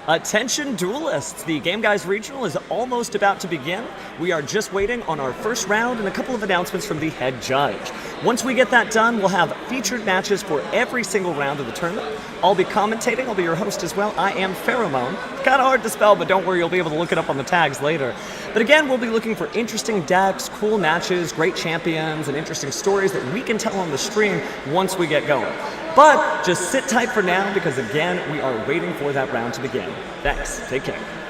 Attention duelists, the Game Guys Regional is almost about to begin. We are just waiting on our first round and a couple of announcements from the head judge. Once we get that done, we'll have featured matches for every single round of the tournament. I'll be commentating, I'll be your host as well. I am Pheromone. Kind of hard to spell, but don't worry, you'll be able to look it up on the tags later. But again, we'll be looking for interesting decks, cool matches, great champions, and interesting stories that we can tell on the stream once we get going. But just sit tight for now because, again, we are waiting for that round to begin. Thanks. Take care.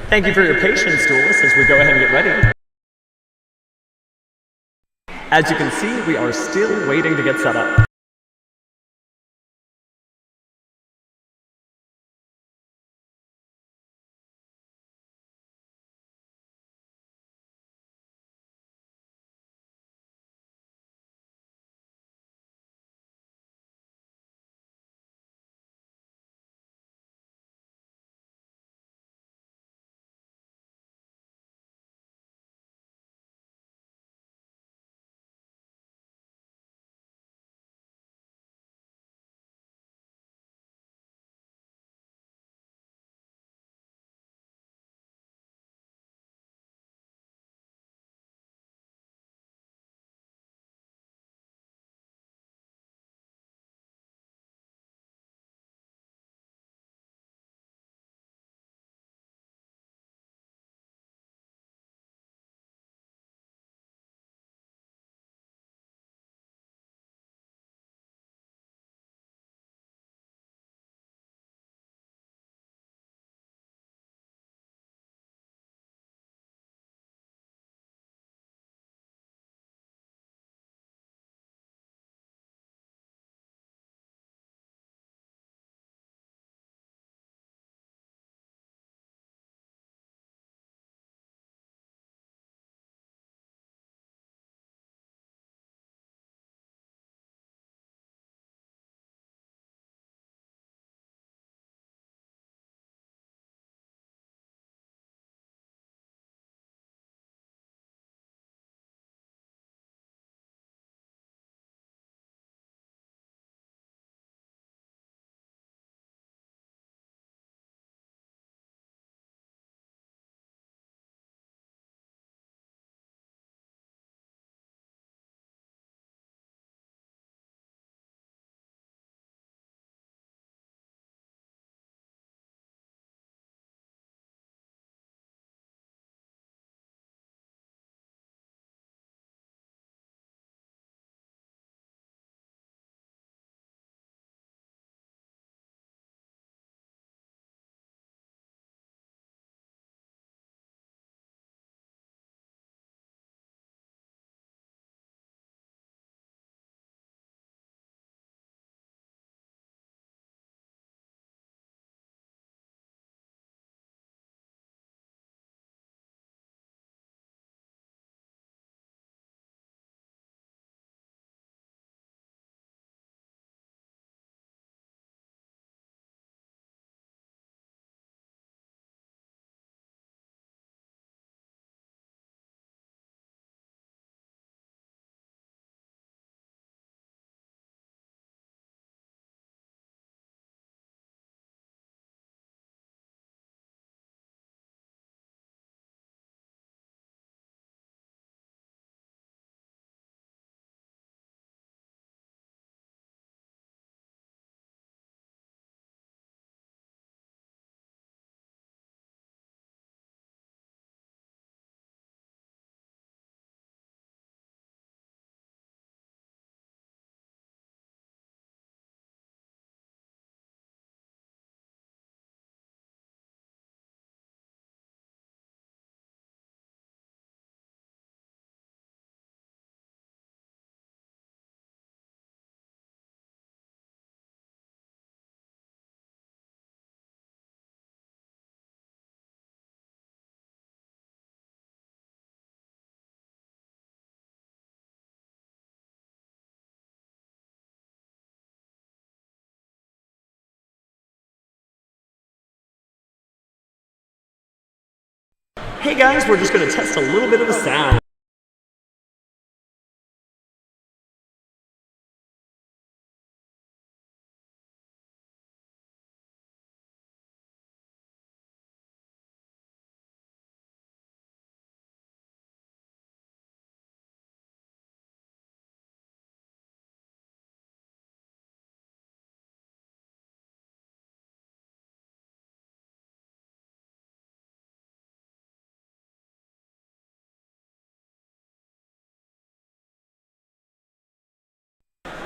Thank you for your patience, duelists, as we go ahead and get ready. As you can see, we are still waiting to get set up. Hey guys, we're just going to test a little bit of the sound.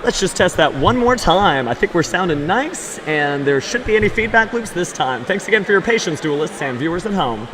Let's just test that one more time. I think we're sounding nice, and there shouldn't be any feedback loops this time. Thanks again for your patience, duelists and viewers at home.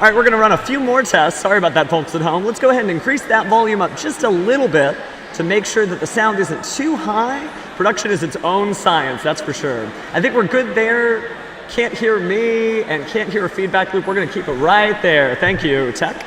All right, we're going to run a few more tests. Sorry about that, folks at home. Let's go ahead and increase that volume up just a little bit to make sure that the sound isn't too high. Production is its own science, that's for sure. I think we're good there. Can't hear me and can't hear a feedback loop. We're going to keep it right there. Thank you, Tech.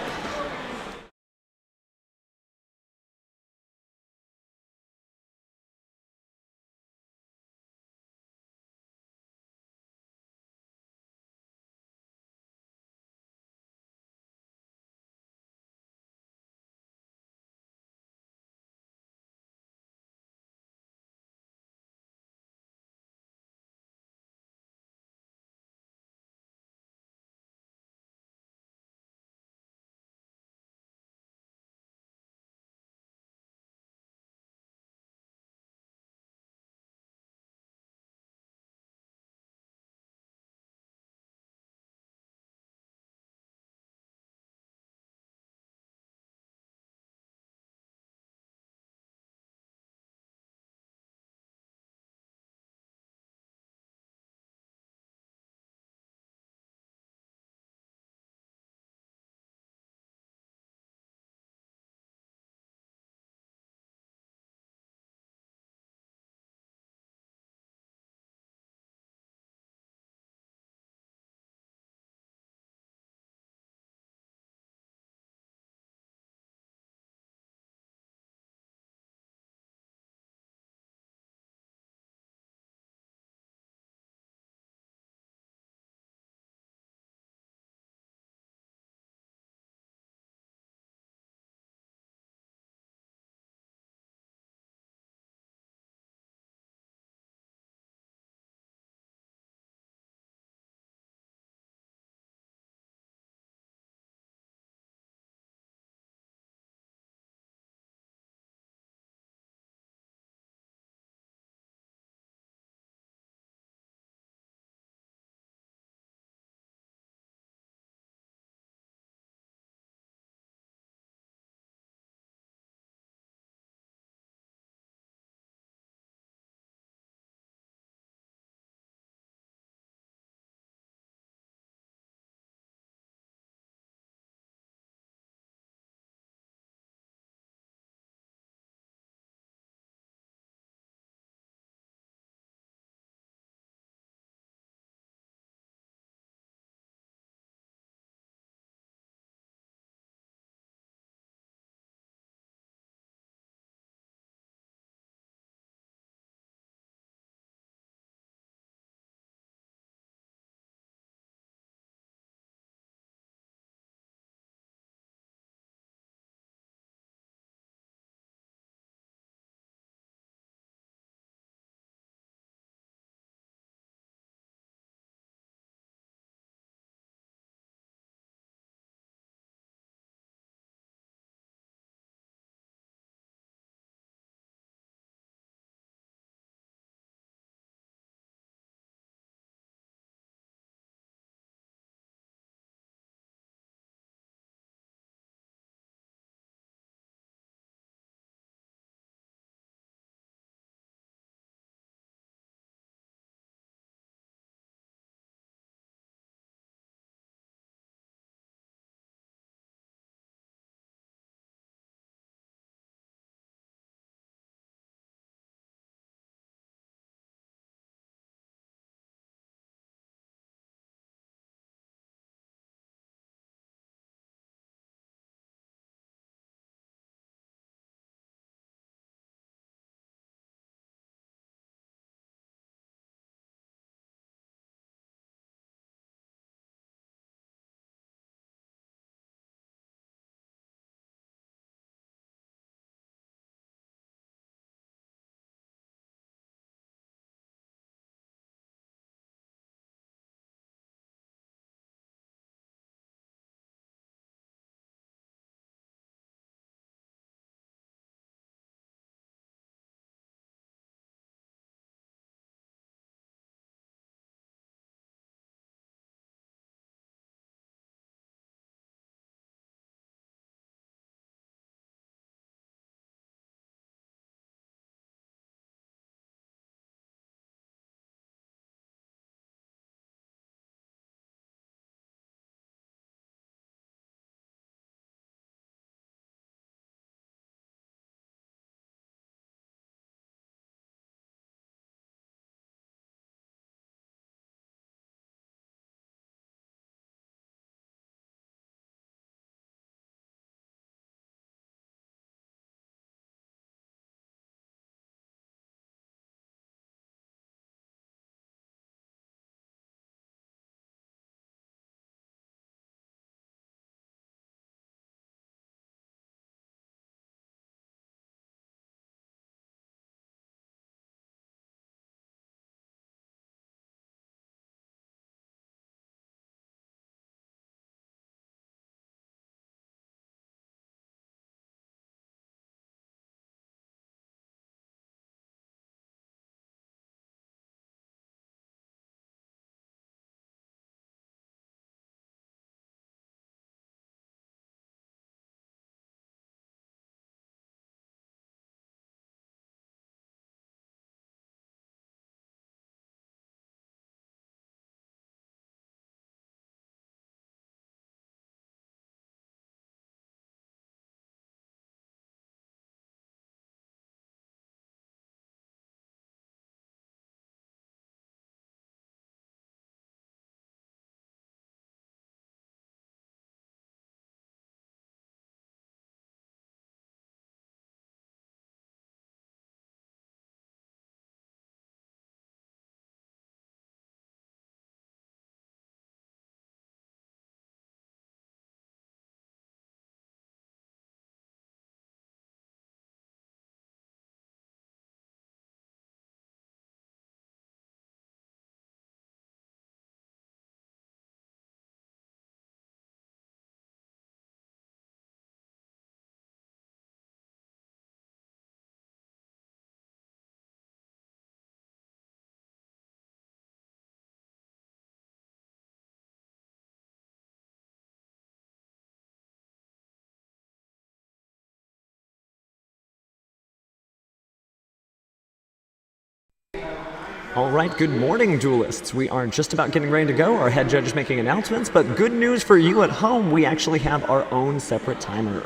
All right, good morning, duelists. We are just about getting ready to go. Our head judge is making announcements, but good news for you at home, we actually have our own separate timer.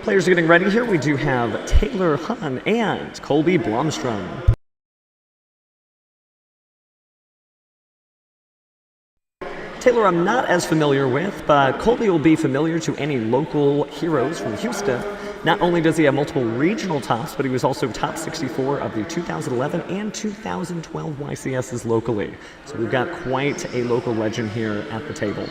Players are getting ready here. We do have Taylor Hunn and Colby Blomstrom. Taylor I'm not as familiar with, but Colby will be familiar to any local heroes from Houston. Not only does he have multiple regional tops, but he was also top 64 of the 2011 and 2012 YCSs locally. So we've got quite a local legend here at the table.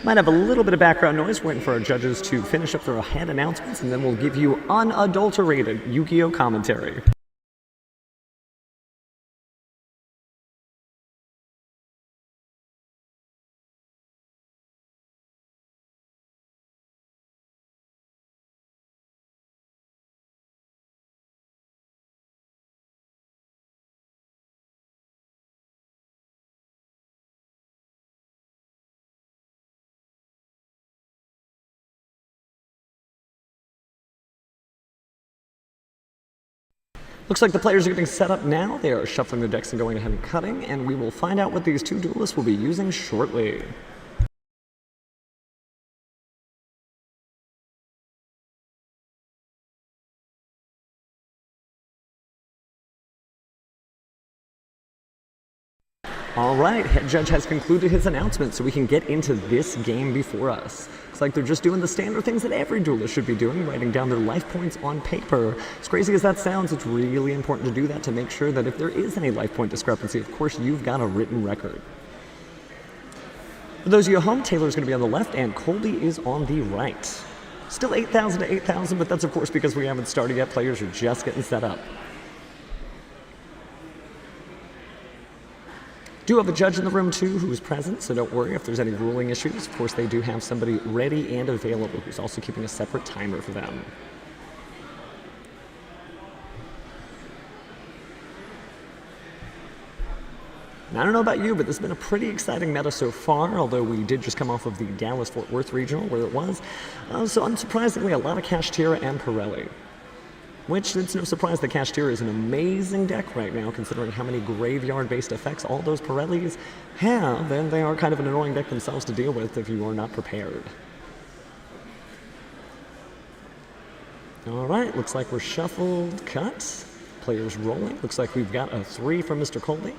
Might have a little bit of background noise, waiting for our judges to finish up their head announcements, and then we'll give you unadulterated Yu-Gi-Oh! Commentary. Looks like the players are getting set up now. They are shuffling their decks and going ahead and cutting, and we will find out what these two duelists will be using shortly. All right, head judge has concluded his announcement, so we can get into this game before us. Looks like they're just doing the standard things that every duelist should be doing, writing down their life points on paper. As crazy as that sounds, it's really important to do that to make sure that if there is any life point discrepancy, of course, you've got a written record. For those of you at home, Taylor's going to be on the left, and Colby is on the right. Still 8,000 to 8,000, but that's, of course, because we haven't started yet. Players are just getting set up. Do have a judge in the room too who is present, so don't worry if there's any ruling issues. Of course, they do have somebody ready and available who's also keeping a separate timer for them. And I don't know about you, but this has been a pretty exciting meta so far, although we did just come off of the Dallas-Fort Worth regional where it was. So unsurprisingly, a lot of Kashtira and Purrely. Which, it's no surprise that Kashtira is an amazing deck right now, considering how many graveyard-based effects all those Purrelys have, and they are kind of an annoying deck themselves to deal with if you are not prepared. Alright, looks like we're shuffled, cut, players rolling. Looks like we've got a 3 from Mr. Colby.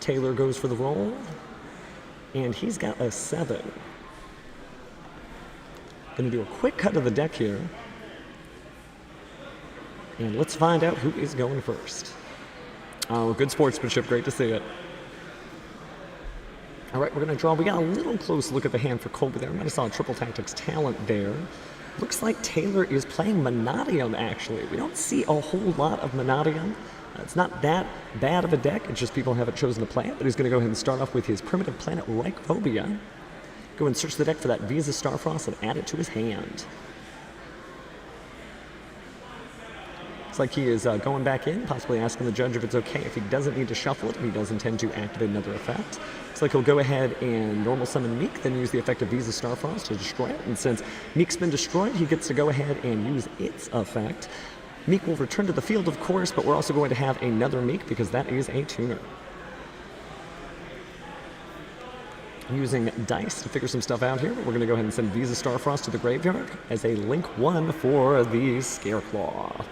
Taylor goes for the roll, and he's got a 7. Gonna do a quick cut of the deck here. And let's find out who is going first. Oh, good sportsmanship. Great to see it. All right, we're going to draw. We got a little close look at the hand for Colby there. I might have saw a triple tactics talent there. Looks like Taylor is playing Menadium, actually. We don't see a whole lot of Menadium. It's not that bad of a deck. It's just people haven't chosen to play it. But he's going to go ahead and start off with his Primitive Planet Reichphobia. Go and search the deck for that Visa Starfrost and add it to his hand. Looks like he is going back in, possibly asking the judge if it's okay if he doesn't need to shuffle it, if he does intend to activate another effect. Looks like he'll go ahead and normal summon Meek, then use the effect of Visa Starfrost to destroy it. And since Meek's been destroyed, he gets to go ahead and use its effect. Meek will return to the field, of course, but we're also going to have another Meek because that is a tuner. Using dice to figure some stuff out here, we're going to go ahead and send Visa Starfrost to the graveyard as a link 1 for the Scareclaw.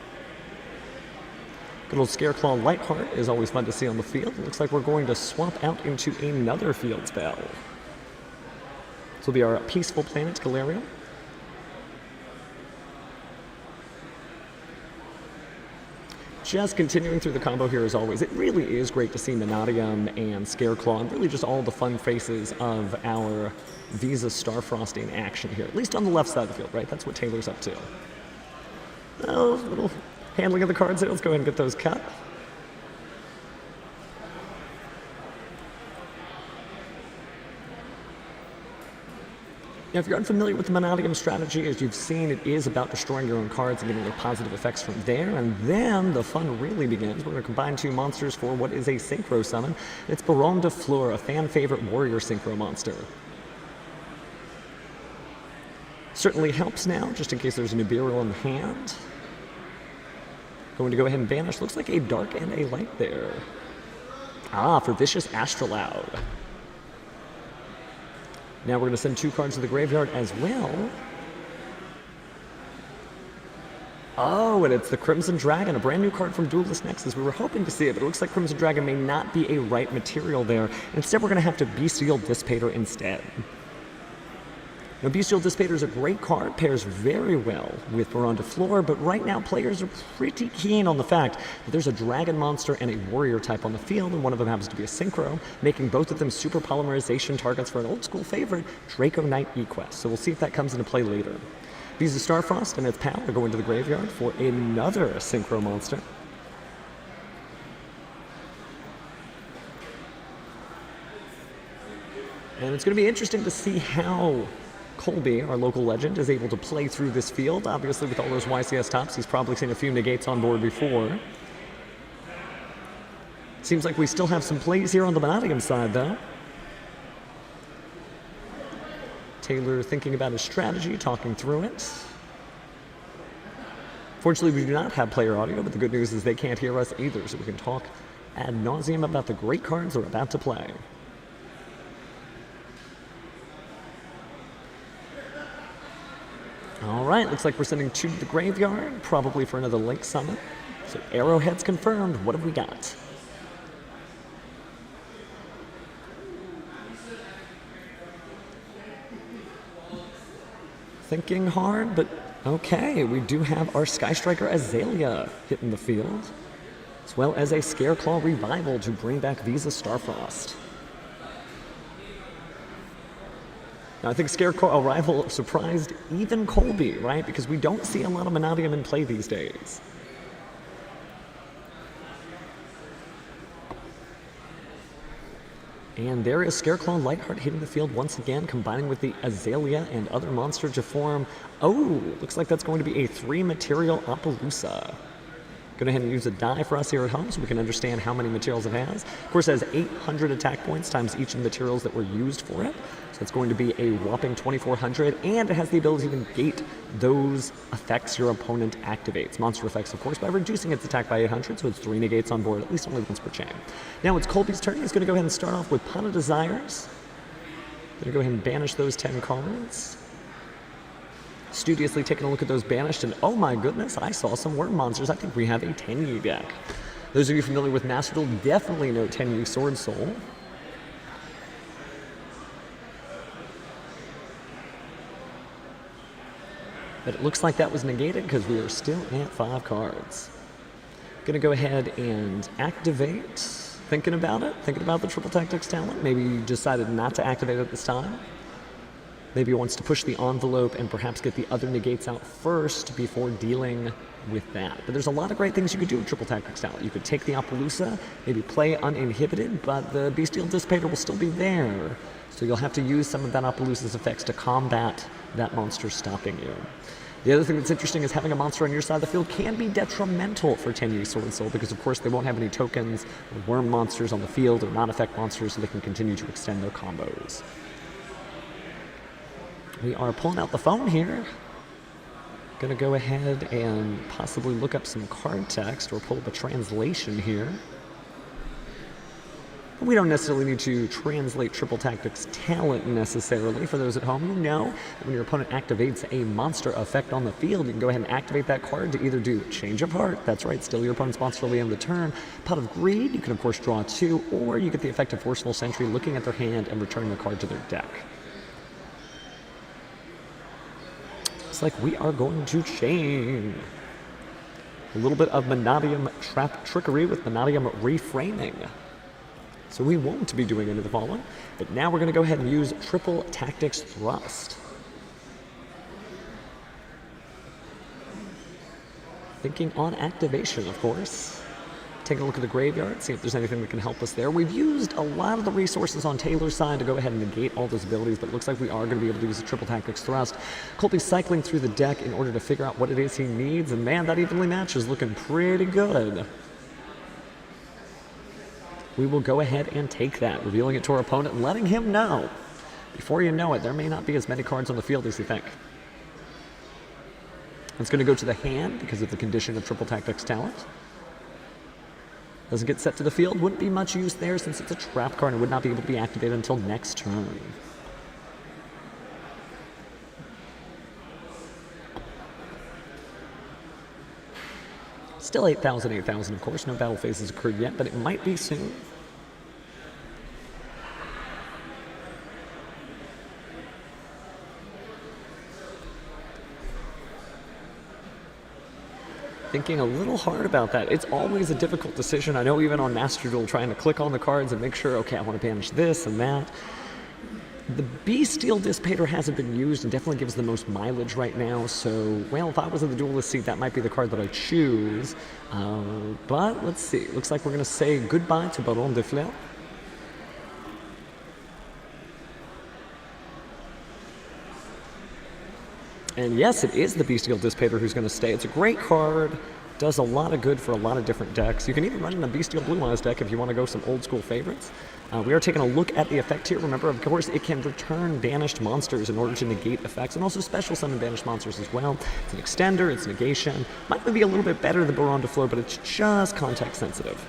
Good old Scareclaw Lightheart is always fun to see on the field. It looks like we're going to swap out into another field spell. This will be our Peaceful Planet Galarium. Just continuing through the combo here as always. It really is great to see Menadium and Scareclaw and really just all the fun faces of our Visa Starfrost in action here. At least on the left side of the field, right? That's what Taylor's up to. Oh, little handling of the cards there. Let's go ahead and get those cut. Now, if you're unfamiliar with the Menadium strategy, as you've seen, it is about destroying your own cards and getting their positive effects from there, and then the fun really begins. We're going to combine 2 monsters for what is a synchro summon. It's Baron de Fleur, a fan-favorite warrior synchro monster. Certainly helps now, just in case there's an Nibiru in the hand. Going to go ahead and banish. Looks like a dark and a light there. Ah, for Vicious Astrolabe. Now we're going to send 2 cards to the graveyard as well. Oh, and it's the Crimson Dragon, a brand new card from Duelist Nexus. We were hoping to see it, but it looks like Crimson Dragon may not be a right material there. Instead, we're going to have to Bestial Dissipator instead. Now, Bestial Dissipator is a great card, pairs very well with Baron de Fleur, but right now players are pretty keen on the fact that there's a dragon monster and a warrior type on the field, and one of them happens to be a synchro, making both of them super polymerization targets for an old school favorite, Draco Knight Equest. So we'll see if that comes into play later. Visa Starfrost and its pal are going to the graveyard for another synchro monster. And it's going to be interesting to see how Colby, our local legend, is able to play through this field. Obviously, with all those YCS tops, he's probably seen a few negates on board before. Seems like we still have some plays here on the Menadium side, though. Taylor thinking about his strategy, talking through it. Fortunately, we do not have player audio, but the good news is they can't hear us either, so we can talk ad nauseum about the great cards they're about to play. All right, looks like we're sending 2 to the graveyard, probably for another link summon. So Arrowhead's confirmed. What have we got? Thinking hard, but okay. We do have our Sky Striker Azalea hitting the field, as well as a Scareclaw Revival to bring back Visa Starfrost. Now, I think Scarecrow Arrival surprised even Colby, right? Because we don't see a lot of Menadium in play these days. And there is Scareclaw Lightheart hitting the field once again, combining with the Azalea and other monsters to form. Oh, looks like that's going to be a 3-material Appaloosa. Go ahead and use a die for us here at home so we can understand how many materials it has. Of course, it has 800 attack points times each of the materials that were used for it. So it's going to be a whopping 2,400, and it has the ability to negate those effects your opponent activates. Monster effects, of course, by reducing its attack by 800, so it's 3 negates on board, at least only once per chain. Now it's Colby's turn. He's going to go ahead and start off with Pot of Desires. Going to go ahead and banish those 10 cards. Studiously taking a look at those banished, and oh my goodness, I saw some worm monsters. I think we have a Tenyi deck. Those of you familiar with Master Duel definitely know Tenyi Swordsoul. But it looks like that was negated because we are still at 5 cards. Gonna go ahead and activate. Thinking about the Triple Tactics talent. Maybe you decided not to activate it this time. Maybe he wants to push the envelope and perhaps get the other negates out first before dealing with that. But there's a lot of great things you could do with Triple Tactics talent. You could take the Appaloosa, maybe play uninhibited, but the Bestial Dissipator will still be there. So you'll have to use some of that Appaloosa's effects to combat that monster stopping you. The other thing that's interesting is having a monster on your side of the field can be detrimental for Tenyi Swordsoul because, of course, they won't have any tokens or worm monsters on the field or non-effect monsters, so they can continue to extend their combos. We are pulling out the phone here. Gonna go ahead and possibly look up some card text or pull up a translation here. We don't necessarily need to translate Triple Tactics talent necessarily. For those at home, you know that when your opponent activates a monster effect on the field, you can go ahead and activate that card to either do Change of Heart, that's right, steal your opponent's monster till the end of the turn, Pot of Greed, you can of course draw 2, or you get the effect of Forceful Sentry, looking at their hand and returning the card to their deck. Looks like we are going to chain. A little bit of Menadium trap trickery with Menadium reframing. So we won't be doing any of the following, but now we're going to go ahead and use Triple Tactics Thrust. Thinking on activation, of course. Take a look at the graveyard, see if there's anything that can help us there. We've used a lot of the resources on Taylor's side to go ahead and negate all those abilities, but it looks like we are going to be able to use a triple tactics thrust. Colby's cycling through the deck in order to figure out what it is he needs, and man, that evenly match is looking pretty good. We will go ahead and take that, revealing it to our opponent and letting him know. Before you know it, there may not be as many cards on the field as you think. It's going to go to the hand because of the condition of triple tactics talent. Doesn't get set to the field, wouldn't be much use there since it's a trap card and would not be able to be activated until next turn. Still 8,000, 8,000 of course, no battle phases occurred yet, but it might be soon. Thinking a little hard about that. It's always a difficult decision. I know even on Master Duel, trying to click on the cards and make sure, okay, I want to banish this and that. The Bestial Dissipator hasn't been used and definitely gives the most mileage right now, so, well, if I was in the duelist seat, that might be the card that I choose. But let's see. Looks like we're going to say goodbye to Baron de Fleur. And yes, it is the Bestial Dissipator who's going to stay. It's a great card, does a lot of good for a lot of different decks. You can even run in a Bestial Blue Eyes deck if you want to go some old school favorites. We are taking a look at the effect here. Remember, of course, it can return banished monsters in order to negate effects, and also special summon banished monsters as well. It's an extender, it's negation. Might be a little bit better than Baron de Fleur, but it's just context sensitive.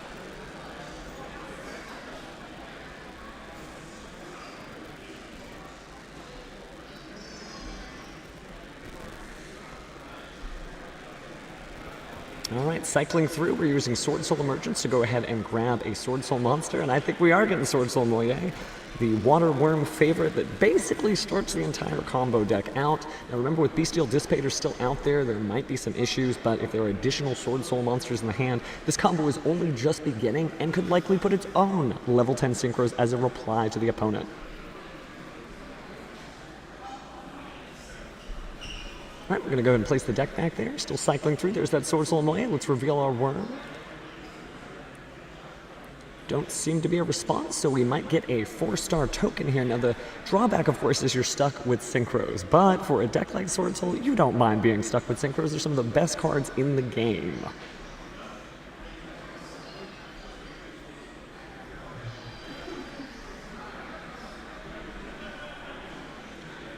Alright, cycling through, we're using Swordsoul Emergence to go ahead and grab a Swordsoul monster, and I think we are getting Swordsoul Moye, the water worm favorite that basically starts the entire combo deck out. Now remember, with Bestial Dissipator still out there might be some issues, but if there are additional Swordsoul monsters in the hand, this combo is only just beginning and could likely put its own level 10 synchros as a reply to the opponent. All right, we're going to go ahead and place the deck back there. Still cycling through. There's that Swordsoul Moye. Let's reveal our worm. Don't seem to be a response, so we might get a 4-star token here. Now, the drawback, of course, is you're stuck with synchros. But for a deck like Swordsoul, you don't mind being stuck with synchros. They're some of the best cards in the game.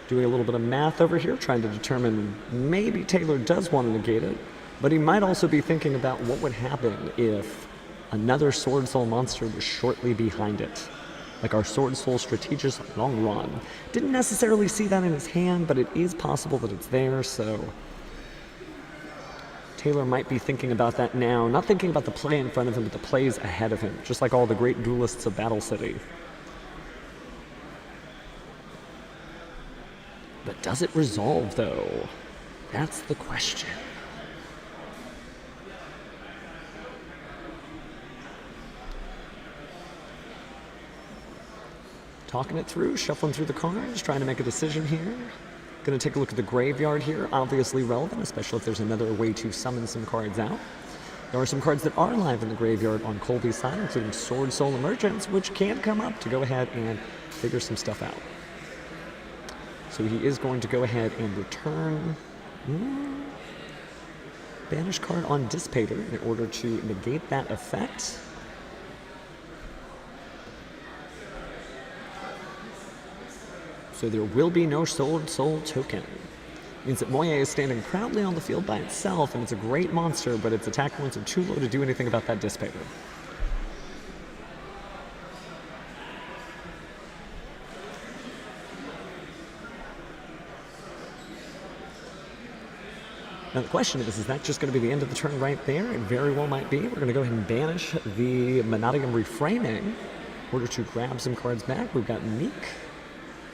Doing a little bit of math over here, trying to determine maybe Taylor does want to negate it, but he might also be thinking about what would happen if another Swordsoul monster was shortly behind it. Like our Swordsoul Strategist Long Run. Didn't necessarily see that in his hand, but it is possible that it's there, so Taylor might be thinking about that now, not thinking about the play in front of him, but the plays ahead of him, just like all the great duelists of Battle City. But does it resolve, though? That's the question. Talking it through, shuffling through the cards, trying to make a decision here. Going to take a look at the graveyard here, obviously relevant, especially if there's another way to summon some cards out. There are some cards that are live in the graveyard on Colby's side, including Swordsoul Emergence, which can come up to go ahead and figure some stuff out. So he is going to go ahead and return banish card on Dissipator in order to negate that effect. So there will be no Swordsoul token. Means that Moye is standing proudly on the field by itself, and it's a great monster, but its attack points are too low to do anything about that Dissipator. Now the question is that just going to be the end of the turn right there? It very well might be. We're going to go ahead and banish the Menadium Reframing in order to grab some cards back. We've got Meek,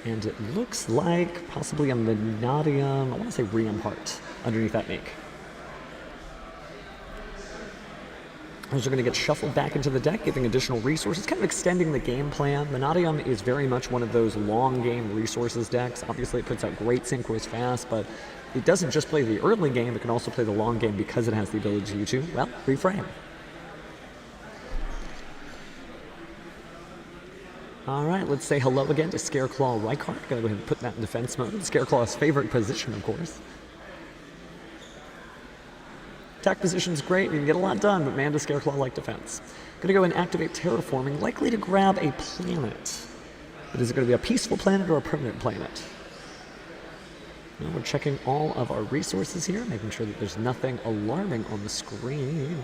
and it looks like possibly a Menadium, I want to say Ream Heart, underneath that Meek. Those are going to get shuffled back into the deck, giving additional resources, kind of extending the game plan. Menadium is very much one of those long game resources decks. Obviously it puts out great synchros fast, but it doesn't just play the early game, it can also play the long game because it has the ability to, well, reframe. All right, let's say hello again to Scareclaw Rykart. Gotta go ahead and put that in defense mode. Scareclaw's favorite position, of course. Attack position's great, you can get a lot done, but man, does Scareclaw like defense. Gonna go and activate Terraforming, likely to grab a planet. But is it gonna be a peaceful planet or a permanent planet? Well, we're checking all of our resources here, making sure that there's nothing alarming on the screen.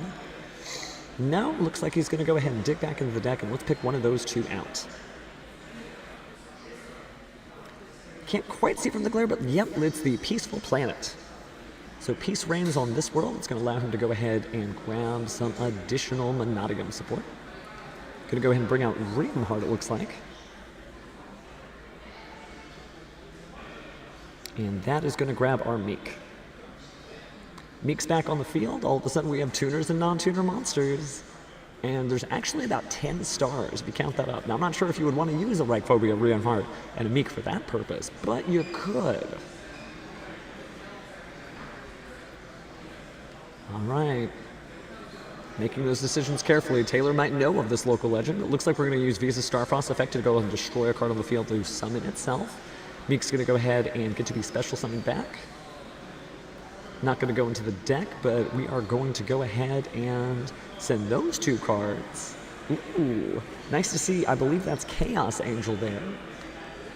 No, looks like he's gonna go ahead and dig back into the deck, and let's pick one of those two out. Can't quite see from the glare, but yep, it's the peaceful planet. So peace reigns on this world. It's going to allow him to go ahead and grab some additional Menadium support. Going to go ahead and bring out Rhythm Heart, it looks like. And that is going to grab our Meek. Meek's back on the field. All of a sudden we have tuners and non-tuner monsters. And there's actually about 10 stars if you count that up. Now, I'm not sure if you would want to use a Reichphobia, Rhythm Heart, and a Meek for that purpose, but you could. All right. Making those decisions carefully. Taylor might know of this local legend. It looks like we're going to use Visa Starfrost effect to go and destroy a card on the field to summon itself. Meek's going to go ahead and get to be special summoned back. Not going to go into the deck, but we are going to go ahead and send those two cards. Ooh, nice to see. I believe that's Chaos Angel there.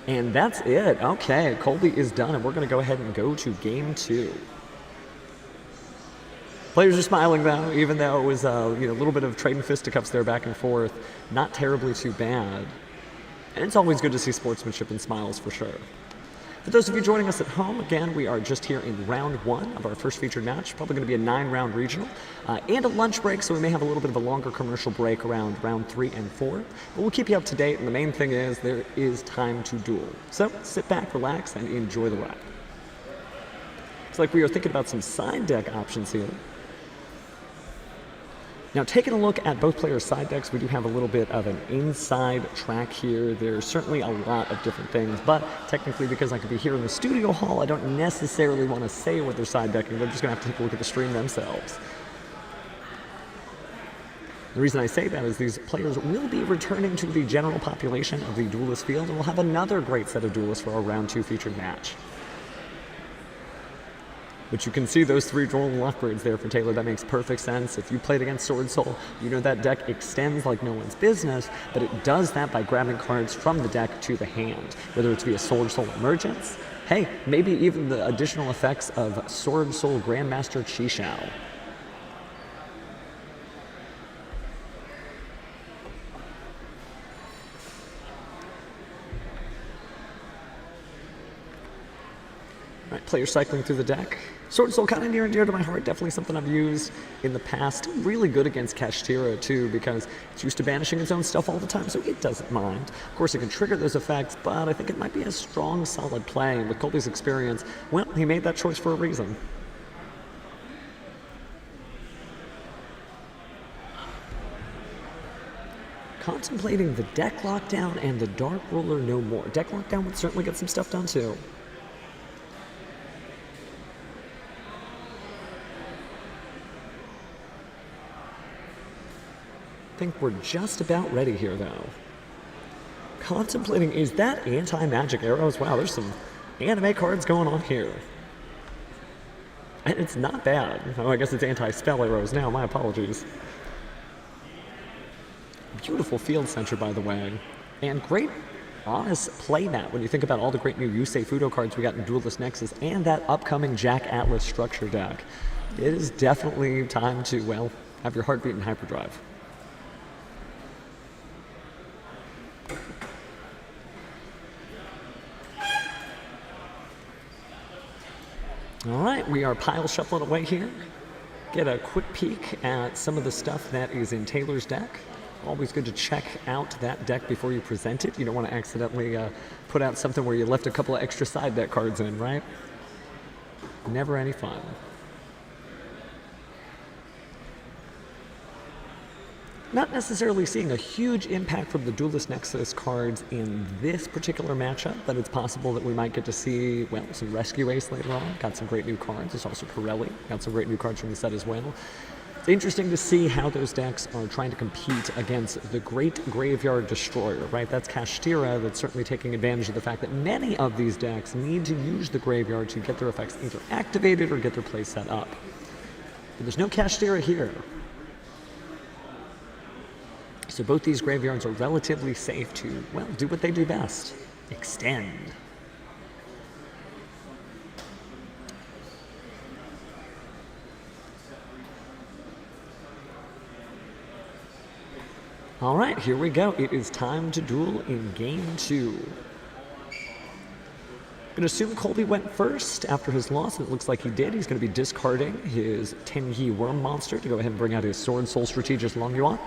And that's it. Okay, Colby is done, and we're going to go ahead and go to game 2. Players are smiling though, even though it was a little bit of trading fisticuffs there back and forth. Not terribly too bad. And it's always good to see sportsmanship and smiles for sure. For those of you joining us at home, again, we are just here in round 1 of our first featured match. Probably going to be a 9-round regional and a lunch break, so we may have a little bit of a longer commercial break around round 3 and 4. But we'll keep you up to date, and the main thing is there is time to duel. So sit back, relax, and enjoy the ride. Looks like we are thinking about some side deck options here. Now, taking a look at both players' side decks, we do have a little bit of an inside track here. There's certainly a lot of different things, but technically because I could be here in the studio hall, I don't necessarily want to say what they're side decking. They're just going to have to take a look at the stream themselves. The reason I say that is these players will be returning to the general population of the duelist field, and we'll have another great set of duelists for our round 2 featured match. But you can see those 3 rolling upgrades there for Taylor. That makes perfect sense. If you played against Swordsoul, you know that deck extends like no one's business, but it does that by grabbing cards from the deck to the hand, whether it's via Swordsoul Emergence, hey, maybe even the additional effects of Swordsoul Grandmaster Chishao. All right, player cycling through the deck. Swordsoul kind of near and dear to my heart, definitely something I've used in the past. Really good against Kashtira too, because it's used to banishing its own stuff all the time, so it doesn't mind. Of course, it can trigger those effects, but I think it might be a strong, solid play. And with Colby's experience, well, he made that choice for a reason. Contemplating the deck lockdown and the Dark Ruler no more. Deck lockdown would certainly get some stuff done too. I think we're just about ready here, though. Contemplating, is that anti-magic arrows? Wow, there's some anime cards going on here. And it's not bad. Oh, I guess it's anti-spell arrows now, my apologies. Beautiful field center, by the way. And great, honest playmat when you think about all the great new Yusei Fudo cards we got in Duelist Nexus and that upcoming Jack Atlas structure deck. It is definitely time to, well, have your heartbeat in hyperdrive. All right, we are pile shuffling away here. Get a quick peek at some of the stuff that is in Taylor's deck. Always good to check out that deck before you present it. You don't want to accidentally put out something where you left a couple of extra side deck cards in, right? Never any fun. Not necessarily seeing a huge impact from the Duelist Nexus cards in this particular matchup, but it's possible that we might get to see, well, some Rescue Ace later on. Got some great new cards. There's also Purrely. Got some great new cards from the set as well. It's interesting to see how those decks are trying to compete against the Great Graveyard Destroyer, right? That's Kashtira that's certainly taking advantage of the fact that many of these decks need to use the graveyard to get their effects either activated or get their play set up. But there's no Kashtira here. So both these graveyards are relatively safe to, well, do what they do best. Extend. All right, here we go. It is time to duel in game 2. I'm going to assume Colby went first after his loss, and it looks like he did. He's going to be discarding his Tenyi Worm monster to go ahead and bring out his Swordsoul Strategist Longyuan.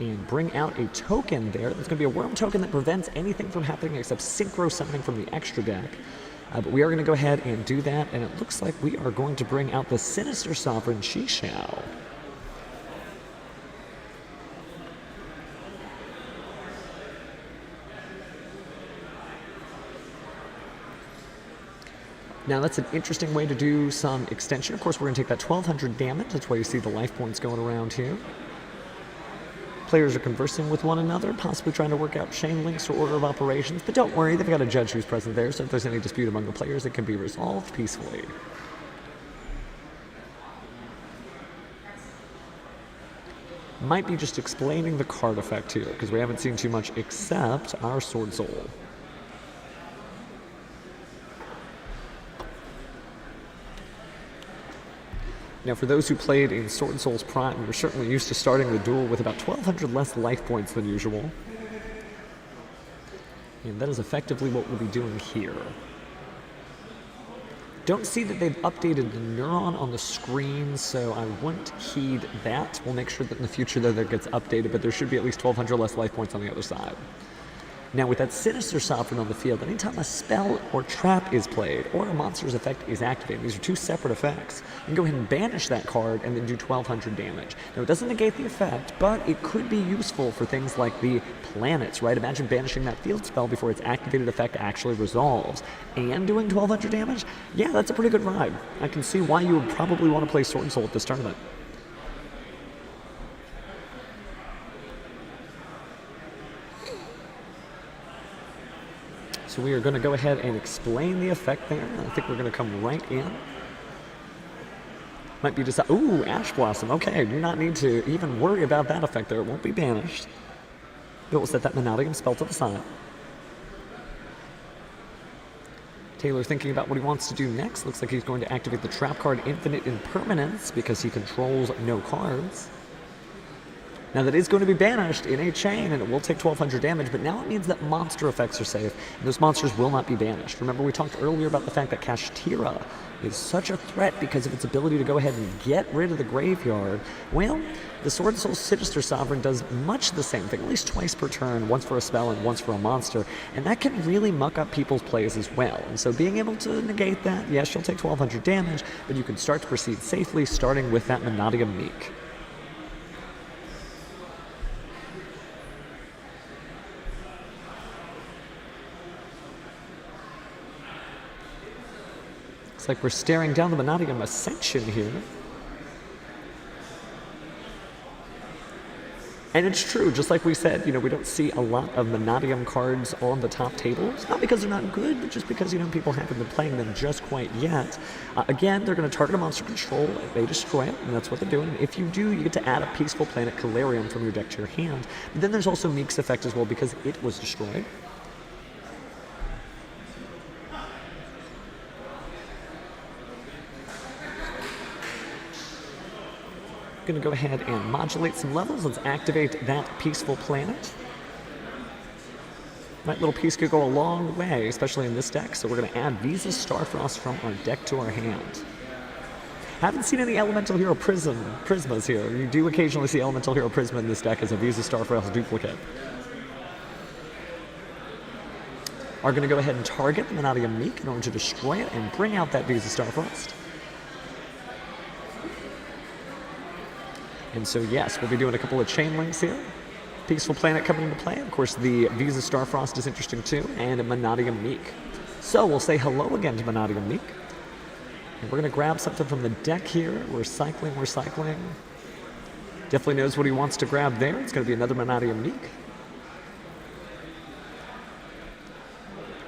And bring out a token there. That's going to be a worm token that prevents anything from happening except synchro summoning from the extra deck. But we are going to go ahead and do that, and it looks like we are going to bring out the Sinister Sovereign Shishao. Now that's an interesting way to do some extension. Of course, we're going to take that 1200 damage. That's why you see the life points going around here. Players are conversing with one another, possibly trying to work out chain links or order of operations. But don't worry, they've got a judge who's present there, so if there's any dispute among the players, it can be resolved peacefully. Might be just explaining the card effect here, because we haven't seen too much except our Swordsoul. Now, for those who played in Swordsoul's Prime, you're certainly used to starting the duel with about 1,200 less life points than usual. And that is effectively what we'll be doing here. Don't see that they've updated the neuron on the screen, so I wouldn't heed that. We'll make sure that in the future that gets updated, but there should be at least 1,200 less life points on the other side. Now, with that Sinister Sovereign on the field, anytime a spell or trap is played or a monster's effect is activated, these are two separate effects, you can go ahead and banish that card and then do 1,200 damage. Now, it doesn't negate the effect, but it could be useful for things like the planets, right? Imagine banishing that field spell before its activated effect actually resolves and doing 1,200 damage. Yeah, that's a pretty good ride. I can see why you would probably want to play Swordsoul at this tournament. So we are going to go ahead and explain the effect there. I think we're going to come right in. Might be just, ooh, Ash Blossom. Okay, do not need to even worry about that effect there. It won't be banished. But we'll set that Menadium spell to the side. Taylor thinking about what he wants to do next. Looks like he's going to activate the trap card Infinite Impermanence because he controls no cards. Now that is going to be banished in a chain, and it will take 1,200 damage, but now it means that monster effects are safe, and those monsters will not be banished. Remember, we talked earlier about the fact that Kashtira is such a threat because of its ability to go ahead and get rid of the graveyard. Well, the Swordsoul Sinister Sovereign does much the same thing, at least twice per turn, once for a spell and once for a monster, and that can really muck up people's plays as well. And so being able to negate that, yes, you'll take 1,200 damage, but you can start to proceed safely, starting with that Menadium Meek. Looks like we're staring down the Menadium Ascension here. And it's true, just like we said, we don't see a lot of Menadium cards on the top tables. Not because they're not good, but just because, people haven't been playing them just quite yet. Again, they're going to target a monster control, they destroy it, and that's what they're doing. If you do, you get to add a Peaceful Planet Calarium from your deck to your hand. But then there's also Meek's effect as well, because it was destroyed. Going to go ahead and modulate some levels. Let's activate that Peaceful Planet. That little piece could go a long way, especially in this deck, so we're going to add Visa Starfrost from our deck to our hand. Haven't seen any Elemental Hero Prismas here. You do occasionally see Elemental Hero Prisma in this deck as a Visa Starfrost duplicate. Are going to go ahead and target the Menadium Meek in order to destroy it and bring out that Visa Starfrost. And so, yes, we'll be doing a couple of chain links here. Peaceful Planet coming into play. Of course, the Visa Starfrost is interesting too, and a Menadium Meek. So we'll say hello again to Menadium Meek. And we're going to grab something from the deck here. We're cycling. Definitely knows what he wants to grab there. It's going to be another Menadium Meek.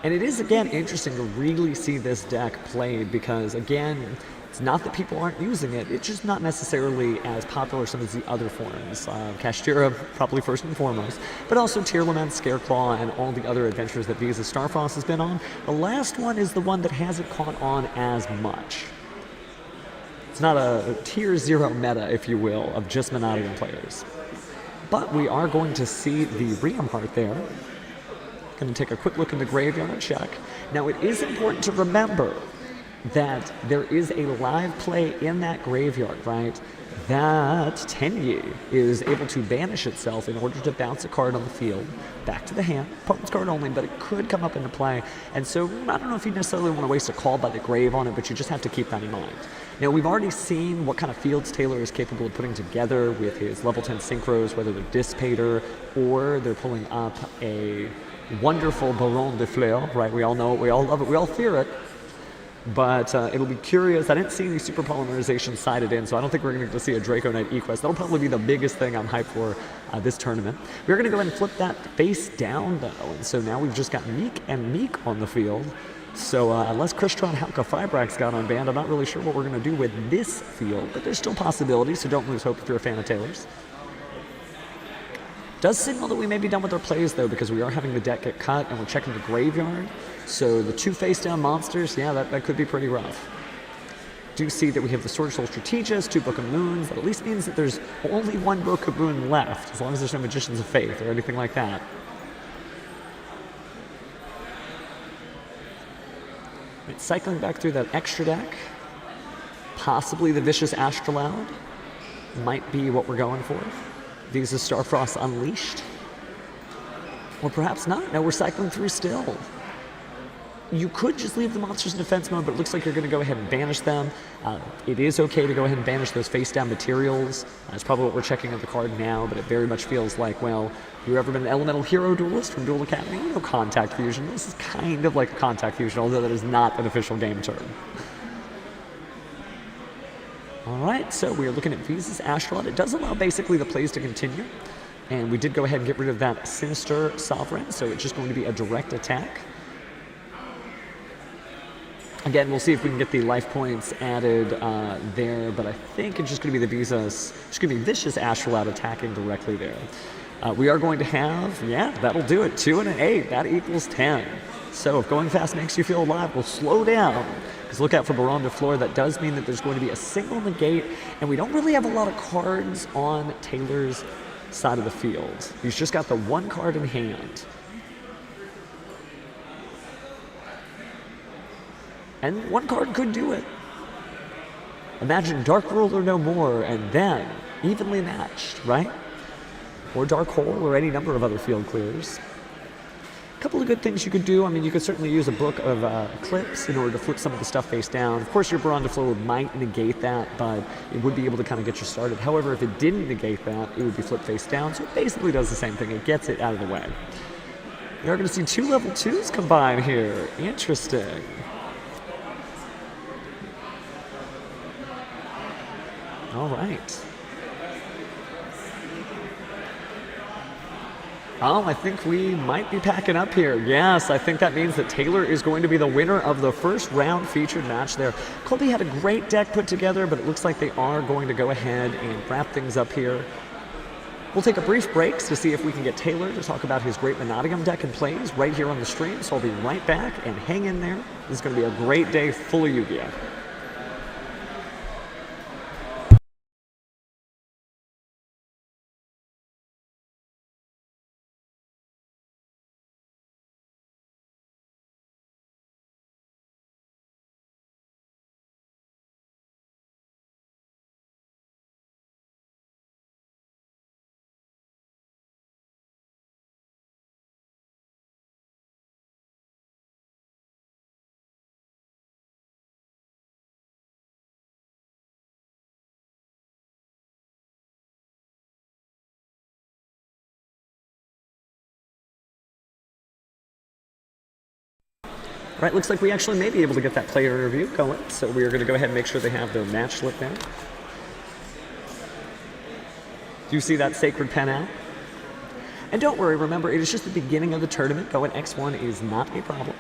And it is, again, interesting to really see this deck played because, again, it's not that people aren't using it, it's just not necessarily as popular as some of the other forms. Kashtira, probably first and foremost, but also Tearlament, Scareclaw, and all the other adventures that Visa Starfrost has been on. The last one is the one that hasn't caught on as much. It's not a tier 0 meta, if you will, of just Menadium players. But we are going to see the Riem Heart there. Going to take a quick look in the graveyard and check. Now, it is important to remember that there is a live play in that graveyard, right? That Tenyi is able to banish itself in order to bounce a card on the field back to the hand. Opponent's card only, but it could come up into play. And so I don't know if you necessarily want to waste a call by the grave on it, but you just have to keep that in mind. Now, we've already seen what kind of fields Taylor is capable of putting together with his level 10 synchros, whether they're Dissipator or they're pulling up a wonderful Baron de Fleur, right? We all know it, we all love it, we all fear it. But it'll be curious. I didn't see any super polymerization sided in, so I don't think we're going to see a Draco Knight Equest. That'll probably be the biggest thing I'm hyped for this tournament. We're going to go ahead and flip that face down, though. And so now we've just got Meek and Meek on the field. So unless Crystron Halka Fibrax got on band, I'm not really sure what we're going to do with this field. But there's still possibilities, so don't lose hope if you're a fan of Taylor's. Does signal that we may be done with our plays, though, because we are having the deck get cut and we're checking the graveyard. So the 2 face-down monsters, yeah, that could be pretty rough. Do see that we have the Swordsoul Strategist, 2 Book of Moons. That at least means that there's only 1 Book of Moon left, as long as there's no Magicians of Faith or anything like that. Right, cycling back through that extra deck. Possibly the Vicious Astrolabe might be what we're going for. These are Starfrost Unleashed. Or perhaps not. No, we're cycling through still. You could just leave the monsters in defense mode, but it looks like you're going to go ahead and banish them. It is okay to go ahead and banish those face-down materials. That's probably what we're checking on the card now, but it very much feels like, well, you've ever been an Elemental Hero Duelist from Duel Academy? You know Contact Fusion. This is kind of like a Contact Fusion, although that is not an official game term. All right, so we are looking at Visa's Astrolabe. It does allow basically the plays to continue. And we did go ahead and get rid of that Sinister Sovereign, so it's just going to be a direct attack. Again, we'll see if we can get the life points added there, but I think it's just going to be the Visa's, it's going to be Vicious Astrolabe attacking directly there. We are going to have, yeah, that'll do it. 2 and an 8, that equals 10. So if going fast makes you feel alive, we'll slow down. Because look out for Baron de Fleur. That does mean that there's going to be a single negate, and we don't really have a lot of cards on Taylor's side of the field. He's just got the 1 card in hand. And 1 card could do it. Imagine Dark Ruler no more, and then evenly matched, right? Or Dark Hole, or any number of other field clears. A couple of good things you could do. I mean, you could certainly use a Book of Eclipse in order to flip some of the stuff face down. Of course, your Baron de Fleur might negate that, but it would be able to kind of get you started. However, if it didn't negate that, it would be flipped face down, so it basically does the same thing. It gets it out of the way. We are going to see 2 level 2s combine here. Interesting. All right. Oh, I think we might be packing up here. Yes, I think that means that Taylor is going to be the winner of the first round featured match there. Colby had a great deck put together, but it looks like they are going to go ahead and wrap things up here. We'll take a brief break to see if we can get Taylor to talk about his great Menadium deck and plays right here on the stream. So I'll be right back, and hang in there. This is going to be a great day full of Yu-Gi-Oh! Right, looks like we actually may be able to get that player review going, so we are going to go ahead and make sure they have their match lit there. Do you see that sacred pen out? And don't worry, remember, it is just the beginning of the tournament. Going X1 is not a problem.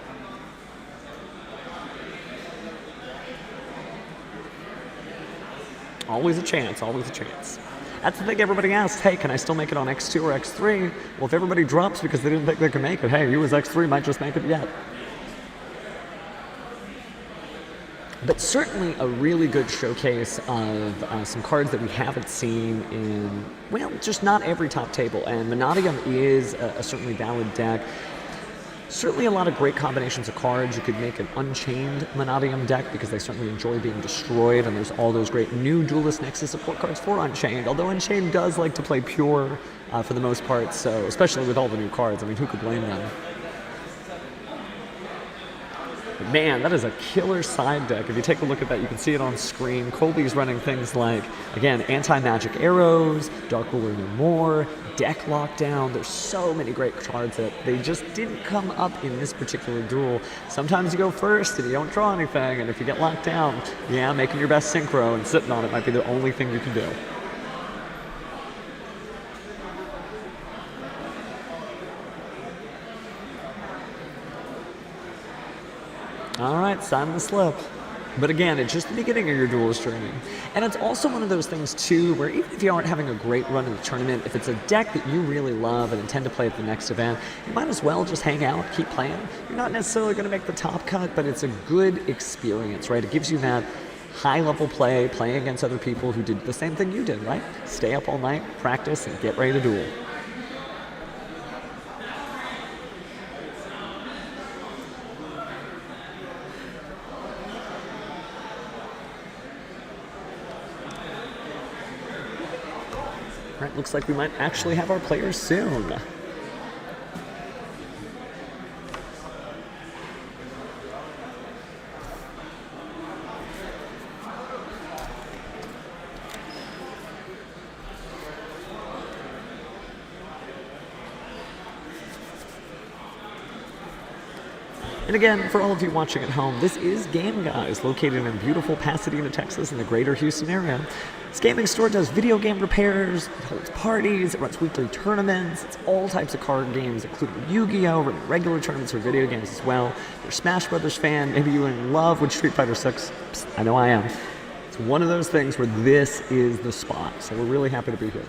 Always a chance, always a chance. That's the thing everybody asks, hey, can I still make it on X2 or X3? Well, if everybody drops because they didn't think they could make it, hey, you as X3 might just make it yet. But certainly a really good showcase of some cards that we haven't seen in, well, just not every top table. And Menadium is a certainly valid deck. Certainly a lot of great combinations of cards. You could make an Unchained Menadium deck because they certainly enjoy being destroyed, and there's all those great new Duelist Nexus support cards for Unchained, although Unchained does like to play pure for the most part, so especially with all the new cards, I mean, who could blame them? But man, that is a killer side deck. If you take a look at that, you can see it on screen. Colby's running things like, again, anti-magic arrows, Dark Ruler No More, deck lockdown. There's so many great cards that they just didn't come up in this particular duel. Sometimes you go first and you don't draw anything, and if you get locked down, yeah, making your best synchro and sitting on it might be the only thing you can do. All right, sign the slip. But again, it's just the beginning of your duelist journey. And it's also one of those things, too, where even if you aren't having a great run in the tournament, if it's a deck that you really love and intend to play at the next event, you might as well just hang out, keep playing. You're not necessarily going to make the top cut, but it's a good experience, right? It gives you that high-level play, playing against other people who did the same thing you did, right? Stay up all night, practice, and get ready to duel. Right, looks like we might actually have our players soon. And again, for all of you watching at home, this is Game Guys, located in beautiful Pasadena, Texas, in the greater Houston area. This gaming store does video game repairs, it holds parties, it runs weekly tournaments, it's all types of card games, including Yu-Gi-Oh!, running regular tournaments for video games as well. If you're a Smash Brothers fan, maybe you're in love with Street Fighter 6, I know I am. It's one of those things where this is the spot, so we're really happy to be here.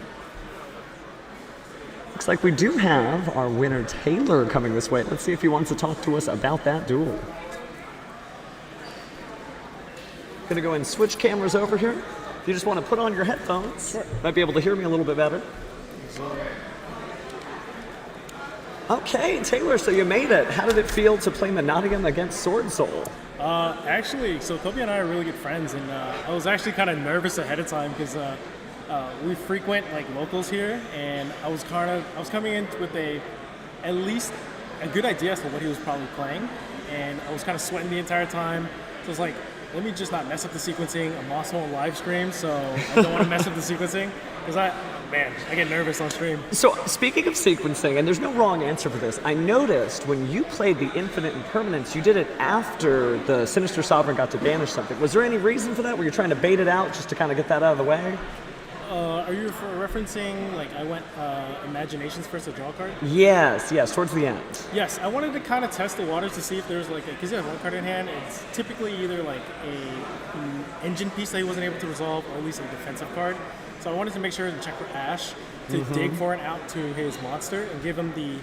Looks like we do have our winner, Taylor, coming this way. Let's see if he wants to talk to us about that duel. Gonna go and switch cameras over here. If you just want to put on your headphones, sure. Might be able to hear me a little bit better. Okay, Taylor, so you made it. How did it feel to play Menadium against Swordsoul? Actually, so Kobe and I are really good friends, and I was actually kind of nervous ahead of time because we frequent like locals here, and I was coming in with at least a good idea as to what he was probably playing, and I was kind of sweating the entire time. So I was like, let me just not mess up the sequencing. I'm also on live stream, so I don't want to mess up the sequencing because I get nervous on stream. So speaking of sequencing, and there's no wrong answer for this, I noticed when you played the Infinite Impermanence, you did it after the Sinister Sovereign got to banish something. Was there any reason for that? Were you trying to bait it out just to kind of get that out of the way? Are you referencing, like, I went Imaginations first to draw a card? Yes, towards the end. Yes, I wanted to kind of test the waters to see if there's, like, because you have one card in hand, it's typically either, like, an engine piece that he wasn't able to resolve, or at least a defensive card. So I wanted to make sure to check for Ash to dig for it out to his monster and give him the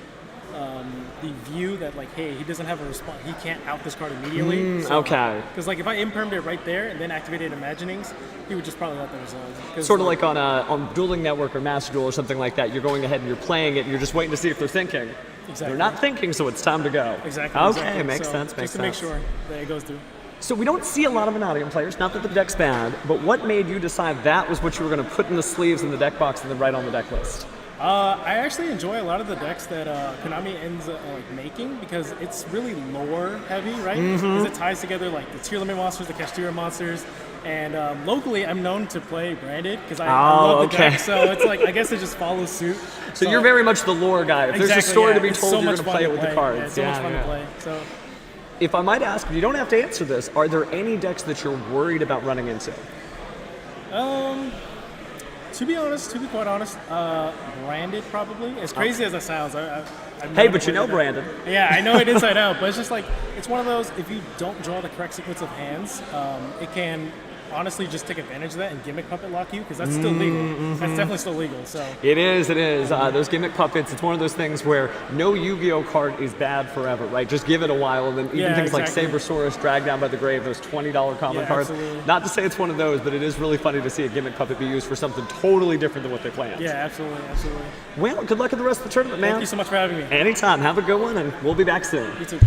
view that, like, hey, he doesn't have a response. He can't out this card immediately. Okay. Because, like, if I impermed it right there and then activated Imaginings, he would just probably let that resolve. Sort of like on Dueling Network or Master Duel or something like that, you're going ahead and you're playing it and you're just waiting to see if they're thinking. Exactly. They're not thinking, so it's time to go. Exactly. Okay, makes sense, just to make sure that it goes through. So we don't see a lot of Menadium players, not that the deck's bad, but what made you decide that was what you were going to put in the sleeves in the deck box and then write on the deck list? I actually enjoy a lot of the decks that Konami ends up making because it's really lore heavy, right? Because it ties together like the tier limit monsters, the Kashtira monsters, and locally I'm known to play branded because I love the deck, so it's like I guess it just follows suit. So you're very much the lore guy. If there's a story to be told, you're going to play it with the cards. Yeah, it's so much fun to play. So, if I might ask, you don't have to answer this, are there any decks that you're worried about running into? To be quite honest, branded probably. As crazy as that sounds, I've Hey, never but you know played that. Brandon. Yeah, I know it inside out, but it's just like it's one of those. If you don't draw the correct sequence of hands, it can honestly just take advantage of that and gimmick puppet lock you because that's still legal. That's definitely still legal. So It is. Those gimmick puppets, it's one of those things where no Yu-Gi-Oh card is bad forever, right? Just give it a while, and then even Yeah, things exactly. like Sabersaurus, Drag Down by the Grave, those $20 common Yeah, cards. absolutely. Not to say it's one of those, but it is really funny to see a gimmick puppet be used for something totally different than what they planned. yeah, absolutely. Well, good luck in the rest of the tournament, man. Thank you so much for having me. Anytime. Have a good one, and we'll be back soon. You too.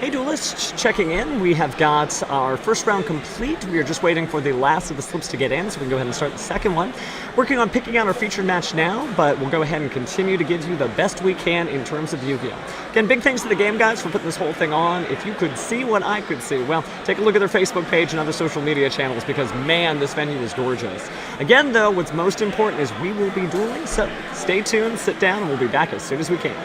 Hey duelists, checking in. We have got our first round complete. We are just waiting for the last of the slips to get in, so we can go ahead and start the second one. Working on picking out our featured match now, but we'll go ahead and continue to give you the best we can in terms of Yu-Gi-Oh! Again, big thanks to the game guys for putting this whole thing on. If you could see what I could see, well, take a look at their Facebook page and other social media channels because, man, this venue is gorgeous. Again, though, what's most important is we will be dueling, so stay tuned, sit down, and we'll be back as soon as we can.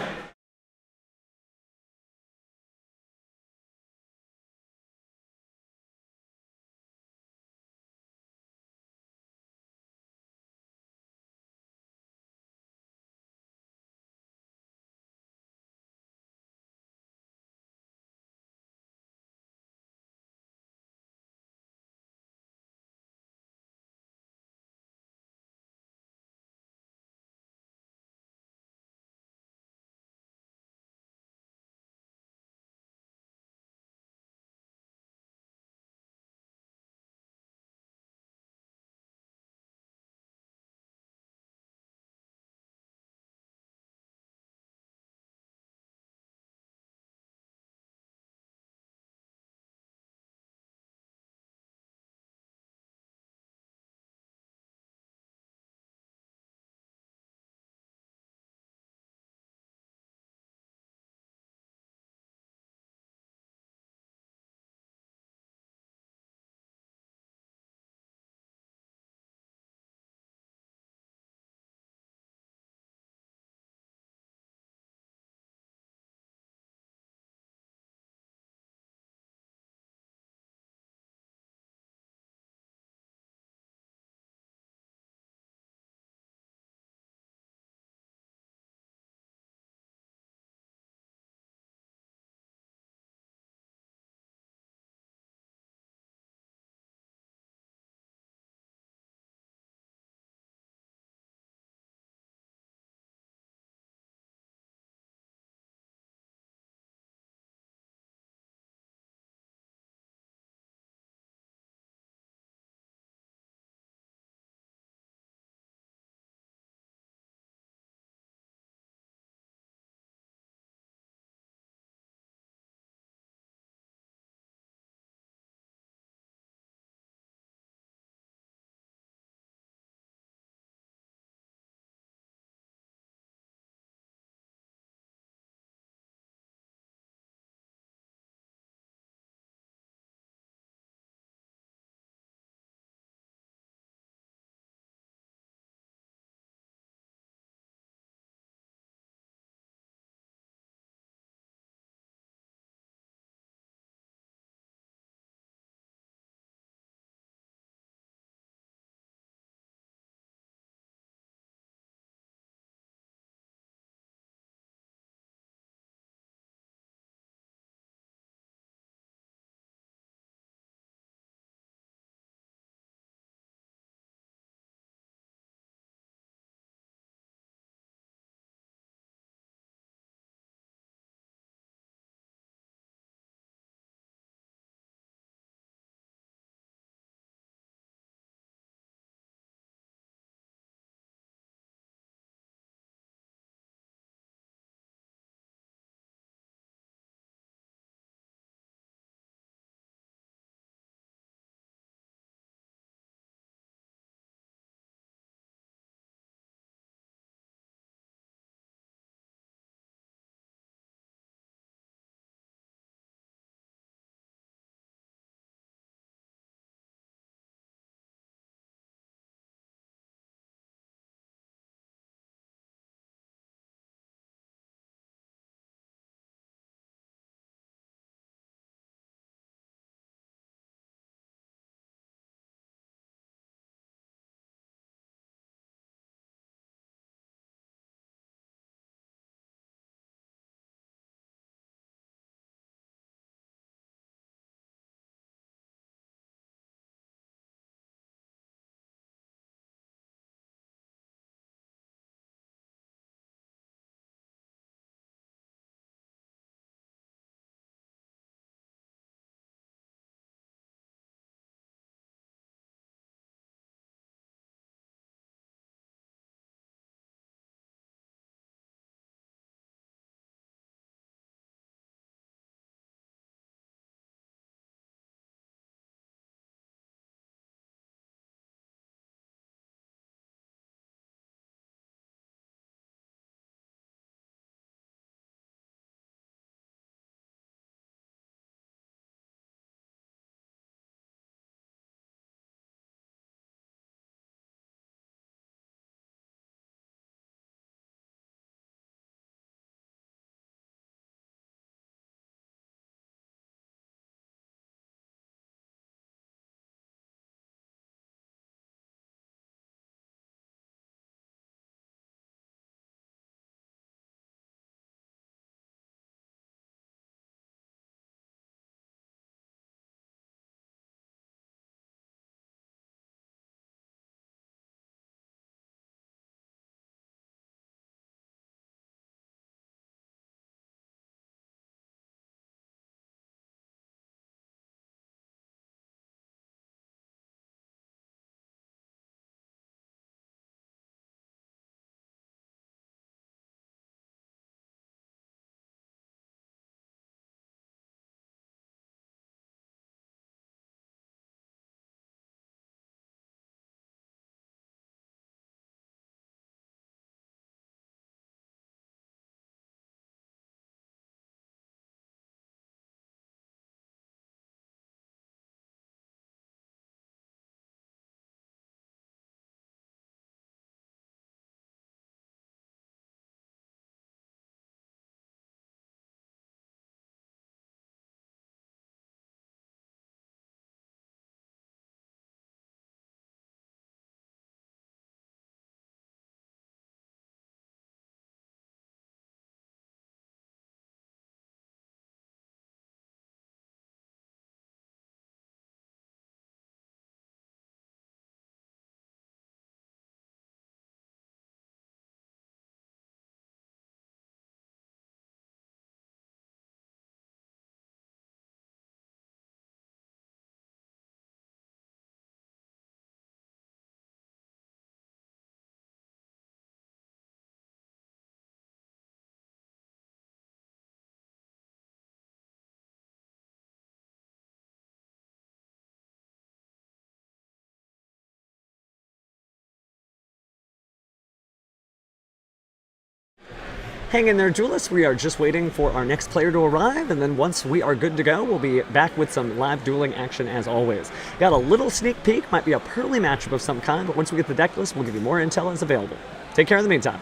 Hang in there, duelists. We are just waiting for our next player to arrive, and then once we are good to go, we'll be back with some live dueling action as always. Got a little sneak peek, might be a Purrely matchup of some kind, but once we get the deck list, we'll give you more intel as available. Take care in the meantime.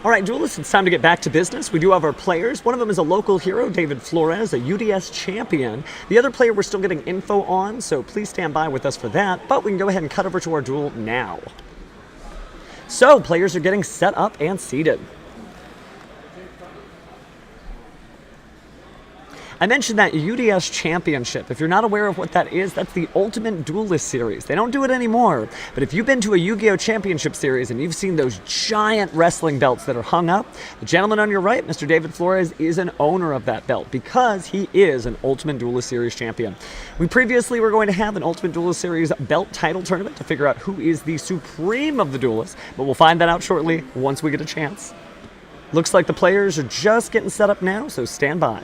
All right, duelists, it's time to get back to business. We do have our players. One of them is a local hero, David Flores, a UDS champion. The other player we're still getting info on, so please stand by with us for that. But we can go ahead and cut over to our duel now. So, players are getting set up and seated. I mentioned that UDS Championship. If you're not aware of what that is, that's the Ultimate Duelist Series. They don't do it anymore, but if you've been to a Yu-Gi-Oh! Championship Series and you've seen those giant wrestling belts that are hung up, the gentleman on your right, Mr. David Flores, is an owner of that belt because he is an Ultimate Duelist Series champion. We previously were going to have an Ultimate Duelist Series belt title tournament to figure out who is the supreme of the duelists, but we'll find that out shortly once we get a chance. Looks like the players are just getting set up now, so stand by.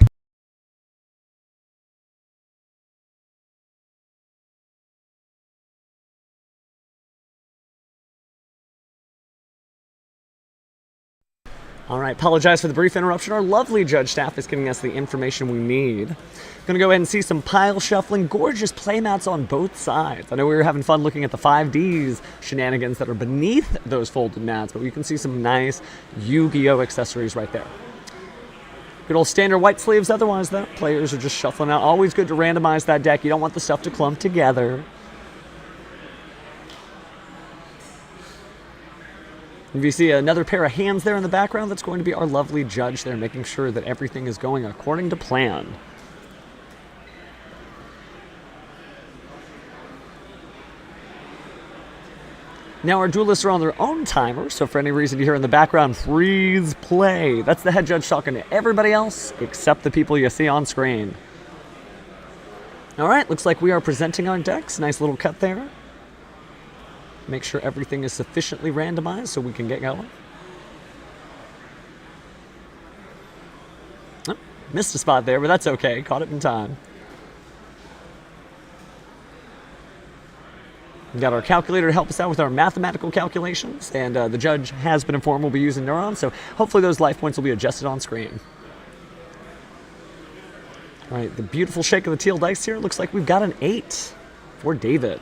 All right, apologize for the brief interruption. Our lovely judge staff is giving us the information we need. Gonna go ahead and see some pile shuffling, gorgeous playmats on both sides. I know we were having fun looking at the 5Ds shenanigans that are beneath those folded mats, but you can see some nice Yu-Gi-Oh! Accessories right there. Good old standard white sleeves otherwise, though. Players are just shuffling out. Always good to randomize that deck. You don't want the stuff to clump together. If you see another pair of hands there in the background, that's going to be our lovely judge there, making sure that everything is going according to plan. Now our duelists are on their own timer, so for any reason you hear in the background, freeze play. That's the head judge talking to everybody else except the people you see on screen. All right, looks like we are presenting our decks. Nice little cut there. Make sure everything is sufficiently randomized so we can get going. Oh, missed a spot there, but that's okay. Caught it in time. We've got our calculator to help us out with our mathematical calculations, and the judge has been informed we'll be using neurons, so hopefully those life points will be adjusted on screen. All right, the beautiful shake of the teal dice here. Looks like we've got an 8 for David.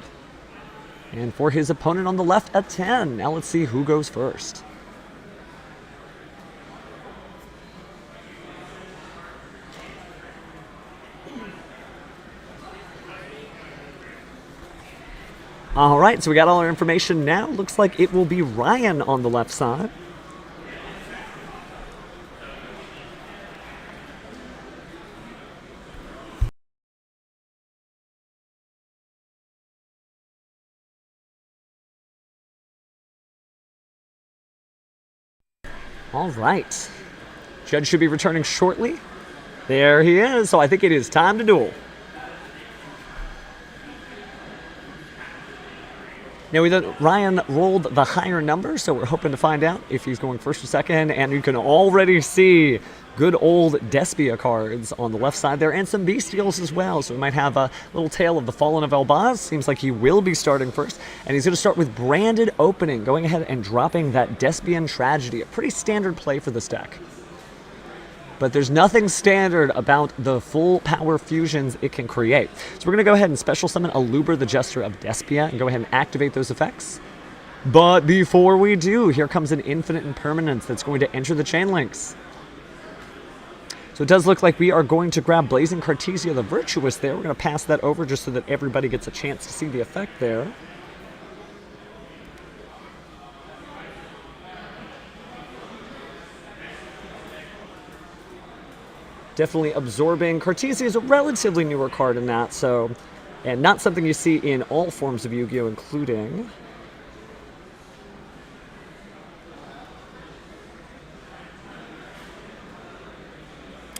And for his opponent on the left, a 10. Now let's see who goes first. All right, so we got all our information now. Looks like it will be Ryan on the left side. All right. Judge should be returning shortly. There he is. So I think it is time to duel. Now, Ryan rolled the higher number, so we're hoping to find out if he's going first or second. And you can already see good old Despia cards on the left side there, and some Bestials as well. So we might have a little tale of the Fallen of Elbaz. Seems like he will be starting first. And he's going to start with Branded Opening, going ahead and dropping that Despian Tragedy. A pretty standard play for this deck. But there's nothing standard about the full power fusions it can create. So we're going to go ahead and special summon Aluber, the Jester of Despia, and go ahead and activate those effects. But before we do, here comes an Infinite Impermanence that's going to enter the chain links. So it does look like we are going to grab Blazing Cartesia the Virtuous there. We're going to pass that over just so that everybody gets a chance to see the effect there. Definitely absorbing. Cartesia is a relatively newer card in that, so, and not something you see in all forms of Yu-Gi-Oh, including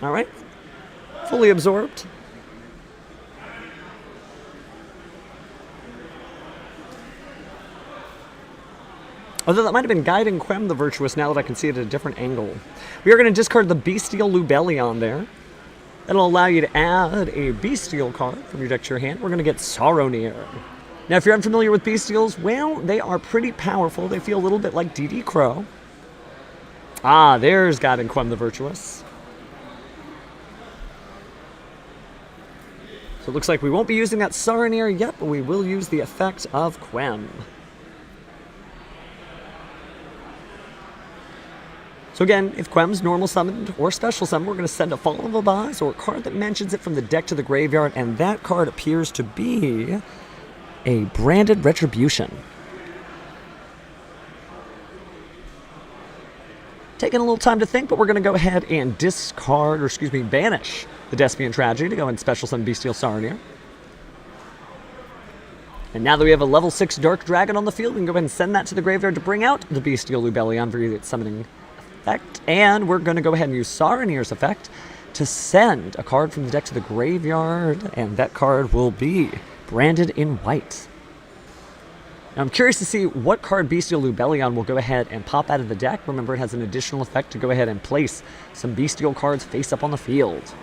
all right, fully absorbed. Although that might have been Guiding Quem the Virtuous now that I can see it at a different angle. We are going to discard the Bestial Lubellion there. That'll allow you to add a Bestial card from your deck to your hand. We're going to get Saronir. Now, if you're unfamiliar with Bestials, well, they are pretty powerful. They feel a little bit like DD Crow. Ah, there's Guiding Quem the Virtuous. So it looks like we won't be using that Saronir yet, but we will use the effect of Quem. So again, if Quem's normal summoned or special summoned, we're going to send a Fallen of Elbaz or a card that mentions it from the deck to the graveyard, and that card appears to be a Branded Retribution. Taking a little time to think, but we're going to go ahead and banish the Despian Tragedy to go and special summon Bestial Saronir. And now that we have a level 6 Dark Dragon on the field, we can go ahead and send that to the graveyard to bring out the Bestial Lubellion via its summoning effect. And we're going to go ahead and use Saronir's effect to send a card from the deck to the graveyard, and that card will be branded in white. Now, I'm curious to see what card Bestial Lubellion will go ahead and pop out of the deck. Remember, it has an additional effect to go ahead and place some Bestial cards face up on the field.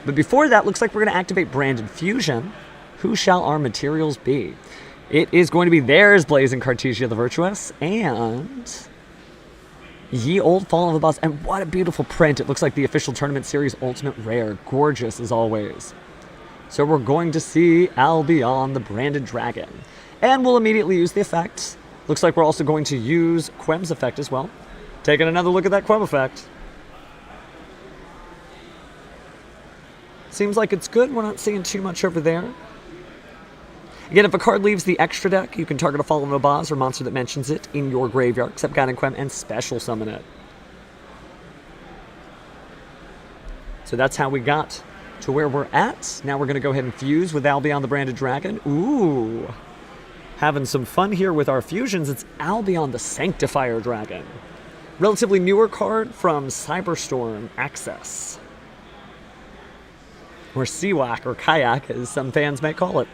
But before that, looks like we're going to activate Branded Fusion. Who shall our materials be? It is going to be There's Blazing Cartesia the Virtuous and Ye Old Fallen of the Boss. And what a beautiful print. It looks like the official Tournament Series Ultimate Rare. Gorgeous as always. So we're going to see Albion the Branded Dragon. And we'll immediately use the effect. Looks like we're also going to use Quem's effect as well. Taking another look at that Quem effect. Seems like it's good. We're not seeing too much over there. Again, if a card leaves the extra deck, you can target a Fallen Elbaz or monster that mentions it in your graveyard, except Guiding Quem, and special summon it. So that's how we got to where we're at. Now we're going to go ahead and fuse with Albion the Branded Dragon. Ooh. Having some fun here with our fusions. It's Albion the Sanctifier Dragon. Relatively newer card from Cyberstorm Access. Or Seawak, or Kayak, as some fans may call it.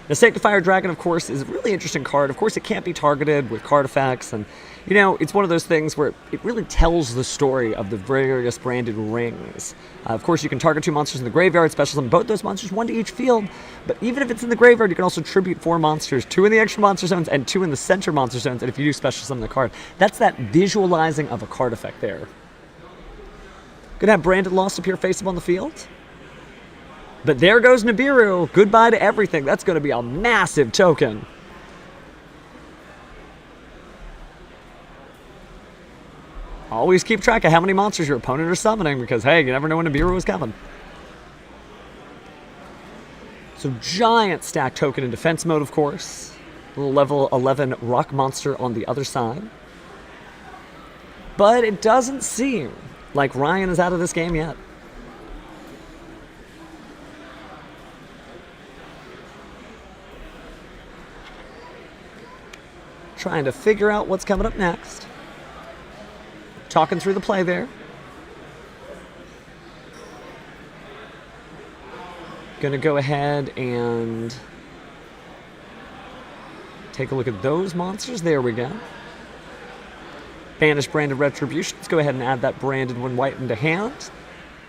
The Sanctifier Dragon, of course, is a really interesting card. Of course, it can't be targeted with card effects, and, you know, it's one of those things where it really tells the story of the various branded rings. Of course, you can target 2 monsters in the graveyard, special summon both those monsters, 1 to each field, but even if it's in the graveyard, you can also tribute 4 monsters, 2 in the extra monster zones, and 2 in the center monster zones, and if you do special summon the card, that's that visualizing of a card effect there. Gonna have Branded Lost appear face up on the field. But there goes Nibiru. Goodbye to everything. That's going to be a massive token. Always keep track of how many monsters your opponent is summoning, because, hey, you never know when Nibiru is coming. So giant stack token in defense mode, of course. Little level 11 rock monster on the other side. But it doesn't seem like Ryan is out of this game yet. trying to figure out what's coming up next. Talking through the play there. Gonna go ahead and take a look at those monsters. There we go. Banish Branded Retribution. Let's go ahead and add that branded one white into hand.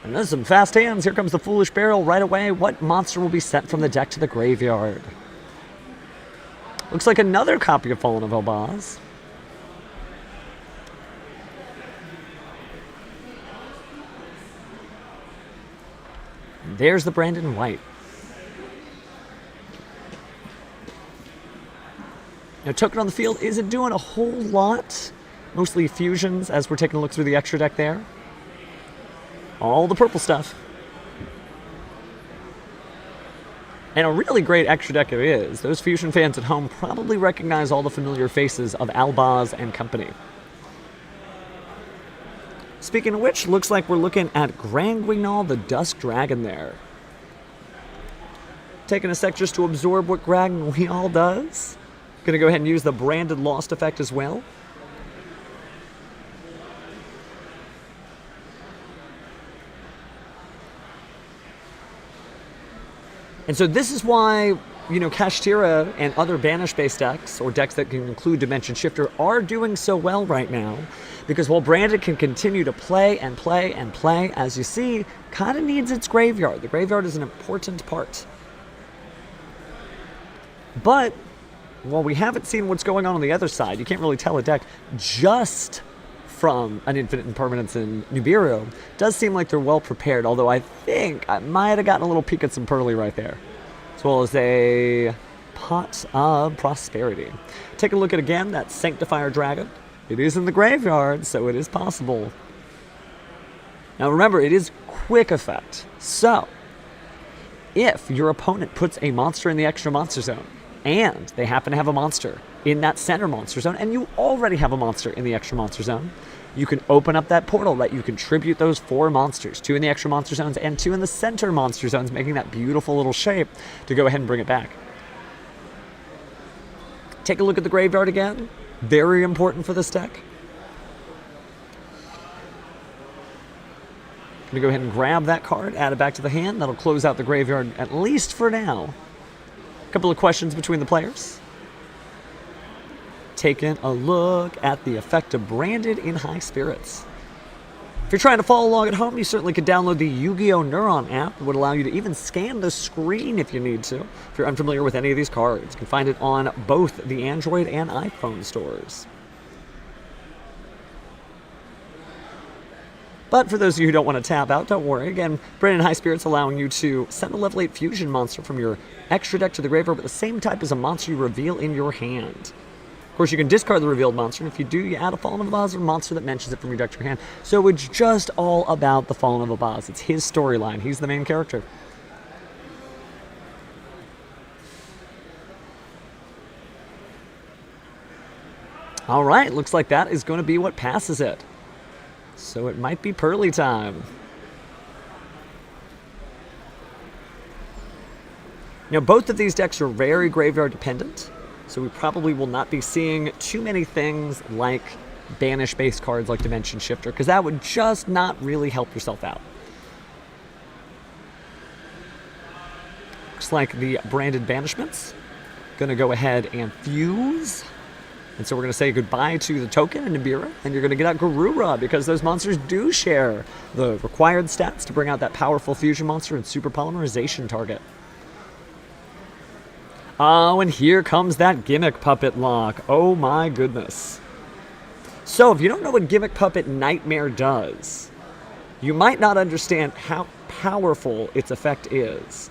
And there's some fast hands. Here comes the Foolish Barrel right away. What monster will be sent from the deck to the graveyard? Looks like another copy of Fallen of Elbaz. There's the Brandon White. Now, token on the field isn't doing a whole lot. Mostly fusions as we're taking a look through the extra deck there. All the purple stuff. And a really great extra deck it is. Those fusion fans at home probably recognize all the familiar faces of Albaz and company. Speaking of which, looks like we're looking at Grangwinal the Dusk Dragon there. Taking a sec just to absorb what Grangwinal does. Gonna go ahead and use the branded Lost effect as well. And so this is why, you know, Kashtira and other banish-based decks, or decks that can include Dimension Shifter, are doing so well right now. Because while Branded can continue to play and play and play, as you see, kind of needs its graveyard. The graveyard is an important part. But while we haven't seen what's going on the other side, you can't really tell a deck just from an Infinite Impermanence in Nibiru. Does seem like they're well prepared, although I think I might have gotten a little peek at some Purrely right there. As well as a Pot of Prosperity. Take a look at, again, that Sanctifier Dragon. It is in the graveyard, so it is possible. Now remember, it is quick effect. So, if your opponent puts a monster in the extra monster zone, and they happen to have a monster in that center monster zone, and you already have a monster in the extra monster zone, you can open up that portal, let you contribute those 4 monsters, 2 in the extra monster zones and 2 in the center monster zones, making that beautiful little shape to go ahead and bring it back. Take a look at the graveyard again. Very important for this deck. Gonna go ahead and grab that card, add it back to the hand. That'll close out the graveyard, at least for now. A couple of questions between the players. Taking a look at the effect of Branded in High Spirits. If you're trying to follow along at home, you certainly could download the Yu-Gi-Oh! Neuron app. It would allow you to even scan the screen if you need to. If you're unfamiliar with any of these cards, you can find it on both the Android and iPhone stores. But for those of you who don't want to tap out, don't worry. Again, Branded in High Spirits allowing you to send a level 8 fusion monster from your extra deck to the graveyard with the same type as a monster you reveal in your hand. Of course, you can discard the revealed monster, and if you do, you add a Fallen of Elbaz or monster that mentions it from your deck to your hand. So it's just all about the Fallen of Elbaz. It's his storyline. He's the main character. All right, looks like that is going to be what passes it. So it might be Purrely time. Now, both of these decks are very graveyard dependent, so we probably will not be seeing too many things like banish-based cards like Dimension Shifter, because that would just not really help yourself out. Looks like the Branded Banishments going to go ahead and fuse. And so we're going to say goodbye to the token and Nibiru, and you're going to get out Garura, because those monsters do share the required stats to bring out that powerful fusion monster and super polymerization target. Oh, and here comes that Gimmick Puppet lock. Oh my goodness. So if you don't know what Gimmick Puppet Nightmare does, you might not understand how powerful its effect is.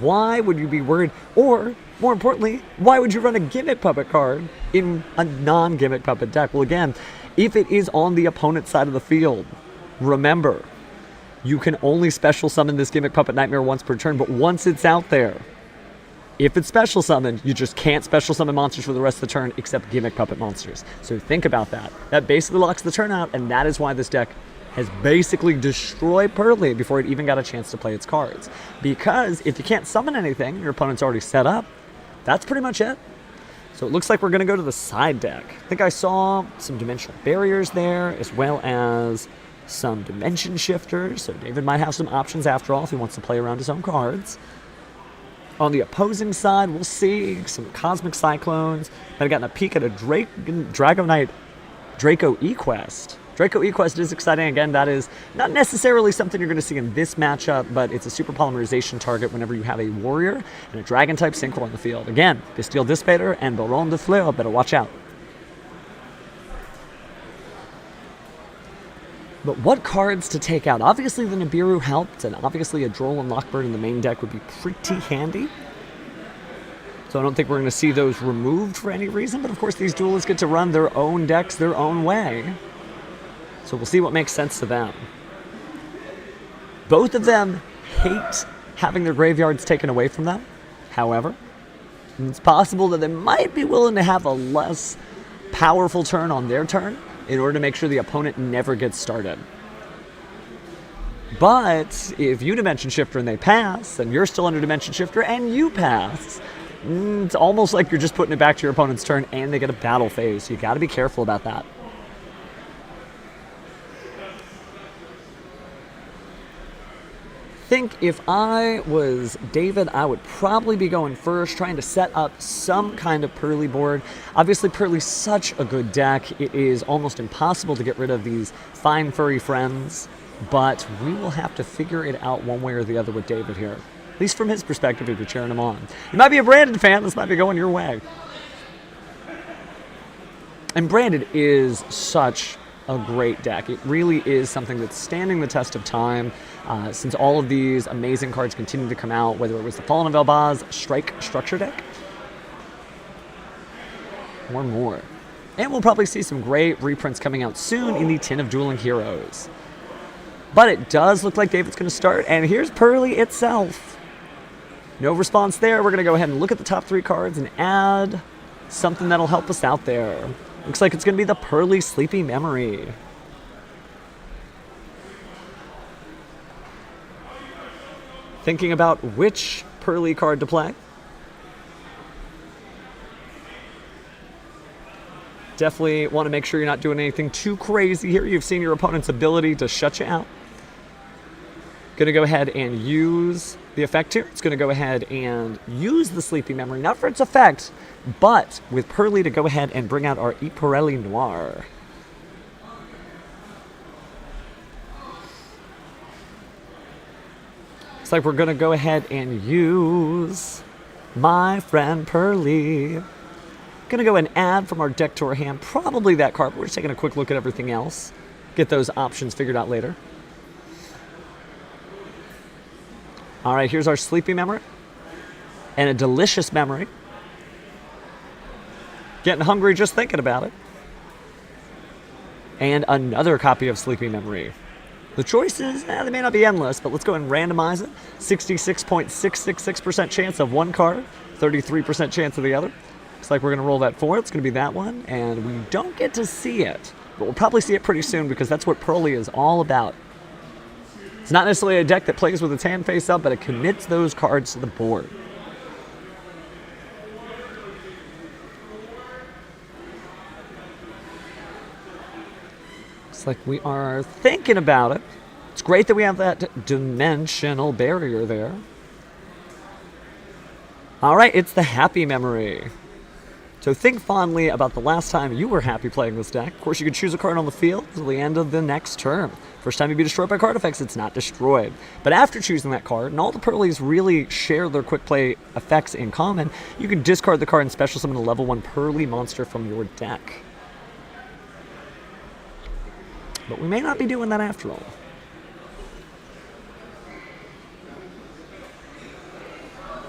Why would you be worried? Or, more importantly, why would you run a Gimmick Puppet card in a non-Gimmick Puppet deck? Well, again, if it is on the opponent's side of the field, remember, you can only special summon this Gimmick Puppet Nightmare once per turn, but once it's out there, if it's special summoned, you just can't special summon monsters for the rest of the turn except Gimmick Puppet monsters. So think about that. That basically locks the turn out, and that is why this deck has basically destroyed Purrely before it even got a chance to play its cards. Because if you can't summon anything, your opponent's already set up, that's pretty much it. So it looks like we're going to go to the side deck. I think I saw some dimensional barriers there, as well as some dimension shifters. So David might have some options after all if he wants to play around his own cards. On the opposing side, we'll see some Cosmic Cyclones. I've gotten a peek at a Dragonite Draco Equest. Draco Equest is exciting. Again, that is not necessarily something you're going to see in this matchup, but it's a super polymerization target whenever you have a warrior and a dragon-type synchro on the field. Again, Bestial Dissipator and Baron de Fleur, better watch out. But what cards to take out? Obviously, the Nibiru helped, and obviously a Droll and Lockbird in the main deck would be pretty handy. So I don't think we're going to see those removed for any reason, but of course these duelists get to run their own decks their own way. So we'll see what makes sense to them. Both of them hate having their graveyards taken away from them. However, it's possible that they might be willing to have a less powerful turn on their turn in order to make sure the opponent never gets started. But if you Dimension Shifter and they pass, and you're still under Dimension Shifter and you pass, it's almost like you're just putting it back to your opponent's turn and they get a battle phase. So you got to be careful about that. I think if I was David, I would probably be going first, trying to set up some kind of Purrely board. Obviously, Purrely's such a good deck. It is almost impossible to get rid of these fine furry friends, but we will have to figure it out one way or the other with David here. At least from his perspective, if you're cheering him on. You might be a Branded fan, this might be going your way. And Branded is such a great deck. It really is something that's standing the test of time since all of these amazing cards continue to come out, whether it was the Fallen of Elbaz Strike Structure deck or more. And we'll probably see some great reprints coming out soon in the Tin of Dueling Heroes. But it does look like David's going to start, and here's Purrely itself. No response there. We're going to go ahead and look at the top 3 cards and add something that'll help us out there. Looks like it's going to be the Purrely Sleepy Memory. Thinking about which Purrely card to play. Definitely want to make sure you're not doing anything too crazy here. You've seen your opponent's ability to shut you out. Going to go ahead and use the effect here. It's going to go ahead and use the Sleepy Memory, not for its effect, but with Purrely to go ahead and bring out our Purrely Noir. Looks like we're going to go ahead and use my friend Purrely. Going to go and add from our deck to our hand, probably that card, but we're just taking a quick look at everything else. Get those options figured out later. All right, here's our Sleepy Memory. And a Delicious Memory. Getting hungry just thinking about it. And another copy of Sleepy Memory. The choices, they may not be endless, but let's go and randomize it. 66.666% chance of one card, 33% chance of the other. Looks like we're going to roll that 4. It's going to be that one, and we don't get to see it. But we'll probably see it pretty soon because that's what Purrely is all about. It's not necessarily a deck that plays with its hand face up, but it commits those cards to the board. Looks like we are thinking about it. It's great that we have that dimensional barrier there. All right, it's the Happy Memory. So think fondly about the last time you were happy playing this deck. Of course, you could choose a card on the field until the end of the next turn. First time you'd be destroyed by card effects, it's not destroyed. But after choosing that card, and all the Purrelys really share their quick play effects in common, you can discard the card and special summon a level 1 Purrely monster from your deck. But we may not be doing that after all.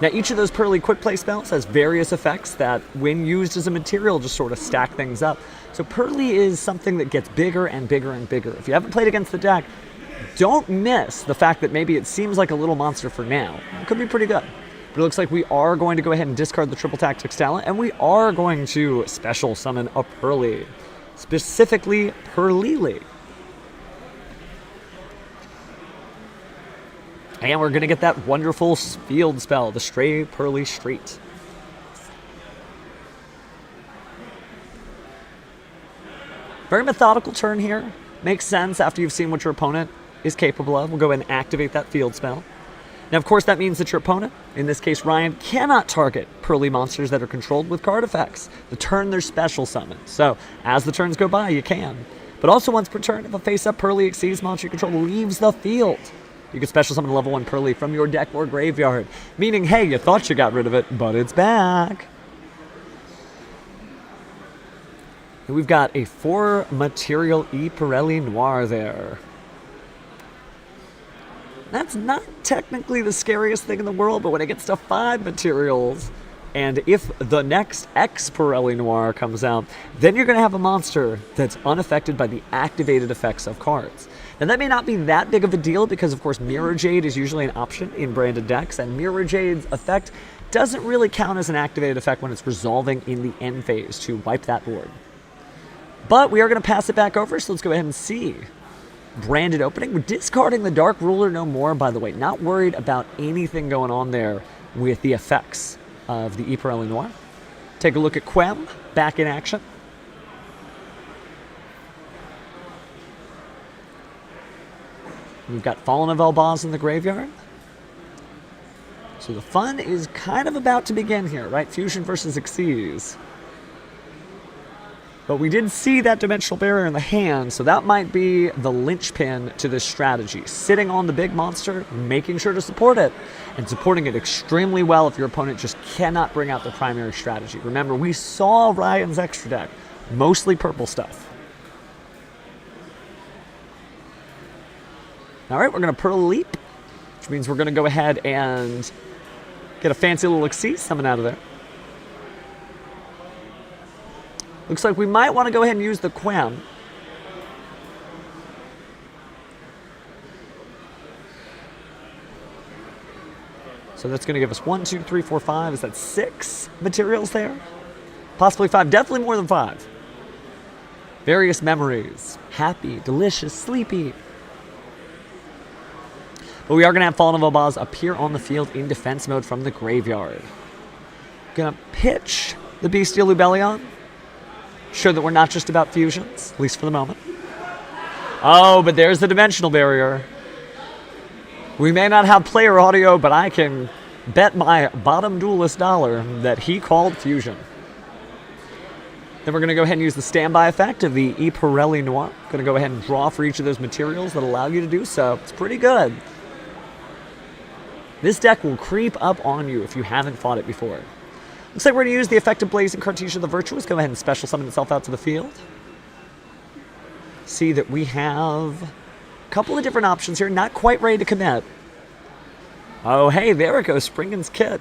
Now, each of those Purrely quick play spells has various effects that, when used as a material, just sort of stack things up. So Purrely is something that gets bigger and bigger and bigger. If you haven't played against the deck, don't miss the fact that maybe it seems like a little monster for now. It could be pretty good. But it looks like we are going to go ahead and discard the Triple Tactics talent, and we are going to special summon a Purrely. Specifically, Purrely. And we're going to get that wonderful field spell, the Stray Purrely Street. Very methodical turn here. Makes sense after you've seen what your opponent is capable of. We'll go ahead and activate that field spell. Now, of course, that means that your opponent, in this case Ryan, cannot target Purrely monsters that are controlled with card effects. The turn they're special summoned. So, as the turns go by, you can. But also once per turn, if a face-up Purrely Exceeds monster you control leaves the field, you can special summon a level 1 Purrely from your deck or graveyard. Meaning, hey, you thought you got rid of it, but it's back. And we've got a 4 material Purrely Noir there. That's not technically the scariest thing in the world, but when it gets to 5 materials, and if the next X Purrely Noir comes out, then you're going to have a monster that's unaffected by the activated effects of cards. Now that may not be that big of a deal because, of course, Mirror Jade is usually an option in branded decks, and Mirror Jade's effect doesn't really count as an activated effect when it's resolving in the end phase to wipe that board. But we are going to pass it back over, so let's go ahead and see. Branded opening. We're discarding the Dark Ruler no more, by the way. Not worried about anything going on there with the effects of the Purrely Noir. Take a look at Quem, back in action. We've got Fallen of Elbaz in the graveyard. So the fun is kind of about to begin here, right? Fusion versus Xyz. But we did see that Dimensional Barrier in the hand, so that might be the linchpin to this strategy. Sitting on the big monster, making sure to support it, and supporting it extremely well if your opponent just cannot bring out the primary strategy. Remember, we saw Ryan's extra deck, mostly purple stuff. All right, we're going to Pearl Leap, which means we're going to go ahead and get a fancy little Xyz summon out of there. Looks like we might want to go ahead and use the Quem. So that's going to give us 1, 2, 3, 4, 5. Is that 6 materials there? Possibly 5. Definitely more than 5. Various memories. Happy, delicious, sleepy. But we are going to have Fallen of Elbaz appear on the field in defense mode from the graveyard. Going to pitch the Bestial Lubellion. Sure that we're not just about fusions, at least for the moment. Oh, but there's the Dimensional Barrier. We may not have player audio, but I can bet my bottom duelist dollar that he called fusion. Then we're going to go ahead and use the standby effect of the Purrely Noir. Going to go ahead and draw for each of those materials that allow you to do so. It's pretty good. This deck will creep up on you if you haven't fought it before. Looks like we're going to use the effect of Blazing Cartesia the Virtuous. Go ahead and special summon itself out to the field. See that we have a couple of different options here. Not quite ready to commit. Oh, hey, there it goes. Springen's Kit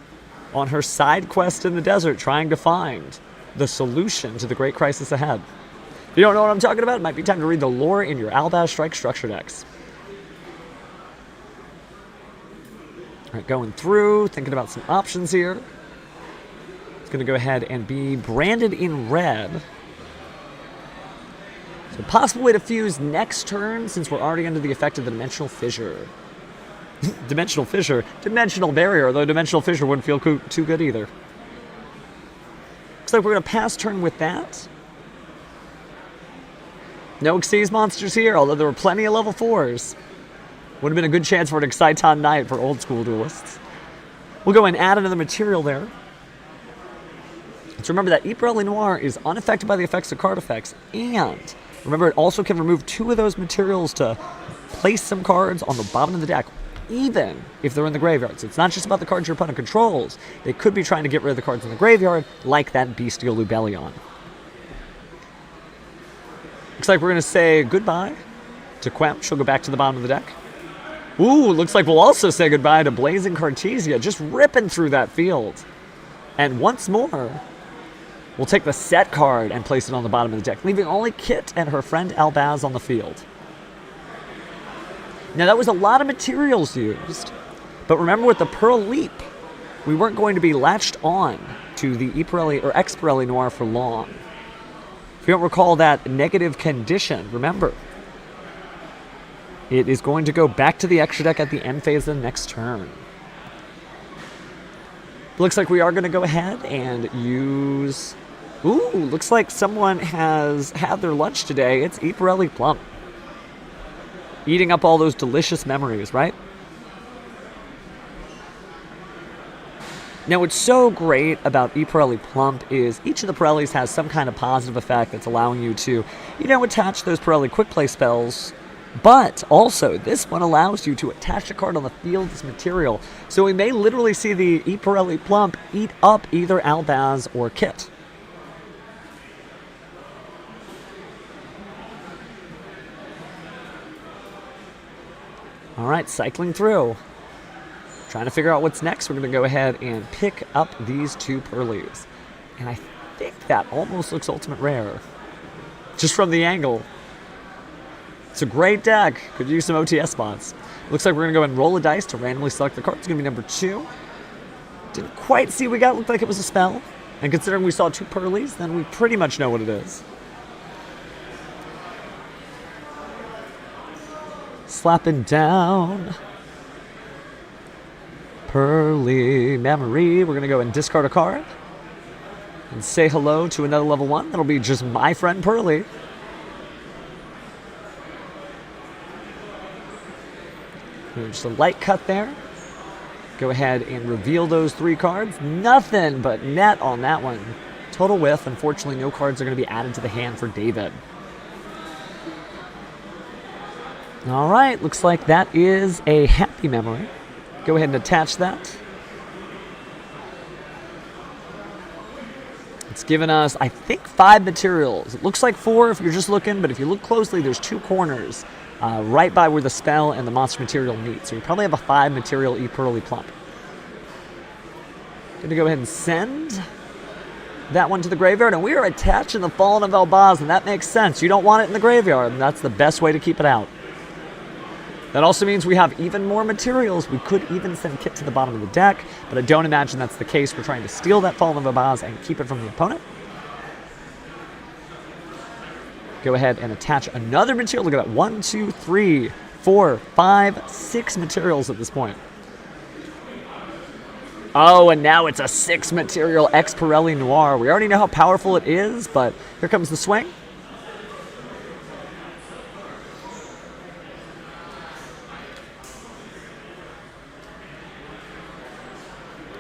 on her side quest in the desert trying to find the solution to the great crisis ahead. If you don't know what I'm talking about, it might be time to read the lore in your Albaz Strike structure decks. All right, going through, thinking about some options here. It's going to go ahead and be branded in red. So possible way to fuse next turn since we're already under the effect of the Dimensional Fissure. Dimensional Fissure? Dimensional Barrier, though Dimensional Fissure wouldn't feel too good either. Looks like we're going to pass turn with that. No Xyz monsters here, although there were plenty of level 4s. Would have been a good chance for an Exciton Knight for old school duelists. We'll go and add another material there. Let's remember that Purrely Noir is unaffected by the effects of card effects, and remember it also can remove 2 of those materials to place some cards on the bottom of the deck, even if they're in the graveyard. So it's not just about the cards your opponent controls. They could be trying to get rid of the cards in the graveyard, like that Bestial Lubellion. Looks like we're going to say goodbye to Quem. She'll go back to the bottom of the deck. Ooh, looks like we'll also say goodbye to Blazing Cartesia, just ripping through that field. And once more, we'll take the set card and place it on the bottom of the deck, leaving only Kit and her friend Albaz on the field. Now, that was a lot of materials used, but remember with the Pearl Leap, we weren't going to be latched on to the Purrely or X Purrely Noir for long. If you don't recall that negative condition, remember, it is going to go back to the extra deck at the end phase of the next turn. Looks like we are going to go ahead and use Ooh, looks like someone has had their lunch today. It's Purrely Plump. Eating up all those delicious memories, right? Now, what's so great about Purrely Plump is each of the Purrelys has some kind of positive effect that's allowing you to, attach those Purrely quick play spells. But also, this one allows you to attach a card on the field as material. So we may literally see the Purrely Plump eat up either Albaz or Kit. All right, cycling through. Trying to figure out what's next. We're going to go ahead and pick up these two Purrelys. And I think that almost looks ultimate rare. Just from the angle. It's a great deck. Could use some OTS spots. Looks like we're going to go ahead and roll a dice to randomly select the card. It's going to be number 2. Didn't quite see what we got. Looked like it was a spell. And considering we saw 2 Purrelys, then we pretty much know what it is. Slapping down. Purrely memory. We're going to go and discard a card and say hello to another level 1. That'll be just my friend Purrely. Just a light cut there. Go ahead and reveal those 3 cards. Nothing but net on that one. Total whiff. Unfortunately, no cards are going to be added to the hand for David. All right, looks like that is a happy memory. Go ahead and attach that. It's given us, I think, 5 materials. It looks like 4 if you're just looking, but if you look closely, there's 2 corners right by where the spell and the monster material meet. So you probably have a 5 material Purrely Plump. Going to go ahead and send that one to the graveyard, and we are attaching the Fallen of Albaz, and that makes sense. You don't want it in the graveyard, and that's the best way to keep it out. That also means we have even more materials. We could even send Kit to the bottom of the deck, but I don't imagine that's the case. We're trying to steal that Fallen of Albaz and keep it from the opponent. Go ahead and attach another material. Look at that. 1, 2, 3, 4, 5, 6 materials at this point. Oh, and now it's a 6 material X Purrely Noir. We already know how powerful it is, but here comes the swing.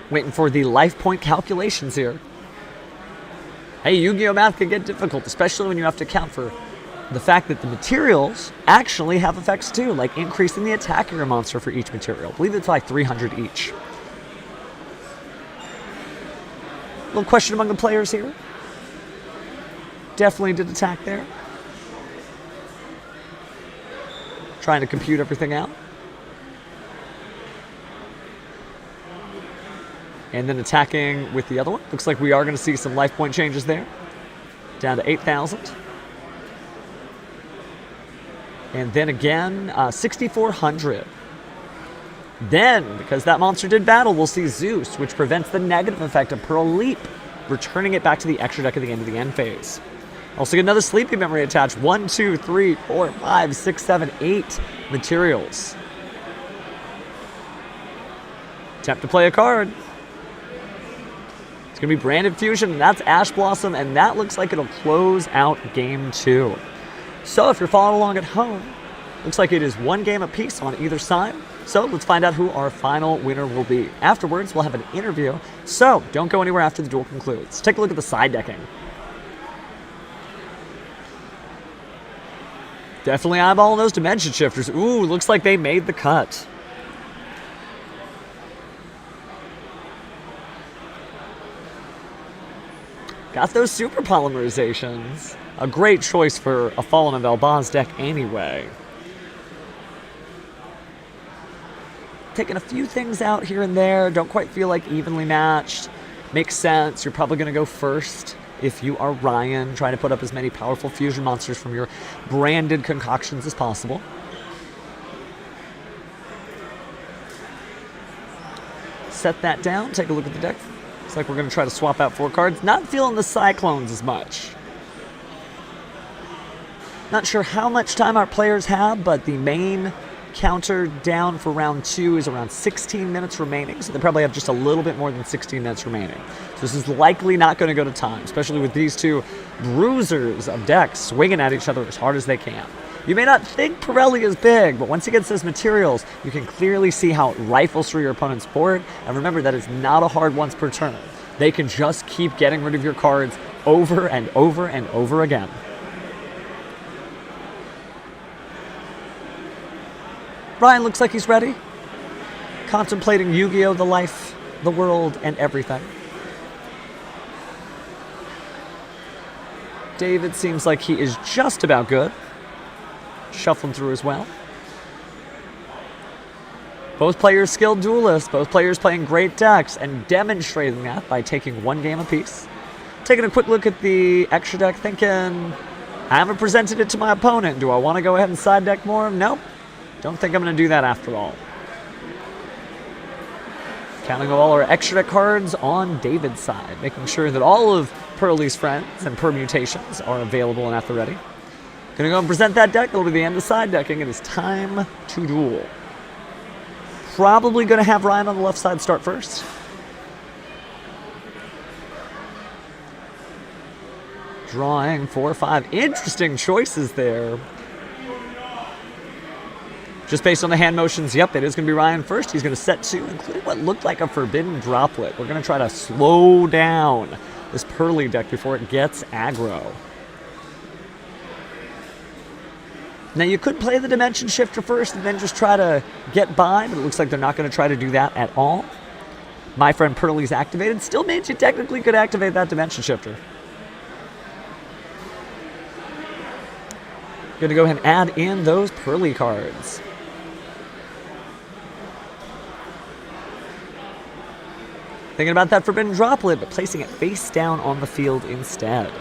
Waiting for the life point calculations here. Hey, Yu-Gi-Oh! Math can get difficult, especially when you have to account for the fact that the materials actually have effects too, like increasing the attack of your monster for each material. I believe it's like 300 each. Little question among the players here. Definitely did attack there. Trying to compute everything out. And then attacking with the other one. Looks like we are going to see some life point changes there. Down to 8,000. And then again, 6,400. Then, because that monster did battle, we'll see Zeus, which prevents the negative effect of Pearl Leap, returning it back to the extra deck at the end of the end phase. Also get another Sleepy Memory attached. 1, 2, 3, 4, 5, 6, 7, 8 materials. Tap to play a card. It's going to be Branded Fusion, and that's Ash Blossom, and that looks like it'll close out Game 2. So if you're following along at home, looks like it is 1 game apiece on either side. So let's find out who our final winner will be. Afterwards, we'll have an interview, so don't go anywhere after the duel concludes. Take a look at the side decking. Definitely eyeballing those Dimension Shifters. Ooh, looks like they made the cut. Got those super polymerizations. A great choice for a Fallen of Albaz deck anyway. Taking a few things out here and there. Don't quite feel like evenly matched. Makes sense. You're probably going to go first if you are Ryan. Trying to put up as many powerful fusion monsters from your branded concoctions as possible. Set that down. Take a look at the deck. Looks like we're going to try to swap out 4 cards. Not feeling the Cyclones as much. Not sure how much time our players have, but the main counter down for round 2 is around 16 minutes remaining, so they probably have just a little bit more than 16 minutes remaining. So this is likely not going to go to time, especially with these two bruisers of decks swinging at each other as hard as they can. You may not think Purrely is big, but once he gets those materials, you can clearly see how it rifles through your opponent's board, and remember that is not a hard once per turn. They can just keep getting rid of your cards over and over and over again. Ryan looks like he's ready, contemplating Yu-Gi-Oh! The life, the world, and everything. David seems like he is just about good. Shuffling through as well. Both players skilled duelists, both players playing great decks, and demonstrating that by taking one game apiece. Taking a quick look at the extra deck, thinking, I haven't presented it to my opponent. Do I want to go ahead and side deck more? Nope. Don't think I'm going to do that after all. Counting all our extra deck cards on David's side, making sure that all of Purrely's friends and permutations are available and at the ready. Gonna go and present that deck. It'll be the end of side decking. It is time to duel. Probably gonna have Ryan on the left side start first. Drawing 4 or 5 interesting choices there. Just based on the hand motions, yep, it is going to be Ryan first. He's going to set 2, including what looked like a forbidden droplet. We're going to try to slow down this Purrely deck before it gets aggro. Now, you could play the Dimension Shifter first and then just try to get by, but it looks like they're not going to try to do that at all. My friend Purrely's activated. Still means you technically could activate that Dimension Shifter. Going to go ahead and add in those Purrely cards. Thinking about that Forbidden Droplet, but placing it face down on the field instead.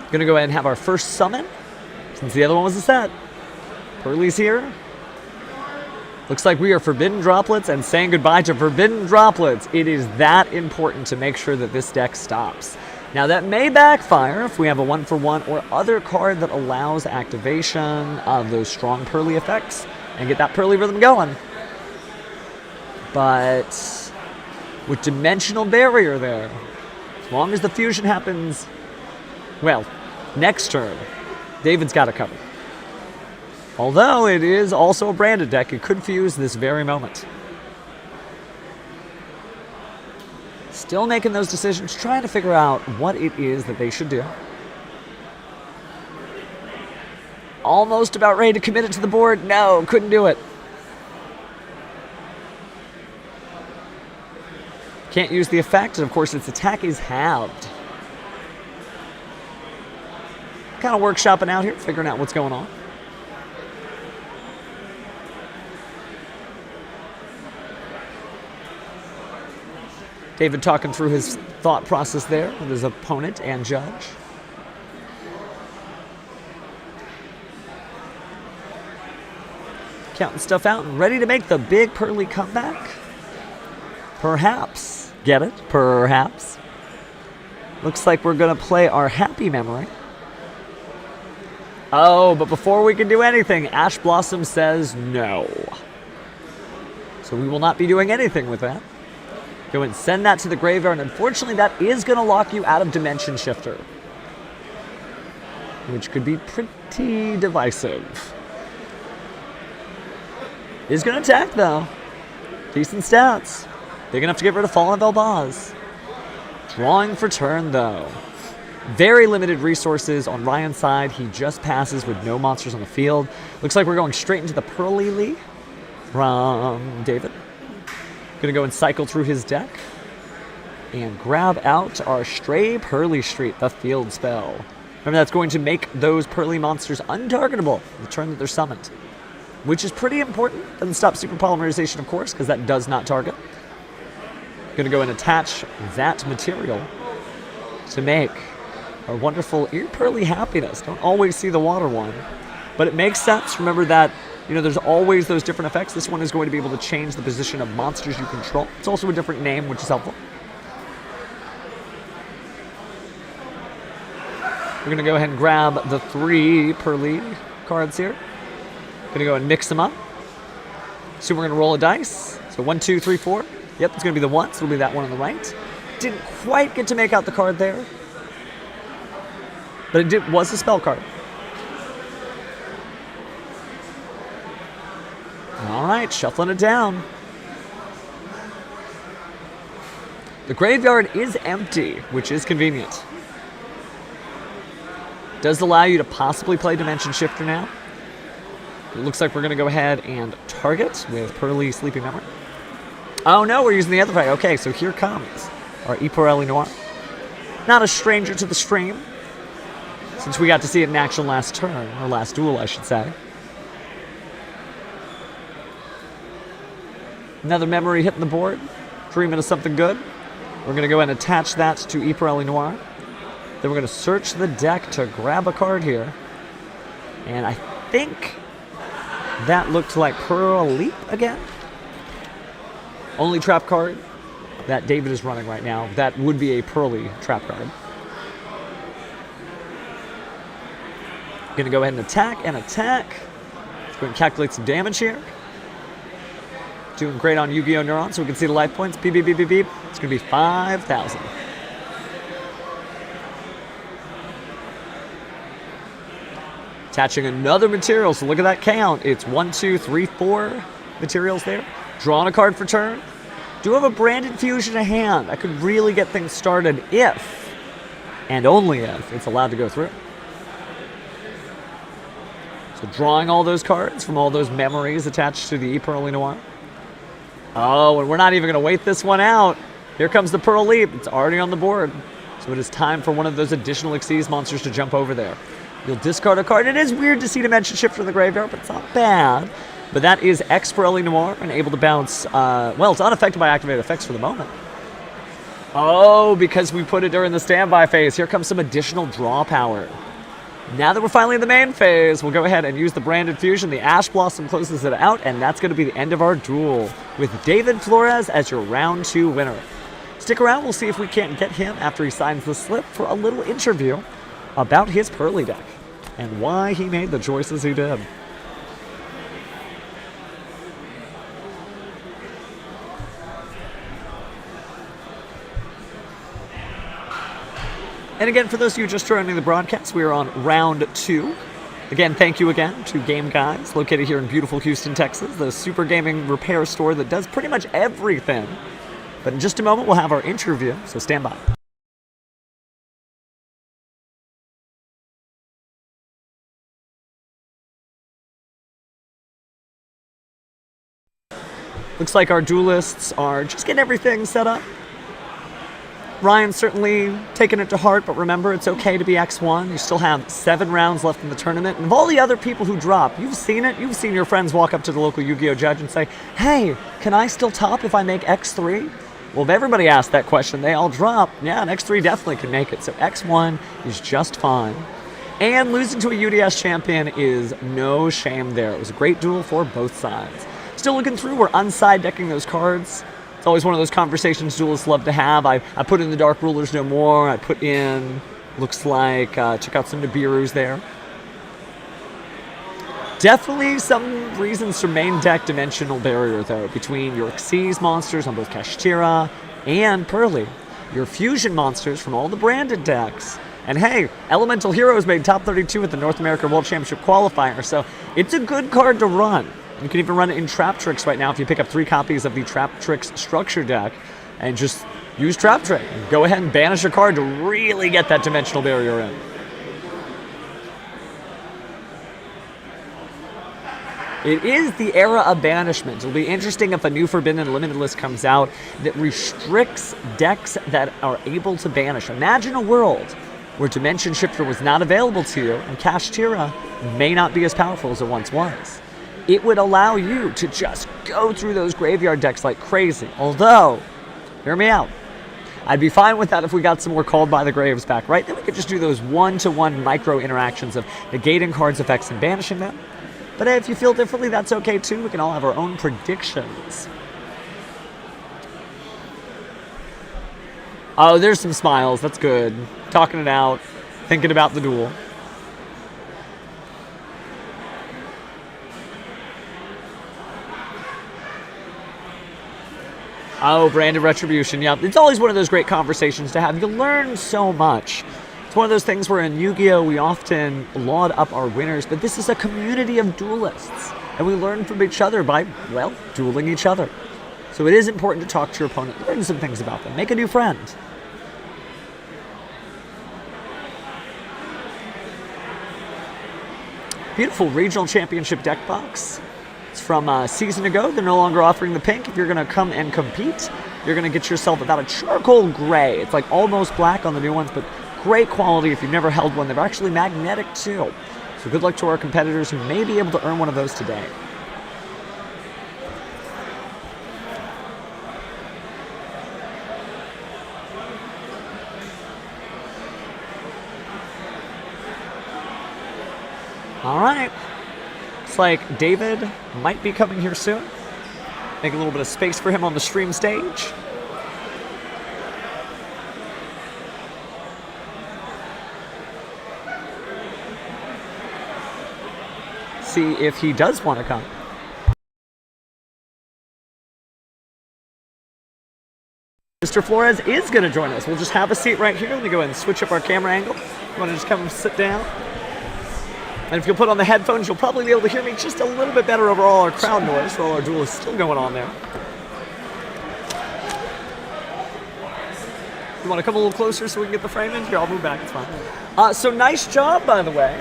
Gonna go ahead and have our first summon, since the other one was a set. Purrely's here. Looks like we are Forbidden Droplets and saying goodbye to Forbidden Droplets. It is that important to make sure that this deck stops. Now that may backfire if we have a 1-for-1 or other card that allows activation of those strong Purrely effects and get that Purrely rhythm going. But with Dimensional Barrier there, as long as the fusion happens, well, next turn, David's got it covered. Although it is also a branded deck, it could fuse this very moment. Still making those decisions, trying to figure out what it is that they should do. Almost about ready to commit it to the board. No, couldn't do it. Can't use the effect, and of course its attack is halved. Kind of workshopping out here, figuring out what's going on. David talking through his thought process there with his opponent and judge. Counting stuff out and ready to make the big Purrely comeback. Perhaps. Get it? Perhaps. Looks like we're going to play our Happy Memory. Oh, but before we can do anything, Ash Blossom says no. So we will not be doing anything with that. Go and send that to the graveyard, and unfortunately that is going to lock you out of Dimension Shifter, which could be pretty divisive. Is going to attack though. Decent stats. Big enough to get rid of Fallen Vel'Baz. Drawing for turn though. Very limited resources on Ryan's side. He just passes with no monsters on the field. Looks like we're going straight into the Purrely from David. Gonna go and cycle through his deck and grab out our Stray Purrely Street, the field spell. Remember, that's going to make those Purrely monsters untargetable the turn that they're summoned, which is pretty important. Doesn't stop super polymerization, of course, because that does not target. Gonna go and attach that material to make our wonderful Ear Purrely Happiness. Don't always see the water one, but it makes sense. Remember that, you know, there's always those different effects. This one is going to be able to change the position of monsters you control. It's also a different name, which is helpful. We're going to go ahead and grab the 3 Purrely cards here. Going to go and mix them up. So we're going to roll a dice. So 1, 2, 3, 4. Yep, it's going to be the 1, so it'll be that one on the right. Didn't quite get to make out the card there. But it was a spell card. All right, shuffling it down. The graveyard is empty, which is convenient. Does allow you to possibly play Dimension Shifter now. It looks like we're going to go ahead and target with Purrely Sleeping Memory. Oh no, we're using the other fight. Okay, so here comes our Purrely Noir. Not a stranger to the stream, since we got to see it in action last turn, or last duel, I should say. Another memory hitting the board, dreaming of something good. We're going to go ahead and attach that to Purrely Noir. Then we're going to search the deck to grab a card here. And I think that looked like Purrely again. Only trap card that David is running right now. That would be a Purrely trap card. Going to go ahead and attack and attack. Let's go ahead and calculate some damage here. Doing great on Yu-Gi-Oh! Neuron, so we can see the life points. Beep, beep, beep, beep, beep. It's going to be 5,000. Attaching another material, so look at that count. It's 1, 2, 3, 4 materials there. Drawing a card for turn. Do have a Branded Fusion in hand. I could really get things started if, and only if, it's allowed to go through. So drawing all those cards from all those memories attached to the Purrely Noir. Oh, and we're not even going to wait this one out. Here comes the Purrely. It's already on the board. So it is time for one of those additional Xyz monsters to jump over there. You'll discard a card. It is weird to see Dimension Shifter in the graveyard, but it's not bad. But that is X Purrely Noir and able to bounce. Well, it's unaffected by activated effects for the moment. Oh, because we put it during the standby phase. Here comes some additional draw power. Now that we're finally in the main phase, we'll go ahead and use the Branded Fusion. The Ash Blossom closes it out, and that's going to be the end of our duel with David Flores as your round 2 winner. Stick around. We'll see if we can't get him after he signs the slip for a little interview about his Purrely deck and why he made the choices he did. And again, for those of you just joining the broadcast, we are on round 2. Again, thank you again to Game Guys, located here in beautiful Houston, Texas, the super gaming repair store that does pretty much everything. But in just a moment, we'll have our interview, so stand by. Looks like our duelists are just getting everything set up. Ryan's certainly taking it to heart, but remember, it's okay to be X1. You still have 7 rounds left in the tournament. And of all the other people who drop, you've seen it. You've seen your friends walk up to the local Yu-Gi-Oh! Judge and say, hey, can I still top if I make X3? Well, if everybody asked that question, they all drop. Yeah, an X3 definitely can make it. So X1 is just fine. And losing to a UDS champion is no shame there. It was a great duel for both sides. Still looking through, we're unside decking those cards. It's always one of those conversations duelists love to have. I put in the Dark Rulers No More. I put in, looks like, check out some Nibiru's there. Definitely some reasons to main deck Dimensional Barrier, though, between your Xyz monsters on both Kashtira and Purrely. Your fusion monsters from all the branded decks. And hey, Elemental Heroes made top 32 at the North America World Championship qualifier, so it's a good card to run. You can even run it in Trap Tricks right now if you pick up 3 copies of the Trap Tricks structure deck and just use Trap Trick. Go ahead and banish a card to really get that Dimensional Barrier in. It is the era of banishment. It'll be interesting if a new Forbidden Limited list comes out that restricts decks that are able to banish. Imagine a world where Dimension Shifter was not available to you and Kashtira may not be as powerful as it once was. It would allow you to just go through those graveyard decks like crazy. Although, hear me out, I'd be fine with that if we got some more Called by the Graves back, right? Then we could just do those one-to-one micro interactions of negating cards' effects and banishing them. But hey, if you feel differently, that's okay too. We can all have our own predictions. Oh, there's some smiles. That's good. Talking it out. thinking about the duel. Oh, Branded Retribution. Yeah, it's always one of those great conversations to have. You learn so much. It's one of those things where in Yu-Gi-Oh! We often laud up our winners, but this is a community of duelists. And we learn from each other by, well, dueling each other. So it is important to talk to your opponent, learn some things about them, make a new friend. Beautiful regional championship deck box. It's from a season ago. They're no longer offering the pink. If you're going to come and compete, you're going to get yourself about a charcoal gray. It's like almost black on the new ones, but great quality if you've never held one. They're actually magnetic too. So good luck to our competitors who may be able to earn one of those today. All right. Looks like David might be coming here soon. Make a little bit of space for him on the stream stage. See if he does want to come. Mr. Flores is going to join us. We'll just have a seat right here. Let me go ahead and switch up our camera angle. You want to just come and sit down? And if you'll put on the headphones, you'll probably be able to hear me just a little bit better over all our crowd noise, while our duel is still going on there. You want to come a little closer so we can get the frame in? Here, I'll move back. It's fine. So nice job, by the way.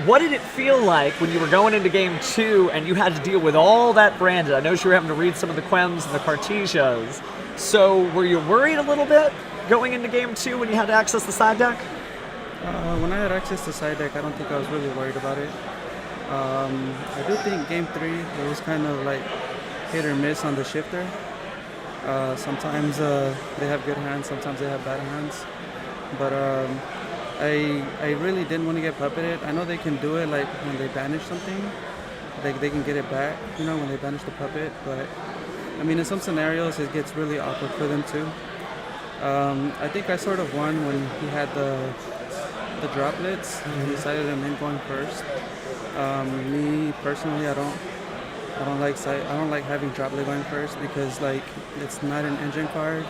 What did it feel like when you were going into game 2 and you had to deal with all that branded? I know you were having to read some of the Quems and the Cartesias. So were you worried a little bit going into game 2 when you had to access the side deck? When I had access to side deck, I don't think I was really worried about it. I do think game 3, it was kind of like hit or miss on the shifter. Sometimes they have good hands, sometimes they have bad hands. But I really didn't want to get puppeted. I know they can do it like when they banish something. They can get it back, you know, when they banish the puppet. But I mean, in some scenarios, it gets really awkward for them too. I think I sort of won when he had the droplets. He decided him in going first. Me personally, I don't like having droplet going first because like it's not an engine card.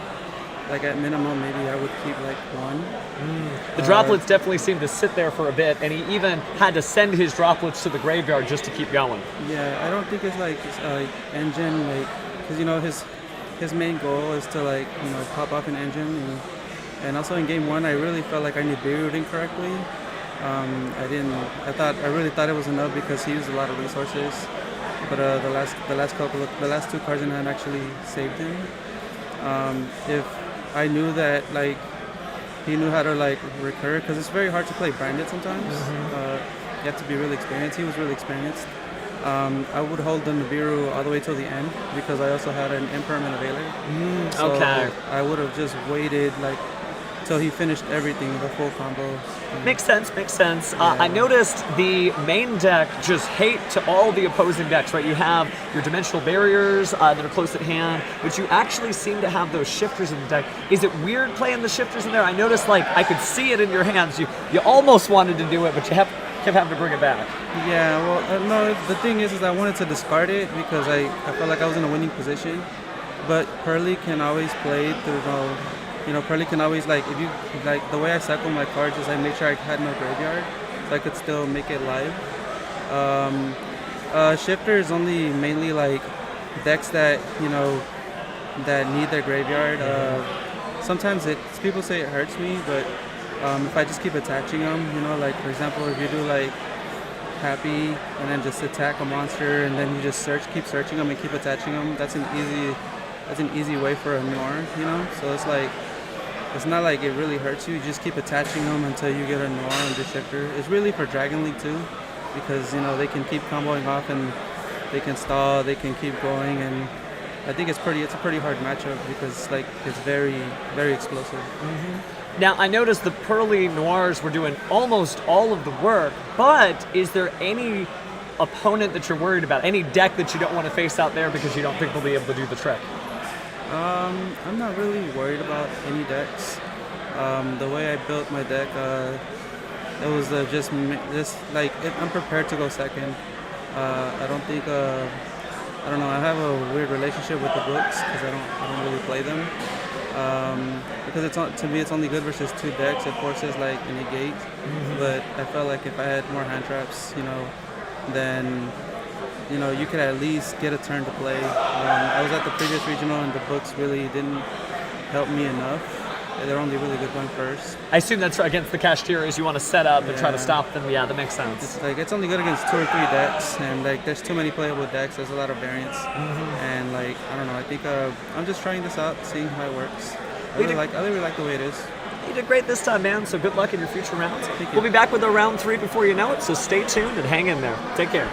Like at minimum, maybe I would keep like one. The droplets definitely seemed to sit there for a bit, and he even had to send his droplets to the graveyard just to keep going. Yeah, I don't think it's like engine, like, because you know his main goal is to like, you know, pop off an engine, and also in game 1 I really felt like I debuted incorrectly. I really thought it was enough because he used a lot of resources, but the last 2 cards in hand actually saved him. If I knew that like he knew how to like recur, because it's very hard to play branded sometimes. You have to be really experienced. He was really experienced. I would hold the Nibiru all the way till the end because I also had an impermanent Veiler. So Okay. I would have just waited like till he finished everything, the full combo. Makes sense, makes sense. I noticed the main deck just hate to all the opposing decks, right? You have your dimensional barriers that are close at hand, but you actually seem to have those shifters in the deck. Is it weird playing the shifters in there? I noticed, like, I could see it in your hands. You almost wanted to do it, but you kept having to bring it back. Yeah, well, no, the thing is I wanted to discard it because I felt like I was in a winning position, but Purrely can always play through the... You know, Purrely can always, like, if you, like, the way I cycle my cards is I make sure I had no graveyard, so I could still make it live. Shifter is only mainly, like, decks that, you know, that need their graveyard. Sometimes people say it hurts me, but if I just keep attaching them, you know, like, for example, if you do, like, Happy and then just attack a monster and then you just keep searching them and keep attaching them, that's an easy way for a Noir, you know? So it's like, it's not like it really hurts you. You just keep attaching them until you get a Noir and the shifter. It's really for Dragon League too, because you know they can keep comboing off and they can stall, they can keep going, and I think it's a pretty hard matchup because like it's very, very explosive. Now, I noticed the Purrely Noirs were doing almost all of the work, but is there any opponent that you're worried about? Any deck that you don't want to face out there because you don't think they'll be able to do the trick? I'm not really worried about any decks. The way I built my deck, it was just like I'm prepared to go second. I don't think I don't know. I have a weird relationship with the books because I don't really play them. Because to me it's only good versus two decks. It forces like a negate, but I felt like if I had more hand traps, then you could at least get a turn to play. I was at the previous regional and the books really didn't help me enough. They're only really good going first. I assume that's against the Cashteras. You want to set up and try to Yeah. stop them. Yeah, that makes sense. It's only good against 2 or 3 decks, and like there's too many playable decks. There's a lot of variance, and like I don't know. I think I'm just trying this out, seeing how it works. I really like the way it is. You did great this time, man, so good luck in your future rounds. Thank you. We'll be back with our round 3 before you know it, so stay tuned and hang in there. Take care.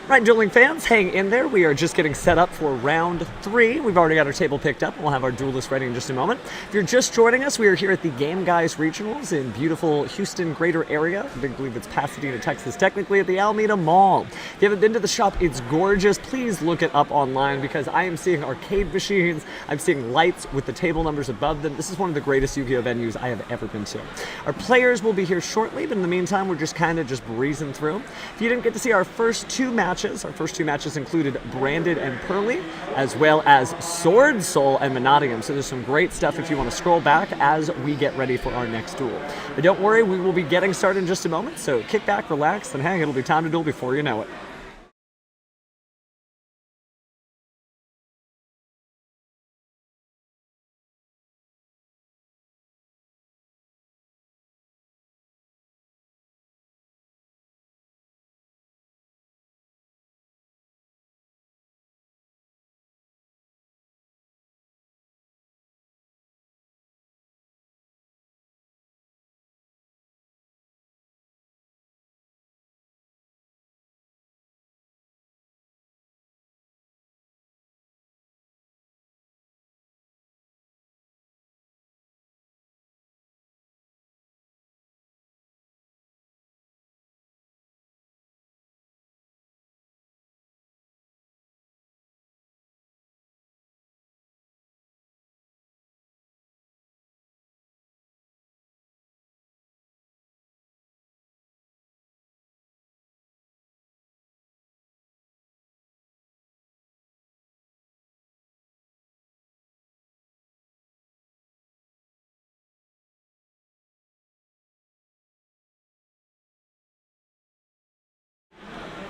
Right, dueling fans, hang in there. We are just getting set up for round 3. We've already got our table picked up. We'll have our duelists ready in just a moment. If you're just joining us, we are here at the Game Guys Regionals in beautiful Houston greater area. I believe it's Pasadena, Texas, technically at the Almeda Mall. If you haven't been to the shop, it's gorgeous. Please look it up online because I am seeing arcade machines. I'm seeing lights with the table numbers above them. This is one of the greatest Yu-Gi-Oh! Venues I have ever been to. Our players will be here shortly, but in the meantime, we're just kind of breezing through. If you didn't get to see our first 2 matches, our first 2 matches included Branded and Purrely, as well as Swordsoul and Menadium. So there's some great stuff if you want to scroll back as we get ready for our next duel. But don't worry, we will be getting started in just a moment. So kick back, relax, and hang. It'll be time to duel before you know it.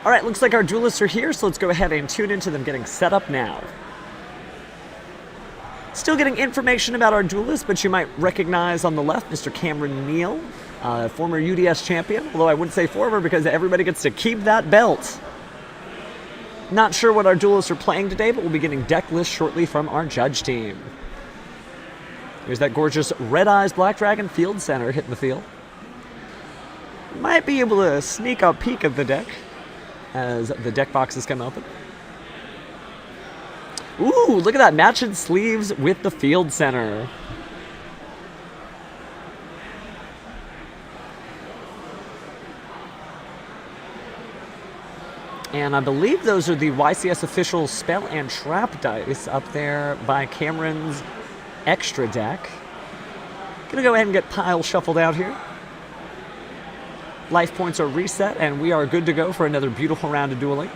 All right, looks like our duelists are here, so let's go ahead and tune into them getting set up now. Still getting information about our duelists, but you might recognize on the left Mr. Cameron Neal, former UDS champion, although I wouldn't say former because everybody gets to keep that belt. Not sure what our duelists are playing today, but we'll be getting deck lists shortly from our judge team. Here's that gorgeous Red Eyes Black Dragon Field Center hitting the field. Might be able to sneak a peek at the deck as the deck boxes come open. Ooh, look at that, matching sleeves with the Field Center. And I believe those are the YCS official spell and trap dice up there by Cameron's extra deck. Gonna go ahead and get pile shuffled out here. Life points are reset, and we are good to go for another beautiful round of dueling.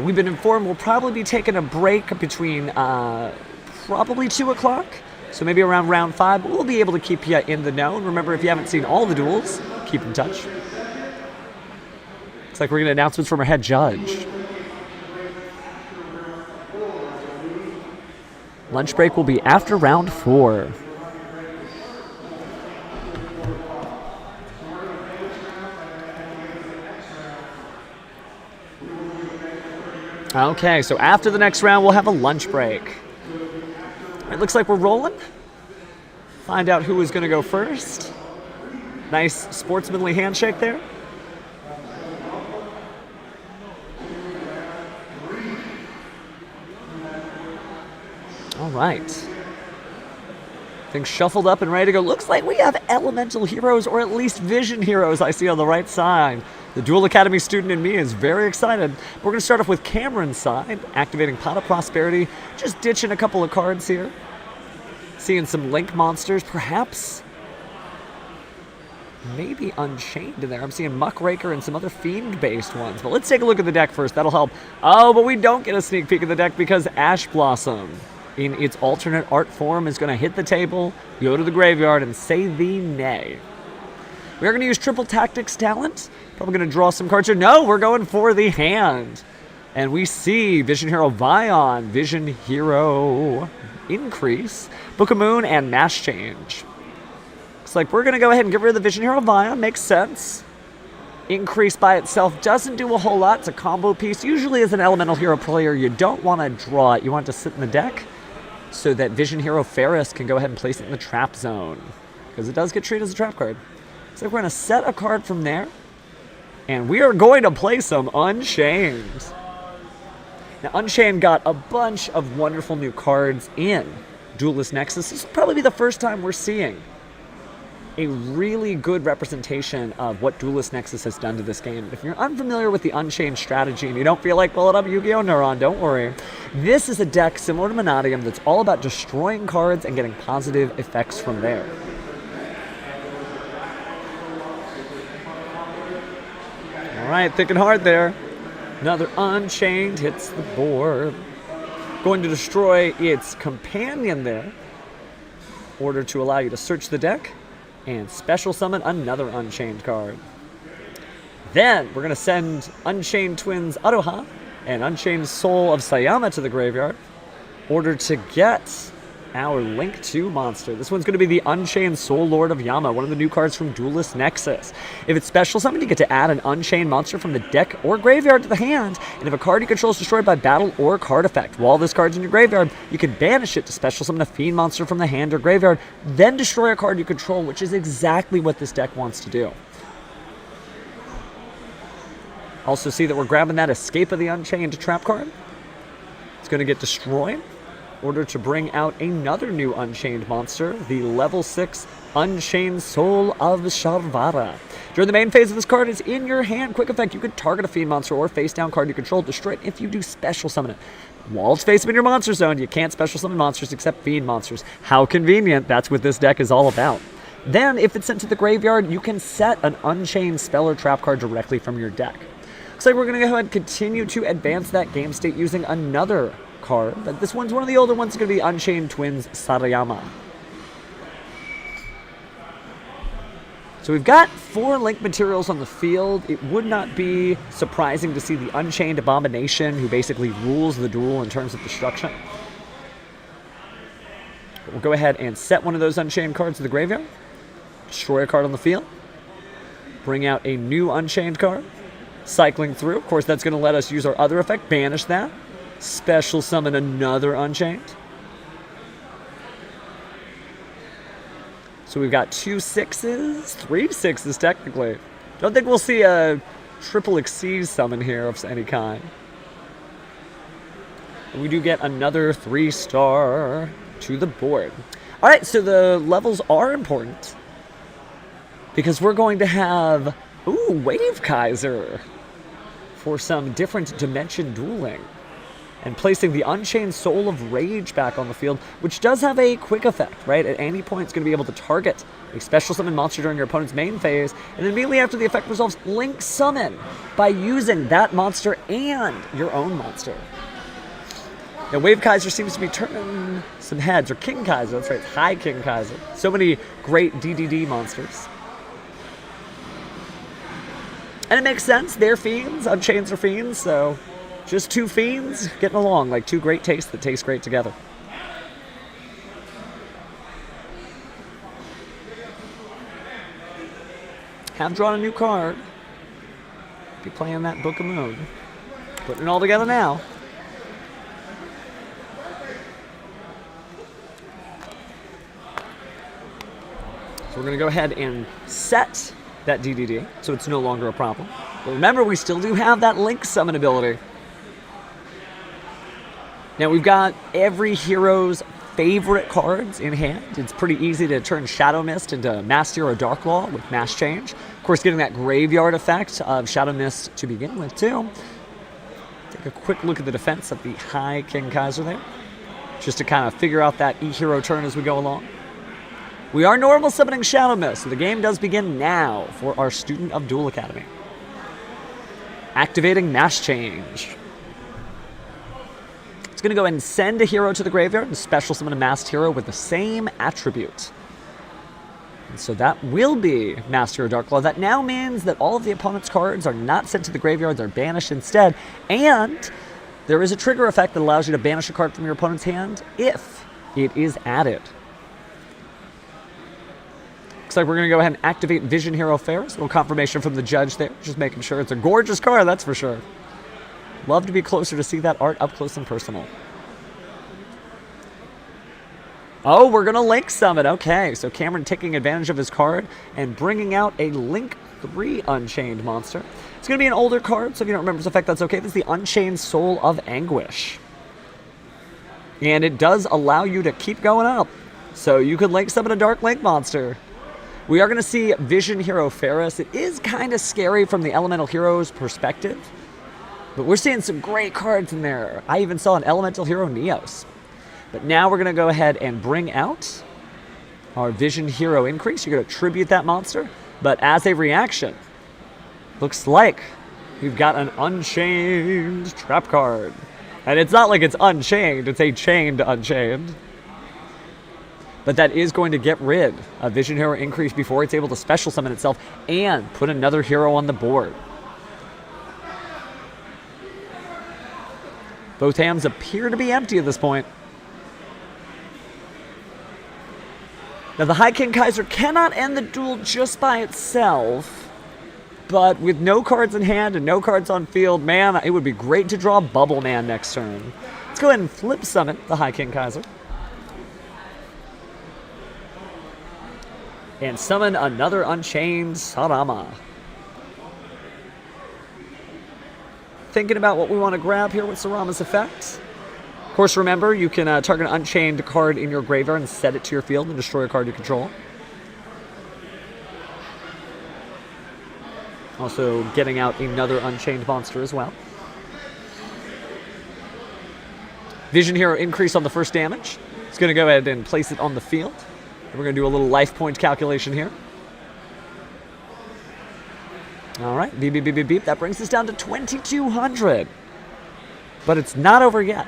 We've been informed we'll probably be taking a break between probably 2 o'clock, so maybe around round 5, but we'll be able to keep you in the know. And remember, if you haven't seen all the duels, keep in touch. Looks like we're getting announcements from our head judge. Lunch break will be after round 4. Okay, so after the next round, we'll have a lunch break. It looks like we're rolling. Find out who is going to go first. Nice sportsmanly handshake there. All right. Things shuffled up and ready to go. Looks like we have elemental heroes, or at least vision heroes I see on the right side. The Duel Academy student in me is very excited. We're going to start off with Cameron's side, activating Pot of Prosperity, just ditching a couple of cards here. Seeing some Link monsters, perhaps. Maybe Unchained in there. I'm seeing Muckraker and some other Fiend-based ones. But let's take a look at the deck first. That'll help. Oh, but we don't get a sneak peek of the deck because Ash Blossom, in its alternate art form, is going to hit the table, go to the graveyard, and say the nay. We're going to use Triple Tactics talent. Probably going to draw some cards here. No, we're going for the hand. And we see Vision Hero Vion, Vision Hero Increase, Book of Moon, and Mash Change. Looks like we're going to go ahead and get rid of the Vision Hero Vion. Makes sense. Increase by itself doesn't do a whole lot. It's a combo piece. Usually as an Elemental Hero player, you don't want to draw it. You want it to sit in the deck so that Vision Hero Ferris can go ahead and place it in the trap zone, because it does get treated as a trap card. So we're going to set a card from there. And we are going to play some Unchained. Now, Unchained got a bunch of wonderful new cards in Duelist Nexus. This will probably be the first time we're seeing a really good representation of what Duelist Nexus has done to this game. If you're unfamiliar with the Unchained strategy and you don't feel like pulling up Yu-Gi-Oh! Neuron, don't worry. This is a deck similar to Menadium that's all about destroying cards and getting positive effects from there. All right, thinking hard there. Another Unchained hits the board. Going to destroy its companion there in order to allow you to search the deck and special summon another Unchained card. Then we're going to send Unchained Twins Aroha and Unchained Soul of Sayama to the graveyard in order to get our Link 2 monster. This one's going to be the Unchained Soul Lord of Yama, one of the new cards from Duelist Nexus. If it's special summoned, you get to add an Unchained monster from the deck or graveyard to the hand, and if a card you control is destroyed by battle or card effect while this card's in your graveyard, you can banish it to special summon a Fiend monster from the hand or graveyard, then destroy a card you control, which is exactly what this deck wants to do. Also see that we're grabbing that Escape of the Unchained trap card. It's going to get destroyed in order to bring out another new Unchained monster, the level 6 Unchained Soul of Sharvara. During the main phase of this card, it's in your hand. Quick effect, you can target a Fiend monster or face down card you control, destroy it if you do special summon it. While it's face up in your monster zone, you can't special summon monsters except Fiend monsters. How convenient, that's what this deck is all about. Then, if it's sent to the graveyard, you can set an Unchained spell or trap card directly from your deck. Looks like we're going to go ahead and continue to advance that game state using another card, but this one's one of the older ones. It's going to be Unchained Twins Sarayama. So we've got 4 link materials on the field. It would not be surprising to see the Unchained Abomination, who basically rules the duel in terms of destruction. But we'll go ahead and set one of those Unchained cards to the graveyard, destroy a card on the field, bring out a new Unchained card, cycling through. Of course, that's going to let us use our other effect, banish that, special summon another Unchained. So we've got 2 6s, 3 6s technically. Don't think we'll see a triple Exceed summon here of any kind. But we do get another 3-star to the board. All right, so the levels are important because we're going to have, Wave Kaiser for some different dimension dueling. And placing the Unchained Soul of Rage back on the field, which does have a quick effect, right? At any point, it's going to be able to target a special summon monster during your opponent's main phase, and then immediately after the effect resolves, Link Summon by using that monster and your own monster. Now, Wave Kaiser seems to be turning some heads, or King Kaiser, that's right, High King Kaiser. So many great DDD monsters. And it makes sense, they're fiends, Unchained are fiends, so just 2 fiends getting along like 2 great tastes that taste great together. Have drawn a new card. Be playing that Book of Moon. Putting it all together now. So we're going to go ahead and set that DDD so it's no longer a problem. But remember, we still do have that Link Summon ability. Now, we've got every hero's favorite cards in hand. It's pretty easy to turn Shadow Mist into Mass Hero Dark Law with Mass Change. Of course, getting that graveyard effect of Shadow Mist to begin with, too. Take a quick look at the defense of the High King Kaiser there, just to kind of figure out that E-Hero turn as we go along. We are normal summoning Shadow Mist, so the game does begin now for our student of Duel Academy. Activating Mass Change. It's going to go ahead and send a hero to the graveyard and special summon a masked hero with the same attribute. And so that will be Master Hero Dark Claw. That now means that all of the opponent's cards are not sent to the graveyard, they're banished instead. And there is a trigger effect that allows you to banish a card from your opponent's hand if it is added. Looks like we're going to go ahead and activate Vision Hero Ferris. A little confirmation from the judge there, just making sure it's a gorgeous card, that's for sure. Love to be closer to see that art up close and personal. Oh, we're going to Link Summon. Okay, so Cameron taking advantage of his card and bringing out a Link 3 Unchained monster. It's going to be an older card, so if you don't remember its effect, that's okay. This is the Unchained Soul of Anguish. And it does allow you to keep going up. So you could link summon a Dark Link monster. We are going to see Vision Hero Ferris. It is kind of scary from the Elemental Hero's perspective. But we're seeing some great cards in there. I even saw an Elemental Hero Neos. But now we're going to go ahead and bring out our Vision Hero Increase. You're going to tribute that monster. But as a reaction, looks like we've got an Unchained trap card. And it's not like it's unchained, it's a chained Unchained. But that is going to get rid of Vision Hero Increase before it's able to special summon itself and put another hero on the board. Both hands appear to be empty at this point. Now the High King Kaiser cannot end the duel just by itself, but with no cards in hand and no cards on field, man, it would be great to draw Bubble Man next turn. Let's go ahead and flip summon the High King Kaiser. And summon another Unchained Sarama. Thinking about what we want to grab here with Sarama's effect. Of course, remember, you can target an Unchained card in your graveyard and set it to your field and destroy a card you control. Also getting out another Unchained monster as well. Vision Hero Increase on the first damage. It's going to go ahead and place it on the field. And we're going to do a little life point calculation here. All right, beep, beep, beep, beep, beep. That brings us down to 2,200. But it's not over yet.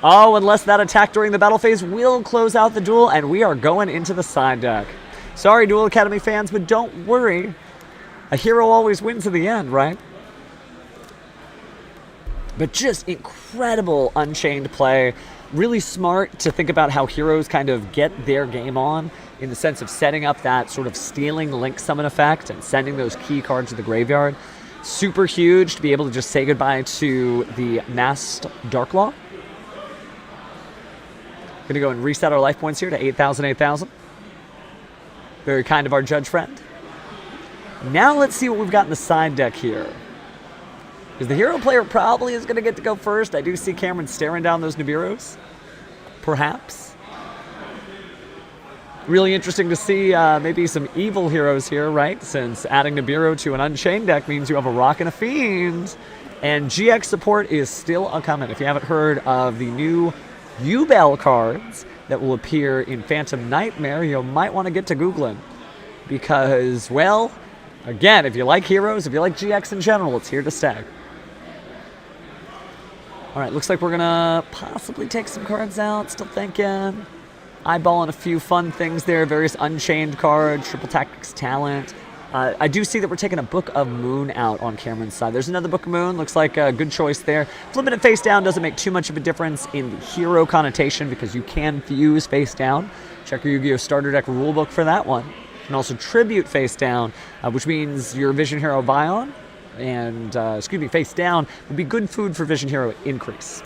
Oh, unless that attack during the battle phase will close out the duel, and we are going into the side deck. Sorry, Duel Academy fans, but don't worry. A hero always wins in the end, right? But just incredible Unchained play. Really smart to think about how heroes kind of get their game on in the sense of setting up that sort of stealing Link Summon effect and sending those key cards to the graveyard. Super huge to be able to just say goodbye to the Masked Darklaw. Gonna go and reset our life points here to 8,000, 8,000. Very kind of our judge friend. Now let's see what we've got in the side deck here. Because the hero player probably is going to get to go first. I do see Cameron staring down those Nibiru's. Perhaps. Really interesting to see maybe some evil heroes here, right? Since adding Nibiru to an Unchained deck means you have a Rock and a Fiend. And GX support is still a-coming. If you haven't heard of the new Yubel cards that will appear in Phantom Nightmare, you might want to get to Googling. Because, well, again, if you like heroes, if you like GX in general, it's here to stay. All right, looks like we're going to possibly take some cards out. Still thinking. Eyeballing a few fun things there. Various Unchained cards, Triple Tactics Talent. I do see that we're taking a Book of Moon out on Cameron's side. There's another Book of Moon. Looks like a good choice there. Flipping it face down doesn't make too much of a difference in the hero connotation because you can fuse face down. Check your Yu-Gi-Oh! Starter Deck rulebook for that one. You can also tribute face down, which means your Vision Hero Vion and, face down would be good food for Vision Hero Increase.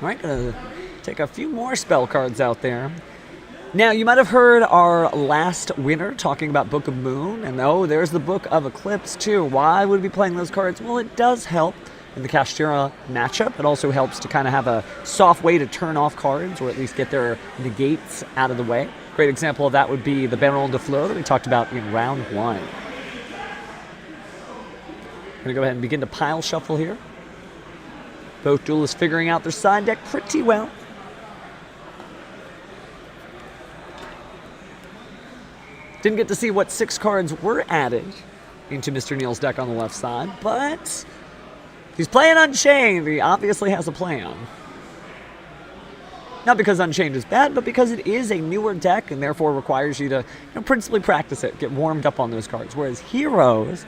All right, gonna take a few more spell cards out there. Now, you might have heard our last winner talking about Book of Moon, and oh, there's the Book of Eclipse too. Why would we be playing those cards? Well, it does help in the Kashtira matchup. It also helps to kind of have a soft way to turn off cards, or at least get their negates out of the way. Great example of that would be the Baron de Fleur that we talked about in round one. Gonna go ahead and begin to pile shuffle here. Both duelists figuring out their side deck pretty well. Didn't get to see what 6 cards were added into Mr. Neal's deck on the left side, but he's playing Unchained. He obviously has a plan. Not because Unchained is bad, but because it is a newer deck and therefore requires you to principally practice it, get warmed up on those cards. Whereas heroes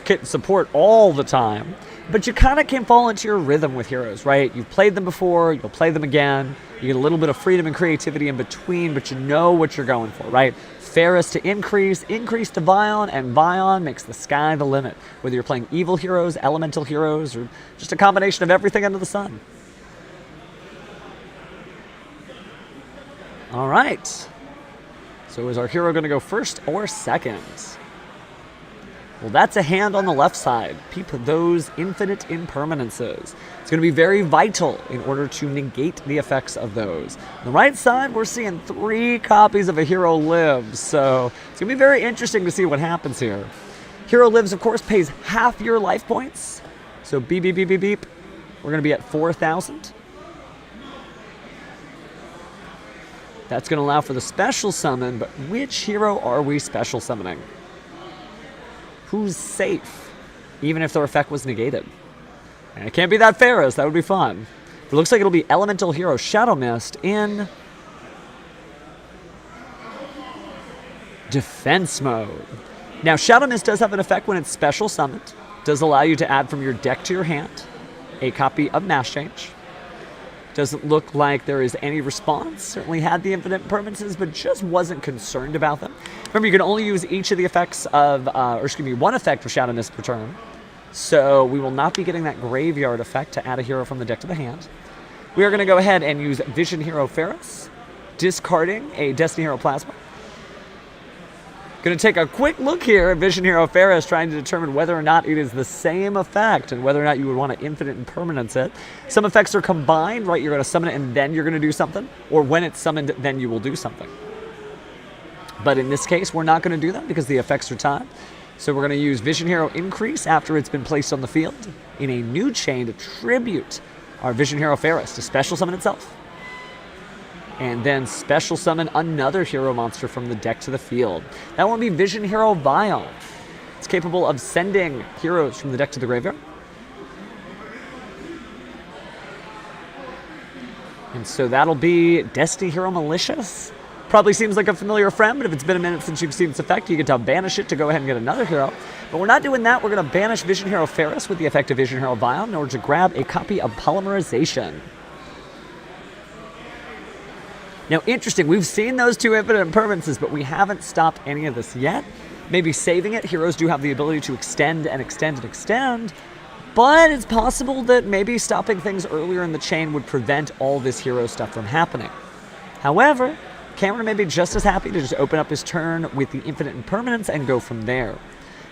can support all the time, but you kind of can fall into your rhythm with heroes, right? You've played them before, you'll play them again. You get a little bit of freedom and creativity in between, but you know what you're going for, right? Ferris to increase to Vion, and Vion makes the sky the limit. Whether you're playing evil heroes, elemental heroes, or just a combination of everything under the sun. All right. So is our hero going to go first or second? Well, that's a hand on the left side. Peep those infinite impermanences. It's going to be very vital in order to negate the effects of those. On the right side, we're seeing 3 copies of a hero lives. So it's going to be very interesting to see what happens here. Hero lives, of course, pays half your life points. So beep, beep, beep, beep, beep. We're going to be at 4,000. That's going to allow for the special summon, but which hero are we special summoning? Who's safe, even if their effect was negated? And it can't be that Ferris, that would be fun. But it looks like it'll be Elemental Hero Shadow Mist in defense mode. Now, Shadow Mist does have an effect when it's special summoned. It does allow you to add from your deck to your hand a copy of Mass Change. Doesn't look like there is any response. Certainly had the infinite permanences, but just wasn't concerned about them. Remember, you can only use each of the effects of, one effect of Shadow Mist per turn. So we will not be getting that graveyard effect to add a hero from the deck to the hand. We are going to go ahead and use Vision Hero Ferris, discarding a Destiny Hero Plasma. Going to take a quick look here at Vision Hero Ferris, trying to determine whether or not it is the same effect and whether or not you would want to infinite impermanence it. Some effects are combined, right? You're going to summon it and then you're going to do something. Or when it's summoned, then you will do something. But in this case, we're not going to do that because the effects are timed. So we're going to use Vision Hero Increase after it's been placed on the field in a new chain to tribute our Vision Hero Ferris to special summon itself. And then special summon another hero monster from the deck to the field. That will be Vision Hero Vial. It's capable of sending heroes from the deck to the graveyard. And so that'll be Destiny Hero Malicious. Probably seems like a familiar friend, but if it's been a minute since you've seen its effect, you get to banish it to go ahead and get another hero. But we're not doing that. We're going to banish Vision Hero Ferris with the effect of Vision Hero Vial in order to grab a copy of Polymerization. Now, interesting, we've seen those 2 infinite impermanences, but we haven't stopped any of this yet. Maybe saving it. Heroes do have the ability to extend and extend and extend, but it's possible that maybe stopping things earlier in the chain would prevent all this hero stuff from happening. However, Cameron may be just as happy to just open up his turn with the infinite impermanence and go from there.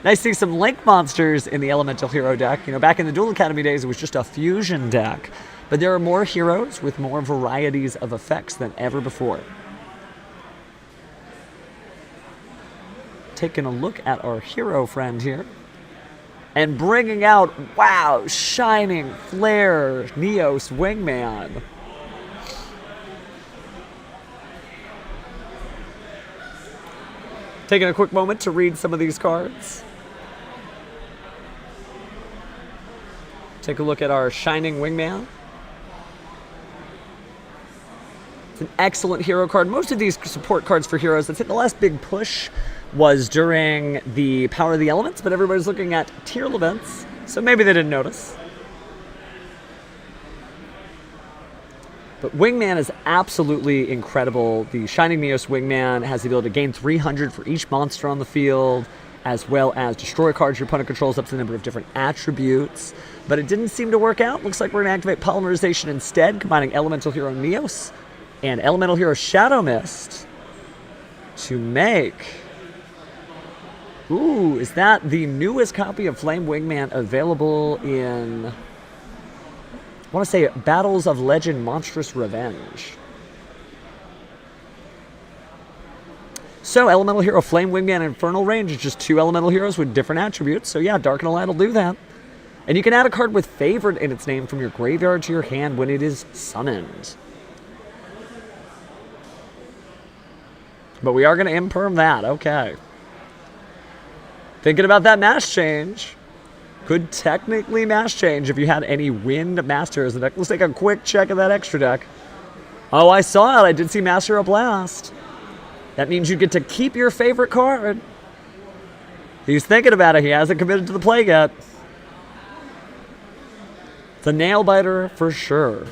Nice to see some Link monsters in the Elemental Hero deck. You know, back in the Duel Academy days, it was just a fusion deck. But there are more heroes with more varieties of effects than ever before. Taking a look at our hero friend here. And bringing out, wow, Shining Flare Neos Wingman. Taking a quick moment to read some of these cards. Take a look at our Shining Wingman. It's an excellent hero card. Most of these support cards for heroes, I think the last big push was during the Power of the Elements, but everybody's looking at tier events, so maybe they didn't notice. But Wingman is absolutely incredible. The Shining Neos Wingman has the ability to gain 300 for each monster on the field, as well as destroy cards your opponent controls up to the number of different attributes. But it didn't seem to work out. Looks like we're going to activate Polymerization instead, combining Elemental Hero Neos and Elemental Hero Shadow Mist to make... Ooh, is that the newest copy of Flame Wingman available in... I want to say Battles of Legend Monstrous Revenge. So Elemental Hero Flame Wingman and Infernal Range is just 2 Elemental Heroes with different attributes. So yeah, Dark and Light will do that. And you can add a card with Favored in its name from your graveyard to your hand when it is summoned. But we are going to imperm that, okay. Thinking about that Mass Change. Could technically Mass Change if you had any Wind Masters in the deck. Let's take a quick check of that extra deck. Oh, I saw it. I did see Master of Blast. That means you get to keep your favorite card. He's thinking about it. He hasn't committed to the play yet. It's a nail biter for sure.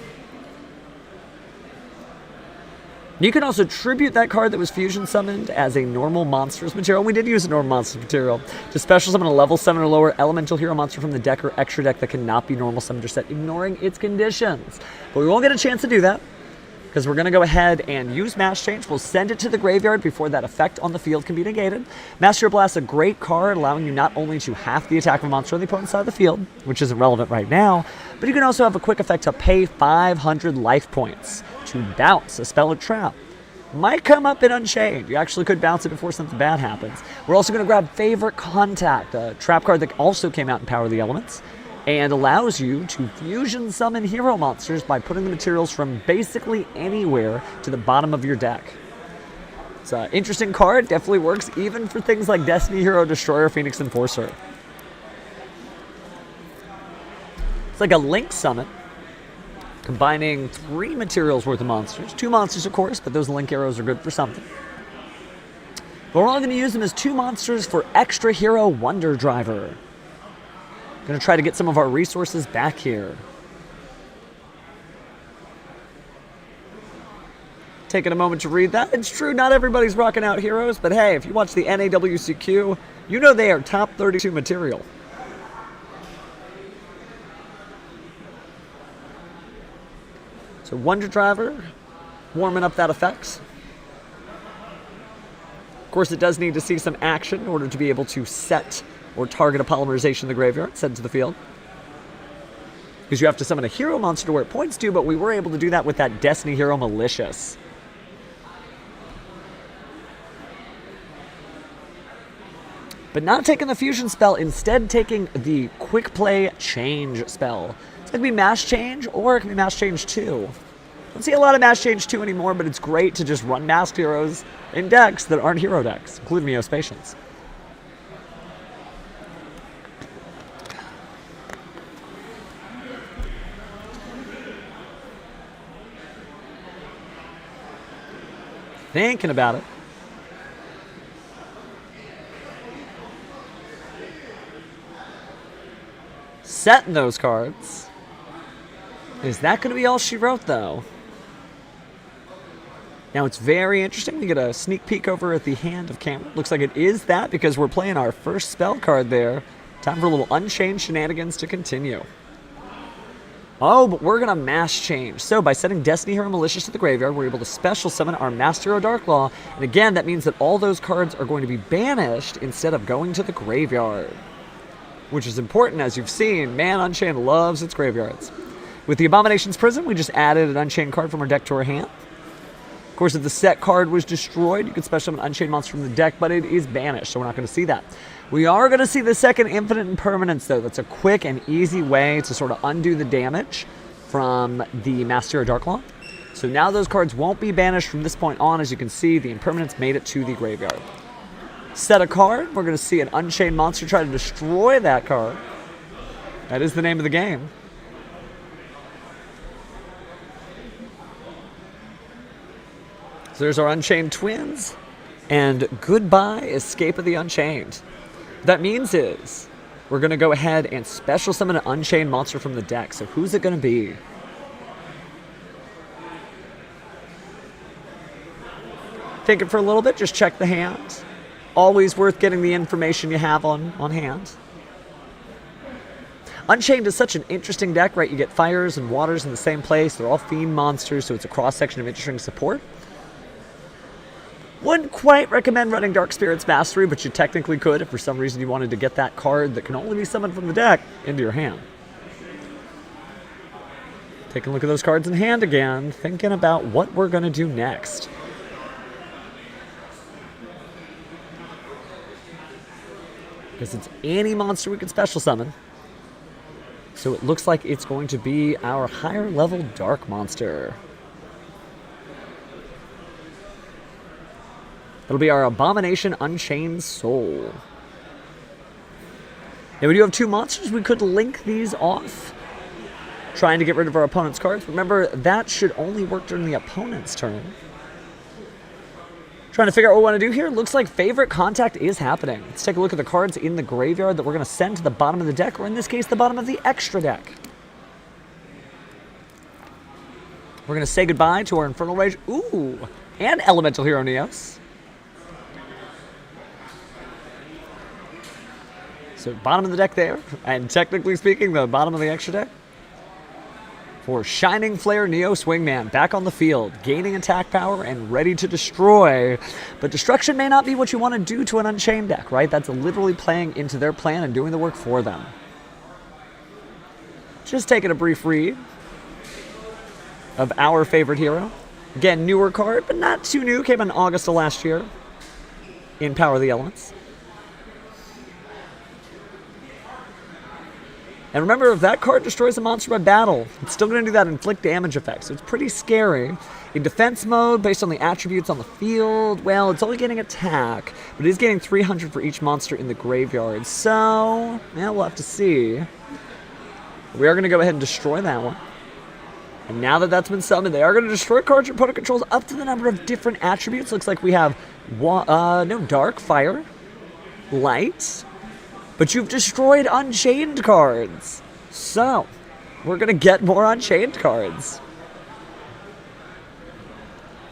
You can also tribute that card that was fusion summoned as a normal monsters material. We did use a normal monsters material to special summon a level 7 or lower elemental hero monster from the deck or extra deck that cannot be normal summoned or set, ignoring its conditions. But we won't get a chance to do that because we're going to go ahead and use Mass Change. We'll send it to the graveyard before that effect on the field can be negated. Mass Hero Blast is a great card, allowing you not only to half the attack of a monster on the opponent's side of the field, which isn't relevant right now, but you can also have a quick effect to pay 500 life points to bounce a spell or trap. Might come up in Unchained. You actually could bounce it before something bad happens. We're also going to grab Favorite Contact, a trap card that also came out in Power of the Elements, and allows you to fusion summon hero monsters by putting the materials from basically anywhere to the bottom of your deck. It's an interesting card, definitely works even for things like Destiny Hero, Destroyer, Phoenix Enforcer. It's like a Link Summon, combining 3 materials worth of monsters. 2 monsters, of course, but those Link arrows are good for something. But we're only going to use them as 2 monsters for Extra Hero Wonder Driver. Going to try to get some of our resources back here. Taking a moment to read that. It's true, not everybody's rocking out heroes, but hey, if you watch the NAWCQ, you know they are top 32 material. So Wonder Driver, warming up that effects. Of course, it does need to see some action in order to be able to set or target a polymerization in the graveyard, send to the field. Because you have to summon a hero monster to where it points to, but we were able to do that with that Destiny Hero Malicious. But not taking the fusion spell, instead taking the quick play change spell. It's going to be Mass Change, or it can be Mass Change 2. Don't see a lot of Mass Change 2 anymore, but it's great to just run masked heroes in decks that aren't hero decks, including Neospatians. Thinking about it. Setting those cards. Is that going to be all she wrote, though? Now, it's very interesting. We get a sneak peek over at the hand of Cameron. Looks like it is that because we're playing our first spell card there. Time for a little Unchained shenanigans to continue. Oh, but we're going to Mass Change. So by setting Destiny Hero Malicious to the graveyard, we're able to special summon our Master Hero Darklaw. And again, that means that all those cards are going to be banished instead of going to the graveyard. Which is important, as you've seen. Man, Unchained loves its graveyards. With the Abomination's Prison, we just added an Unchained card from our deck to our hand. Of course, if the set card was destroyed, you could special summon an Unchained monster from the deck, but it is banished, so we're not going to see that. We are going to see the second Infinite Impermanence, though. That's a quick and easy way to sort of undo the damage from the Master Hero Darklaw. So now those cards won't be banished from this point on. As you can see, the Impermanence made it to the graveyard. Set a card. We're going to see an Unchained monster try to destroy that card. That is the name of the game. So there's our Unchained twins. And goodbye, Escape of the Unchained. What that means is we're going to go ahead and special summon an Unchained monster from the deck. So who's it going to be? Thinking for a little bit, just check the hand. Always worth getting the information you have on hand. Unchained is such an interesting deck, right? You get fires and waters in the same place. They're all fiend monsters, so it's a cross-section of interesting support. Wouldn't quite recommend running Dark Spirit's Mastery, but you technically could if for some reason you wanted to get that card that can only be summoned from the deck into your hand. Taking a look at those cards in hand again, thinking about what we're going to do next. Because it's any monster we can special summon. So it looks like it's going to be our higher level dark monster. It'll be our Abomination Unchained Soul. Now we do have 2 monsters. We could link these off, trying to get rid of our opponent's cards. Remember, that should only work during the opponent's turn. Trying to figure out what we want to do here. Looks like Favorite Contact is happening. Let's take a look at the cards in the graveyard that we're going to send to the bottom of the deck, or in this case, the bottom of the extra deck. We're going to say goodbye to our Infernal Rage. Ooh, and Elemental Hero Neos. So bottom of the deck there, and technically speaking, the bottom of the extra deck. for Shining Flare Neo Swingman, back on the field, gaining attack power and ready to destroy. But destruction may not be what you want to do to an Unchained deck, right? That's literally playing into their plan and doing the work for them. Just taking a brief read of our favorite hero. Again, newer card, but not too new. Came in August of last year in Power of the Elements. And remember, if that card destroys a monster by battle, it's still going to do that inflict damage effect, so it's pretty scary. In defense mode, based on the attributes on the field, well, it's only getting attack, but it is getting 300 for each monster in the graveyard. So, yeah, we'll have to see. We are going to go ahead and destroy that one. And now that that's been summoned, they are going to destroy cards your opponent controls up to the number of different attributes. Looks like we have, dark, fire, light. But you've destroyed Unchained cards. So, we're going to get more Unchained cards.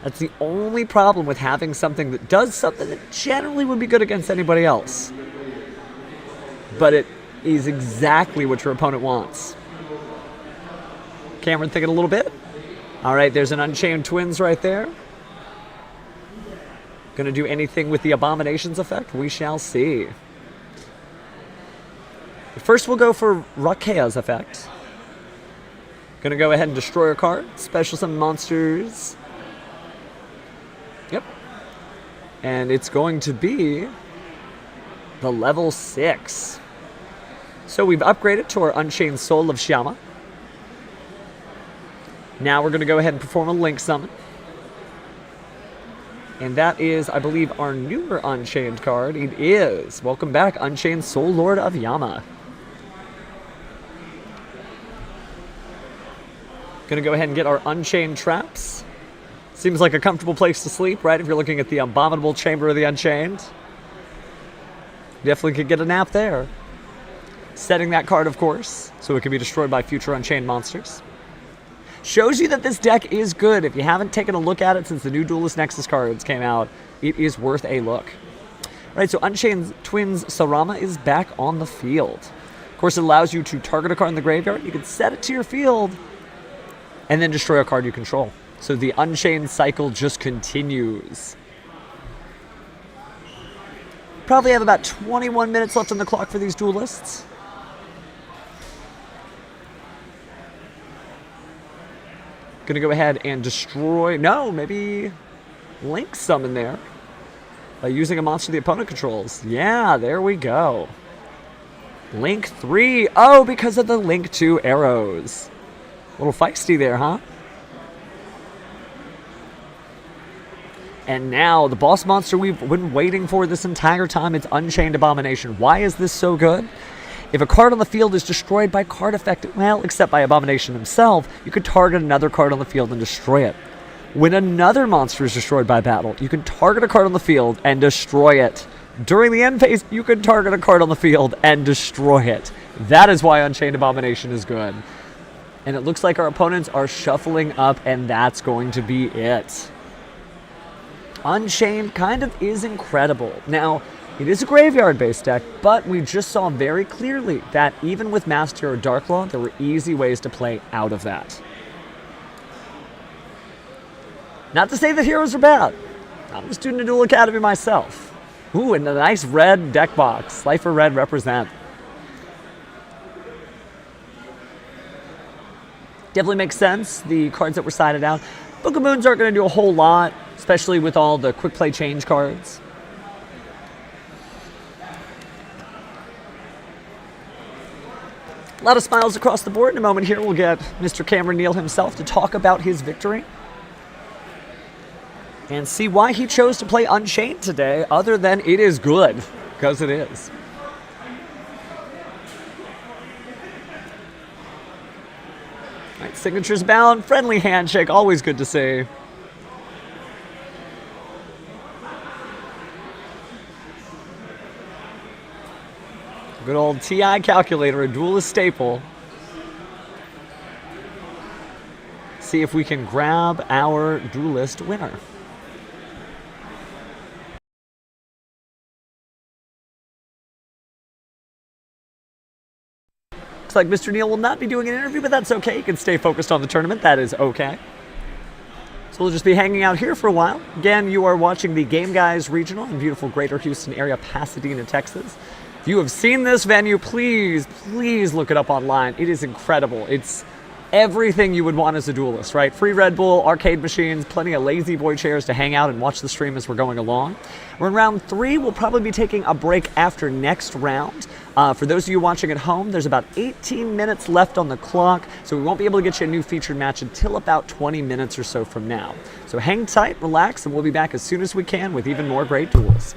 That's the only problem with having something that does something that generally would be good against anybody else. But it is exactly what your opponent wants. Cameron thinking a little bit. All right, there's an Unchained Twins right there. Going to do anything with the Abominations effect? We shall see. First, we'll go for Rakea's effect. Gonna go ahead and destroy a card. Special summon monsters. Yep. And it's going to be the level 6. So we've upgraded to our Unchained Soul of Shama. Now we're gonna go ahead and perform a Link Summon. And that is, I believe, our newer Unchained card. It is. Welcome back, Unchained Soul Lord of Yama. Gonna go ahead and get our Unchained Traps. Seems like a comfortable place to sleep, right? If you're looking at the Abominable Chamber of the Unchained. Definitely could get a nap there. Setting that card, of course, so it can be destroyed by future Unchained monsters. Shows you that this deck is good. If you haven't taken a look at it since the new Duelist Nexus cards came out, it is worth a look. All right, so Unchained Twins Sarama is back on the field. Of course, it allows you to target a card in the graveyard. You can set it to your field and then destroy a card you control. So the Unchained cycle just continues. Probably have about 21 minutes left on the clock for these duelists. Gonna go ahead and destroy, no, maybe Link Summon there by using a monster the opponent controls. Yeah, there we go. Link 3, oh, because of the Link 2 arrows. A little feisty there, huh? And now, the boss monster we've been waiting for this entire time, it's Unchained Abomination. Why is this so good? If a card on the field is destroyed by card effect, well, except by Abomination himself, you could target another card on the field and destroy it. When another monster is destroyed by battle, you can target a card on the field and destroy it. During the end phase, you can target a card on the field and destroy it. That is why Unchained Abomination is good. And it looks like our opponents are shuffling up, and that's going to be it. Unchained kind of is incredible. Now, it is a graveyard-based deck, but we just saw very clearly that even with Master or Darklaw, there were easy ways to play out of that. Not to say that heroes are bad. I'm a student of Duel Academy myself. Ooh, and a nice red deck box. Slifer Red represent. Definitely makes sense, the cards that were sided out. Book of Moons aren't going to do a whole lot, especially with all the quick play change cards. A lot of smiles across the board. In a moment here, we'll get Mr. Cameron Neal himself to talk about his victory and see why he chose to play Unchained today, other than it is good, because it is. All right, signatures bound, friendly handshake, always good to see. Good old TI calculator, a duelist staple. See if we can grab our duelist winner. looks like Mr. Neal will not be doing an interview, but that's okay. You can stay focused on the tournament. That is okay. So we'll just be hanging out here for a while. Again, you are watching the Game Guys Regional in beautiful Greater Houston area, Pasadena, Texas. If you have seen this venue, please, please look it up online. It is incredible. It's everything you would want as a duelist, right? Free Red Bull, arcade machines, plenty of lazy boy chairs to hang out and watch the stream as we're going along. We're in round 3. We'll probably be taking a break after next round. For those of you watching at home, there's about 18 minutes left on the clock, so we won't be able to get you a new featured match until about 20 minutes or so from now. So hang tight, relax, and we'll be back as soon as we can with even more great duels.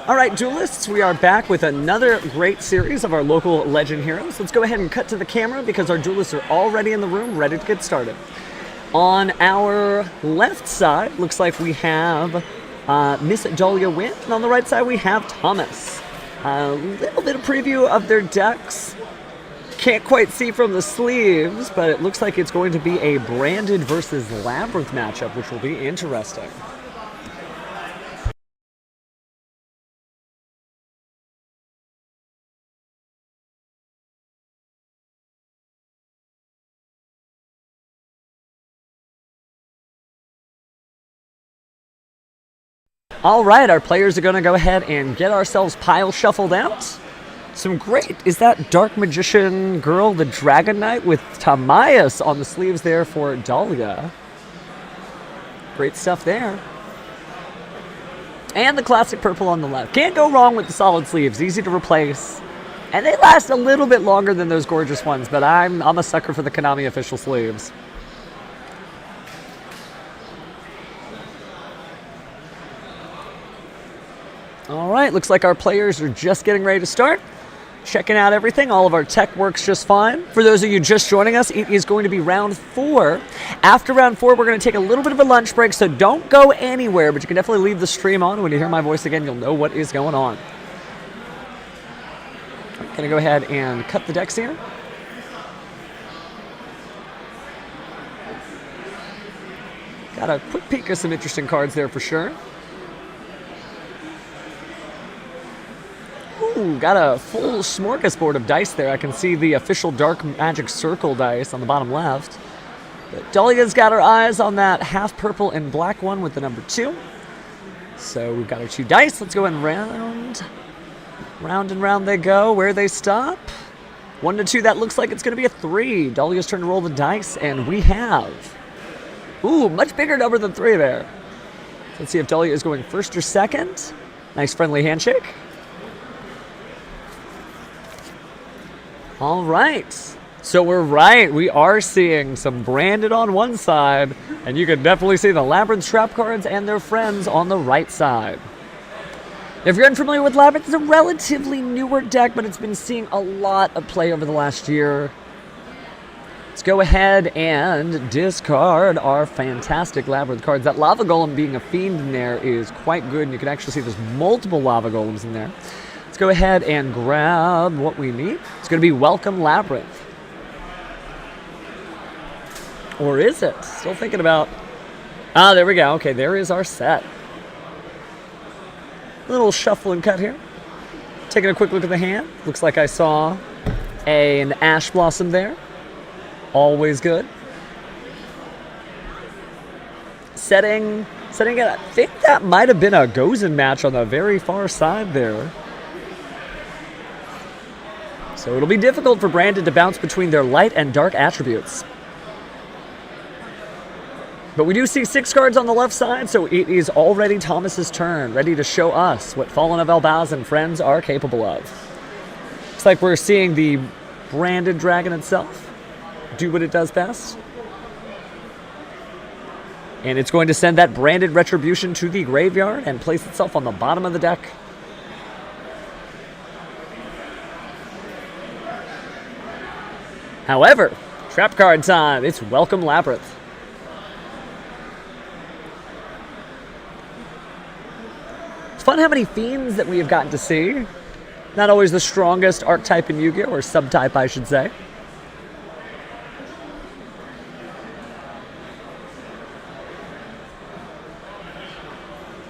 All right, duelists, we are back with another great series of our local legend heroes. Let's go ahead and cut to the camera because our duelists are already in the room, ready to get started. On our left side, looks like we have Miss Dahlia Wynn, and on the right side we have Thomas. A little bit of preview of their decks. Can't quite see from the sleeves, but it looks like it's going to be a Branded versus Labyrinth matchup, which will be interesting. All right, our players are going to go ahead and get ourselves pile shuffled out. Some great, is that Dark Magician Girl, the Dragon Knight with Tamayas on the sleeves there for Dahlia. Great stuff there. And the classic purple on the left. Can't go wrong with the solid sleeves, easy to replace. And they last a little bit longer than those gorgeous ones, but I'm a sucker for the Konami official sleeves. All right, looks like our players are just getting ready to start. Checking out everything. All of our tech works just fine. For those of you just joining us, it is going to be round 4. After round 4, we're going to take a little bit of a lunch break, so don't go anywhere, but you can definitely leave the stream on. When you hear my voice again, you'll know what is going on. I'm going to go ahead and cut the decks here. Got a quick peek of some interesting cards there for sure. Ooh, got a full smorgasbord of dice there. I can see the official Dark Magic Circle dice on the bottom left. But Dahlia's got her eyes on that half purple and black one with the number 2. So we've got our 2 dice. Let's go in round. Round and round they go. Where they stop. 1 to 2, that looks like it's going to be a 3. Dahlia's turn to roll the dice, and we have... Ooh, much bigger number than 3 there. Let's see if Dahlia is going first or second. Nice friendly handshake. All right, so we're right. We are seeing some Branded on one side, and you can definitely see the Labyrinth trap cards and their friends on the right side. If you're unfamiliar with Labyrinth, it's a relatively newer deck, but it's been seeing a lot of play over the last year. Let's go ahead and discard our fantastic Labyrinth cards. That Lava Golem being a fiend in there is quite good, and you can actually see there's multiple Lava Golems in there. Let's go ahead and grab what we need. It's going to be Welcome Labyrinth. Or is it? Still thinking about... Ah, there we go. Okay, there is our set. A little shuffle and cut here. Taking a quick look at the hand. Looks like I saw an Ash Blossom there. Always good. Setting it. I think that might have been a Gozen match on the very far side there. So it'll be difficult for Branded to bounce between their light and dark attributes. But we do see 6 cards on the left side, so it is already Thomas's turn, ready to show us what Fallen of Elbaz and friends are capable of. Looks like we're seeing the Branded dragon itself do what it does best. And it's going to send that Branded Retribution to the graveyard and place itself on the bottom of the deck. However, trap card time. It's Welcome Labyrinth. It's fun how many fiends that we have gotten to see. Not always the strongest archetype in Yu-Gi-Oh! Or subtype, I should say.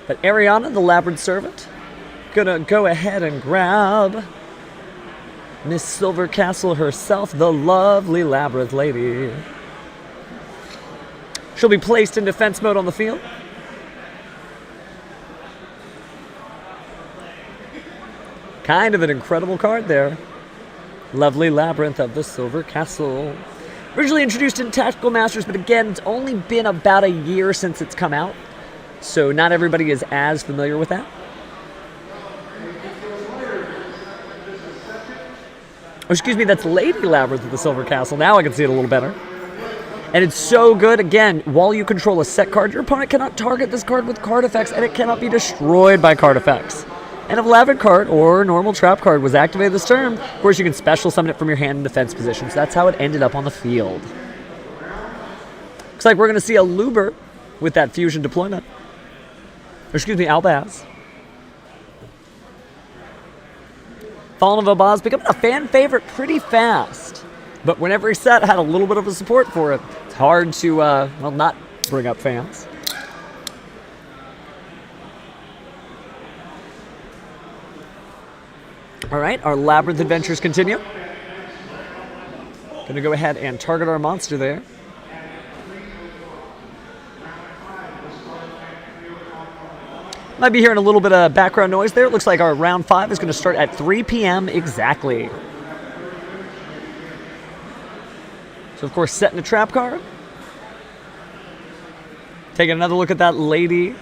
But Ariana, the Labyrinth Servant, gonna go ahead and grab Miss Silver Castle herself, the lovely Labyrinth Lady. She'll be placed in defense mode on the field. Kind of an incredible card there. Lovely Labyrinth of the Silver Castle. Originally introduced in Tactical Masters, but again, it's only been about a year since it's come out. So not everybody is as familiar with that. Oh, excuse me, that's Lady Labyrinth of the Silver Castle. Now I can see it a little better. And it's so good. Again, while you control a set card, your opponent cannot target this card with card effects, and it cannot be destroyed by card effects. And if a Labyrinth card or normal trap card was activated this turn, of course you can special summon it from your hand in defense position. So that's how it ended up on the field. Looks like we're going to see a Luber with that fusion deployment. Or excuse me, Albaz. Fallen of Albaz becoming a fan favorite pretty fast. But when every set had a little bit of a support for it, it's hard to, well, not bring up fans. All right, our Labyrinth adventures continue. Going to go ahead and target our monster there. Might be hearing a little bit of background noise there. It looks like our round 5 is going to start at 3 p.m. exactly. So, of course, setting a trap card. Taking another look at that lady.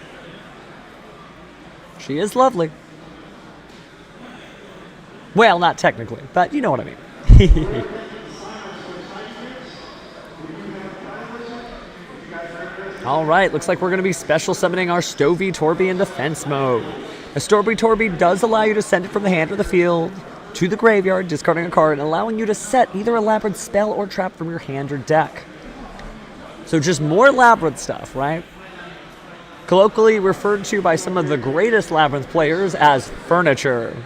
She is lovely. Well, not technically, but you know what I mean. All right, looks like we're going to be special summoning our Stovey Torby in defense mode. A Stovey Torby does allow you to send it from the hand or the field to the graveyard, discarding a card, and allowing you to set either a Labyrinth spell or trap from your hand or deck. So just more Labyrinth stuff, right? Colloquially referred to by some of the greatest Labyrinth players as furniture.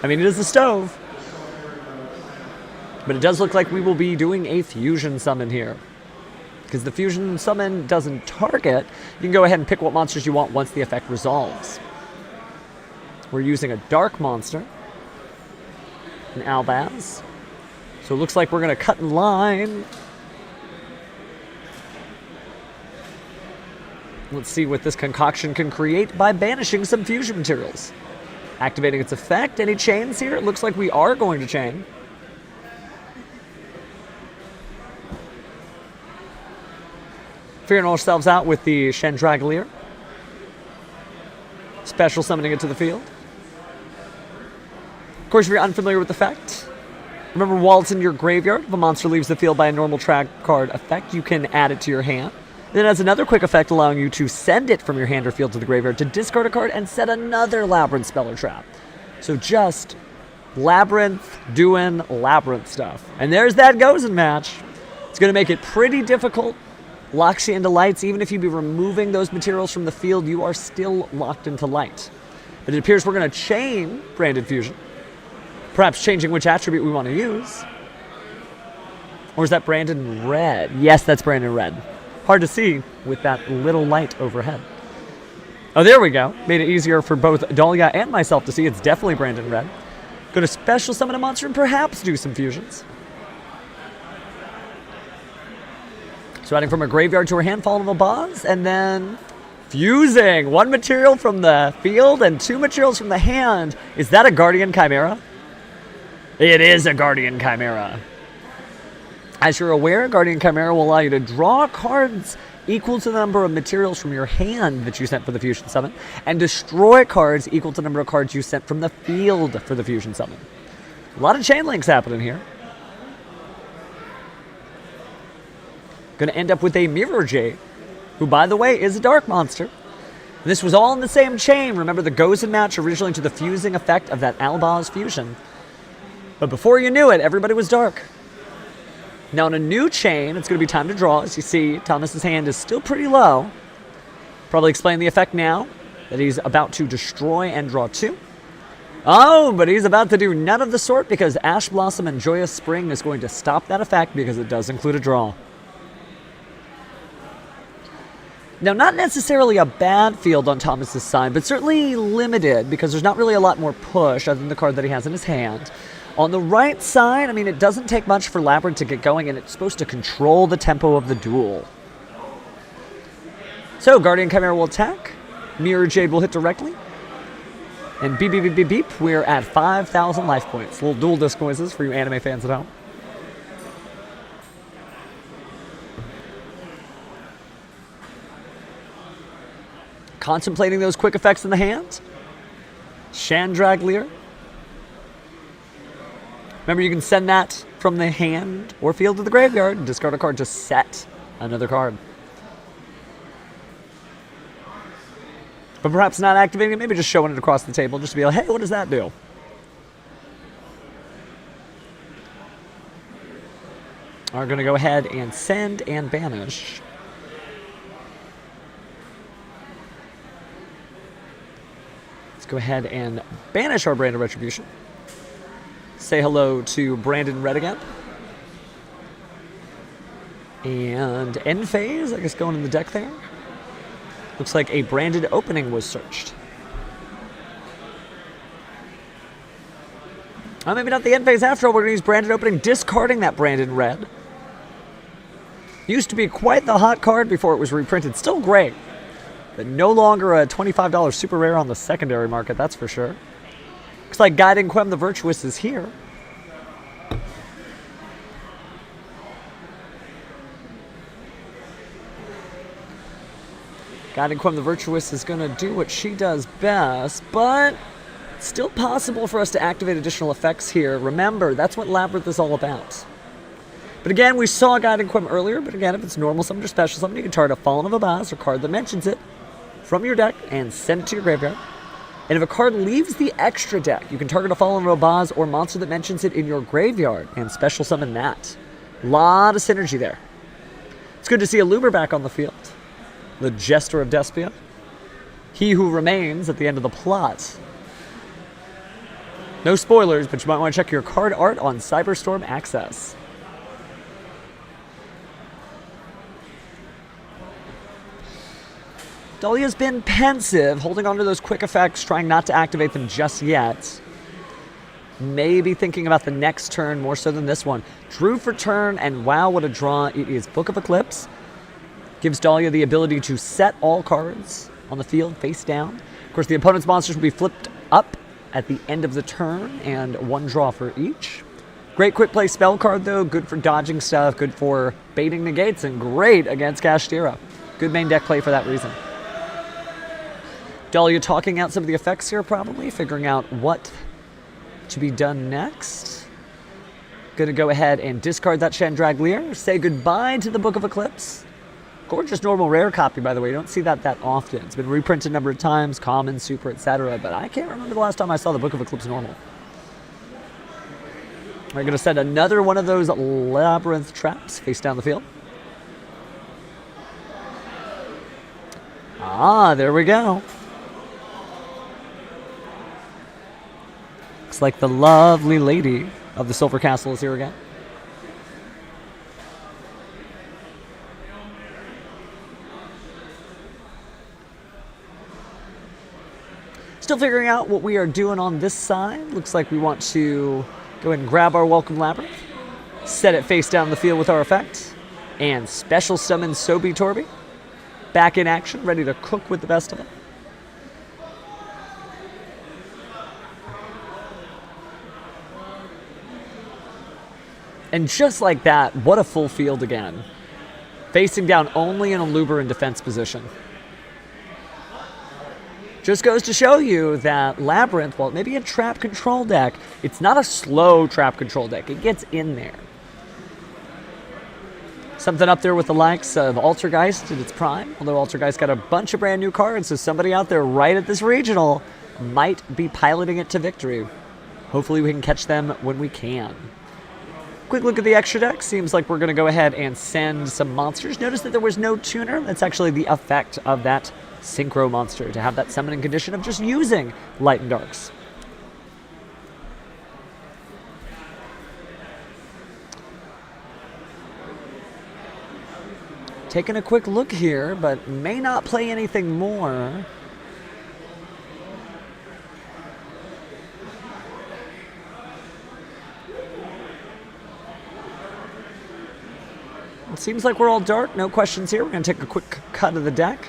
I mean, it is a stove. But it does look like we will be doing a fusion summon here. Because the fusion summon doesn't target, you can go ahead and pick what monsters you want once the effect resolves. We're using a dark monster, an Albaz. So it looks like we're going to cut in line. Let's see what this concoction can create by banishing some fusion materials. Activating its effect. Any chains here? It looks like we are going to chain. Figuring ourselves out with the Chandragalier. Special summoning it to the field. Of course, if you're unfamiliar with the effect, remember while it's in your graveyard, if a monster leaves the field by a normal trap card effect, you can add it to your hand. Then it has another quick effect allowing you to send it from your hand or field to the graveyard to discard a card and set another Labyrinth spell or trap. So just Labyrinth doing Labyrinth stuff. And there's that Gozen match. It's going to make it pretty difficult. Locks you into lights. Even if you be removing those materials from the field, you are still locked into light. But it appears we're going to chain Branded Fusion. Perhaps changing which attribute we want to use. Or is that Branded Red? Yes, that's Branded Red. Hard to see with that little light overhead. Oh, there we go. Made it easier for both Dahlia and myself to see. It's definitely Branded Red. Going to special summon a monster and perhaps do some fusions. So adding from a graveyard to our hand, Fallen of Albaz, and then fusing. 1 material from the field and 2 materials from the hand. Is that a Guardian Chimera? It is a Guardian Chimera. As you're aware, Guardian Chimera will allow you to draw cards equal to the number of materials from your hand that you sent for the fusion summon, and destroy cards equal to the number of cards you sent from the field for the fusion summon. A lot of chain links happening here. Going to end up with a Mirror Jade, who, by the way, is a dark monster. And this was all in the same chain. Remember the Gozen match originally to the fusing effect of that Albaz fusion. But before you knew it, everybody was dark. Now in a new chain, it's going to be time to draw. As you see, Thomas's hand is still pretty low. Probably explain the effect now, that he's about to destroy and draw 2. Oh, but he's about to do none of the sort because Ash Blossom and Joyous Spring is going to stop that effect because it does include a draw. Now, not necessarily a bad field on Thomas's side, but certainly limited because there's not really a lot more push other than the card that he has in his hand. On the right side, I mean, it doesn't take much for Labyrinth to get going, and it's supposed to control the tempo of the duel. So, Guardian Chimera will attack. Mirror Jade will hit directly. And beep, beep, beep, beep, beep, we're at 5,000 life points. Little dual disc noises for you anime fans at home. Contemplating those quick effects in the hand. Chandragalier. Remember, you can send that from the hand or field to the graveyard and discard a card to set another card. But perhaps not activating it, maybe just showing it across the table just to be like, hey, what does that do? Are going to go ahead and send and banish. Let's go ahead and banish our Brand of Retribution. Say hello to Brandon Red again. And end phase, I guess going in the deck there. Looks like a branded opening was searched. Oh, maybe not the end phase after all. We're going to use branded opening, discarding that Branded Red. Used to be quite the hot card before it was reprinted. Still great, but no longer a $25 super rare on the secondary market, that's for sure. Looks like Guiding Quem the Virtuous is here. Guiding Quem the Virtuous is going to do what she does best, but still possible for us to activate additional effects here. Remember, that's what Labyrinth is all about. But again, we saw Guiding Quem earlier, but again, if it's normal summon or special summon, you can target a Fallen of Abaz or card that mentions it from your deck and send it to your graveyard. And if a card leaves the extra deck, you can target a Fallen of Abaz or monster that mentions it in your graveyard and special summon that. A lot of synergy there. It's good to see a Loomer back on the field. The Jester of Despia. He who remains at the end of the plot. No spoilers, but you might want to check your card art on Cyberstorm Access. Dahlia's been pensive, holding on to those quick effects, trying not to activate them just yet. Maybe thinking about the next turn more so than this one. Drew for turn, and wow, what a draw. It is Book of Eclipse. Gives Dahlia the ability to set all cards on the field face down. Of course, the opponent's monsters will be flipped up at the end of the turn, and one draw for each. Great quick play spell card, though. Good for dodging stuff, good for baiting negates, and great against Kashtira. Good main deck play for that reason. Dahlia talking out some of the effects here, probably, figuring out what to be done next. Gonna go ahead and discard that Chandraglier, say goodbye to the Book of Eclipse. Gorgeous normal rare copy, by the way. You don't see that often. It's been reprinted a number of times, common, super, etc. But I can't remember the last time I saw the Book of Eclipse normal. We're going to send another one of those Labyrinth traps face down the field. Ah, there we go. Looks like the lovely lady of the Silver Castle is here again. Still figuring out what we are doing on this side. Looks like we want to go ahead and grab our Welcome Labyrinth, set it face down the field with our effect, and special summon Sobi Torby. Back in action, ready to cook with the best of them. And just like that, what a full field again. Facing down only in a Luber in defense position. Just goes to show you that Labyrinth, while it may be a trap control deck, it's not a slow trap control deck. It gets in there. Something up there with the likes of Altergeist at its prime, although Altergeist got a bunch of brand new cards, so somebody out there right at this regional might be piloting it to victory. Hopefully we can catch them when we can. Quick look at the extra deck. Seems like we're going to go ahead and send some monsters. Notice that there was no tuner. That's actually the effect of that Synchro monster, to have that summoning condition of just using Light and Darks. Taking a quick look here, but may not play anything more. It seems like we're all dark. No questions here. We're going to take a quick cut of the deck.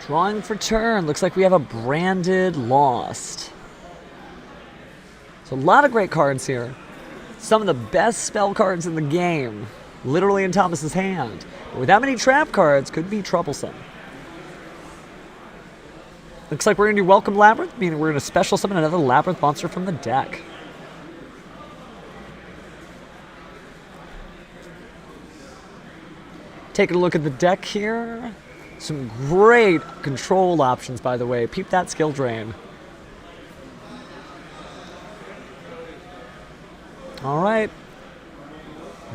Drawing for turn. Looks like we have a branded Lost. So a lot of great cards here. Some of the best spell cards in the game. Literally in Thomas's hand. But with that many trap cards, could be troublesome. Looks like we're going to do Welcome Labyrinth, meaning we're going to special summon another Labyrinth monster from the deck. Taking a look at the deck here. Some great control options, by the way. Peep that skill drain. All right.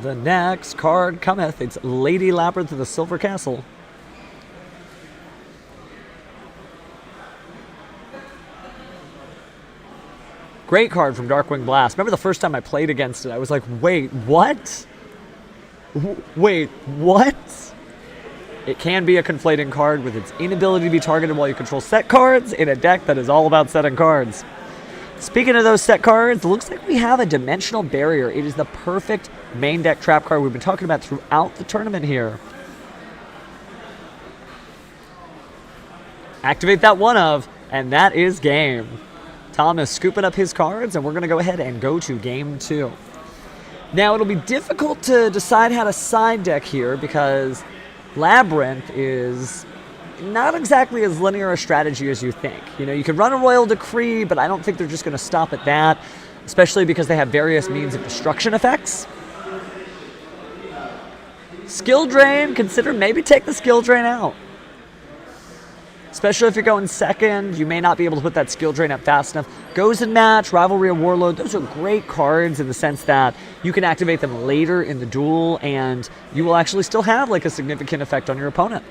The next card cometh. It's Lady Labyrinth of the Silver Castle. Great card from Darkwing Blast. Remember the first time I played against it, I was like, wait, what? Wait, what? It can be a conflating card with its inability to be targeted while you control set cards in a deck that is all about setting cards. Speaking of those set cards, it looks like we have a Dimensional Barrier. It is the perfect main deck trap card we've been talking about throughout the tournament here. Activate that one of, and that is game. Tom is scooping up his cards, and we're going to go ahead and go to game 2. Now, it'll be difficult to decide how to side deck here because Labyrinth is not exactly as linear a strategy as you think. You know, you could run a Royal Decree, but I don't think they're just going to stop at that, especially because they have various means of destruction effects. Skill Drain, consider maybe take the Skill Drain out. Especially if you're going second, you may not be able to put that skill drain up fast enough. Goes and Match, Rivalry of Warlord, those are great cards in the sense that you can activate them later in the duel and you will actually still have like a significant effect on your opponent.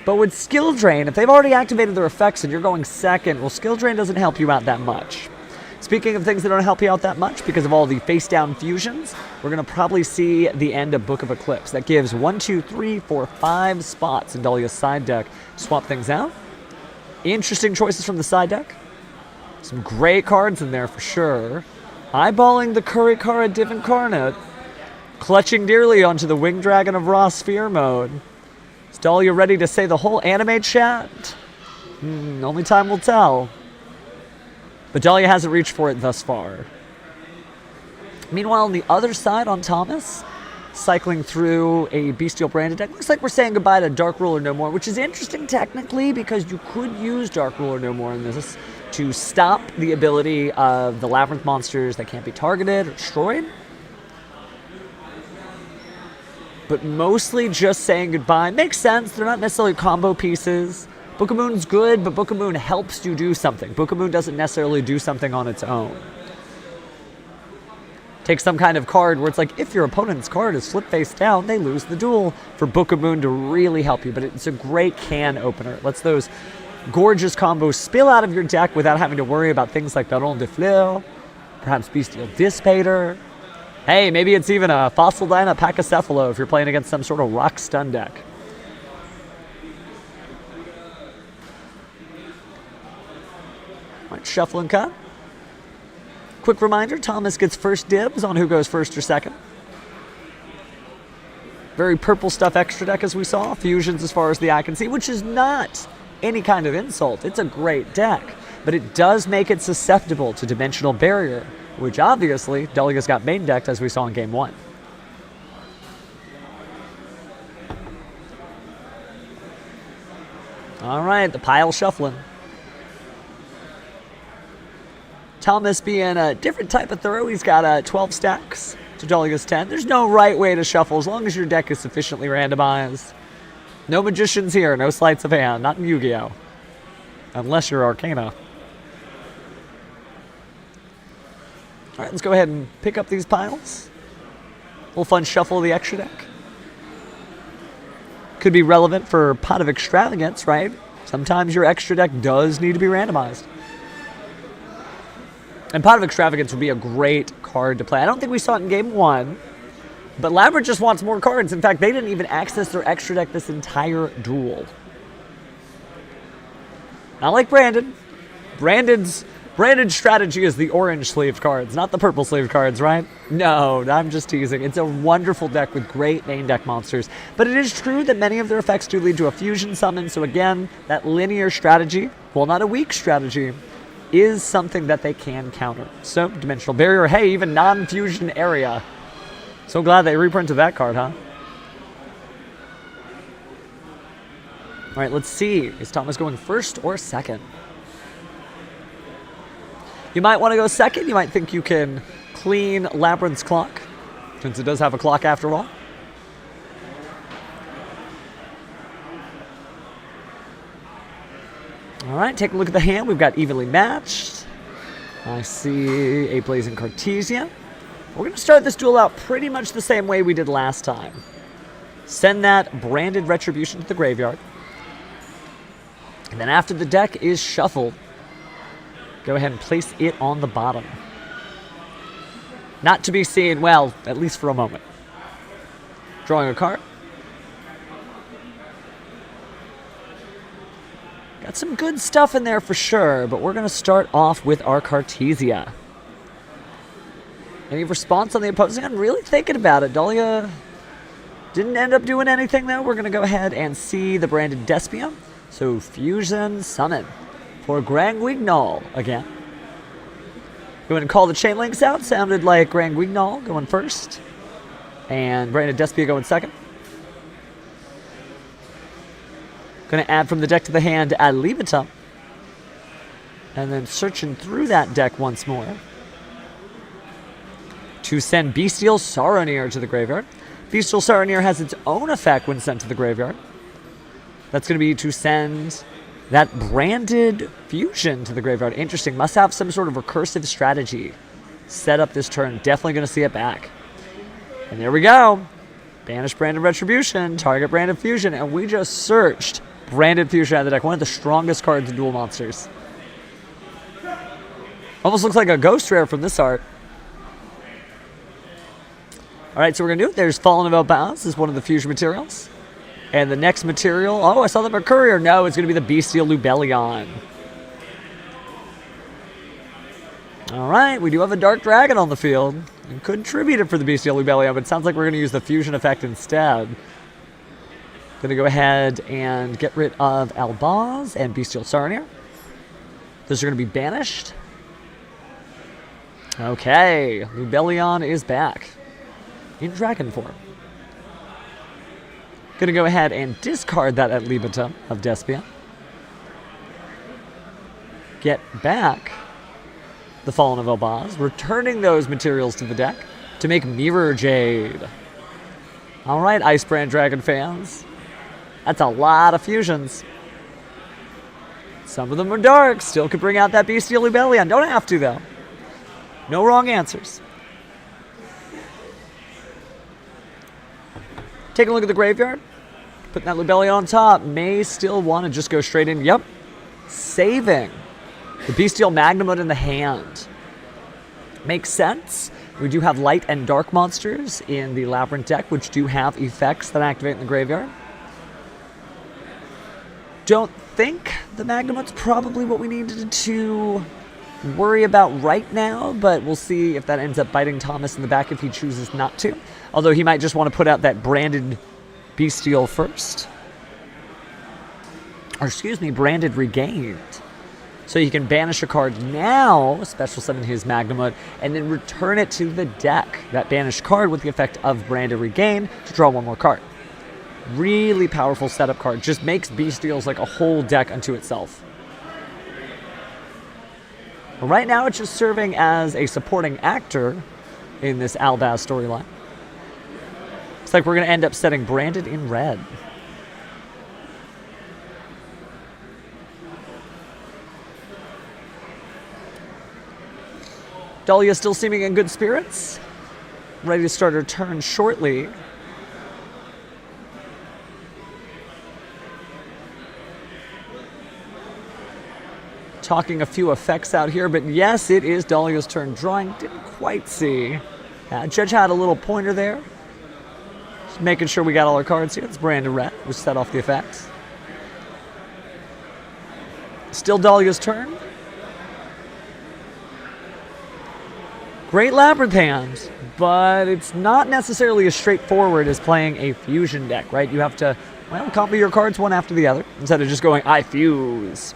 But with Skill Drain, if they've already activated their effects and you're going second, well, Skill Drain doesn't help you out that much. Speaking of things that don't help you out that much, because of all the face-down fusions, we're going to probably see the end of Book of Eclipse. That gives 1, 2, 3, 4, 5 spots in Dahlia's side deck to swap things out. Interesting choices from the side deck. Some great cards in there for sure. Eyeballing the Kurikara Div Incarnate. Clutching dearly onto the Winged Dragon of Raw Sphere mode. Is Dahlia ready to say the whole anime chat? Only time will tell. But Dahlia hasn't reached for it thus far. Meanwhile, on the other side, on Thomas, cycling through a Bestial Branded deck, looks like we're saying goodbye to Dark Ruler No More, which is interesting technically because you could use Dark Ruler No More in this to stop the ability of the Labyrinth monsters that can't be targeted or destroyed. But mostly just saying goodbye. Makes sense. They're not necessarily combo pieces. Book of Moon's good, but Book of Moon helps you do something. Book of Moon doesn't necessarily do something on its own. Take some kind of card where it's like, if your opponent's card is flip face down, they lose the duel for Book of Moon to really help you. But it's a great can opener. It lets those gorgeous combos spill out of your deck without having to worry about things like Baron de Fleur, perhaps Bestial Dissipator. Hey, maybe it's even a Fossil Dyna Pachycephalo if you're playing against some sort of rock stun deck. Right, shuffle and cut. Quick reminder, Thomas gets first dibs on who goes first or second. Very purple stuff extra deck as we saw. Fusions as far as the eye can see, which is not any kind of insult. It's a great deck, but it does make it susceptible to Dimensional Barrier, which obviously Dahlia's got main decked as we saw in Game 1. All right, the pile shuffling. Thomas being a different type of throw, he's got 12 stacks to Dahlia's 10. There's no right way to shuffle as long as your deck is sufficiently randomized. No magicians here, no sleights of hand, not in Yu-Gi-Oh! Unless you're Arcana. All right, let's go ahead and pick up these piles. A little fun shuffle of the extra deck. Could be relevant for Pot of Extravagance, right? Sometimes your extra deck does need to be randomized. And Pot of Extravagance would be a great card to play. I don't think we saw it in Game 1, but Labyrinth just wants more cards. In fact, they didn't even access their extra deck this entire duel. Not like Brandon. Brandon's strategy is the orange sleeve cards, not the purple sleeve cards, right? No, I'm just teasing. It's a wonderful deck with great main deck monsters. But it is true that many of their effects do lead to a fusion summon, so again, that linear strategy, while not a weak strategy, is something that they can counter. So, Dimensional Barrier, hey, even non-fusion area. So glad they reprinted that card, huh? All right, let's see. Is Thomas going first or second? You might want to go second. You might think you can clean Labyrinth's clock, since it does have a clock after all. All right, take a look at the hand. We've got evenly matched. I see a Blazing Cartesia. We're going to start this duel out pretty much the same way we did last time. Send that branded Retribution to the graveyard. And then after the deck is shuffled, go ahead and place it on the bottom. Not to be seen, well, at least for a moment. Drawing a card. Got some good stuff in there for sure, but we're going to start off with our Cartesia. Any response on the opposing? I'm really thinking about it. Dahlia didn't end up doing anything, though. We're going to go ahead and see the branded Despia. So, Fusion Summon for Grand Wignall again. Go ahead and call the chain links out. Sounded like Grand Wignall going first. And branded Despia going second. Going to add from the deck to the hand Almeda. And then searching through that deck once more to send Bestial Saronir to the graveyard. Bestial Saronir has its own effect when sent to the graveyard. That's going to be to send that branded Fusion to the graveyard. Interesting. Must have some sort of recursive strategy set up this turn. Definitely going to see it back. And there we go. Banish branded Retribution, target branded Fusion, and we just searched branded Fusion out of the deck. One of the strongest cards in Duel Monsters. Almost looks like a ghost rare from this art. All right, so we're going to do it. There's Fallen of Elbaz is one of the fusion materials. And the next material, oh, I saw the Mercurier. No, it's going to be the Bestial Lubellion. All right, we do have a Dark Dragon on the field. And could tribute it for the Bestial Lubellion, but it sounds like we're going to use the fusion effect instead. Going to go ahead and get rid of Elbaz and Bestial Saronir. Those are going to be banished. Okay, Lubellion is back in dragon form. Going to go ahead and discard that Almeda of Despia. Get back the Fallen of Elbaz, returning those materials to the deck to make Mirror Jade. All right, Icebrand Dragon fans. That's a lot of fusions. Some of them are dark. Still could bring out that Bestial Lubellion. Don't have to, though. No wrong answers. Take a look at the graveyard. Putting that Lubellion on top. May still want to just go straight in. Yep. Saving the Bestial Magnamut in the hand. Makes sense. We do have light and dark monsters in the Labyrinth deck, which do have effects that activate in the graveyard. Don't think the Magnamut's probably what we needed to worry about right now, but we'll see if that ends up biting Thomas in the back if he chooses not to. Although he might just want to put out that branded Bestial first. Or excuse me, branded Regained. So you can banish a card now, special summon his Magnamut, and then return it to the deck. That banished card with the effect of branded Regain to draw one more card. Really powerful setup card. Just makes Bestials like a whole deck unto itself. Right now it's just serving as a supporting actor in this Elbaz storyline. Looks like we're going to end up setting branded in red. Dahlia still seeming in good spirits. Ready to start her turn shortly. Talking a few effects out here, but yes, it is Dahlia's turn drawing. Didn't quite see. Judge had a little pointer there. Just making sure we got all our cards here. It's branded red, which set off the effects. Still Dahlia's turn. Great Labyrinth hand, but it's not necessarily as straightforward as playing a fusion deck, right? You have to, well, copy your cards one after the other instead of just going, I fuse.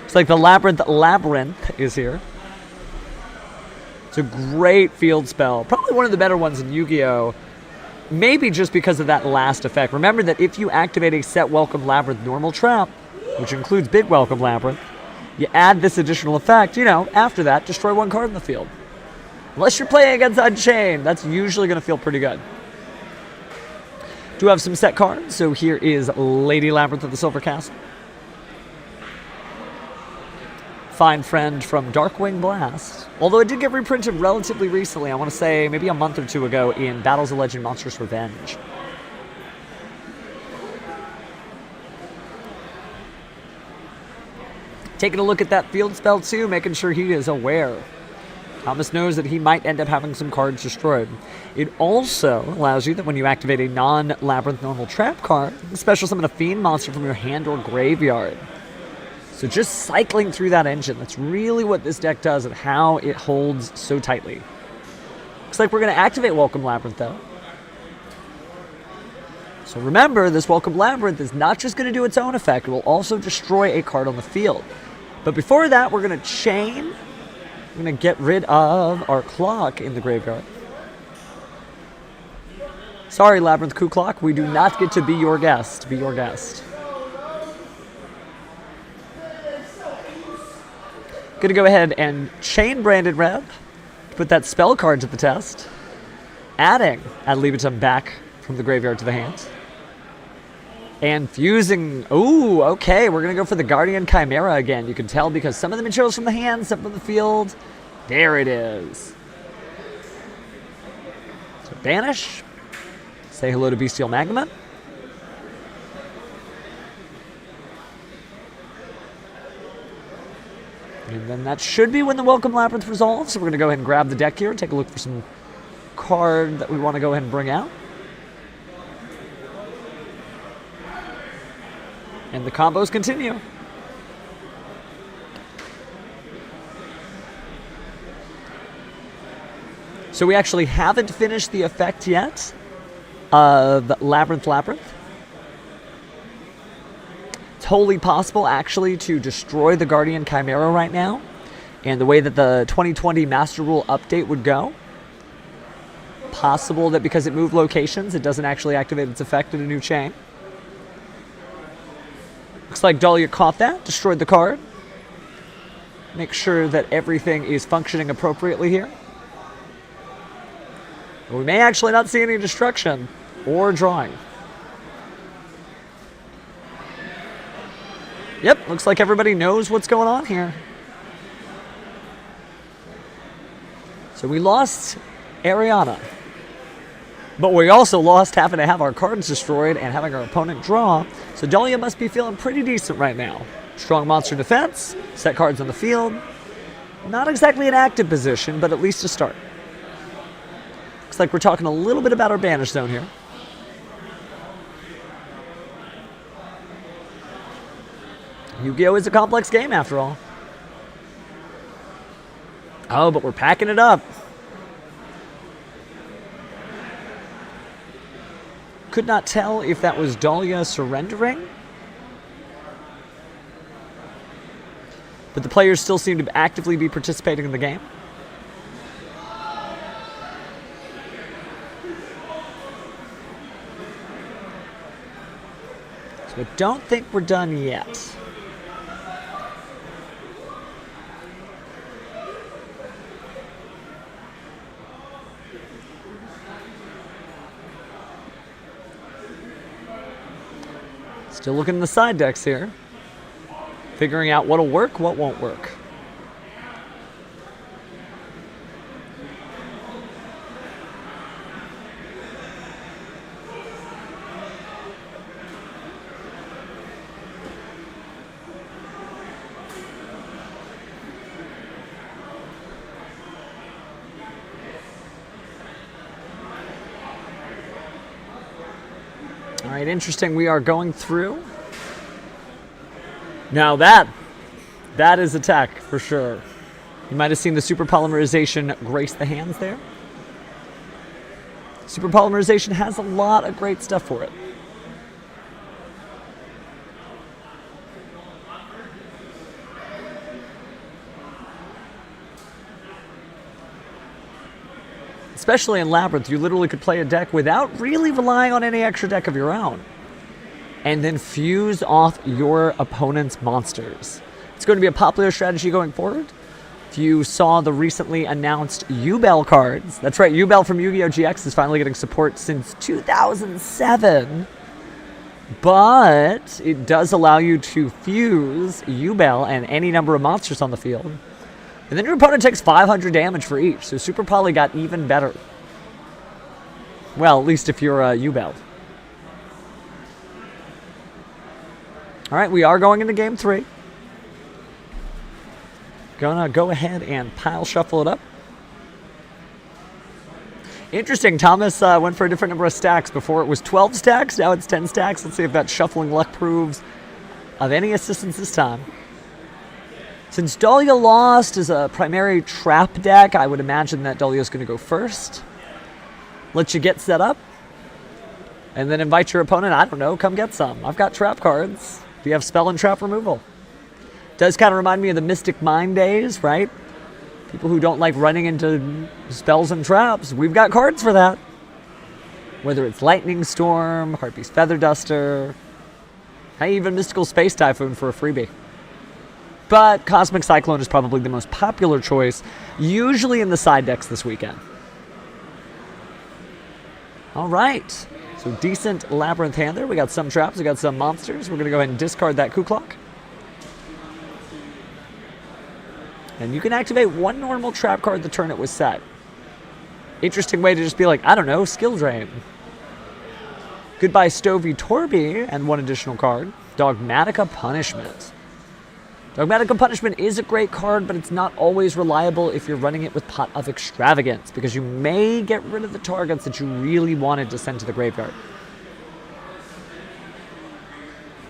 It's like the Labyrinth is here. It's a great field spell. Probably one of the better ones in Yu-Gi-Oh! Maybe just because of that last effect. Remember that if you activate a Set Welcome Labyrinth normal trap, which includes Big Welcome Labyrinth, you add this additional effect, you know, after that, destroy one card in the field. Unless you're playing against Unchained, that's usually going to feel pretty good. Do have some set cards, so here is Lady Labyrinth of the Silver Castle. fine friend from Darkwing Blast. Although it did get reprinted relatively recently, I want to say maybe a month or two ago in Battles of Legend Monstrous Revenge. Taking a look at that field spell too, making sure he is aware. Thomas knows that he might end up having some cards destroyed. It also allows you that when you activate a non-Labyrinth normal trap card, special summon a fiend monster from your hand or graveyard. So just cycling through that engine, that's really what this deck does and how it holds so tightly. Looks like we're going to activate Welcome Labyrinth though. So remember, this Welcome Labyrinth is not just going to do its own effect, it will also destroy a card on the field. But before that, we're going to chain. We're going to get rid of our clock in the graveyard. Sorry, Labyrinth Coup Clock, we do not get to be your guest. Be your guest. Gonna go ahead and chain Branded Red to put that spell card to the test. Adding Labyrinth back from the graveyard to the hand. And fusing. Ooh, okay, we're gonna go for the Guardian Chimera again. You can tell because some of the materials from the hand, some from the field. There it is. So banish. Say hello to Bestial Magma. And then that should be when the Welcome Labyrinth resolves. So we're going to go ahead and grab the deck here and take a look for some card that we want to go ahead and bring out. And the combos continue. So we actually haven't finished the effect yet of Labyrinth. It's wholly possible, actually, to destroy the Guardian Chimera right now. And the way that the 2020 Master Rule update would go, possible that because it moved locations, it doesn't actually activate its effect in a new chain. Looks like Dahlia caught that, destroyed the card. Make sure that everything is functioning appropriately here. We may actually not see any destruction or drawing. Yep, looks like everybody knows what's going on here. So we lost Ariana. But we also lost having to have our cards destroyed and having our opponent draw. So Dahlia must be feeling pretty decent right now. Strong monster defense, set cards on the field. Not exactly an active position, but at least a start. Looks like we're talking a little bit about our banish zone here. Yu-Gi-Oh! Is a complex game after all. Oh, but we're packing it up. Could not tell if that was Dahlia surrendering. But the players still seem to actively be participating in the game. So I don't think we're done yet. Still looking in the side decks here. Figuring out what'll work, what won't work. All right, interesting. We are going through. Now that is a tech for sure. You might have seen the super polymerization grace the hands there. Super polymerization has a lot of great stuff for it. Especially in Labyrinth, you literally could play a deck without really relying on any extra deck of your own. And then fuse off your opponent's monsters. It's going to be a popular strategy going forward. If you saw the recently announced Yubel cards, that's right, Yubel from Yu-Gi-Oh! GX is finally getting support since 2007. but it does allow you to fuse Yubel and any number of monsters on the field. And then your opponent takes 500 damage for each, so Super Poly got even better. Well, at least if you're Yubel. All right, we are going into game 3. Gonna go ahead and pile shuffle it up. Interesting, Thomas went for a different number of stacks. Before it was 12 stacks, now it's 10 stacks. Let's see if that shuffling luck proves of any assistance this time. Since Dahlia lost as a primary trap deck, I would imagine that Dahlia's going to go first. Let you get set up. And then invite your opponent, I don't know, come get some. I've got trap cards. Do you have spell and trap removal? Does kind of remind me of the Mystic Mind days, right? People who don't like running into spells and traps, we've got cards for that. Whether it's Lightning Storm, Harpy's Feather Duster, even Mystical Space Typhoon for a freebie. But Cosmic Cyclone is probably the most popular choice, usually in the side decks this weekend. All right, so decent Labyrinth hand there. We got some traps, we got some monsters. We're going to go ahead and discard that Coup Clock. And you can activate one normal trap card the turn it was set. Interesting way to just be like, I don't know, skill drain. Goodbye Stovey Torby and one additional card. Dogmatica Punishment. Dogmatica Punishment is a great card, but it's not always reliable if you're running it with Pot of Extravagance, because you may get rid of the targets that you really wanted to send to the graveyard.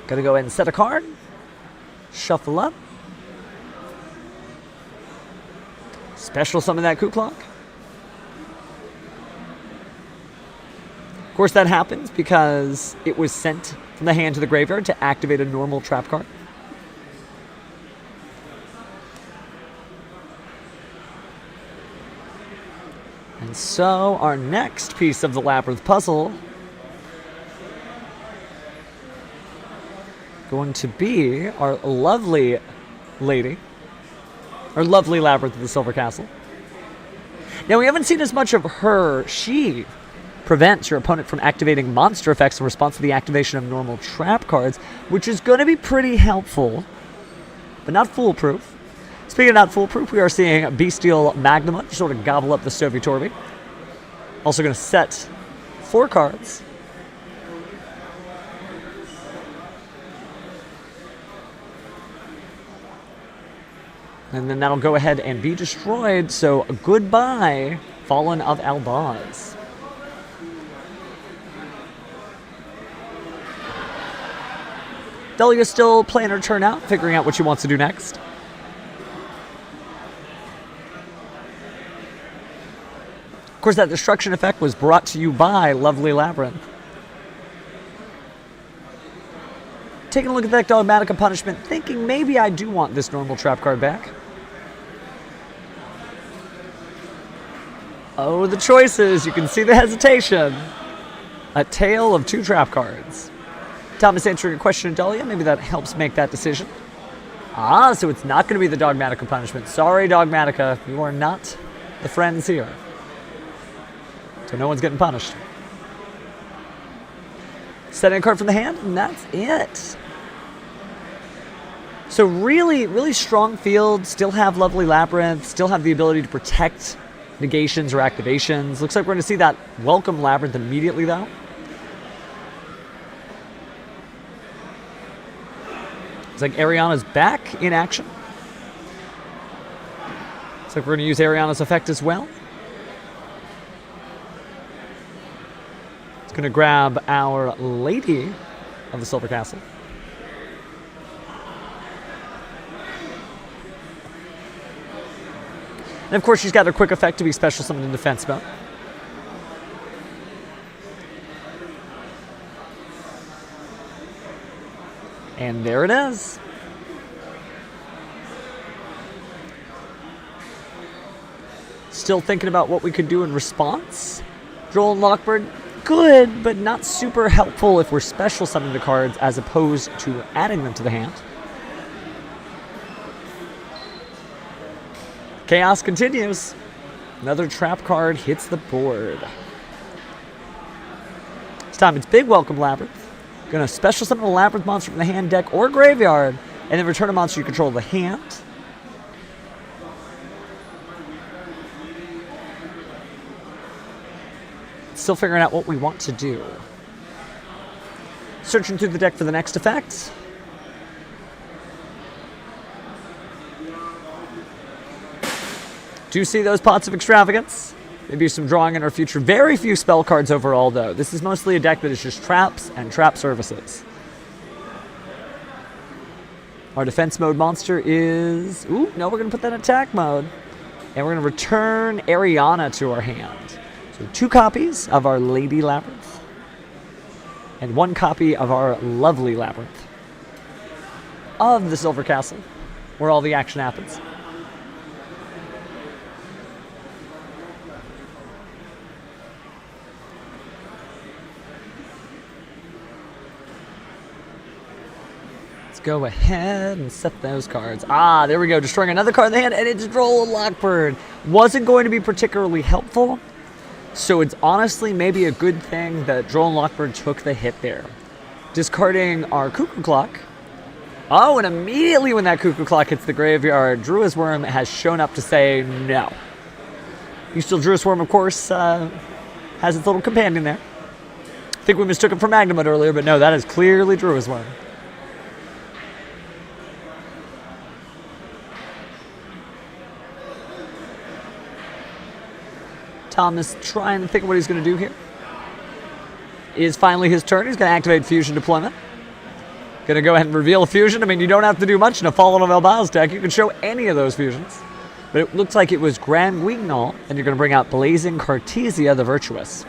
Gonna go ahead and set a card. Shuffle up. Special summon that Coup Clock. Of course, that happens because it was sent from the hand to the graveyard to activate a normal trap card. And so, our next piece of the Labyrinth puzzle going to be our lovely lady. Our lovely Labyrinth of the Silver Castle. Now, we haven't seen as much of her. She prevents your opponent from activating monster effects in response to the activation of normal trap cards, which is going to be pretty helpful, but not foolproof. Speaking of not foolproof, we are seeing Bestial Magnamut sort of gobble up the Stovey Torby. Also going to set 4 cards. And then that'll go ahead and be destroyed, so goodbye, Fallen of Albaz. Dahlia's still playing her turn out, figuring out what she wants to do next. Of course, that destruction effect was brought to you by lovely Labyrinth. Taking a look at that Dogmatica Punishment, thinking maybe I do want this normal trap card back. Oh, the choices. You can see the hesitation. A tale of 2 trap cards. Thomas answering a question to Dahlia. Maybe that helps make that decision. Ah, so it's not going to be the Dogmatica Punishment. Sorry, Dogmatica. You are not the friends here. So no one's getting punished. Setting a card from the hand, and that's it. So really, really strong field. Still have lovely Labyrinth. Still have the ability to protect negations or activations. Looks like we're going to see that welcome Labyrinth immediately, though. Looks like Ariana's back in action. Looks like we're going to use Ariana's effect as well. It's going to grab our Lady of the Silver Castle. And of course, she's got her quick effect to be special summoned in defense mode. And there it is. Still thinking about what we could do in response. Joel and Lockbird, good, but not super helpful if we're special summoning the cards as opposed to adding them to the hand. Chaos continues. Another trap card hits the board. This time it's big welcome Labyrinth. Going to special summon a Labyrinth monster from the hand, deck, or graveyard, and then return a monster you control to the hand. Still figuring out what we want to do. Searching through the deck for the next effect. Do you see those pots of extravagance? Maybe some drawing in our future. Very few spell cards overall, though. This is mostly a deck that is just traps and trap services. Our defense mode monster is... Ooh, no, we're going to put that in attack mode. And we're going to return Ariana to our hand. So 2 copies of our Lady Labyrinth. And 1 copy of our lovely Labyrinth. Of the Silver Castle, where all the action happens. Go ahead and set those cards. Ah, there we go. Destroying another card in the hand, and it's Droll and Lockbird. Wasn't going to be particularly helpful, so it's honestly maybe a good thing that Droll and Lockbird took the hit there. Discarding our Cuckoo Clock. Oh, and immediately when that Cuckoo Clock hits the graveyard, Druid's Worm has shown up to say no. You still Druid's Worm, of course, has its little companion there. I think we mistook it for Magnamud earlier, but no, that is clearly Druid's Worm. Thomas trying to think of what he's going to do here. Is finally his turn. He's going to activate Fusion Deployment. Going to go ahead and reveal a fusion. I mean, you don't have to do much in a Fallen of Elbaz deck. You can show any of those fusions. But it looks like it was Grand Guignol, and you're going to bring out Blazing Cartesia the Virtuous.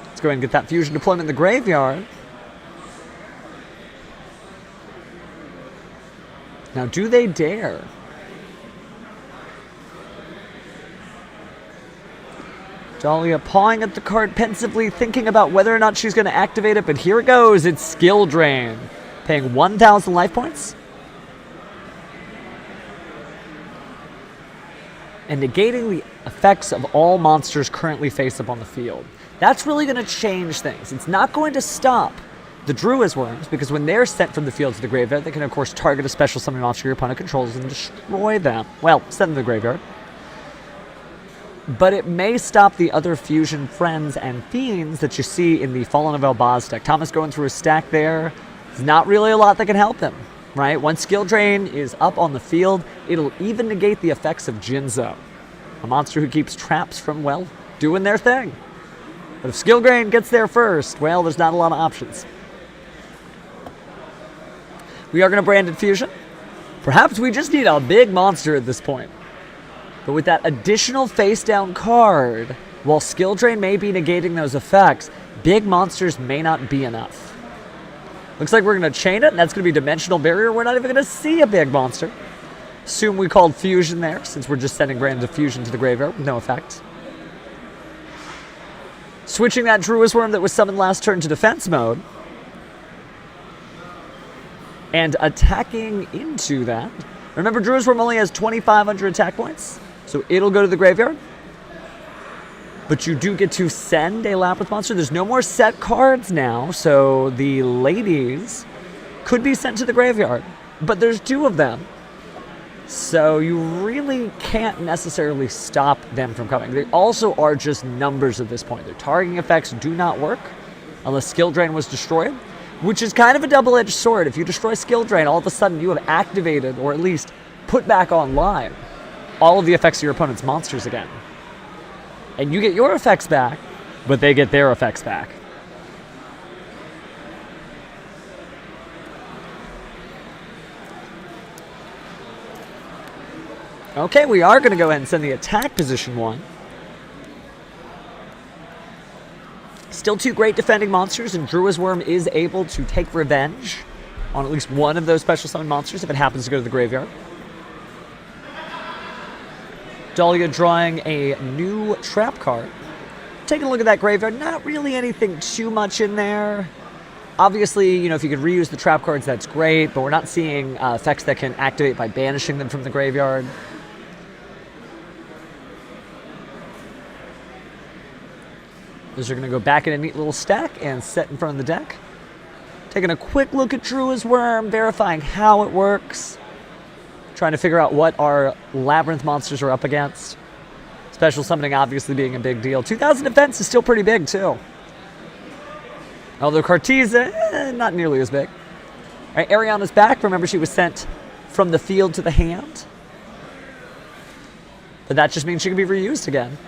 Let's go ahead and get that Fusion Deployment in the graveyard. Now, do they dare? Dahlia pawing at the card pensively, thinking about whether or not she's going to activate it, but here it goes. It's Skill Drain. Paying 1,000 life points. And negating the effects of all monsters currently face up on the field. That's really going to change things. It's not going to stop the Druid's Worms, because when they're sent from the field to the graveyard, they can, of course, target a special summon monster your opponent controls and destroy them. Well, send them to the graveyard. But it may stop the other fusion friends and fiends that you see in the Fallen of Elbaz deck. Thomas going through his stack there. There's not really a lot that can help him, right? Once Skill Drain is up on the field, it'll even negate the effects of Jinzo, a monster who keeps traps from, well, doing their thing. But if Skill Drain gets there first, well, there's not a lot of options. We are going to Branded Fusion. Perhaps we just need a big monster at this point. But with that additional face-down card, while Skill Drain may be negating those effects, big monsters may not be enough. Looks like we're going to chain it, and that's going to be Dimensional Barrier. We're not even going to see a big monster. Assume we called Fusion there, since we're just sending Branded Fusion to the graveyard with no effect. Switching that Druid's Worm that was summoned last turn to defense mode. And attacking into that. Remember, Druid's Worm only has 2,500 attack points. So it'll go to the graveyard. But you do get to send a Labyrinth monster. There's no more set cards now, so the ladies could be sent to the graveyard. But there's 2 of them. So you really can't necessarily stop them from coming. They also are just numbers at this point. Their targeting effects do not work unless Skill Drain was destroyed, which is kind of a double-edged sword. If you destroy Skill Drain, all of a sudden you have activated, or at least put back online, all of the effects of your opponent's monsters again. And you get your effects back, but they get their effects back. Okay, we are going to go ahead and send the attack position 1. Still 2 great defending monsters, and Druid's Worm is able to take revenge on at least one of those special summon monsters if it happens to go to the graveyard. Dahlia drawing a new trap card. Taking a look at that graveyard, not really anything too much in there. Obviously, you know, if you could reuse the trap cards, that's great, but we're not seeing effects that can activate by banishing them from the graveyard. Those are going to go back in a neat little stack and set in front of the deck. Taking a quick look at Drua's Worm, verifying how it works. Trying to figure out what our Labyrinth monsters are up against. Special summoning obviously being a big deal. 2,000 defense is still pretty big too. Although Cartesia, not nearly as big. All right, Ariana's back. Remember, she was sent from the field to the hand. But that just means she can be reused again.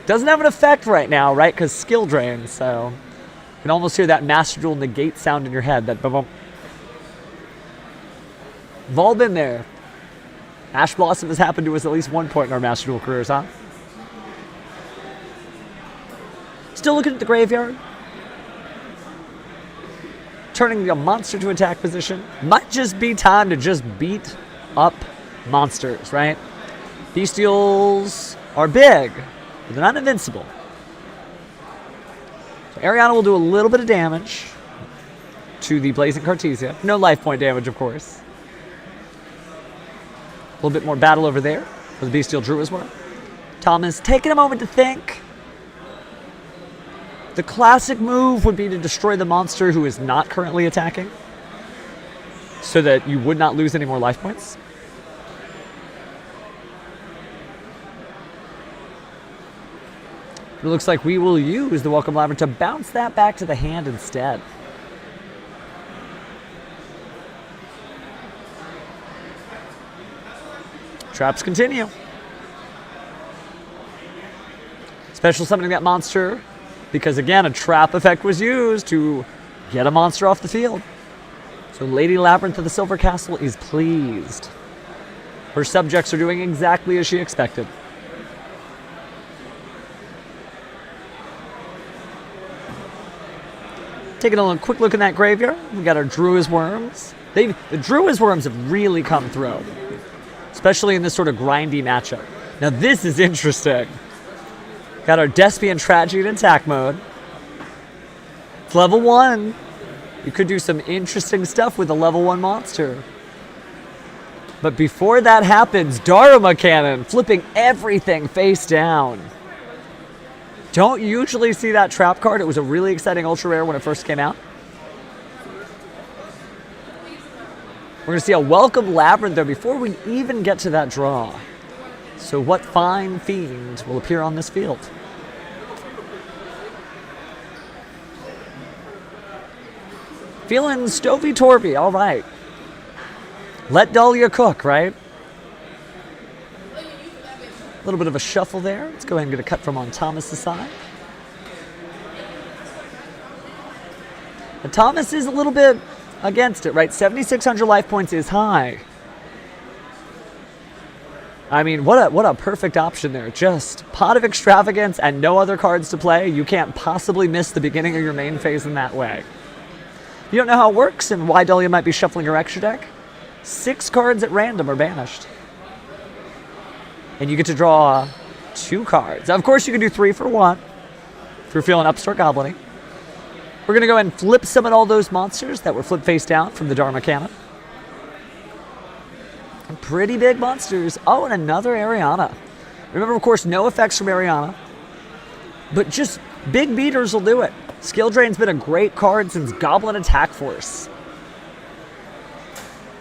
Doesn't have an effect right now, right? Because skill drain, so you can almost hear that Master Duel negate sound in your head. That boom. We've all been there. Ash Blossom has happened to us at least one point in our Master Duel careers, huh? Still looking at the graveyard. Turning a monster to attack position. Might just be time to just beat up monsters, right? Bestials are big, but they're not invincible. So Ariana will do a little bit of damage to the Blazing Cartesia. No life point damage, of course. A little bit more battle over there for the Bestial Drua's Worm. Thomas taking a moment to think. The classic move would be to destroy the monster who is not currently attacking, so that you would not lose any more life points. It looks like we will use the Welcome Labyrinth to bounce that back to the hand instead. Traps continue. Special summoning that monster, because again, a trap effect was used to get a monster off the field. So Lady Labyrinth of the Silver Castle is pleased. Her subjects are doing exactly as she expected. Taking a quick look in that graveyard, we got our Drua's Worms. The Drua's Worms have really come through, especially in this sort of grindy matchup. Now this is interesting. Got our Despian Tragedy in attack mode. It's level 1. You could do some interesting stuff with a level 1 monster. But before that happens, Dharma Cannon flipping everything face down. Don't usually see that trap card. It was a really exciting ultra rare when it first came out. We're going to see a Welcome Labyrinth there before we even get to that draw. So what fine fiend will appear on this field? Feeling stovey-torby, all right. Let Dahlia cook, right? A little bit of a shuffle there. Let's go ahead and get a cut from on Thomas' side. And Thomas is a little bit against it, right? 7,600 life points is high. I mean, what a perfect option there. Just Pot of Extravagance and no other cards to play. You can't possibly miss the beginning of your main phase in that way. You don't know how it works and why Dahlia might be shuffling her extra deck? 6 cards at random are banished. And you get to draw 2 cards. Now, of course, you can do 3 for 1 if you're feeling upstart goblin-y. We're going to go ahead and flip summon all those monsters that were flipped face down from the Dharma Cannon. Pretty big monsters. Oh, and another Ariana. Remember, of course, no effects from Ariana. But just big beaters will do it. Skill Drain's been a great card since Goblin Attack Force.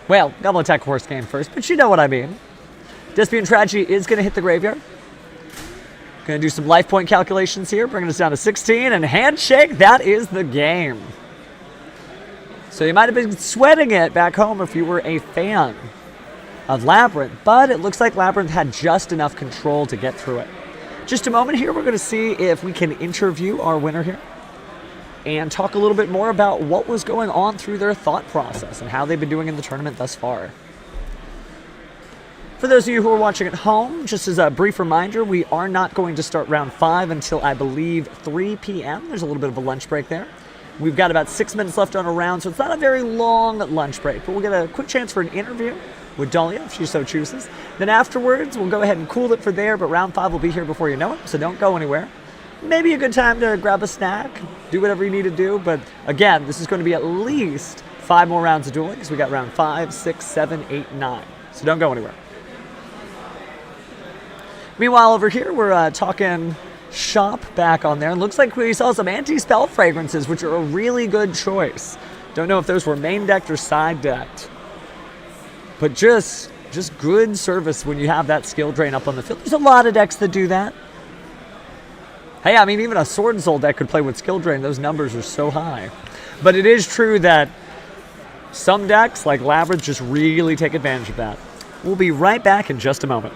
Well, Goblin Attack Force came first, but you know what I mean. Despian Tragedy is going to hit the graveyard. Going to do some life point calculations here, bringing us down to 16, and handshake, that is the game. So you might have been sweating it back home if you were a fan of Labyrinth, but it looks like Labyrinth had just enough control to get through it. Just a moment here, we're going to see if we can interview our winner here and talk a little bit more about what was going on through their thought process and how they've been doing in the tournament thus far. For those of you who are watching at home, just as a brief reminder, we are not going to start round 5 until, I believe, 3 p.m. There's a little bit of a lunch break there. We've got about 6 minutes left on a round, so it's not a very long lunch break, but we'll get a quick chance for an interview with Dahlia, if she so chooses. Then afterwards, we'll go ahead and cool it for there, but round 5 will be here before you know it, so don't go anywhere. Maybe a good time to grab a snack, do whatever you need to do, but again, this is going to be at least 5 more rounds of dueling, because we got round 5, 6, 7, 8, 9. So don't go anywhere. Meanwhile, over here, we're talking shop back on there. Looks like we saw some anti-spell fragrances, which are a really good choice. Don't know if those were main decked or side decked. But just good service when you have that skill drain up on the field. There's a lot of decks that do that. Hey, I mean, even a Swordsoul deck could play with skill drain. Those numbers are so high. But it is true that some decks, like Labyrinth, just really take advantage of that. We'll be right back in just a moment.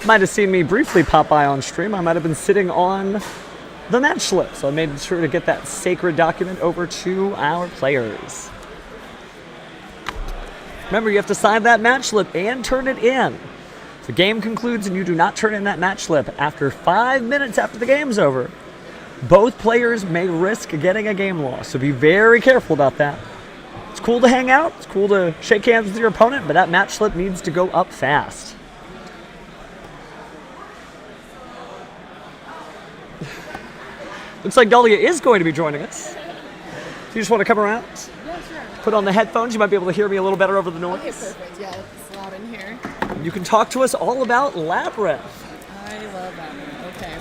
Might have seen me briefly pop by on stream. I might have been sitting on the match slip, so I made sure to get that sacred document over to our players. Remember, you have to sign that match slip and turn it in. If the game concludes and you do not turn in that match slip after 5 minutes after the game's over, both players may risk getting a game loss, so be very careful about that. It's cool to hang out, it's cool to shake hands with your opponent, but that match slip needs to go up fast. Looks like Dahlia is going to be joining us. Do you just want to come around? Yeah, sure. Put on the headphones. You might be able to hear me a little better over the noise. Okay, perfect. Yeah, it's loud in here. You can talk to us all about Labyrinth. I love that one. Okay.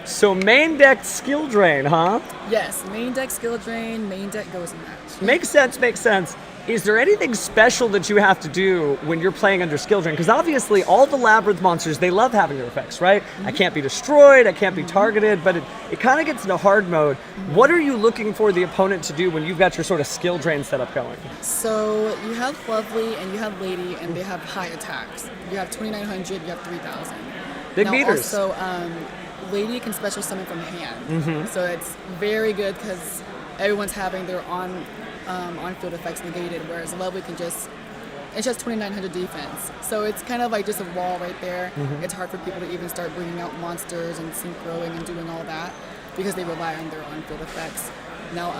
So main deck skill drain, huh? Yes, main deck skill drain, main deck goes in match. Makes sense, makes sense. Is there anything special that you have to do when you're playing under skill drain? Because obviously all the Labyrinth monsters, they love having their effects, right? Mm-hmm. I can't be destroyed, I can't be targeted, but it kind of gets into hard mode. Mm-hmm. What are you looking for the opponent to do when you've got your sort of skill drain setup going? So you have Lovely and you have Lady, and they have high attacks. You have 2,900, you have 3,000. Big now meters. Also, Lady can special summon from hand. So it's very good because everyone's having their on-field effects negated, whereas Lovely can it's just 2,900 defense. So it's kind of like just a wall right there. It's hard for people to even start bringing out monsters and synchroing and doing all that because they rely on their on-field effects. Now,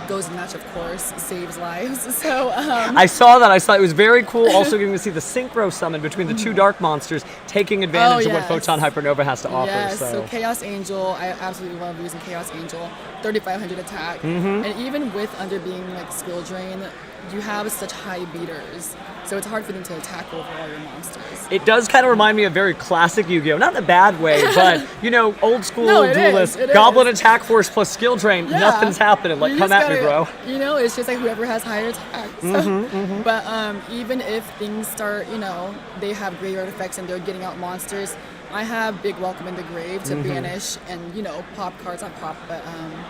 goes in match, of course, saves lives. So I saw that. I saw it was very cool. Also getting to see the synchro summon between the two dark monsters, taking advantage of what Photon Hypernova has to offer. Yes, So Chaos Angel, I absolutely love using Chaos Angel. 3,500 attack. And even with under being like skill drain, you have such high beaters. So it's hard for them to attack over all your monsters. it does kind of remind me of very classic Yu-Gi-Oh! Not in a bad way, but you know, old school No, it duelist, is, it Goblin is. attack force plus skill drain. Yeah. Nothing's happening. Like, You come just at me, gotta- bro. You know, it's just like whoever has higher attacks. But even if things start, you know, they have graveyard effects and they're getting out monsters, I have Big Welcome in the Grave to banish and, you know, pop cards, not pop, but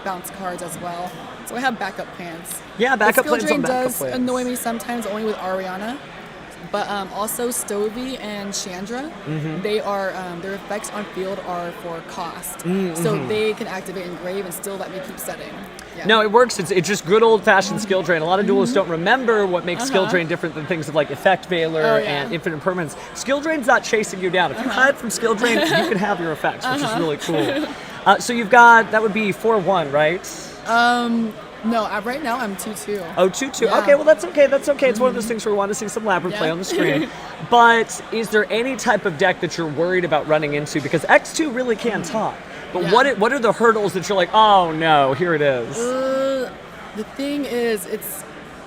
bounce cards as well. So I have backup plans. Yeah, backup But plans Skill on Drain backup does plans. annoy me sometimes, only with Ariana. But also Stovey and Chandra, they are their effects on field are for cost, so they can activate Engrave and still let me keep setting. Yeah. No, it works. It's just good old-fashioned skill drain. A lot of duelists don't remember what makes skill drain different than things like effect veiler Oh, yeah. and infinite permanence. Skill drain's not chasing you down. If you hide from skill drain, you can have your effects, which is really cool. So you've got, that would be 4-1, right? No, right now I'm 2-2. Oh, 2-2. Yeah. Okay, well, that's okay. That's okay. It's one of those things where we want to see some Labyrinth play Yeah. on the screen. But is there any type of deck that you're worried about running into? Because X2 really can talk. But Yeah. what are the hurdles that you're like, oh, no, here it is? The thing is, it's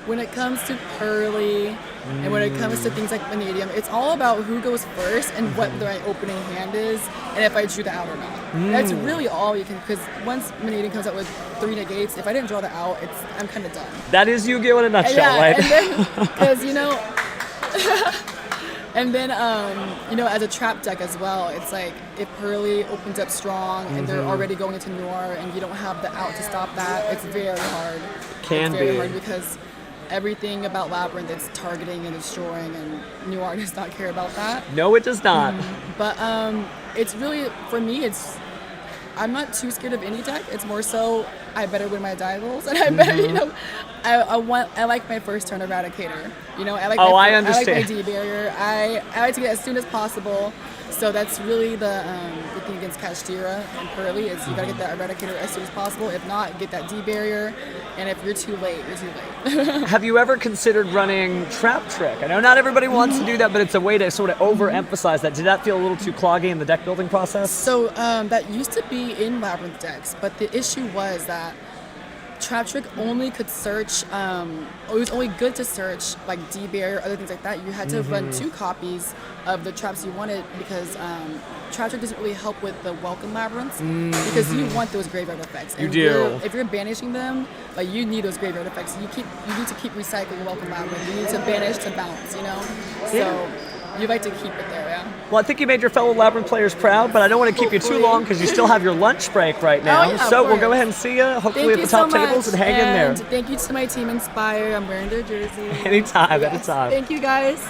when it comes to Purrely and when it comes to things like Menadium, it's all about who goes first and what my opening hand is and if I drew the out or not. That's really all you can, because once Menadium comes out with 3 negates, if I didn't draw the out, I'm kind of done. That is Yu-Gi-Oh! In a nutshell, right? And then, because, you know, and then, you know, as a trap deck as well, it's like if Purrely opens up strong and they're already going into Noir and you don't have the out to stop that, it's very hard. Can it's very be. hard because everything about Labyrinth, it's targeting and destroying, and new art does not care about that. No, it does not. But it's really, for me, I'm not too scared of any deck. It's more so I better win my diagonals, and I better, you know, I like my first turn Eradicator. You know, I like I I understand. like my D barrier. I like to get as soon as possible. So that's really the thing against Kashtira and Purrely is you gotta get that Eradicator as soon as possible. If not, get that D barrier. And if you're too late, you're too late. Have you ever considered running Trap Trick? I know not everybody wants to do that, but it's a way to sort of overemphasize that. Did that feel a little too cloggy in the deck building process? So that used to be in Labyrinth decks, but the issue was that Trap Trick only could search, it was only good to search like D barrier, other things like that. You had to run 2 copies of the traps you wanted because Trap Trick doesn't really help with the welcome labyrinths because you want those graveyard effects. You do. If you're banishing them, like you need those graveyard effects. You need to keep recycling welcome labyrinth. You need to banish to bounce, you know? So you like to keep it there, yeah. Well, I think you made your fellow Labyrinth players proud, but I don't want to keep you too long because you still have your lunch break right now. Oh, yeah, so of we'll go course. ahead and see you, hopefully Thank at the you top so tables, much. and hang in there. And thank you to my team Inspire. I'm wearing their jersey. Anytime, Yes. anytime. Thank you guys.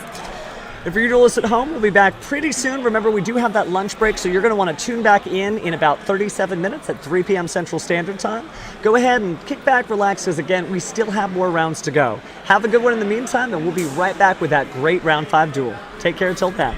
If you're journalists at home, we'll be back pretty soon. Remember, we do have that lunch break, so you're going to want to tune back in about 37 minutes at 3 p.m. Central Standard Time. Go ahead and kick back, relax, because again, we still have more rounds to go. Have a good one in the meantime, and we'll be right back with that great Round 5 duel. Take care until then.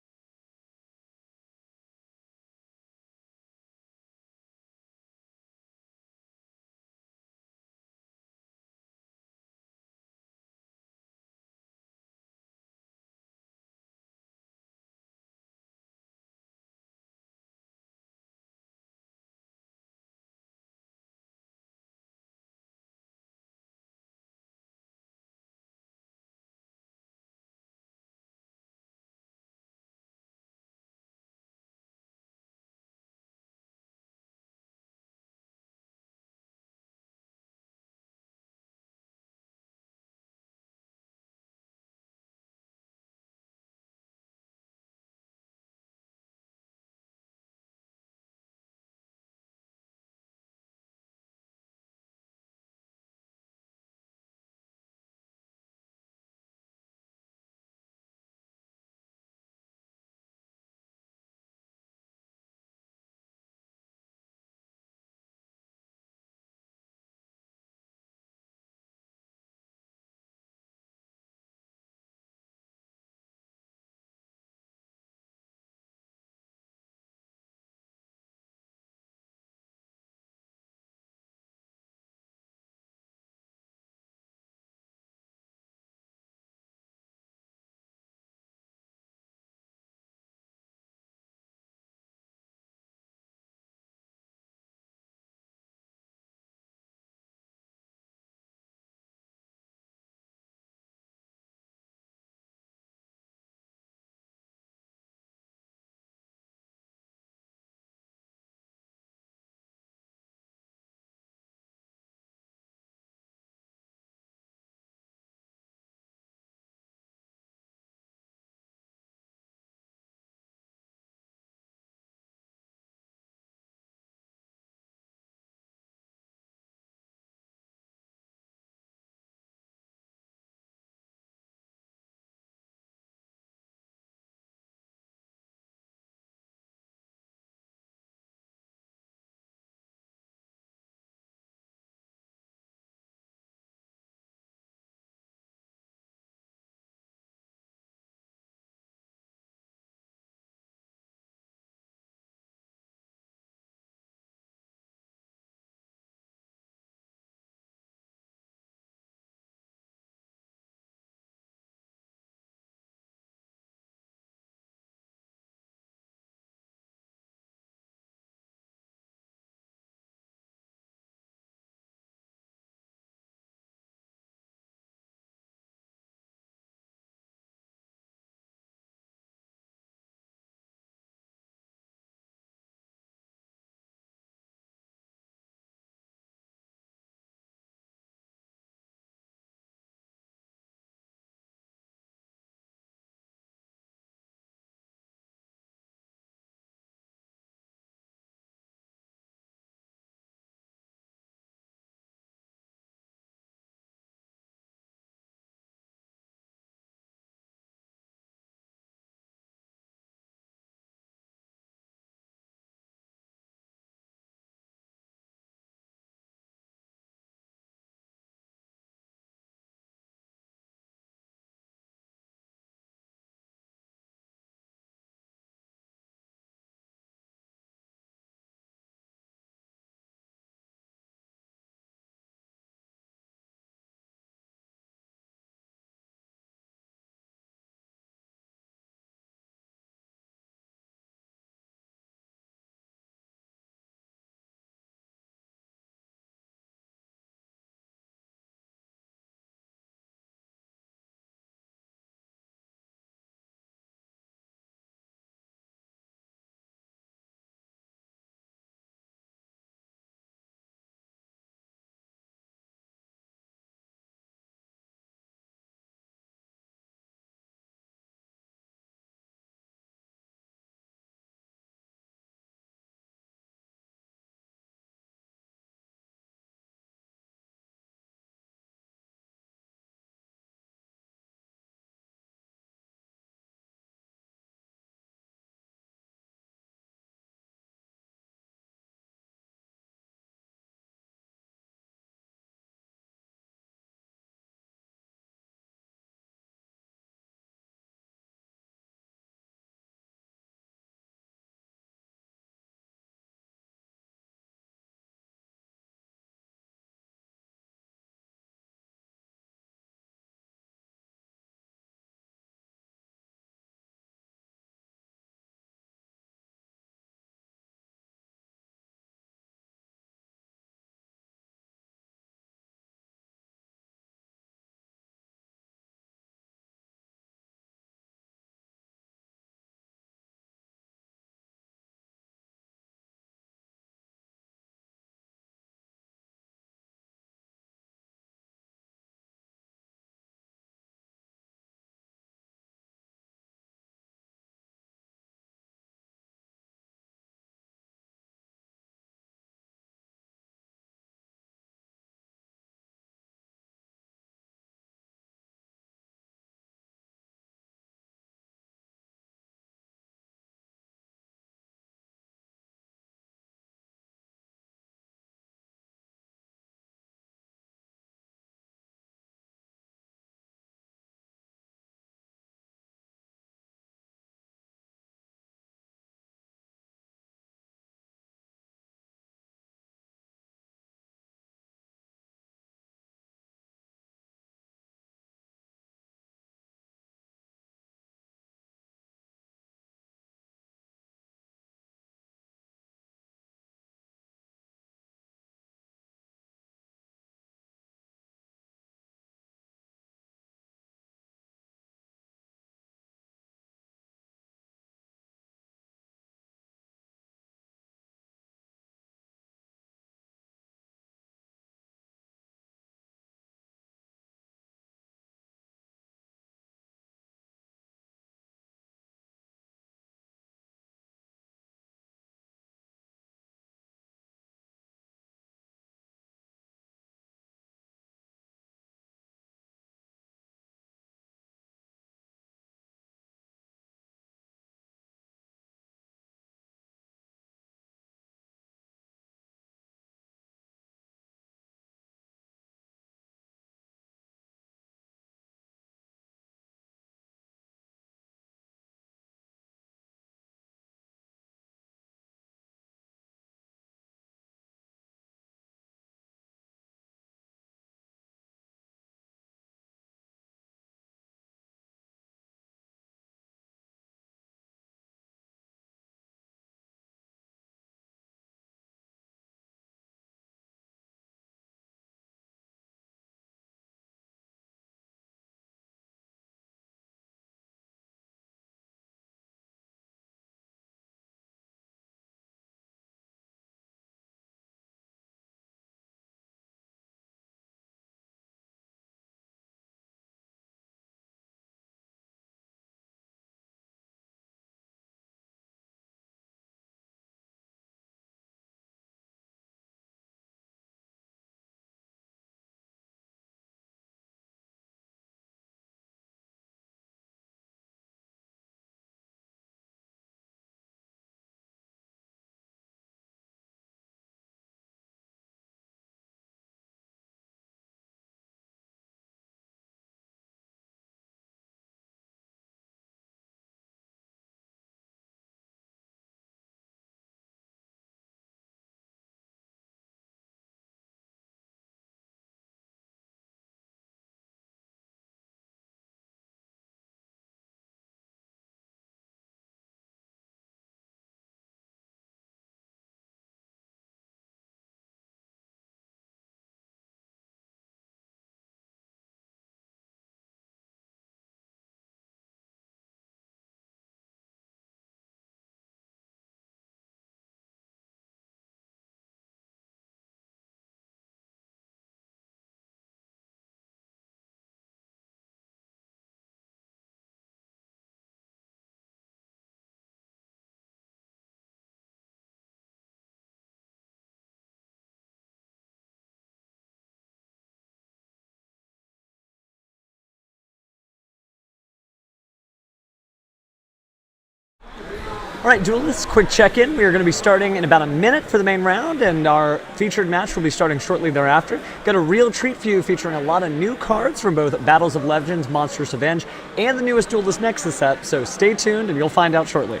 All right, duelists, quick check-in. We are going to be starting in about a minute for the main round, and our featured match will be starting shortly thereafter. Got a real treat for you featuring a lot of new cards from both Battles of Legends, Monsters Revenge, and the newest Duelist Nexus set, so stay tuned and you'll find out shortly.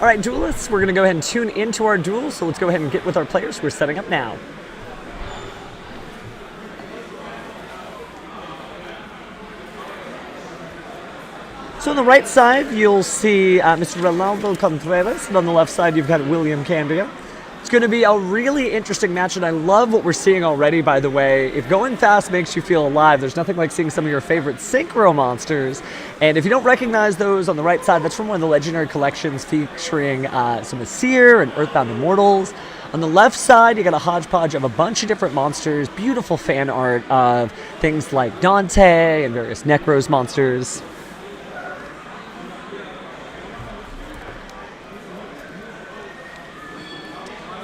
All right, duelists, we're going to go ahead and tune into our duel, so let's go ahead and get with our players. We're setting up now. So on the right side, you'll see Mr. Ronaldo Contreras, and on the left side, you've got William Cambria. It's going to be a really interesting match, and I love what we're seeing already, by the way. If going fast makes you feel alive, there's nothing like seeing some of your favorite synchro monsters. And if you don't recognize those on the right side, that's from one of the legendary collections featuring some Asir and Earthbound Immortals. On the left side, you got a hodgepodge of a bunch of different monsters, beautiful fan art of things like Dante and various Necros monsters.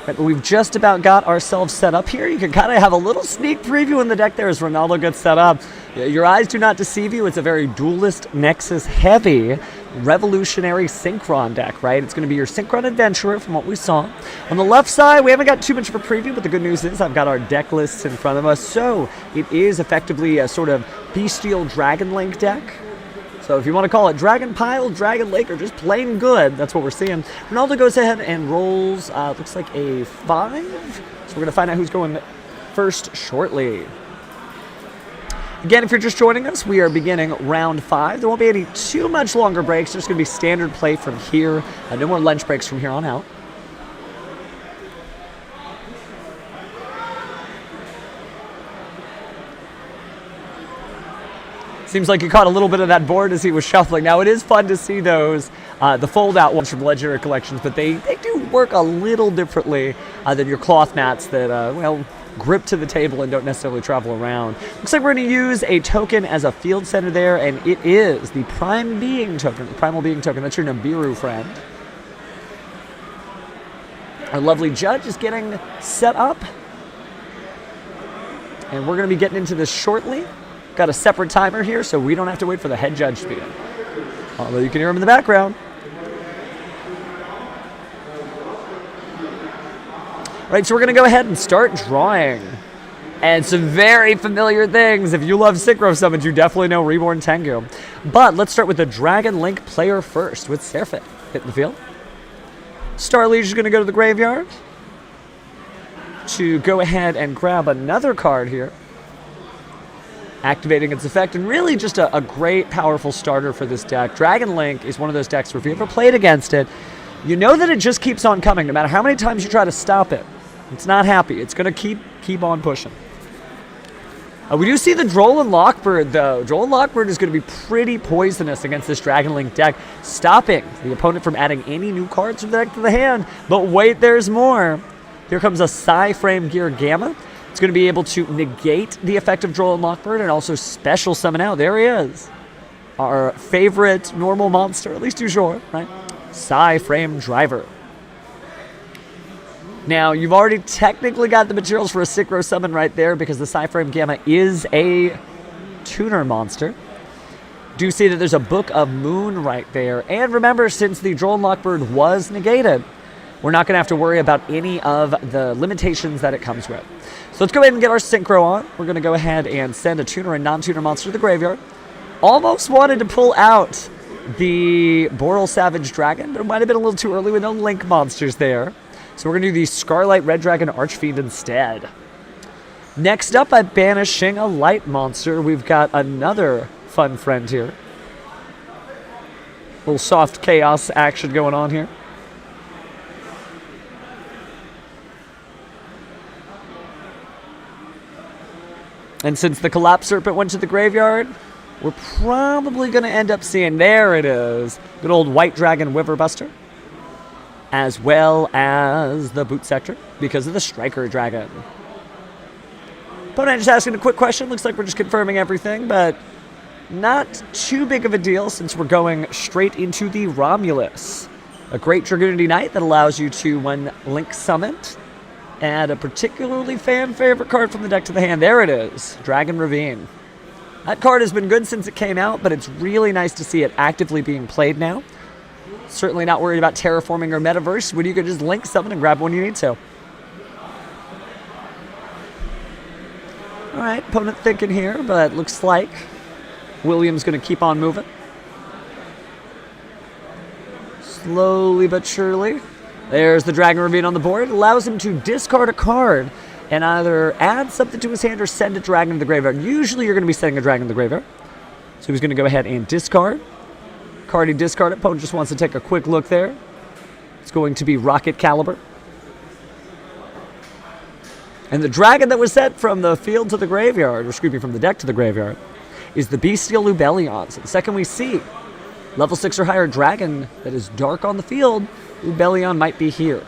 But we've just about got ourselves set up here. You can kind of have a little sneak preview in the deck there as Ronaldo gets set up. Your eyes do not deceive you. It's a very Duelist Nexus heavy revolutionary Synchron deck, right? It's going to be your Synchron Adventurer from what we saw. On the left side, we haven't got too much of a preview, but the good news is I've got our deck lists in front of us. So it is effectively a sort of Bestial Dragon Link deck. So if you want to call it Dragon Pile, Dragon Lake, or just plain good, that's what we're seeing. Ronaldo goes ahead and rolls, looks like a 5. So we're going to find out who's going first shortly. Again, if you're just joining us, we are beginning round 5. There won't be any too much longer breaks. There's going to be standard play from here. No more lunch breaks from here on out. Seems like you caught a little bit of that board as he was shuffling. Now, it is fun to see those, the fold-out ones from Legendary Collections, but they do work a little differently than your cloth mats that, well, grip to the table and don't necessarily travel around. Looks like we're going to use a token as a field center there, and it is the Prime Being token, the Primal Being token. That's your Nibiru friend. Our lovely judge is getting set up, and we're going to be getting into this shortly. Got a separate timer here, so we don't have to wait for the head judge to begin. Although you can hear him in the background. All right, so we're going to go ahead and start drawing. And some very familiar things. If you love Synchro Summons, you definitely know Reborn Tengu. But let's start with the Dragon Link player first with Seraphic. Hitting the field. Starliege is going to go to the graveyard to go ahead and grab another card here, activating its effect, and really just a great, powerful starter for this deck. Dragon Link is one of those decks where if you ever played against it, you know that it just keeps on coming. No matter how many times you try to stop it, it's not happy. It's going to keep on pushing. We do see the Droll and Lockbird, though. Droll and Lockbird is going to be pretty poisonous against this Dragon Link deck, stopping the opponent from adding any new cards from the deck to the hand. But wait, there's more. Here comes a Psy-Frame Gear Gamma. It's going to be able to negate the effect of Droll and Lockbird and also special summon out. There he is. our favorite normal monster, at least du jour, right? Psy-Frame Driver. Now, you've already technically got the materials for a Synchro Summon right there because the Psy-Frame Gamma is a tuner monster. Do see that there's a Book of Moon right there. And remember, since the Drone Lockbird was negated, we're not going to have to worry about any of the limitations that it comes with. So let's go ahead and get our Synchro on. We're going to go ahead and send a tuner and non-tuner monster to the graveyard. Almost wanted to pull out the Boral Savage Dragon, but it might have been a little too early with no Link monsters there. So we're going to do the Scarlight Red Dragon Archfiend instead. Next up, by banishing a light monster, we've got another fun friend here. A little soft chaos action going on here. And since the Collapse Serpent went to the graveyard, we're probably going to end up seeing, there it is, good old White Dragon Wiverbuster, as well as the Boot Sector because of the Striker Dragon. Opponent just asking a quick question. Looks like we're just confirming everything, but not too big of a deal since we're going straight into the Romulus. A great Dragoonity Knight that allows you to, when Link summoned, add a particularly fan favorite card from the deck to the hand. There it is, Dragon Ravine. That card has been good since it came out, but it's really nice to see it actively being played now. Certainly not worried about terraforming or metaverse when you can just Link summon and grab when you need to. Alright, opponent thinking here, but looks like William's going to keep on moving. Slowly but surely. There's the Dragon Ravine on the board. It allows him to discard a card and either add something to his hand or send a dragon to the graveyard. Usually you're going to be sending a dragon to the graveyard. So he's going to go ahead and discard. Card he discarded. Opponent just wants to take a quick look there. It's going to be Rocket Caliber. And the dragon that was sent from the field to the graveyard, or excuse me, from the deck to the graveyard, is the Bestial Lubellion. So the second we see level 6 or higher dragon that is dark on the field, Lubellion might be here.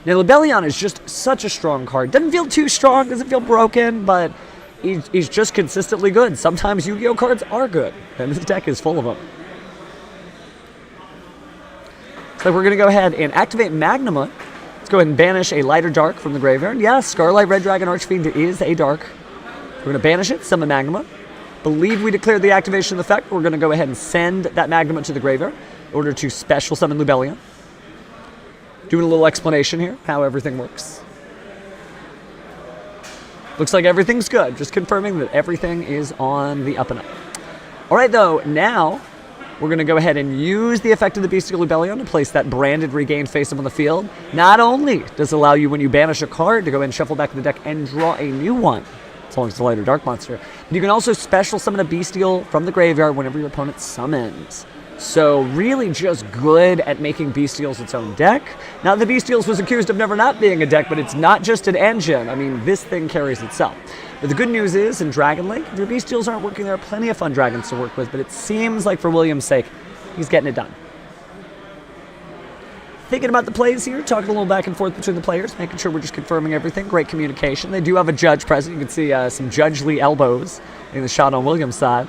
Now, Lubellion is just such a strong card. Doesn't feel too strong, doesn't feel broken, but he's just consistently good. Sometimes Yu-Gi-Oh cards are good, and this deck is full of them. So we're going to go ahead and activate Magnuma. Let's go ahead and banish a light or dark from the graveyard. Yeah, Scarlight Red Dragon Archfiend is a dark. We're going to banish it, summon Magnuma. Believe we declared the activation effect. We're going to go ahead and send that Magnuma to the graveyard in order to special summon Lubellion. Doing a little explanation here, how everything works. Looks like everything's good. Just confirming that everything is on the up and up. All right, though, now we're going to go ahead and use the effect of the Bestial Lubellion to place that branded Regained Face up on the field. Not only does it allow you, when you banish a card, to go ahead and shuffle back to the deck and draw a new one, as long as it's a light or dark monster, but you can also special summon a Bestial from the graveyard whenever your opponent summons. So really just good at making Bestials its own deck. Now, the Bestials was accused of never not being a deck, but it's not just an engine. I mean, this thing carries itself. But the good news is, in Dragon Link, if your Bestials aren't working, there are plenty of fun dragons to work with, but it seems like for William's sake, he's getting it done. Thinking about the plays here, talking a little back and forth between the players, making sure we're just confirming everything. Great communication. They do have a judge present. You can see some judgely elbows in the shot on William's side.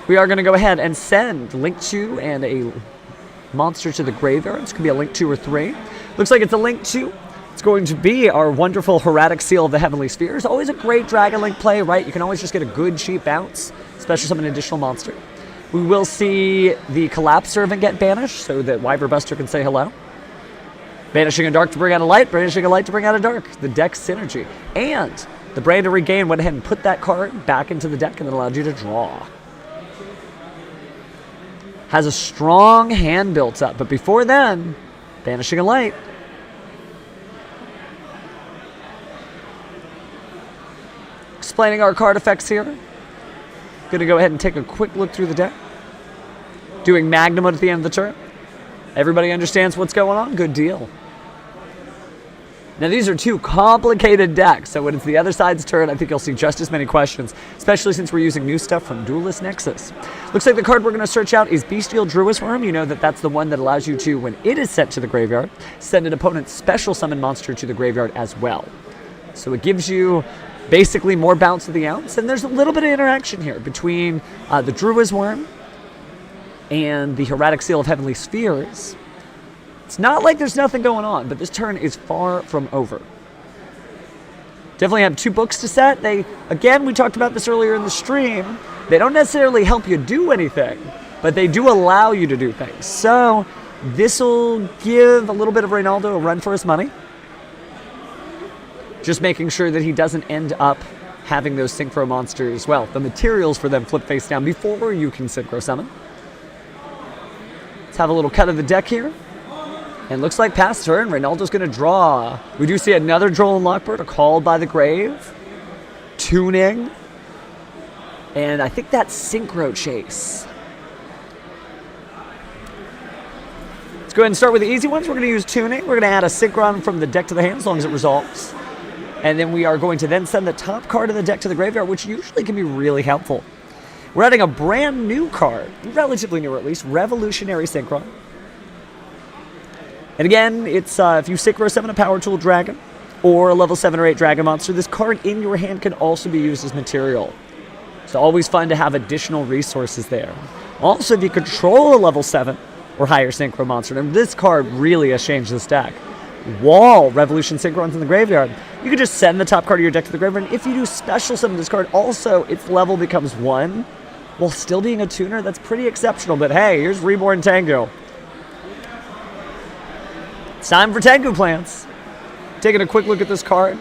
We are going to go ahead and send Link 2 and a monster to the graveyard. It's going to be a Link 2 or 3. Looks like it's a Link 2. It's going to be our wonderful Hieratic Seal of the Heavenly Spheres. Always a great Dragon Link play, right? You can always just get a good cheap bounce, especially summon an additional monster. We will see the Collapse Servant get banished so that Wyverbuster can say hello. Banishing a dark to bring out a light, banishing a light to bring out a dark. The deck synergy. And the Branded Regain went ahead and put that card back into the deck and it allowed you to draw. Has a strong hand built up, but before then, banishing a light. Explaining our card effects here. Going to go ahead and take a quick look through the deck. Doing Magnum at the end of the turn. Everybody understands what's going on? Good deal. Now, these are two complicated decks, so when it's the other side's turn, I think you'll see just as many questions, especially since we're using new stuff from Duelist Nexus. Looks like the card we're going to search out is Bestial Druis Worm. You know that that's the one that allows you to, when it is sent to the graveyard, send an opponent's special summon monster to the graveyard as well. So it gives you basically more bounce of the ounce, and there's a little bit of interaction here between the Druid's Worm and the Hieratic Seal of Heavenly Spheres. It's not like there's nothing going on, but this turn is far from over. Definitely have 2 books to set. Again, we talked about this earlier in the stream. They don't necessarily help you do anything, but they do allow you to do things. So this will give a little bit of Reynaldo a run for his money. Just making sure that he doesn't end up having those Synchro monsters, well, the materials for them flip face down before you can Synchro summon. Let's have a little cut of the deck here. And looks like past turn, Reynaldo's going to draw. We do see another Droll and Lockbird, a Called by the Grave, tuning, and I think that's Synchro Chase. Let's go ahead and start with the easy ones. We're going to use tuning. We're going to add a Synchron from the deck to the hand as long as it resolves. And then we are going to then send the top card of the deck to the graveyard, which usually can be really helpful. We're adding a brand new card, relatively new at least, Revolutionary Synchron. And again, it's if you Synchro summon a Power Tool Dragon or a level 7 or 8 Dragon monster, this card in your hand can also be used as material. It's always fun to have additional resources there. Also, if you control a level 7 or higher Synchro monster, and this card really has changed this deck. Wall Revolution Synchrons in the graveyard. You can just send the top card of your deck to the graveyard, and if you do special summon this card, also its level becomes 1, while still being a tuner. That's pretty exceptional, but hey, here's Reborn Tengu. It's time for Tengu plants. Taking a quick look at this card.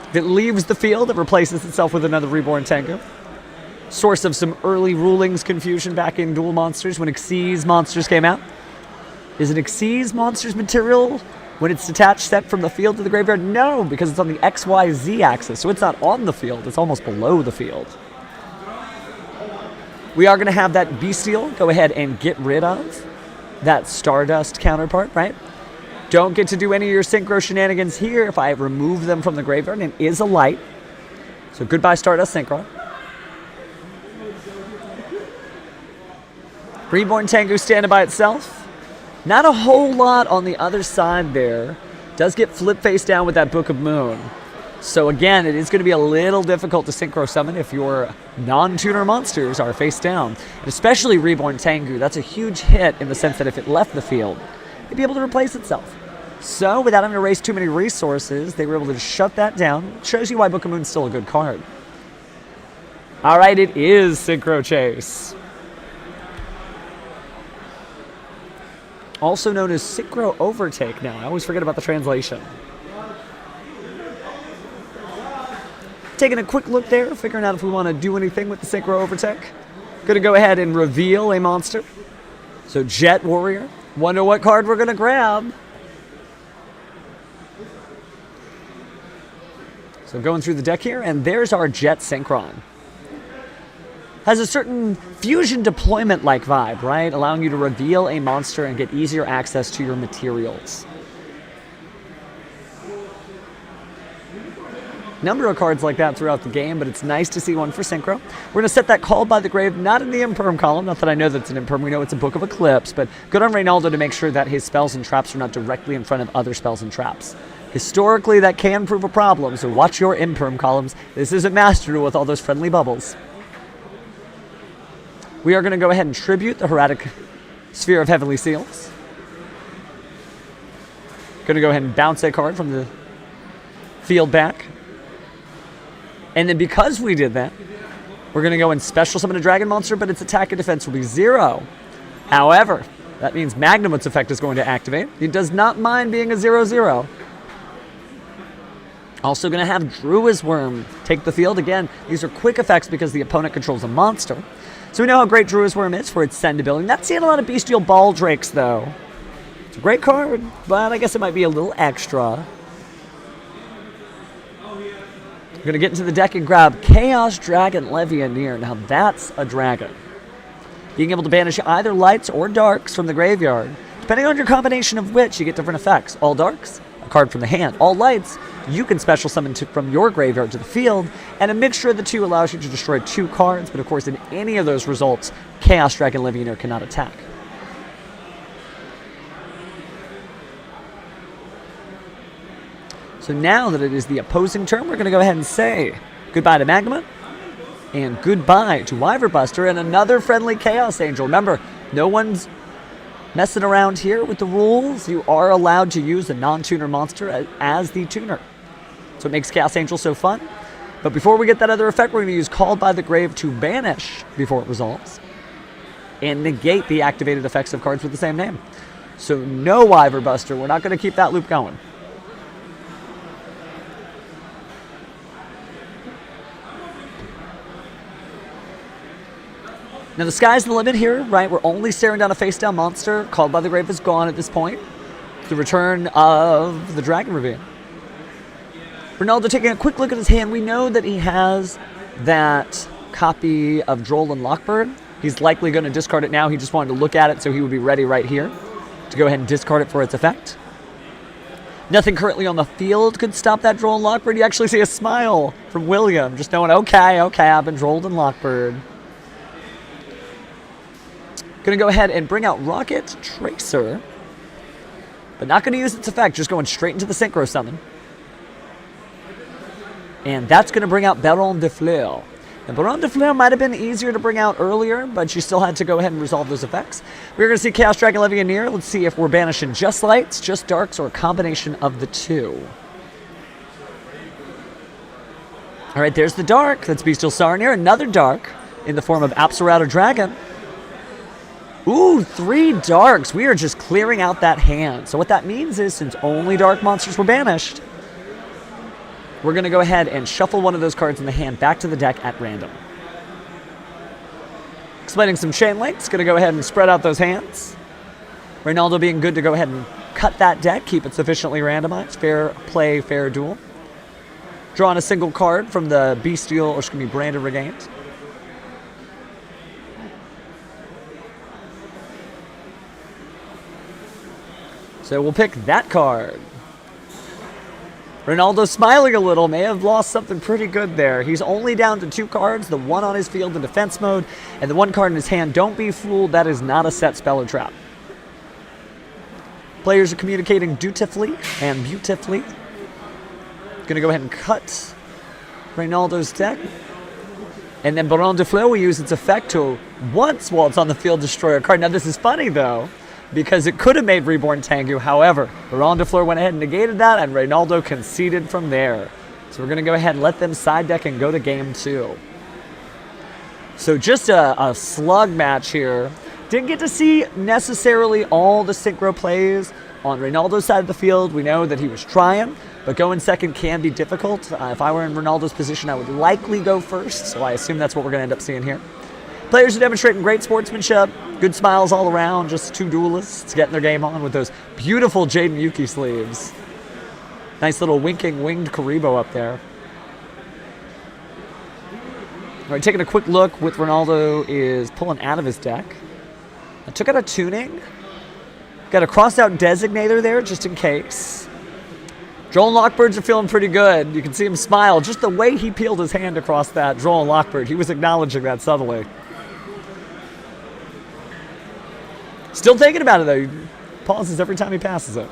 If it leaves the field, it replaces itself with another Reborn Tengu. Source of some early rulings confusion back in Duel Monsters when Xyz Monsters came out. Is an Xyz Monsters material when it's detached set from the field to the graveyard? No, because it's on the XYZ axis, so it's not on the field, it's almost below the field. We are going to have that Bestial go ahead and get rid of that Stardust counterpart, right? Don't get to do any of your Synchro shenanigans here if I remove them from the graveyard, and it is a light. So goodbye Stardust Synchro. Reborn Tengu standing by itself. Not a whole lot on the other side there. Does get flip face down with that Book of Moon. So again, it is going to be a little difficult to Synchro summon if your non-tuner monsters are face down. And especially Reborn Tengu, that's a huge hit in the sense that if it left the field, it'd be able to replace itself. So without having to waste too many resources, they were able to just shut that down. It shows you why Book of Moon's still a good card. Alright, it is Synchro Chase. Also known as Synchro Overtake now. I always forget about the translation. Taking a quick look there, figuring out if we want to do anything with the Synchro Overtake. Going to go ahead and reveal a monster. So Jet Warrior. Wonder what card we're going to grab. So going through the deck here, and there's our Jet Synchron. Has a certain fusion deployment-like vibe, right? Allowing you to reveal a monster and get easier access to your materials. Number of cards like that throughout the game, but it's nice to see one for Synchro. We're going to set that Called by the Grave, not in the Imperm column, not that I know that's an Imperm, we know it's a Book of Eclipse, but good on Reynaldo to make sure that his spells and traps are not directly in front of other spells and traps. Historically, that can prove a problem, so watch your Imperm columns. This isn't Master Duel with all those friendly bubbles. We are going to go ahead and tribute the Hieratic Sphere of Heavenly Seals. Going to go ahead and bounce a card from the field back. And then because we did that, we're going to go and special summon a dragon monster, but its attack and defense will be 0. However, that means Magnumut's effect is going to activate. It does not mind being a 0/0. Also going to have Druid's Worm take the field. Again, these are quick effects because the opponent controls a monster. So we know how great Druid's Worm is for its send ability. Not seeing a lot of Bestial Ball Drakes, though. It's a great card, but I guess it might be a little extra. I'm going to get into the deck and grab Chaos Dragon Levianeer. Now that's a dragon. Being able to banish either lights or darks from the graveyard. Depending on your combination of which, you get different effects. All darks, a card from the hand. All lights, you can special summon from your graveyard to the field, and a mixture of the two allows you to destroy 2 cards, but of course in any of those results, Chaos Dragon Levianeer cannot attack. So So now that it is the opposing turn, we're going to go ahead and say goodbye to Magma and goodbye to Wyverbuster and another friendly Chaos Angel. Remember, no one's messing around here with the rules. You are allowed to use a non-tuner monster as the tuner. So it makes Chaos Angel so fun. But before we get that other effect, we're going to use Called by the Grave to banish before it resolves and negate the activated effects of cards with the same name. So no Wyverbuster. We're not going to keep that loop going. Now the sky's the limit here, right? We're only staring down a face-down monster. Called by the Grave is gone at this point. The return of the Dragon Ravine. Ronaldo taking a quick look at his hand. We know that he has that copy of Droll and Lockbird. He's likely going to discard it now. He just wanted to look at it so he would be ready right here to go ahead and discard it for its effect. Nothing currently on the field could stop that Droll and Lockbird. You actually see a smile from William, just knowing, okay, I've been Drolled and Lockbird. Going to go ahead and bring out Rocket Tracer, but not going to use its effect, just going straight into the Synchro Summon. And that's going to bring out Baron de Fleur. And Baron de Fleur might have been easier to bring out earlier, but you still had to go ahead and resolve those effects. We're going to see Chaos Dragon Levianeer. Let's see if we're banishing just lights, just darks, or a combination of the two. All right, there's the dark. That's Bestial Sarnier. Another dark in the form of Apsarauta Dragon. Ooh, 3 darks. We are just clearing out that hand. So what that means is, since only dark monsters were banished, we're going to go ahead and shuffle one of those cards in the hand back to the deck at random. Explaining some chain links. Going to go ahead and spread out those hands. Ronaldo being good to go ahead and cut that deck, keep it sufficiently randomized. Fair play, fair duel. Drawing a single card from the Bestial, or it's going to be Branded Regained. So we'll pick that card. Ronaldo smiling a little, may have lost something pretty good there. He's only down to 2 cards, the one on his field in defense mode, and the 1 card in his hand. Don't be fooled, that is not a set spell or trap. Players are communicating dutifully and beautifully. Gonna go ahead and cut Ronaldo's deck. And then Baron de Fleur will use its effect to, once while it's on the field, destroy a card. Now this is funny though, because it could have made Reborn Tengu. However, Baron de Fleur went ahead and negated that, and Ronaldo conceded from there. So we're going to go ahead and let them side deck and go to game 2. So just a slug match here. Didn't get to see necessarily all the synchro plays on Ronaldo's side of the field. We know that he was trying, but going second can be difficult. If I were in Ronaldo's position, I would likely go first, so I assume that's what we're going to end up seeing here. Players are demonstrating great sportsmanship, good smiles all around, just 2 duelists getting their game on with those beautiful Jaden Yuki sleeves. Nice little winking winged Karibo up there. All right, taking a quick look, what Ronaldo is pulling out of his deck. I took out a tuning. Got a crossed out designator there just in case. Droll and Lockbirds are feeling pretty good. You can see him smile. Just the way he peeled his hand across that Droll and Lockbird, he was acknowledging that subtly. Still thinking about it though. He pauses every time he passes it.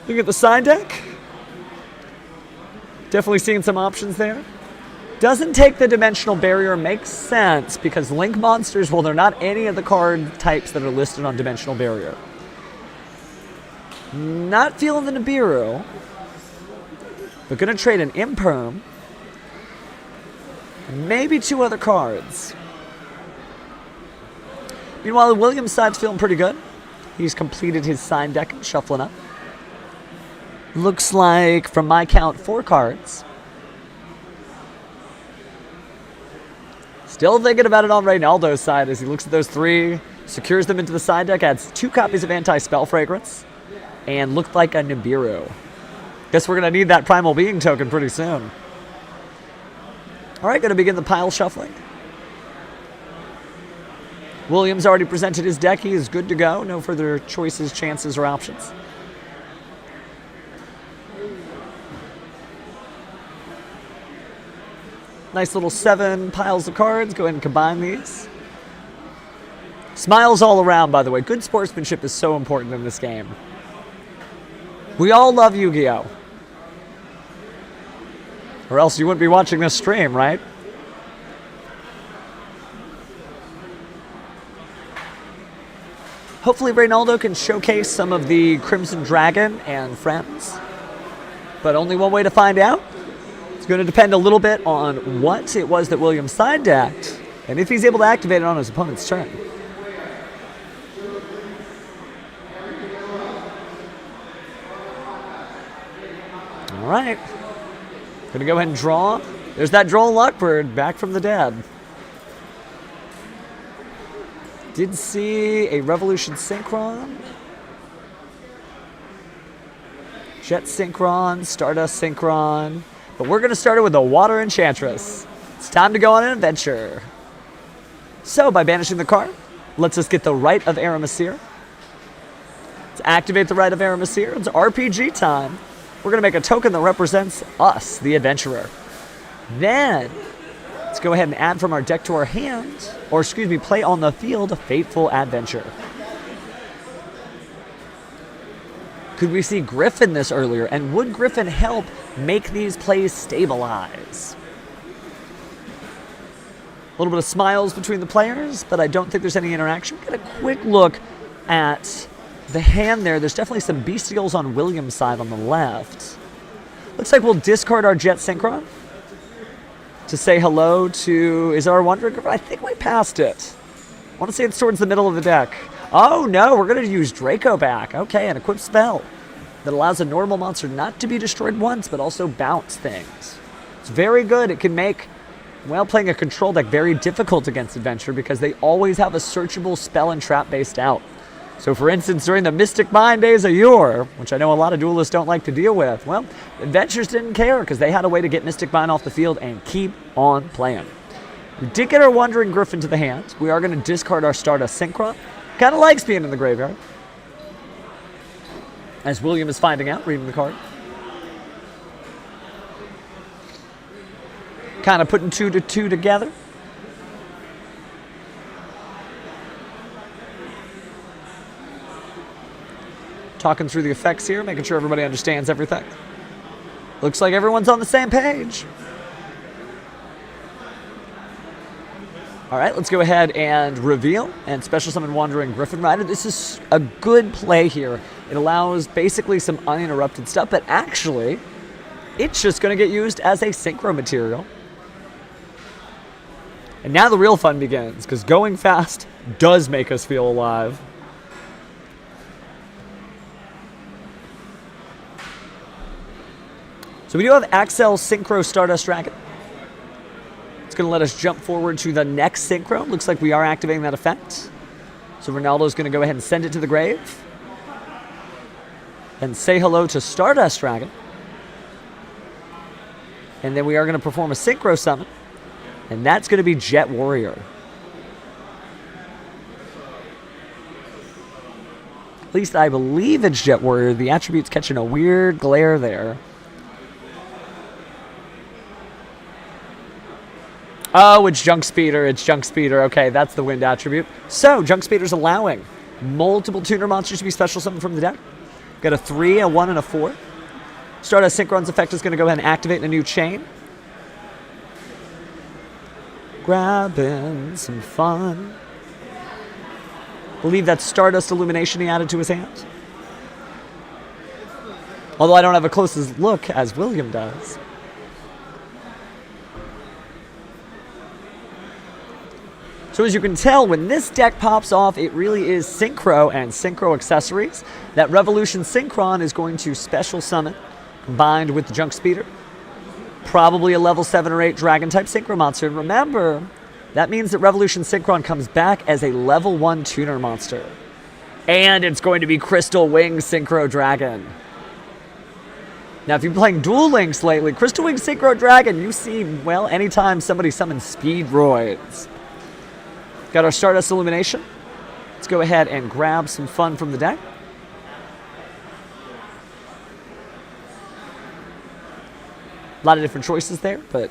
Looking at the side deck. Definitely seeing some options there. Doesn't take the dimensional barrier, makes sense because Link monsters, well, they're not any of the card types that are listed on dimensional barrier. Not feeling the Nibiru, but gonna trade an Imperm. Maybe 2 other cards. Meanwhile, the Williams side's feeling pretty good. He's completed his sign deck and shuffling up. Looks like, from my count, 4 cards. Still thinking about it on Ronaldo's side as he looks at those 3, secures them into the side deck, adds 2 copies of Anti-Spell Fragrance, and looked like a Nibiru. Guess we're going to need that Primal Being token pretty soon. All right, going to begin the pile shuffling. Williams already presented his deck. He is good to go. No further choices, chances, or options. Nice little 7 piles of cards. Go ahead and combine these. Smiles all around, by the way. Good sportsmanship is so important in this game. We all love Yu-Gi-Oh! Or else you wouldn't be watching this stream, right? Hopefully Reynaldo can showcase some of the Crimson Dragon and friends. But only one way to find out. It's going to depend a little bit on what it was that William side decked, and if he's able to activate it on his opponent's turn. All right. Going to go ahead and draw. There's that Droll Luckbird back from the dead. Did see a Revolution Synchron. Jet Synchron, Stardust Synchron. But we're going to start it with the Water Enchantress. It's time to go on an adventure. So, by banishing the card, lets us get the Rite of Aramasir. To activate the Rite of Aramasir, it's RPG time. We're going to make a token that represents us, the adventurer. Then, let's go ahead and add from our deck to our hand, or excuse me, play on the field Fateful Adventure. Could we see Griffin this earlier? And would Griffin help make these plays stabilize? A little bit of smiles between the players, but I don't think there's any interaction. Get a quick look at the hand there. There's definitely some bestials on William's side on the left. Looks like we'll discard our Jet Synchron to say hello to, is our Wandering Griffin? I think we passed it. I want to say it's towards the middle of the deck. Oh no, we're going to use Draco back. Okay, an equipped spell that allows a normal monster not to be destroyed once, but also bounce things. It's very good. It can make, well, playing a control deck very difficult against Adventure because they always have a searchable spell and trap based out. So for instance, during the Mystic Mine days of yore, which I know a lot of duelists don't like to deal with, well, Adventures didn't care because they had a way to get Mystic Mine off the field and keep on playing. We did get our Wandering Griffin to the hand. We are going to discard our Stardust Synchron. Kind of likes being in the graveyard. As William is finding out, reading the card. Kind of putting 2 to 2 together. Talking through the effects here, making sure everybody understands everything. Looks like everyone's on the same page. All right, let's go ahead and reveal and special summon Wandering Griffin Rider. This is a good play here. It allows basically some uninterrupted stuff, but actually, it's just going to get used as a synchro material. And now the real fun begins, because going fast does make us feel alive. So we do have Axel Synchro Stardust Dragon. It's going to let us jump forward to the next Synchro. Looks like we are activating that effect. So Ronaldo's going to go ahead and send it to the grave. And say hello to Stardust Dragon. And then we are going to perform a Synchro Summon. And that's going to be Jet Warrior. At least I believe it's Jet Warrior. The attribute's catching a weird glare there. Oh, it's Junk Speeder. It's Junk Speeder. Okay, that's the wind attribute. So, Junk Speeder's allowing multiple tuner monsters to be special summoned from the deck. Got a 3, a 1, and a 4. Stardust Synchron's effect is going to go ahead and activate a new chain. Grabbing some fun. Believe that's Stardust Illumination he added to his hand. Although I don't have a closest look as William does. So as you can tell, when this deck pops off, it really is Synchro and Synchro accessories. That Revolution Synchron is going to special summon, combined with the Junk Speeder. Probably a level 7 or 8 Dragon-type Synchro monster. And remember, that means that Revolution Synchron comes back as a level 1 tuner monster. And it's going to be Crystal Wing Synchro Dragon. Now, if you've been playing Duel Links lately, Crystal Wing Synchro Dragon, you see, well, anytime somebody summons Speedroids. Got our Stardust Illumination. Let's go ahead and grab some fun from the deck. A lot of different choices there, but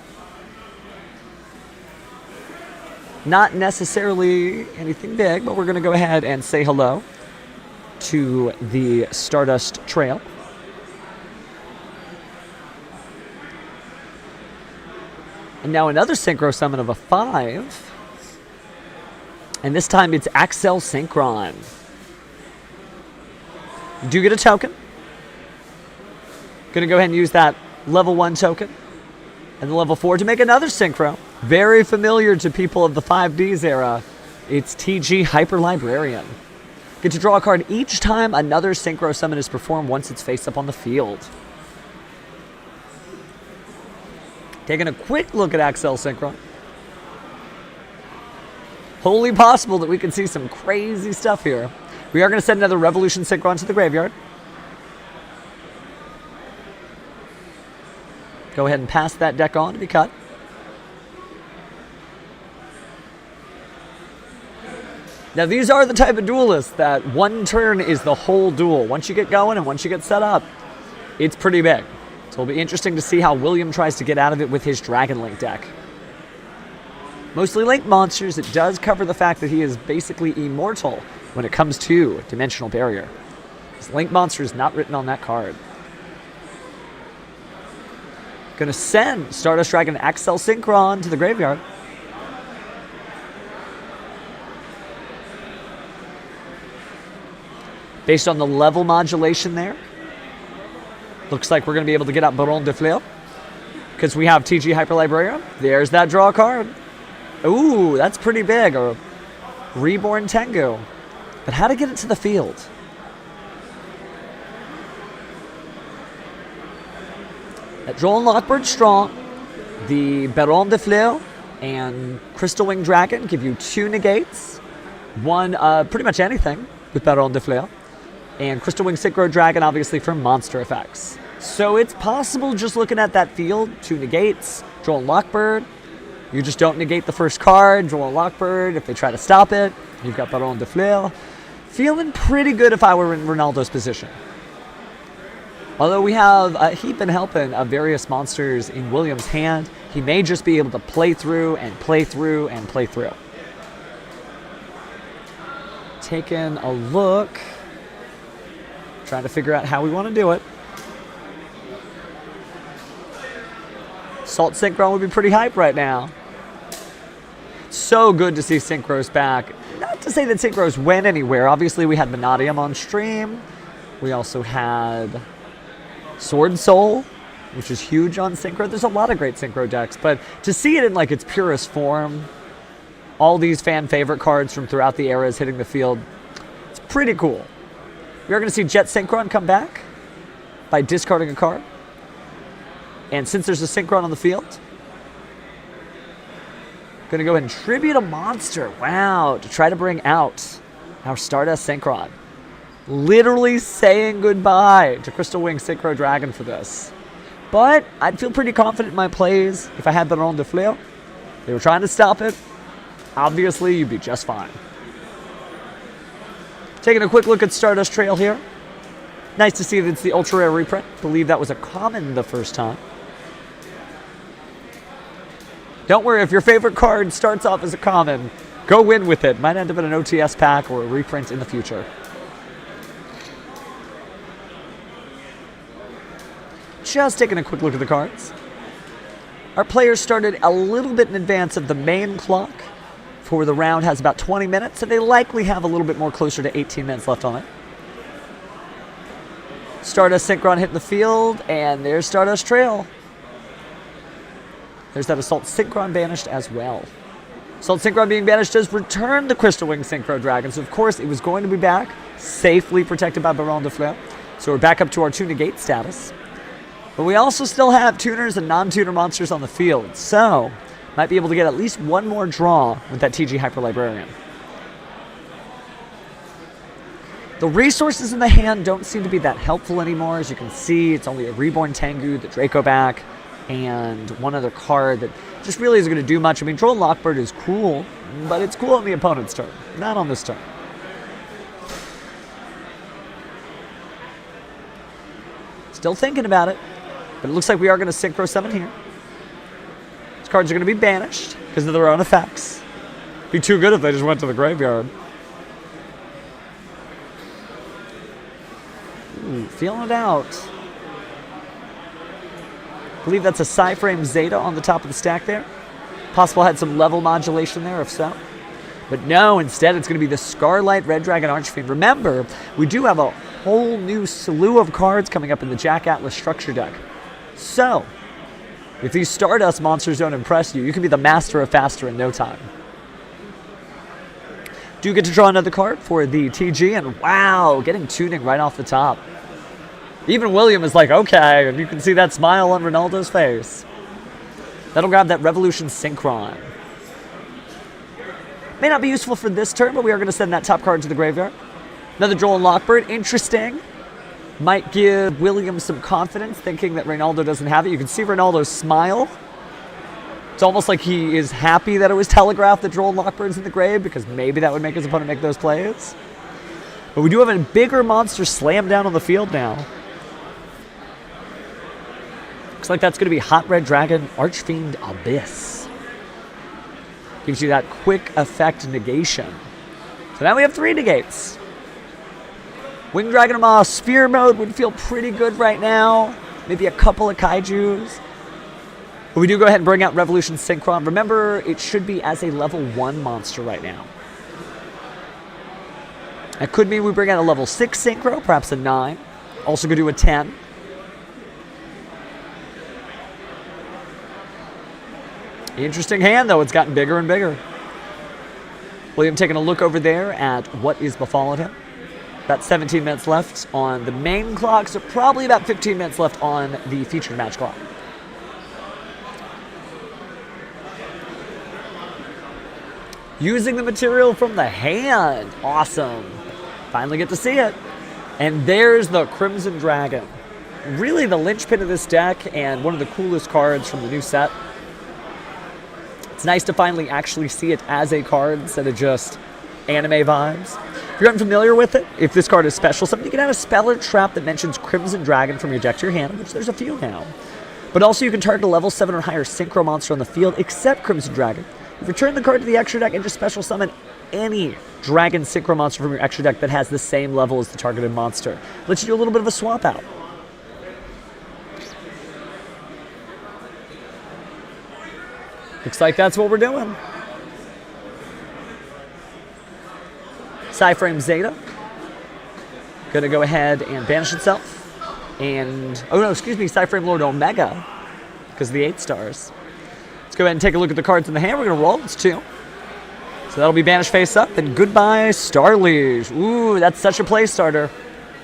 not necessarily anything big, but we're going to go ahead and say hello to the Stardust Trail. And now another Synchro Summon of a 5. And this time it's Axel Synchron. You do get a token. Gonna go ahead and use that level 1 token. And the level 4 to make another Synchro. Very familiar to people of the 5Ds era. It's TG Hyper Librarian. Get to draw a card each time another Synchro Summon is performed once it's face up on the field. Taking a quick look at Axel Synchron. Wholly possible that we can see some crazy stuff here. We are going to send another Revolution Synchron to the graveyard. Go ahead and pass that deck on to be cut. Now these are the type of duelists that one turn is the whole duel. Once you get going and once you get set up, it's pretty big. So it'll be interesting to see how William tries to get out of it with his Dragon Link deck. Mostly Link monsters, it does cover the fact that he is basically immortal when it comes to Dimensional Barrier. His Link monster is not written on that card. Gonna send Stardust Dragon Axel Synchron to the graveyard. Based on the level modulation there, looks like we're going to be able to get out Baron de Fleur because we have TG Hyper Librarian. There's that draw card. Ooh, that's pretty big. A Reborn Tengu. But how to get it to the field? That Droll and Lockbird strong. The Baron de Fleur and Crystal Wing Dragon give you 2 negates. One, pretty much anything with Baron de Fleur. And Crystal Wing Synchro Dragon, obviously, for monster effects. So it's possible just looking at that field, 2 negates, Droll and Lockbird. You just don't negate the first card, Droll and Lockbird. If they try to stop it, you've got Baron de Fleur. Feeling pretty good if I were in Ronaldo's position. Although we have a heap and helping of various monsters in William's hand, he may just be able to play through and play through and play through. Taking a look. Trying to figure out how we want to do it. Salt Synchron would be pretty hype right now. So good to see Synchros back. Not to say that Synchros went anywhere. Obviously, we had Menadium on stream. We also had Swordsoul, which is huge on Synchro. There's a lot of great Synchro decks, but to see it in like its purest form, all these fan favorite cards from throughout the eras hitting the field, it's pretty cool. We are going to see Jet Synchron come back by discarding a card. And since there's a Synchron on the field, going to go ahead and tribute a monster. Wow, to try to bring out our Stardust Synchron. Literally saying goodbye to Crystal Wing Synchro Dragon for this. But I'd feel pretty confident in my plays if I had Baron de Fleur. They were trying to stop it. Obviously, you'd be just fine. Taking a quick look at Stardust Trail here. Nice to see that it's the ultra rare reprint. Believe that was a common the first time. Don't worry, if your favorite card starts off as a common, go win with it. Might end up in an OTS pack or a reprint in the future. Just taking a quick look at the cards. Our players started a little bit in advance of the main clock. For the round has about 20 minutes, so they likely have a little bit more closer to 18 minutes left on it. Stardust Synchron hitting the field, and there's Stardust Trail. There's that Assault Synchron banished as well. Assault Synchron being banished does return the Crystal Wing Synchro Dragon, so of course it was going to be back, safely protected by Baron de Fleur. So we're back up to our 2 negate status. But we also still have tuners and non-tuner monsters on the field, so might be able to get at least one more draw with that TG Hyper Librarian. The resources in the hand don't seem to be that helpful anymore. As you can see, it's only a Reborn Tengu, the Draco back, and one other card that just really isn't going to do much. I mean, Droll and Lockbird is cool, but it's cool on the opponent's turn, not on this turn. Still thinking about it, but it looks like we are going to Synchro Summon here. Cards are going to be banished because of their own effects. Be too good if they just went to the graveyard. Ooh, feeling it out. I believe that's a Psyframe Zeta on the top of the stack there. Possible had some level modulation there, if so. But no, instead it's going to be the Scarlight Red Dragon Archfiend. Remember, we do have a whole new slew of cards coming up in the Jack Atlas structure deck. So, if these Stardust monsters don't impress you, you can be the master of faster in no time. Do get to draw another card for the TG, and wow, getting tuning right off the top. Even William is like, okay, and you can see that smile on Ronaldo's face. That'll grab that Revolution Synchron. May not be useful for this turn, but we are going to send that top card to the graveyard. Another Joel and Lockbird, interesting. Might give William some confidence, thinking that Ronaldo doesn't have it. You can see Ronaldo's smile. It's almost like he is happy that it was telegraphed that Joel and Lockbird's in the grave, because maybe that would make his opponent make those plays. But we do have a bigger monster slammed down on the field now. Looks like that's going to be Hot Red Dragon Archfiend Abyss. Gives you that quick effect negation. So now we have 3 negates. Winged Dragon of Maw Sphere mode would feel pretty good right now. Maybe a couple of Kaijus. But we do go ahead and bring out Revolution Synchron. Remember, it should be as a level 1 monster right now. That could mean we bring out a level 6 Synchro, perhaps a 9. Also could do a 10. Interesting hand, though. It's gotten bigger and bigger. William taking a look over there at what is befallen him. About 17 minutes left on the main clock, so probably about 15 minutes left on the featured match clock. Using the material from the hand. Awesome. Finally get to see it. And there's the Crimson Dragon. Really the linchpin of this deck and one of the coolest cards from the new set. It's nice to finally actually see it as a card instead of just anime vibes. If you're unfamiliar with it, if this card is special, something you can add a spell or trap that mentions Crimson Dragon from your deck to your hand, which there's a few now. But also you can target a level 7 or higher Synchro monster on the field except Crimson Dragon. You return the card to the extra deck and just special summon any Dragon Synchro monster from your extra deck that has the same level as the targeted monster. Lets you do a little bit of a swap out. Looks like that's what we're doing. Psyframe Zeta. Gonna go ahead and banish itself. And, oh no, excuse me, Psyframe Lord Omega, because of the 8 stars. Let's go ahead and take a look at the cards in the hand. We're gonna roll, it's 2. So that'll be banished face up, and goodbye, Starliege. Ooh, that's such a play starter.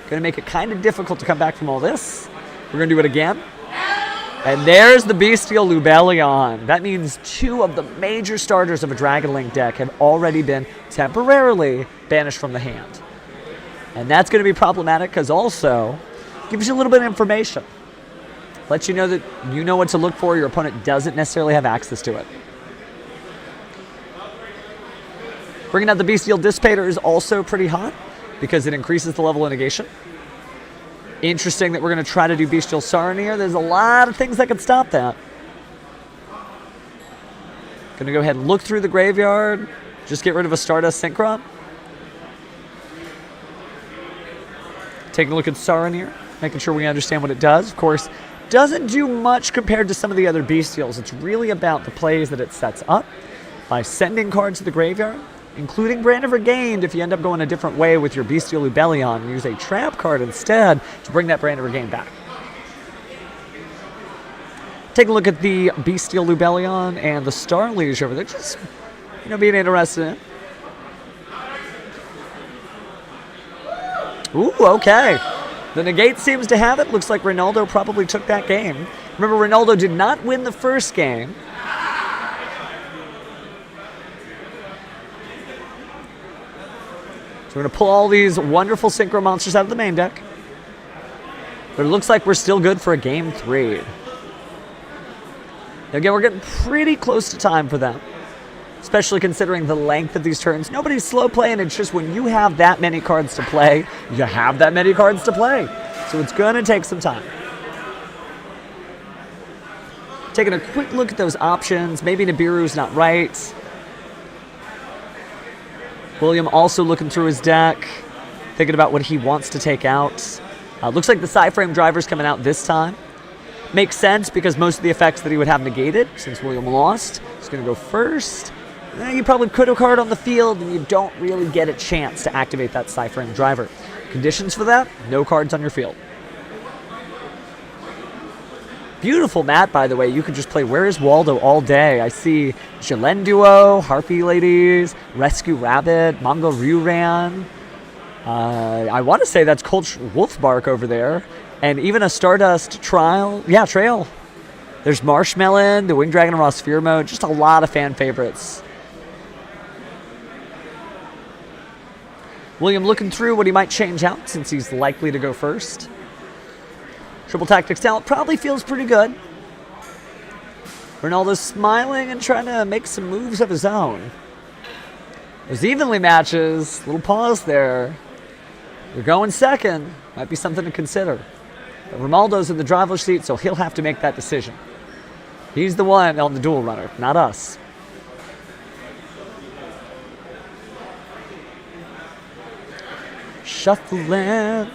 Gonna make it kind of difficult to come back from all this. We're gonna do it again. And there's the Bestial Lubellion. That means 2 of the major starters of a Dragon Link deck have already been temporarily banished from the hand. And that's going to be problematic because also gives you a little bit of information. Lets you know that you know what to look for. Your opponent doesn't necessarily have access to it. Bringing out the Bestial Dissipator is also pretty hot because it increases the level of negation. Interesting that we're going to try to do Bestial Saronir. There's a lot of things that could stop that. Going to go ahead and look through the graveyard. Just get rid of a Stardust Synchron. Taking a look at Saronir. Making sure we understand what it does. Of course, doesn't do much compared to some of the other Bestials. It's really about the plays that it sets up by sending cards to the graveyard, including Brand of Regained if you end up going a different way with your Bestial Lubellion and use a trap card instead to bring that Brand of Regained back. Take a look at the Bestial Lubellion and the Starliege over there, just, being interested in. Ooh, okay. The negate seems to have it. Looks like Ronaldo probably took that game. Remember, Ronaldo did not win the first game. We're going to pull all these wonderful Synchro monsters out of the main deck. But it looks like we're still good for a game 3. Again, we're getting pretty close to time for them. Especially considering the length of these turns. Nobody's slow playing. It's just when you have that many cards to play, you have that many cards to play. So it's going to take some time. Taking a quick look at those options. Maybe Nibiru's not right. William also looking through his deck, thinking about what he wants to take out. Looks like the Psyframe Driver's coming out this time. Makes sense because most of the effects that he would have negated, since William lost, he's going to go first. You probably put a card on the field and you don't really get a chance to activate that Cyframe driver. Conditions for that, no cards on your field. Beautiful mat, by the way. You could just play Where is Waldo all day. I see Duo, Harpy Ladies, Rescue Rabbit, Mongo Ryuran. I want to say that's Colch Wolfbark over there. And even a Stardust Trail. There's Marshmelon, the Winged Dragon and Raw Sphere mode. Just a lot of fan favorites. William looking through what he might change out since he's likely to go first. Triple Tactics talent probably feels pretty good. Ronaldo's smiling and trying to make some moves of his own. There's evenly matches. Little pause there. You're going second. Might be something to consider. But Ronaldo's in the driver's seat, so he'll have to make that decision. He's the one on the dual runner, not us. Shuffling.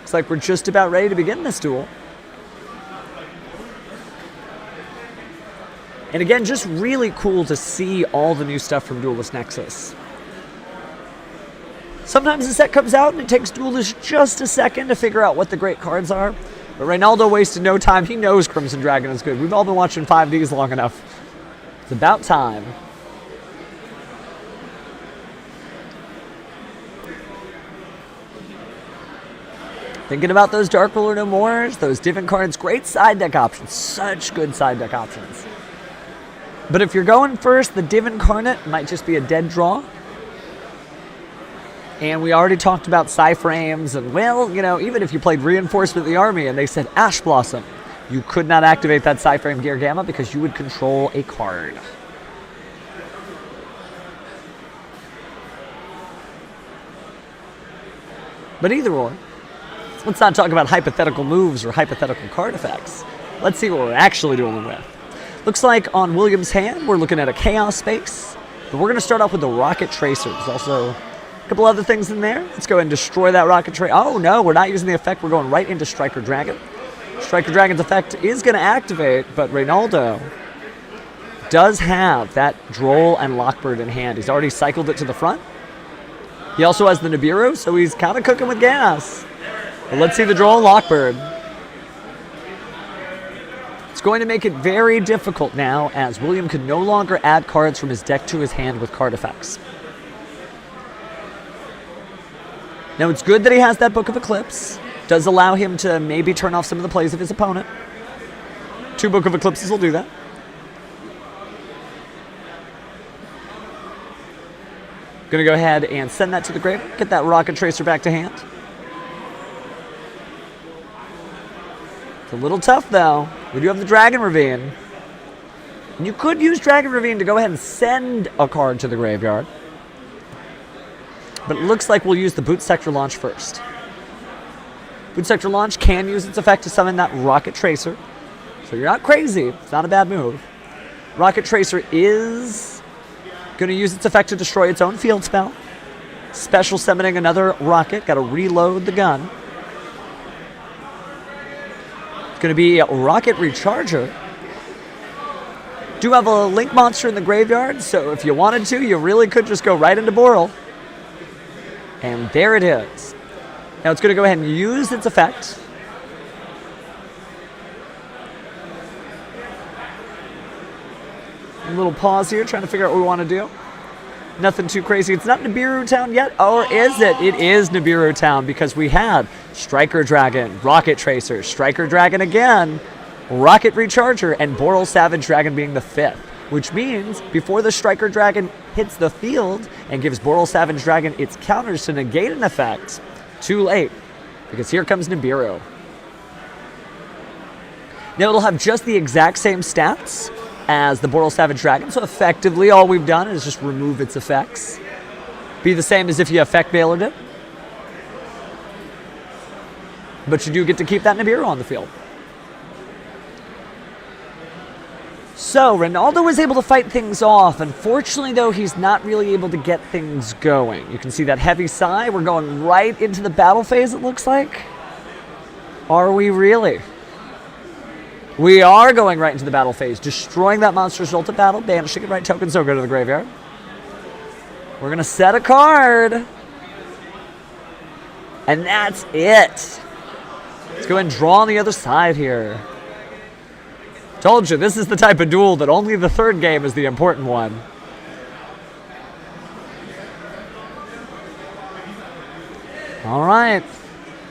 Looks like we're just about ready to begin this duel. And again, just really cool to see all the new stuff from Duelist Nexus. Sometimes the set comes out and it takes Duelist just a second to figure out what the great cards are. But Reynaldo wasted no time. He knows Crimson Dragon is good. We've all been watching 5Ds long enough. It's about time. Thinking about those Dark Ruler No Mores, those Divin cards, great side deck options. Such good side deck options. But if you're going first, the Div Incarnate might just be a dead draw. And we already talked about Cyframes, and well, you know, even if you played Reinforcement of the Army and they said Ash Blossom, you could not activate that Cyframe Gear Gamma because you would control a card. But either or, let's not talk about hypothetical moves or hypothetical card effects. Let's see what we're actually dealing with. Looks like on William's hand, we're looking at a Chaos Space, but we're going to start off with the Rocket Tracer. There's also a couple other things in there. Let's go ahead and destroy that Rocket Tracer. Oh no, we're not using the effect. We're going right into Striker Dragon. Striker Dragon's effect is going to activate, but Reynaldo does have that Droll and Lockbird in hand. He's already cycled it to the front. He also has the Nibiru, so he's kind of cooking with gas. But let's see the Droll and Lockbird. It's going to make it very difficult now, as William can no longer add cards from his deck to his hand with card effects. Now, it's good that he has that Book of Eclipse. Does allow him to maybe turn off some of the plays of his opponent. 2 Book of Eclipses will do that. Going to go ahead and send that to the grave. Get that Rocket Tracer back to hand. It's a little tough, though. We do have the Dragon Ravine. And you could use Dragon Ravine to go ahead and send a card to the graveyard. But it looks like we'll use the Boot Sector Launch first. Boot Sector Launch can use its effect to summon that Rocket Tracer. So you're not crazy. It's not a bad move. Rocket Tracer is going to use its effect to destroy its own field spell. Special summoning another rocket. Got to reload the gun. It's going to be a Rocket Recharger. Do have a Link monster in the graveyard, so if you wanted to, you really could just go right into Boral. And there it is. Now it's going to go ahead and use its effect. A little pause here, trying to figure out what we want to do. Nothing too crazy. It's not Nibiru Town yet, or is it? It is Nibiru Town because we had Striker Dragon, Rocket Tracer, Striker Dragon again, Rocket Recharger, and Boral Savage Dragon being the 5th. Which means before the Striker Dragon hits the field and gives Boral Savage Dragon its counters to negate an effect, too late, because here comes Nibiru. Now it'll have just the exact same stats as the Boral Savage Dragon, so effectively all we've done is just remove its effects. Be the same as if you effect Bailered it. But you do get to keep that Nibiru on the field. So, Reynaldo was able to fight things off. Unfortunately, though, he's not really able to get things going. You can see that heavy sigh. We're going right into the battle phase, it looks like. Are we really? We are going right into the battle phase, destroying that monster's result of battle, banishing it, right token, so go to the graveyard. We're going to set a card. And that's it. Let's go ahead and draw on the other side here. Told you, this is the type of duel that only the third game is the important one. All right.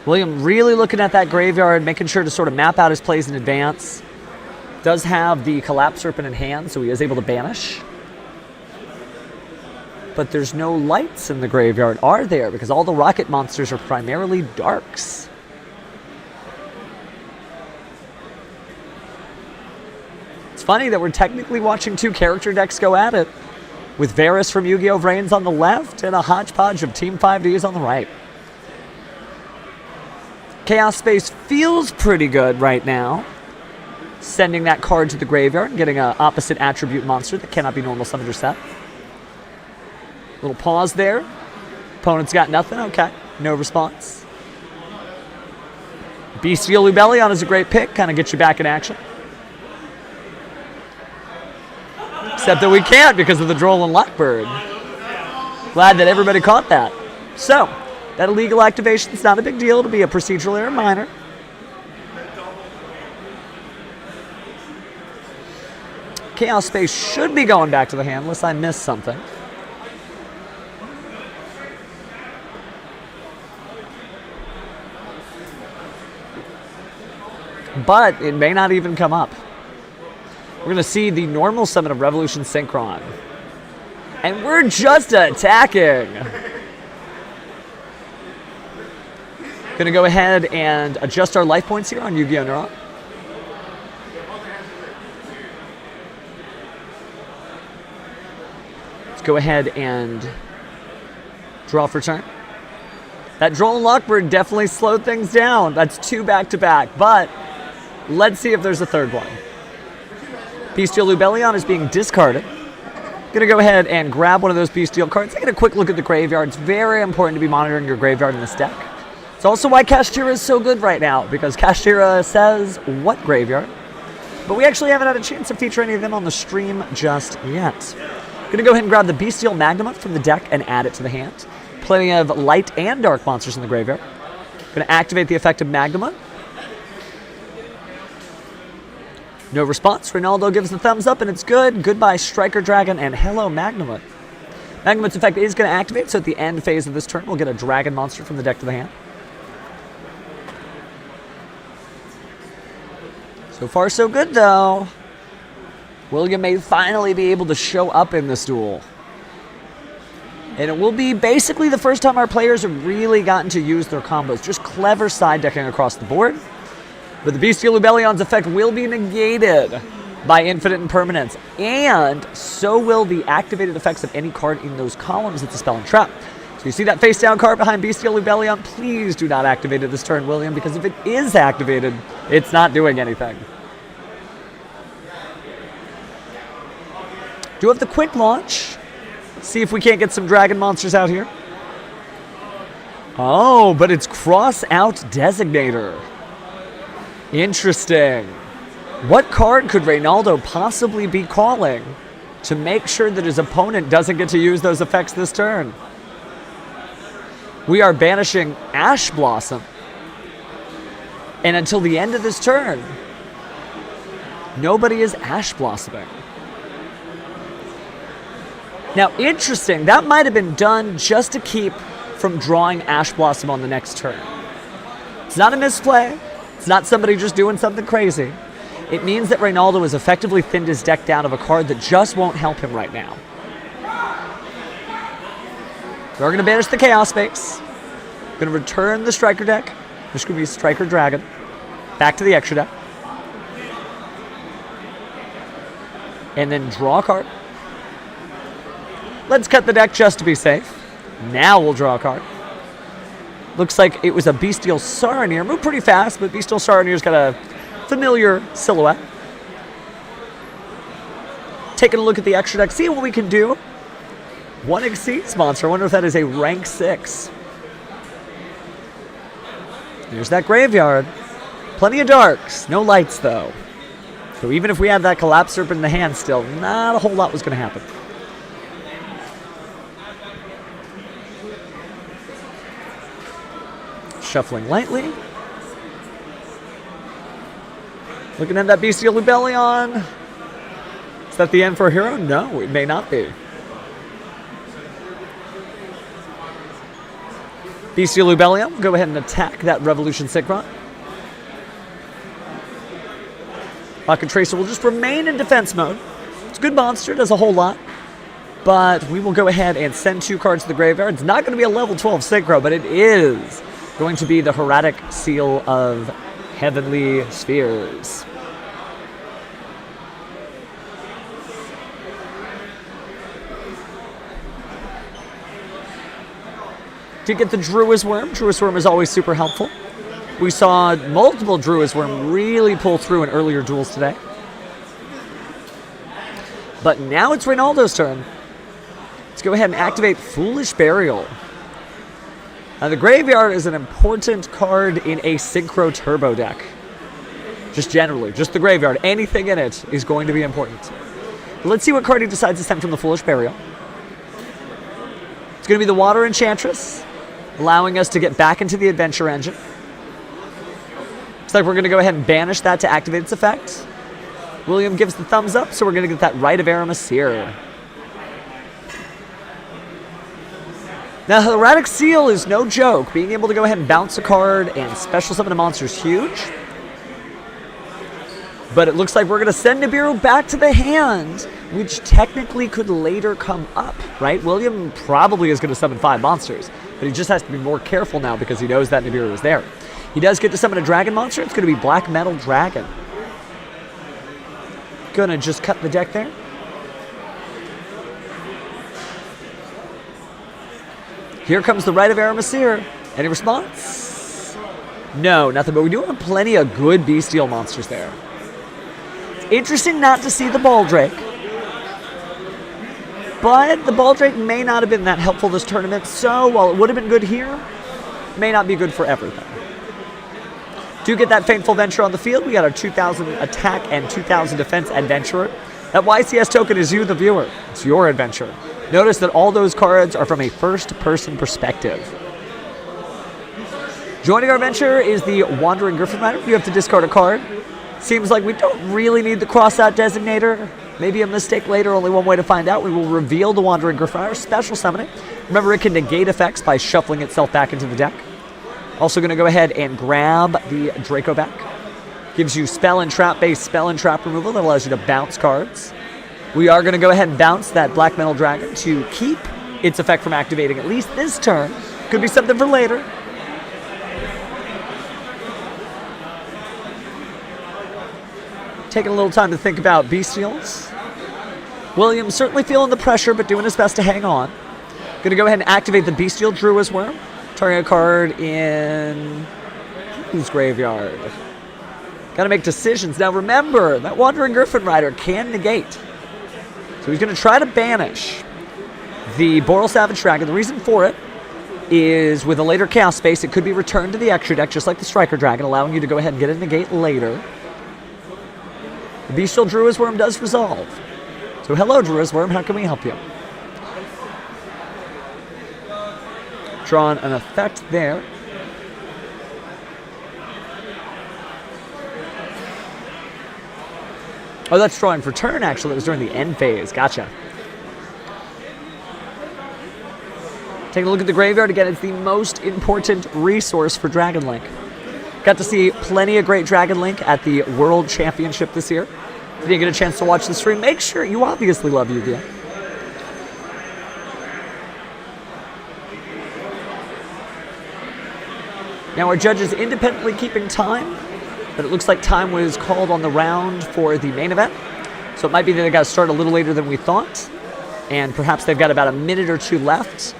William really looking at that graveyard, making sure to sort of map out his plays in advance. Does have the Collapse Serpent in hand, so he is able to banish. But there's no lights in the graveyard, are there? Because all the rocket monsters are primarily darks. It's funny that we're technically watching two character decks go at it, with Varus from Yu-Gi-Oh! Vrains on the left and a hodgepodge of Team 5Ds on the right. Chaos Space feels pretty good right now. Sending that card to the graveyard and getting an opposite attribute monster that cannot be normal summoned or set. Little pause there. Opponent's got nothing. Okay. No response. Bestial Lubellion is a great pick. Kind of gets you back in action. Except that we can't because of the Droll and Lockbird. Glad that everybody caught that. So, that illegal activation is not a big deal. It'll be a procedural error minor. Chaos Space should be going back to the hand unless I missed something. But it may not even come up. We're going to see the normal summon of Revolution Synchron. And we're just attacking. Going to go ahead and adjust our life points here on Yu-Gi-Oh! Neuron. Let's go ahead and draw for turn. That Droll and Lockbird definitely slowed things down. That's two back-to-back, but let's see if there's a third one. Bestial Lubellion is being discarded. Gonna go ahead and grab one of those Bestial cards. Taking a quick look at the graveyard. It's very important to be monitoring your graveyard in this deck. It's also why Kashtira is so good right now, because Kashtira says what graveyard. But we actually haven't had a chance to feature any of them on the stream just yet. Gonna go ahead and grab the Bestial Magnemite from the deck and add it to the hand. Plenty of light and dark monsters in the graveyard. Gonna activate the effect of Magnemite. No response. Ronaldo gives the thumbs up and it's good. Goodbye Striker Dragon and hello Magnemite. Magnemite's effect is going to activate, so at the end phase of this turn we'll get a dragon monster from the deck to the hand. So far so good though. William may finally be able to show up in this duel. And it will be basically the first time our players have really gotten to use their combos. Just clever side decking across the board. But the Bestial Lubellion's effect will be negated by Infinite Impermanence. And so will the activated effects of any card in those columns that dispel and trap. So you see that face down card behind Bestial Lubellion? Please do not activate it this turn, William, because if it is activated, it's not doing anything. Do have the quick launch. See if we can't get some dragon monsters out here. Oh, but it's Cross Out Designator. Interesting. What card could Reynaldo possibly be calling to make sure that his opponent doesn't get to use those effects this turn? We are banishing Ash Blossom. And until the end of this turn, nobody is Ash Blossoming. Now, interesting, that might have been done just to keep from drawing Ash Blossom on the next turn. It's not a misplay. It's not somebody just doing something crazy. It means that Reynaldo has effectively thinned his deck down of a card that just won't help him right now. We're going to banish the Chaos Space. Going to return the Striker deck. This could be Striker Dragon. Back to the extra deck. And then draw a card. Let's cut the deck just to be safe. Now we'll draw a card. Looks like it was a Bestial Saronir. Moved pretty fast, but Bestial Saronir's got a familiar silhouette. Taking a look at the extra deck, seeing what we can do. One Exceeds monster. I wonder if that is a rank 6. There's that graveyard. Plenty of darks. No lights, though. So even if we had that Collapse Serpent in the hand still, not a whole lot was going to happen. Shuffling lightly. Looking at that Bestial Lubellion. Is that the end for a hero? No, it may not be. Bestial Lubellion, go ahead and attack that Revolution Synchron. Pocket Tracer will just remain in defense mode. It's a good monster, does a whole lot. But we will go ahead and send 2 cards to the graveyard. It's not going to be a level 12 Synchro, but it is going to be the Hieratic Seal of Heavenly Spheres. To get the Druid's Worm. Druid's Worm is always super helpful. We saw multiple Druid's Worm really pull through in earlier duels today. But now it's Reynaldo's turn. Let's go ahead and activate Foolish Burial. Now the graveyard is an important card in a Synchro Turbo deck. Just generally, just the graveyard. Anything in it is going to be important. But let's see what card he decides to send from the Foolish Burial. It's going to be the Water Enchantress, allowing us to get back into the adventure engine. Looks like we're going to go ahead and banish that to activate its effect. William gives the thumbs up, so we're going to get that Rite of Aramasir. Now, the Hieratic Seal is no joke. Being able to go ahead and bounce a card and special summon a monster is huge. But it looks like we're going to send Nibiru back to the hand, which technically could later come up, right? William probably is going to summon 5 monsters, but he just has to be more careful now because he knows that Nibiru is there. He does get to summon a dragon monster. It's going to be Black Metal Dragon. Gonna just cut the deck there. Here comes the Rite of Aramasir. Any response? No, nothing, but we do have plenty of good bestial monsters there. It's interesting not to see the Baldrake, but the Baldrake may not have been that helpful this tournament, so while it would have been good here, it may not be good for everything. Do get that Fateful Venture on the field. We got our 2,000 attack and 2,000 defense adventurer. That YCS token is you, the viewer. It's your adventure. Notice that all those cards are from a first-person perspective. Joining our adventure is the Wandering Griffin Rider. You have to discard a card. Seems like we don't really need the cross-out designator. Maybe a mistake later, only one way to find out. We will reveal the Wandering Griffin Rider, special summoning. Remember, it can negate effects by shuffling itself back into the deck. Also going to go ahead and grab the Draco back. Gives you spell and trap-based spell and trap removal that allows you to bounce cards. We are going to go ahead and bounce that Black Metal Dragon to keep its effect from activating at least this turn. Could be something for later. Taking a little time to think about Bestials. William certainly feeling the pressure, but doing his best to hang on. Going to go ahead and activate the Bestial Druid's Worm. Targeting a card in whose graveyard? Got to make decisions. Now remember, that Wandering Griffin Rider can negate. So he's going to try to banish the Boral Savage Dragon. The reason for it is with a later Chaos Space, it could be returned to the extra deck, just like the Striker Dragon, allowing you to go ahead and get a negate later. The Bestial Druid's Worm does resolve. So hello, Druid's Worm, how can we help you? Drawn an effect there. Oh, that's drawing for turn, actually. It was during the end phase. Gotcha. Taking a look at the graveyard again. It's the most important resource for Dragon Link. Got to see plenty of great Dragon Link at the World Championship this year. If you didn't get a chance to watch the stream, make sure you obviously love Yu-Gi-Oh! Now our judge is independently keeping time, but it looks like time was called on the round for the main event. So it might be that they got to start a little later than we thought, and perhaps they've got about a minute or two left.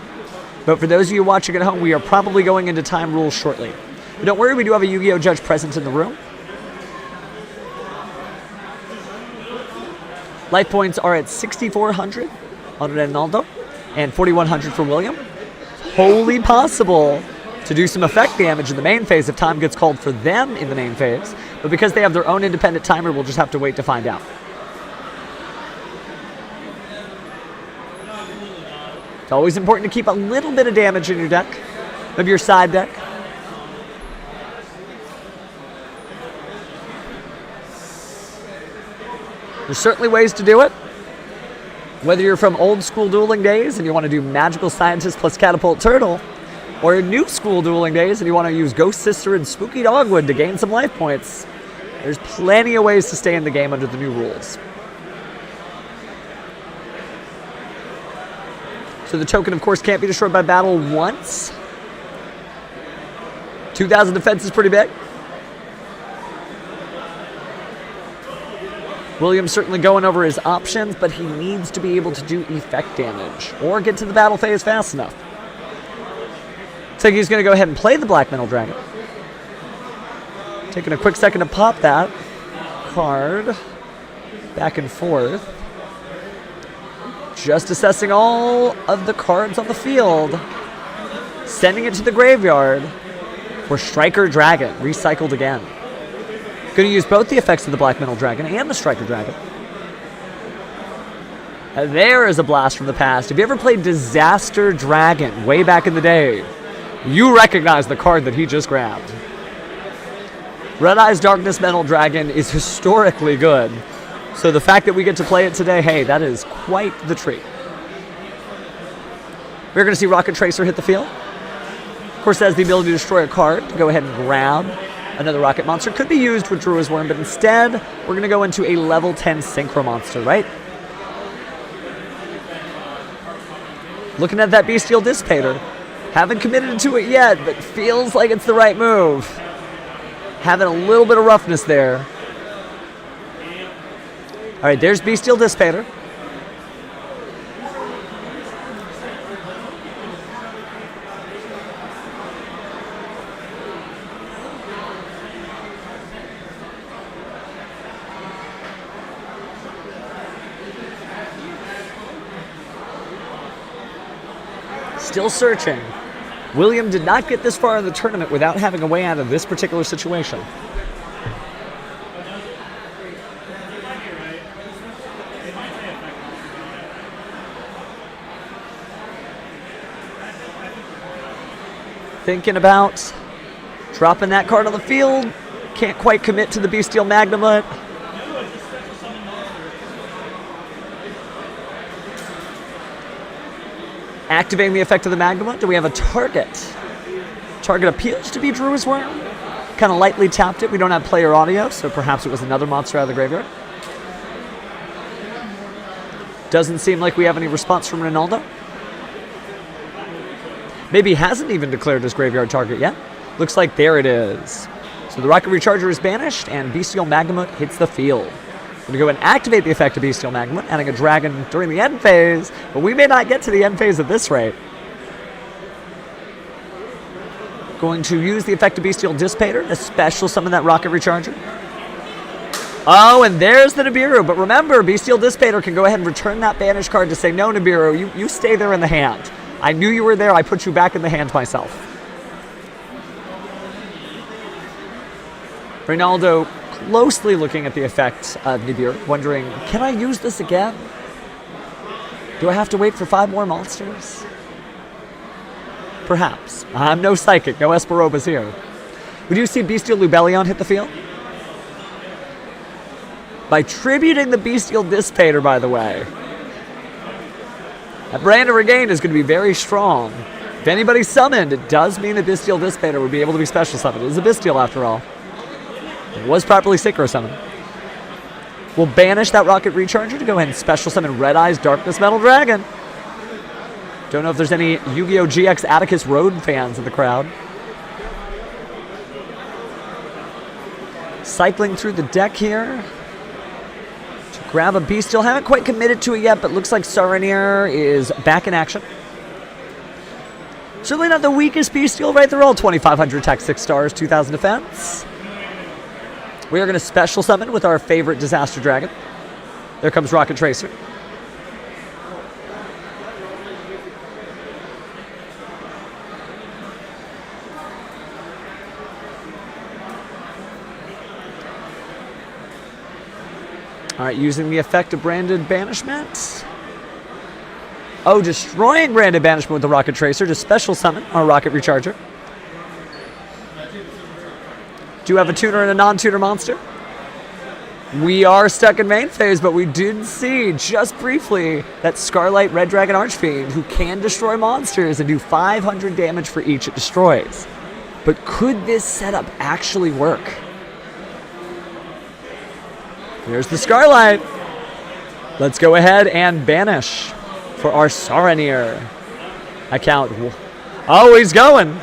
But for those of you watching at home, we are probably going into time rules shortly. But don't worry, we do have a Yu-Gi-Oh! Judge present in the room. Life points are at 6,400 on Reynaldo and 4,100 for William. Wholly possible to do some effect damage in the main phase if time gets called for them in the main phase. But because they have their own independent timer, we'll just have to wait to find out. It's always important to keep a little bit of damage in your deck, of your side deck. There's certainly ways to do it. Whether you're from old school dueling days and you want to do Magical Scientist plus Catapult Turtle, or new school dueling days and you want to use Ghost Sister and Spooky Dogwood to gain some life points, there's plenty of ways to stay in the game under the new rules. So the token, of course, can't be destroyed by battle once. 2,000 defense is pretty big. William's certainly going over his options, but he needs to be able to do effect damage or get to the battle phase fast enough. So he's going to go ahead and play the Black Metal Dragon. Taking a quick second to pop that card. Back and forth. Just assessing all of the cards on the field. Sending it to the graveyard for Striker Dragon, recycled again. Going to use both the effects of the Black Metal Dragon and the Striker Dragon. And there is a blast from the past. If you ever played Disaster Dragon way back in the day, you recognize the card that he just grabbed. Red Eye's Darkness Metal Dragon is historically good. So the fact that we get to play it today, hey, that is quite the treat. We're going to see Rocket Tracer hit the field. Of course, it has the ability to destroy a card, to go ahead and grab another rocket monster. Could be used with Drua's Worm, but instead, we're going to go into a level 10 Synchro Monster, right? Looking at that Bestial Dissipator. Haven't committed to it yet, but feels like it's the right move. Having a little bit of roughness there. All right, there's Bestial Dissipator. Still searching. William did not get this far in the tournament without having a way out of this particular situation. Thinking about dropping that card on the field. Can't quite commit to the Bestial Magnemite. Activating the effect of the Magnemite. Do we have a target? Target appears to be Drua's Worm. Kind of lightly tapped it. We don't have player audio, so perhaps it was another monster out of the graveyard. Doesn't seem like we have any response from Ronaldo. Maybe he hasn't even declared his graveyard target yet. Looks like there it is. So the Rocket Recharger is banished, and Bestial Magnemite hits the field. We're going to go and activate the effect of Bestial Magnemite, adding a dragon during the end phase, but we may not get to the end phase at this rate. Going to use the effect of Bestial Dissipator to special summon that Rocket Recharger. Oh, and there's the Nibiru, but remember, Bestial Dissipator can go ahead and return that banished card to say, no, Nibiru, you stay there in the hand. I knew you were there, I put you back in the hand myself. Ronaldo closely looking at the effect of Nibiru, wondering, can I use this again? Do I have to wait for 5 more monsters? Perhaps. I'm no psychic, no Esperobas here. Would you see Bestial Lubellion hit the field? By tributing the Bestial Dissipator, by the way. That Brand of Regain is going to be very strong. If anybody's summoned, it does mean that Bestial Dissipator would be able to be special summoned. It is a Bestial after all. It was properly synchro summoned. We'll banish that Rocket Recharger to go ahead and special summon Red Eye's Darkness Metal Dragon. Don't know if there's any Yu-Gi-Oh! GX Atticus Road fans in the crowd. Cycling through the deck here. To grab a Bestial. Haven't quite committed to it yet, but looks like Saranir is back in action. Certainly not the weakest Bestial, right? They're all 2,500 attack, 6 stars, 2,000 defense. We are going to special summon with our favorite Disaster Dragon. There comes Rocket Tracer. All right, using the effect of Branded Banishment. Oh, destroying Branded Banishment with the Rocket Tracer to special summon our Rocket Recharger. Do you have a tuner and a non-tuner monster? We are stuck in main phase, but we did see just briefly that Scarlet Red Dragon Archfiend who can destroy monsters and do 500 damage for each it destroys. But could this setup actually work? Here's the Scarlet. Let's go ahead and banish for our Saranir account. Oh, he's going.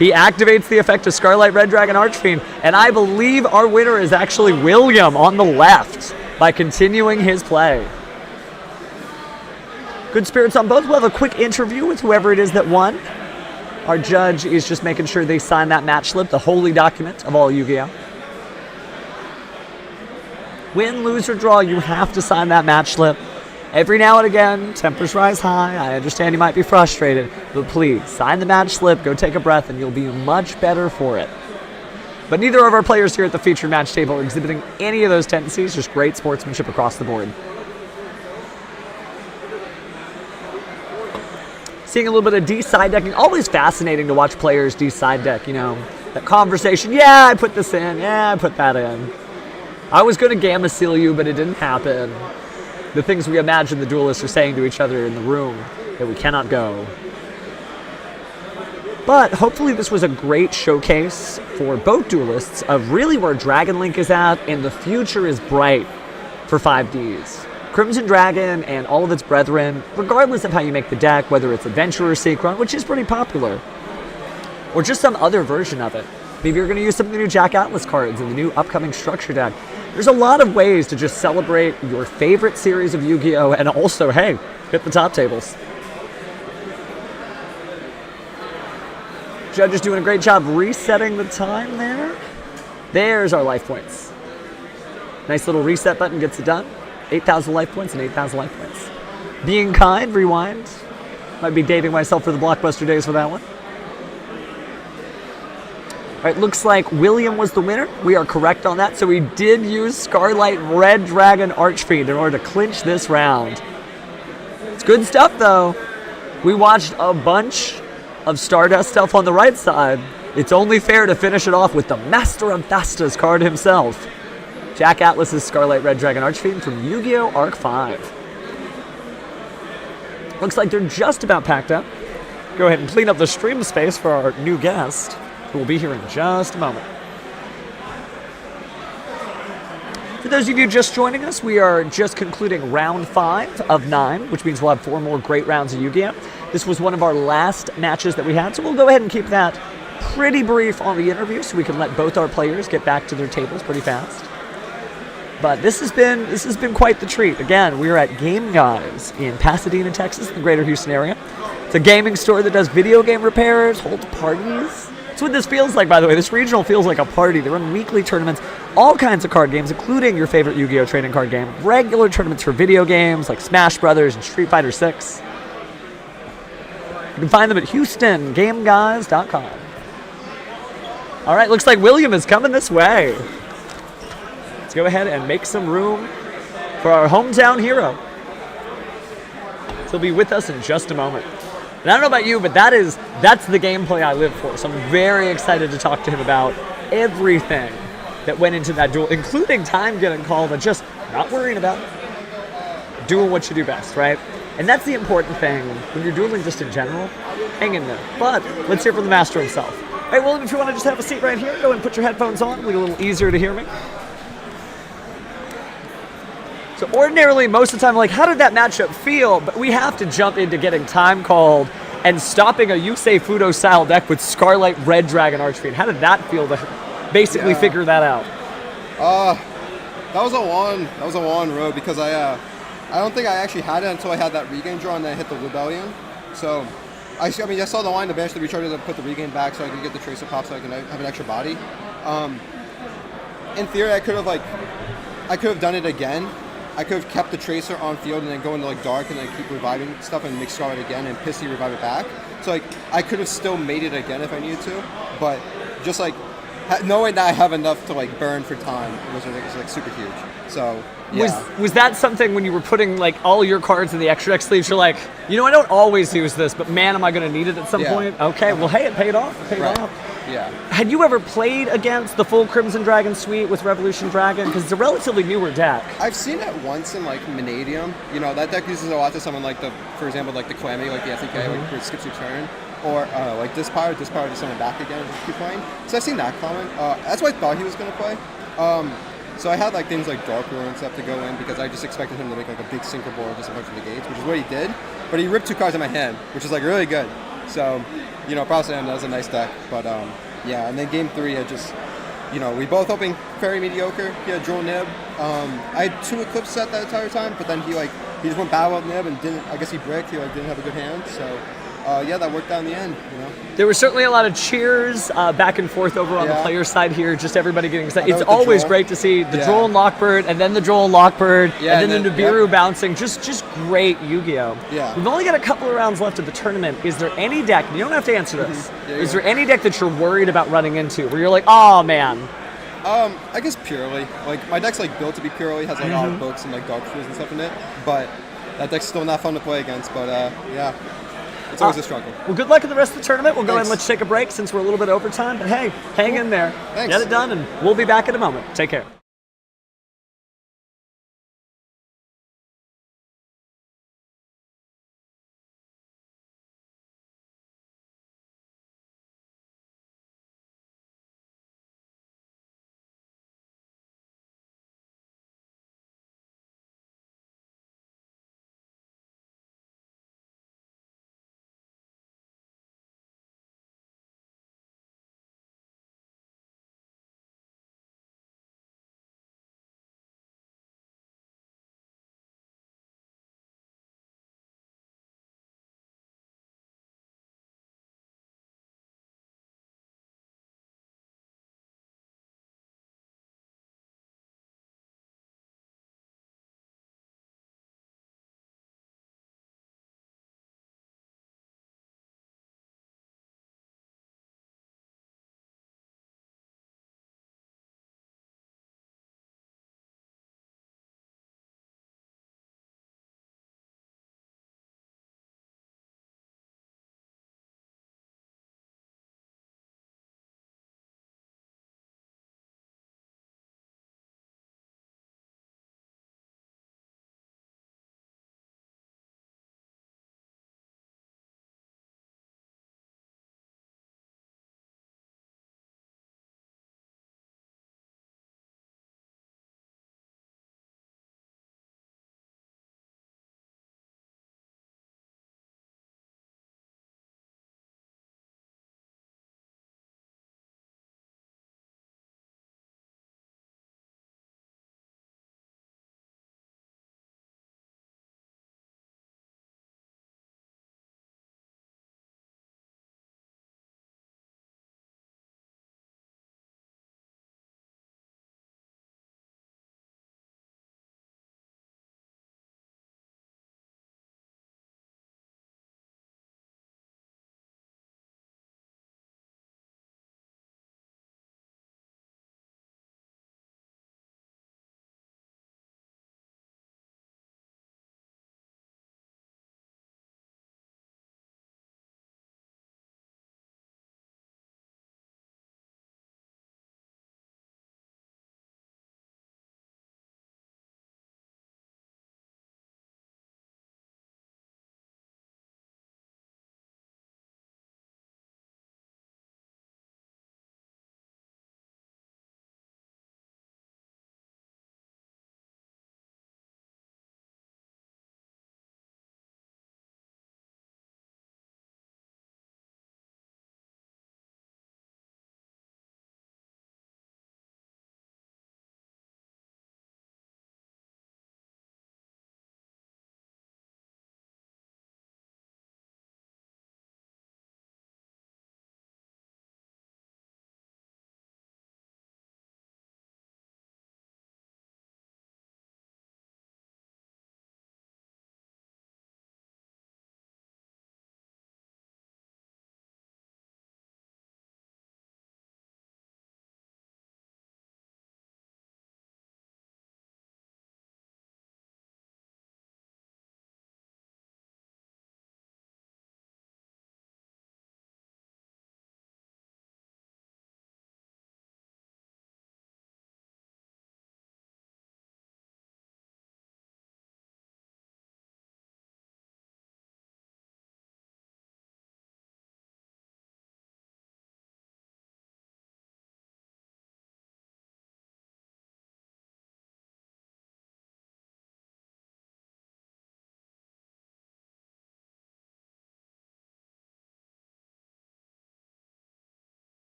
He activates the effect of Scarlet Red Dragon Archfiend, and I believe our winner is actually William on the left by continuing his play. Good spirits on both. We'll have a quick interview with whoever it is that won. Our judge is just making sure they sign that match slip, the holy document of all Yu-Gi-Oh! Win, lose, or draw, you have to sign that match slip. Every now and again, tempers rise high. I understand you might be frustrated, but please, sign the match slip, go take a breath, and you'll be much better for it. But neither of our players here at the featured match table are exhibiting any of those tendencies, just great sportsmanship across the board. Seeing a little bit of D-side decking, always fascinating to watch players D-side deck, you know, that conversation, yeah, I put this in, yeah, I put that in. I was going to Gamma Seal you, but it didn't happen. The things we imagine the duelists are saying to each other in the room that we cannot go. But hopefully this was a great showcase for both duelists of really where Dragon Link is at, and the future is bright for 5Ds. Crimson Dragon and all of its brethren, regardless of how you make the deck, whether it's Adventurer Synchron, which is pretty popular, or just some other version of it. Maybe you're going to use some of the new Jack Atlas cards in the new upcoming structure deck. There's a lot of ways to just celebrate your favorite series of Yu-Gi-Oh! And also, hey, hit the top tables. Judge is doing a great job resetting the time there. There's our life points. Nice little reset button gets it done. 8,000 life points and 8,000 life points. Being kind, rewind. Might be dating myself for the Blockbuster days for that one. All right, looks like William was the winner. We are correct on that. So we did use Scarlet Red Dragon Archfiend in order to clinch this round. It's good stuff, though. We watched a bunch of Stardust stuff on the right side. It's only fair to finish it off with the Master of Thastas card himself. Jack Atlas's Scarlet Red Dragon Archfiend from Yu-Gi-Oh! Arc 5. Looks like they're just about packed up. Go ahead and clean up the stream space for our new guest, who will be here in just a moment. For those of you just joining us, we are just concluding round 5 of 9, which means we'll have 4 more great rounds of Yu-Gi-Oh! This was one of our last matches that we had, so we'll go ahead and keep that pretty brief on the interview so we can let both our players get back to their tables pretty fast. But this has been quite the treat. Again, we're at Game Guys in Pasadena, Texas, in the greater Houston area. It's a gaming store that does video game repairs, holds parties. That's what this feels like, by the way. This regional feels like a party. They run weekly tournaments, all kinds of card games, including your favorite Yu-Gi-Oh! Trading card game, regular tournaments for video games like Smash Brothers and Street Fighter 6. You can find them at HoustonGameGuys.com. All right, looks like William is coming this way. Let's go ahead and make some room for our hometown hero. He'll be with us in just a moment. And I don't know about you, but that's the gameplay I live for. So I'm very excited to talk to him about everything that went into that duel, including time getting called and just not worrying about it. Doing what you do best, right? And that's the important thing when you're dueling just in general. Hang in there. But let's hear from the master himself. All right, William, if you want to just have a seat right here, go ahead and put your headphones on. It'll be a little easier to hear me. So ordinarily, most of the time, like, how did that matchup feel? But we have to jump into getting time called and stopping a Yusei Fudo style deck with Scarlet Red Dragon Archfiend. How did that feel to basically figure that out? That was a long road because I don't think I actually had it until I had that regain draw and then I hit the Rebellion. So I saw the line to bench the recharger to put the regain back so I could get the Tracer pop so I can have an extra body. In theory, I could have done it again. I could have kept the Tracer on field and then go into like dark and then keep reviving stuff and make Scarlet again and Pissy revive it back. So like I could have still made it again if I needed to, but just like knowing that I have enough to like burn for time was like super huge. So Was that something when you were putting like all your cards in the extra deck sleeves? You're like, you know, I don't always use this, but man, am I going to need it at some point? Okay, well, hey, it paid off. It paid off. Yeah. Had you ever played against the full Crimson Dragon suite with Revolution Dragon? Because it's a relatively newer deck. I've seen it once in like Menadium. You know, that deck uses a lot to summon like for example, like the Calamity, like the FTK, like where it skips your turn. Or like Dispower to summon back again and keep playing. So I've seen that common. That's what I thought he was going to play. So I had like things like Dark Ruler and stuff to go in because I just expected him to make like a big sinker board, just a bunch of negates, which is what he did. But he ripped 2 cards in my hand, which is like really good. So, you know, props to him. That was a nice deck. But yeah, and then game 3, I just, you know, we both hoping very mediocre. He had Droll Nib. I had 2 Eclipse set that entire time, but then he just went battle with Nib and didn't. I guess he bricked. He didn't have a good hand. So. Yeah, that worked out in the end, you know. There was certainly a lot of cheers back and forth over on the player side here, just everybody getting excited. It's always great to see the Droll and Lockbird, and then the Droll and Lockbird, and then the Nibiru bouncing. Just great Yu-Gi-Oh! Yeah. We've only got a couple of rounds left of the tournament. Is there any deck, you don't have to answer this, is there any deck that you're worried about running into, where you're like, oh man? I guess Purrely. Like, my deck's like built to be Purrely, has like all the books and like Dark Fields and stuff in it, but that deck's still not fun to play against, but yeah. It's always a struggle. Well, good luck in the rest of the tournament. We'll go ahead and let's take a break since we're a little bit over time. But hey, hang in there. Thanks. Get it done, and we'll be back in a moment. Take care.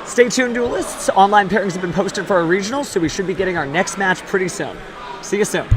Stay tuned, duelists. Online pairings have been posted for our regionals, so we should be getting our next match pretty soon. See you soon.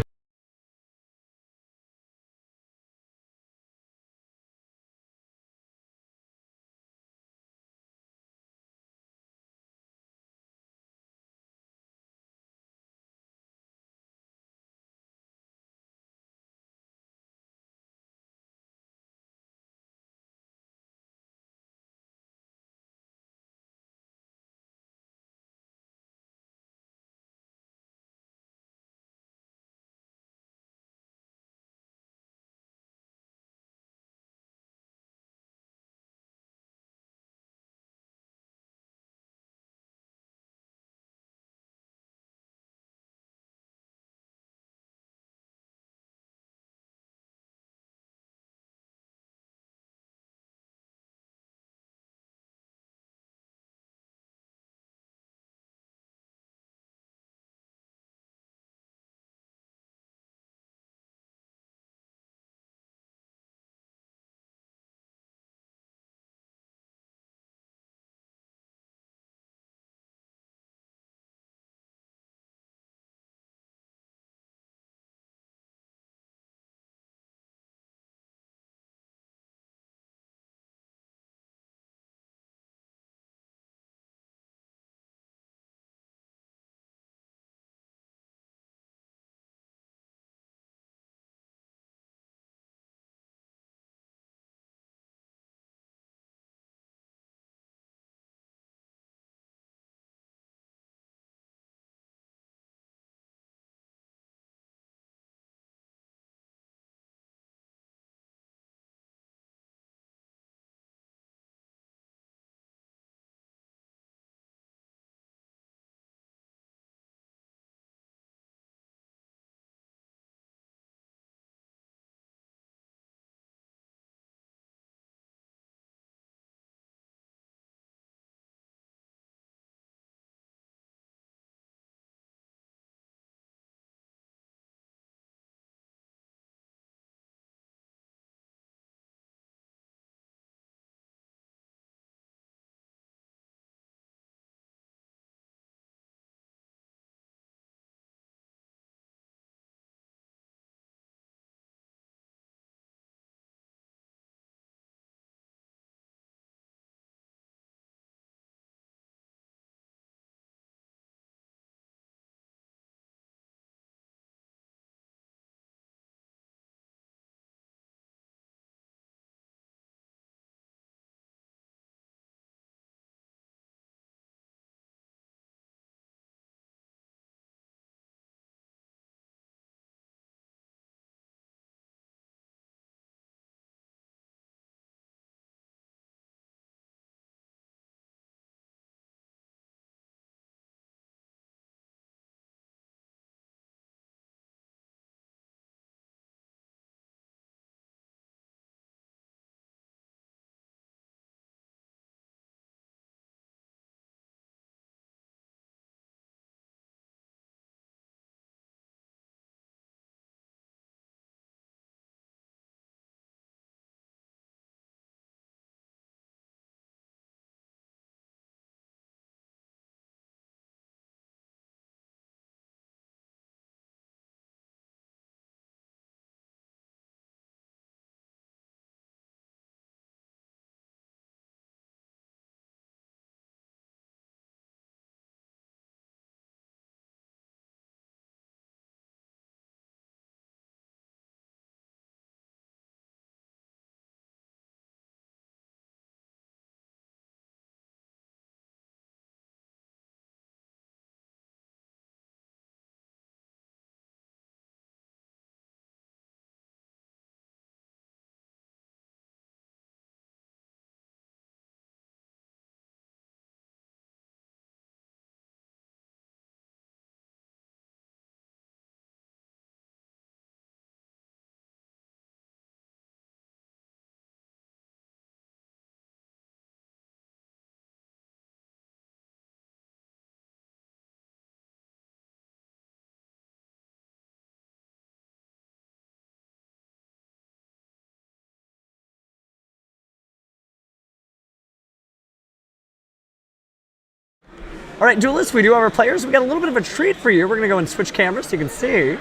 All right, duelists, we do have our players. We got a little bit of a treat for you. We're going to go and switch cameras so you can see.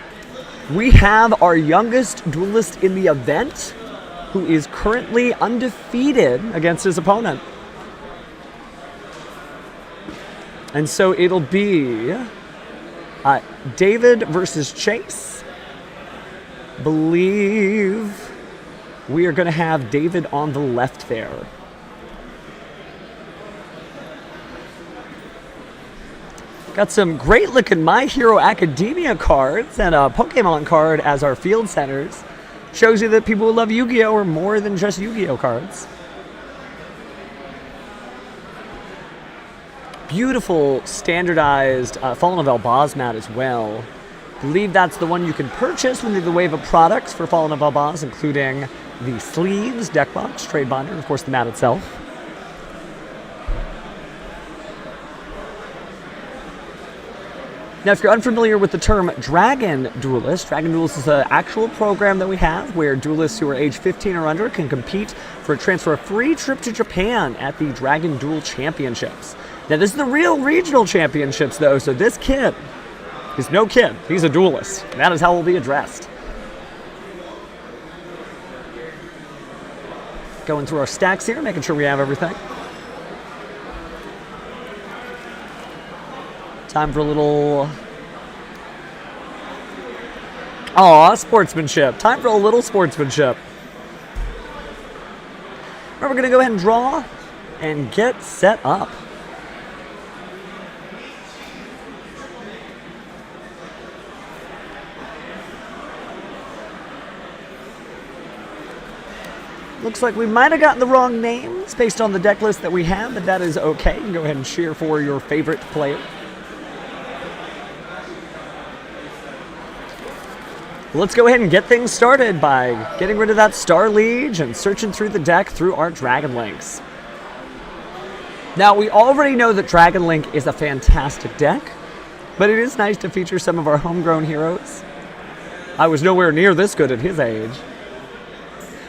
We have our youngest duelist in the event, who is currently undefeated against his opponent. And so it'll be David versus Chase. Believe we are going to have David on the left there. Got some great looking My Hero Academia cards and a Pokemon card as our field centers. Shows you that people who love Yu-Gi-Oh! Are more than just Yu-Gi-Oh! Cards. Beautiful standardized Fallen of Elbaz mat as well. I believe that's the one you can purchase within the wave of products for Fallen of Elbaz, including the sleeves, deck box, trade binder, and of course the mat itself. Now, if you're unfamiliar with the term Dragon Duelist is an actual program that we have where duelists who are age 15 or under can compete for a transfer a free trip to Japan at the Dragon Duel Championships. Now, this is the real regional championships, though, so this kid is no kid. He's a duelist. That is how we'll be addressed. Going through our stacks here, making sure we have everything. Time for a little... sportsmanship. Time for a little sportsmanship. All right, we're going to go ahead and draw and get set up. Looks like we might have gotten the wrong names based on the deck list that we have, but that is okay. You can go ahead and cheer for your favorite player. Let's go ahead and get things started by getting rid of that Star Liege and searching through the deck through our Dragon Links. Now, we already know that Dragon Link is a fantastic deck, but it is nice to feature some of our homegrown heroes. I was nowhere near this good at his age.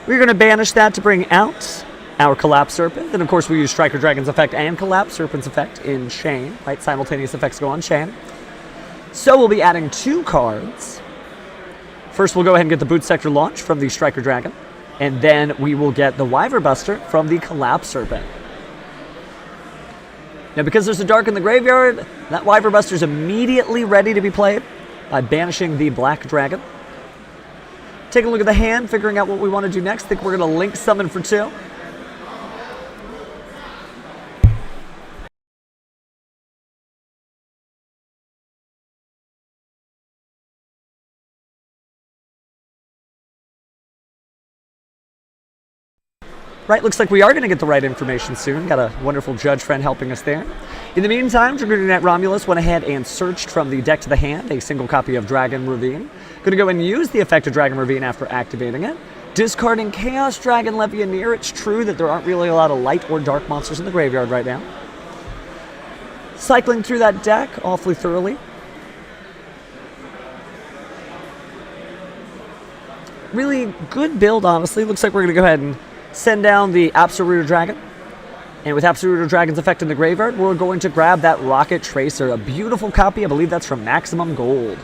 We're going to banish that to bring out our Collapse Serpent. And of course, we use Striker Dragon's effect and Collapse Serpent's effect in Chain, right? Simultaneous effects go on Chain. So we'll be adding 2 cards. First, we'll go ahead and get the Boot Sector Launch from the Striker Dragon, and then we will get the Wyver Buster from the Collapse Serpent. Now, because there's a Dark in the graveyard, that Wyver Buster is immediately ready to be played by banishing the Black Dragon. Taking a look at the hand, figuring out what we want to do next. I think we're going to Link Summon for 2. Right, looks like we are going to get the right information soon. Got a wonderful judge friend helping us there. In the meantime, Dragoon Romulus went ahead and searched from the deck to the hand a single copy of Dragon Ravine. Going to go and use the effect of Dragon Ravine after activating it. Discarding Chaos Dragon Levianeer. It's true that there aren't really a lot of light or dark monsters in the graveyard right now. Cycling through that deck awfully thoroughly. Really good build, honestly. Looks like we're going to go ahead and send down the Absolute Dragon. And with Absolute Dragon's effect in the graveyard, we're going to grab that Rocket Tracer. A beautiful copy. I believe that's from Maximum Gold.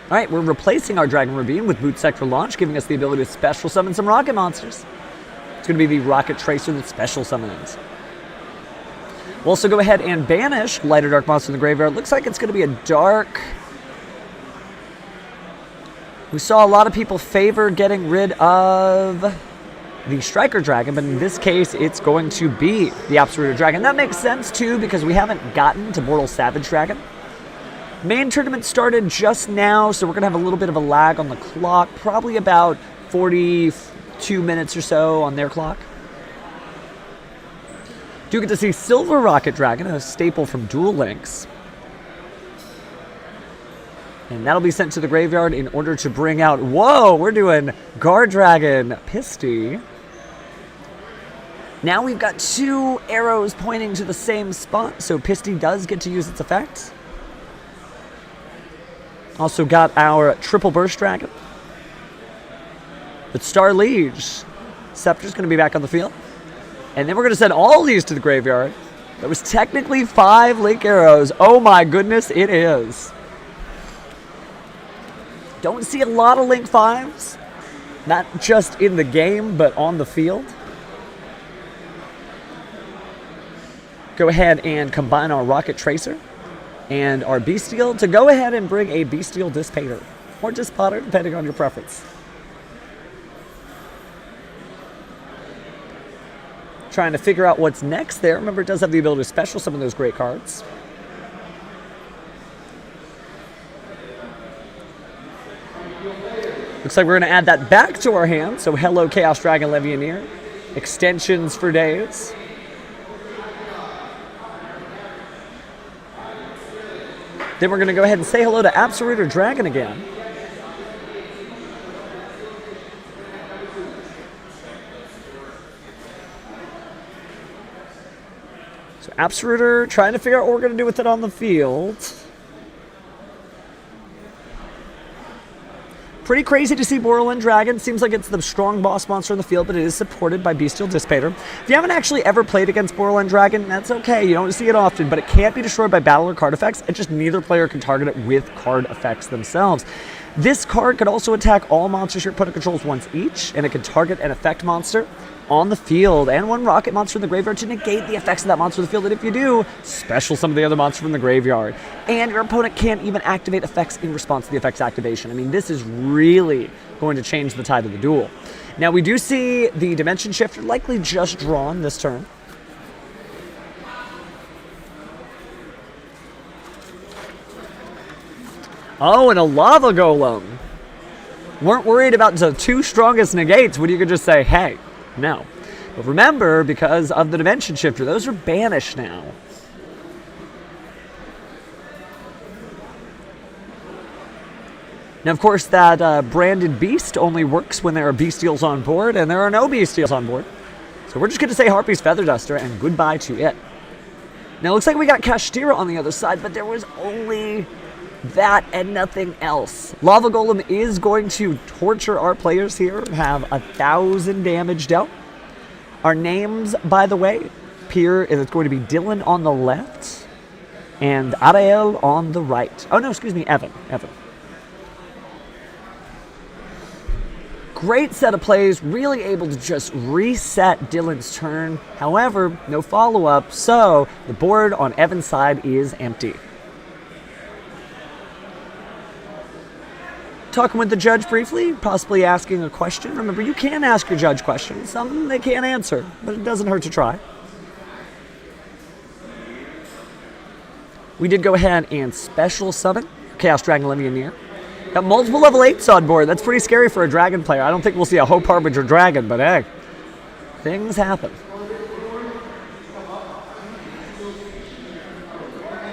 All right, we're replacing our Dragon Ravine with Boot Sector Launch, giving us the ability to special summon some rocket monsters. It's going to be the Rocket Tracer that special summons. We'll also go ahead and banish Light or Dark Monster in the graveyard. Looks like it's going to be a dark. We saw a lot of people favor getting rid of the Striker Dragon, but in this case, it's going to be the Absolute Dragon. That makes sense, too, because we haven't gotten to Mortal Savage Dragon. Main tournament started just now, so we're going to have a little bit of a lag on the clock, probably about 42 minutes or so on their clock. Do get to see Silver Rocket Dragon, a staple from Duel Links. And that'll be sent to the graveyard in order to bring out... Whoa, we're doing Guard Dragon Pisty. Now we've got 2 arrows pointing to the same spot, so Pisty does get to use its effect. Also got our Triple Burst Dragon. But Star Liege, Scepter's going to be back on the field. And then we're going to send all these to the graveyard. That was technically 5 Link Arrows. Oh my goodness, it is. Don't see a lot of Link 5s. Not just in the game, but on the field. Go ahead and combine our Rocket Tracer and our Beastial to go ahead and bring a Beastial Dissipator. Or Dispotter, depending on your preference. Trying to figure out what's next there. Remember, it does have the ability to special summon those great cards. Looks like we're going to add that back to our hand. So hello, Chaos Dragon Levianeer. Extensions for days. Then we're going to go ahead and say hello to Absolute or Dragon again. So Absoluter, trying to figure out what we're going to do with it on the field. Pretty crazy to see Borderland Dragon. Seems like it's the strong boss monster in the field, but it is supported by Bestial Dissipator. If you haven't actually ever played against Borderland Dragon, that's okay. You don't see it often, but it can't be destroyed by battle or card effects. It just neither player can target it with card effects themselves. This card could also attack all monsters your opponent controls once each, and it can target an effect monster on the field and one rocket monster in the graveyard to negate the effects of that monster in the field. And if you do, special some of the other monsters from the graveyard. And your opponent can't even activate effects in response to the effects activation. I mean, this is really going to change the tide of the duel. Now, we do see the Dimension Shifter likely just drawn this turn. Oh, and a Lava Golem. Weren't worried about the 2 strongest negates when you could just say, hey, no. But remember, because of the Dimension Shifter, those are banished now. Now, of course, that branded beast only works when there are Bestials on board, and there are no Bestials on board. So we're just going to say Harpy's Feather Duster and goodbye to it. Now, it looks like we got Kashtira on the other side, but there was only that and nothing else. Lava Golem is going to torture our players here, have 1,000 damage dealt. Our names, by the way, appear, and it's going to be Dylan on the left and Ariel on the right. Oh no, excuse me, Evan. Great set of plays, really able to just reset Dylan's turn. However, no follow-up, so the board on Evan's side is empty. Talking with the judge briefly, possibly asking a question. Remember, you can ask your judge questions. Some they can't answer, but it doesn't hurt to try. We did go ahead and special summon Chaos Dragon Levianeer. Got multiple level 8s on board. That's pretty scary for a dragon player. I don't think we'll see a Hope Harbinger dragon, but hey, things happen.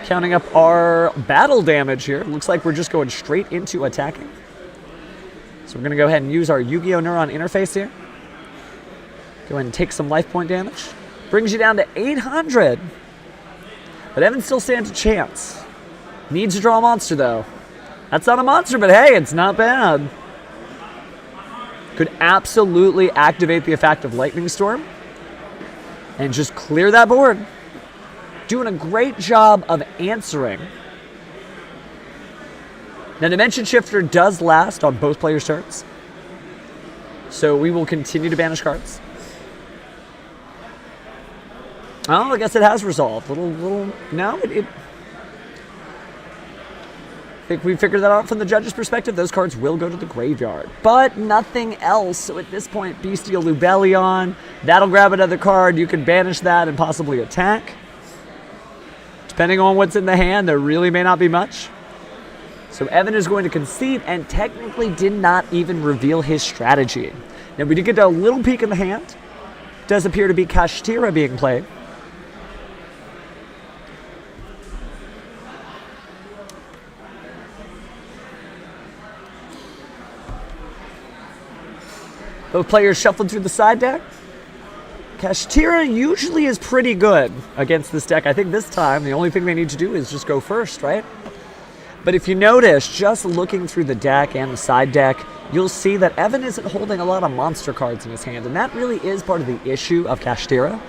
Counting up our battle damage here. Looks like we're just going straight into attacking. So we're going to go ahead and use our Yu-Gi-Oh! Neuron interface here. Go ahead and take some life point damage. Brings you down to 800. But Evan still stands a chance. Needs to draw a monster, though. That's not a monster, but hey, it's not bad. Could absolutely activate the effect of Lightning Storm and just clear that board. Doing a great job of answering. Now, Dimension Shifter does last on both players' turns, so we will continue to banish cards. Oh, I guess it has resolved. No, I think we figured that out from the judge's perspective. Those cards will go to the graveyard, but nothing else. So at this point, Bestial Lubellion, that'll grab another card. You can banish that and possibly attack. Depending on what's in the hand, there really may not be much. So Evan is going to concede and technically did not even reveal his strategy. Now we did get a little peek in the hand. Does appear to be Kashtira being played. Both players shuffled through the side deck. Kashtira usually is pretty good against this deck. I think this time the only thing they need to do is just go first, right? But if you notice, just looking through the deck and the side deck, you'll see that Evan isn't holding a lot of monster cards in his hand, and that really is part of the issue of Kashtira.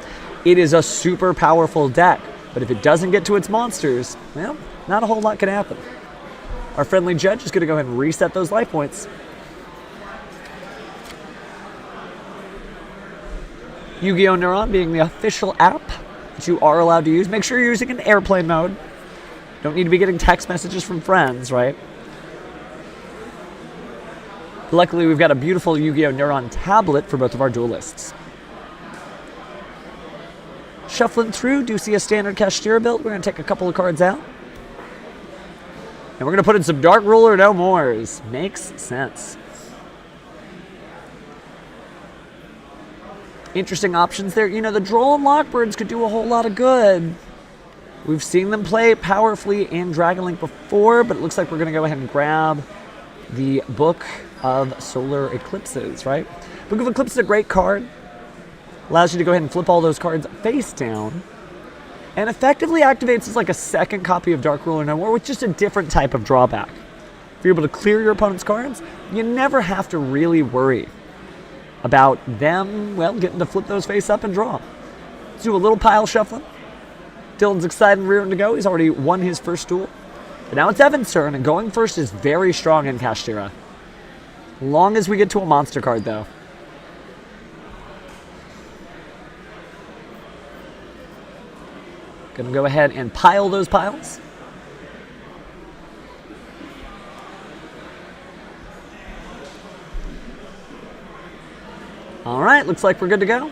It is a super powerful deck, but if it doesn't get to its monsters, well, not a whole lot can happen. Our friendly judge is going to go ahead and reset those life points. Yu-Gi-Oh! Neuron being the official app that you are allowed to use. Make sure you're using an airplane mode. Don't need to be getting text messages from friends, right? Luckily, we've got a beautiful Yu-Gi-Oh! Neuron tablet for both of our duelists. Shuffling through, do you see a standard Kashtira build? We're going to take a couple of cards out. And we're going to put in some Dark Ruler No Mores. Makes sense. Interesting options there. You know, the Droll and Lockbirds could do a whole lot of good. We've seen them play powerfully in Dragon Link before, but it looks like we're going to go ahead and grab the Book of Solar Eclipses, right? Book of Eclipses is a great card. Allows you to go ahead and flip all those cards face down. And effectively activates as like a second copy of Dark Ruler No More with just a different type of drawback. If you're able to clear your opponent's cards, you never have to really worry about them, well, getting to flip those face up and draw. Let's do a little pile shuffling. Dylan's excited and rearing to go. He's already won his first duel. But now it's Evan's turn, and going first is very strong in Kashtira. Long as we get to a monster card, though. Gonna go ahead and pile those piles. All right, looks like we're good to go.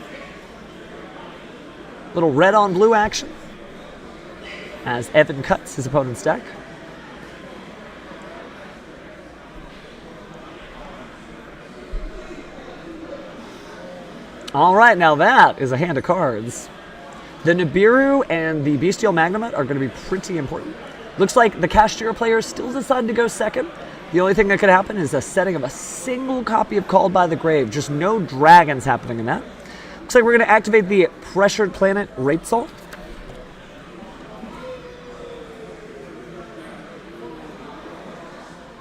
Little red on blue action as Evan cuts his opponent's deck. All right, now that is a hand of cards. The Nibiru and the Bestial Magnamut are going to be pretty important. Looks like the Kashtira players still decided to go second. The only thing that could happen is a setting of a single copy of Called by the Grave. Just no dragons happening in that. Looks like we're going to activate the Pressured Planet Rape Salt.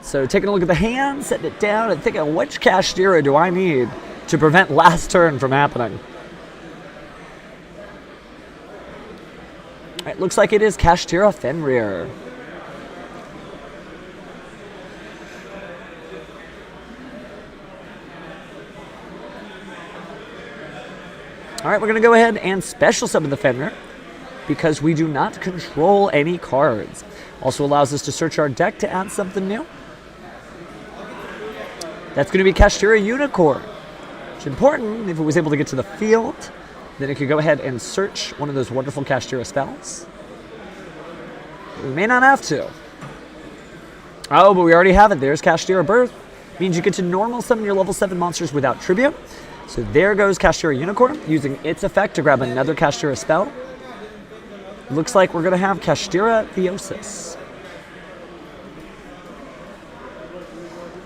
So taking a look at the hand, setting it down, and thinking, which Kashtira do I need to prevent last turn from happening? It looks like it is Kashtira Fenrir. All right, we're going to go ahead and special summon the Fenrir because we do not control any cards. Also allows us to search our deck to add something new. That's going to be Kashtira Unicorn. Which is important. If it was able to get to the field, then it could go ahead and search one of those wonderful Kashtira spells. We may not have to. Oh, but we already have it. There's Kashtira Birth. Means you get to normal summon your level 7 monsters without tribute. So there goes Kashtira Unicorn, using its effect to grab another Kashtira spell. Looks like we're going to have Kashtira Theosis.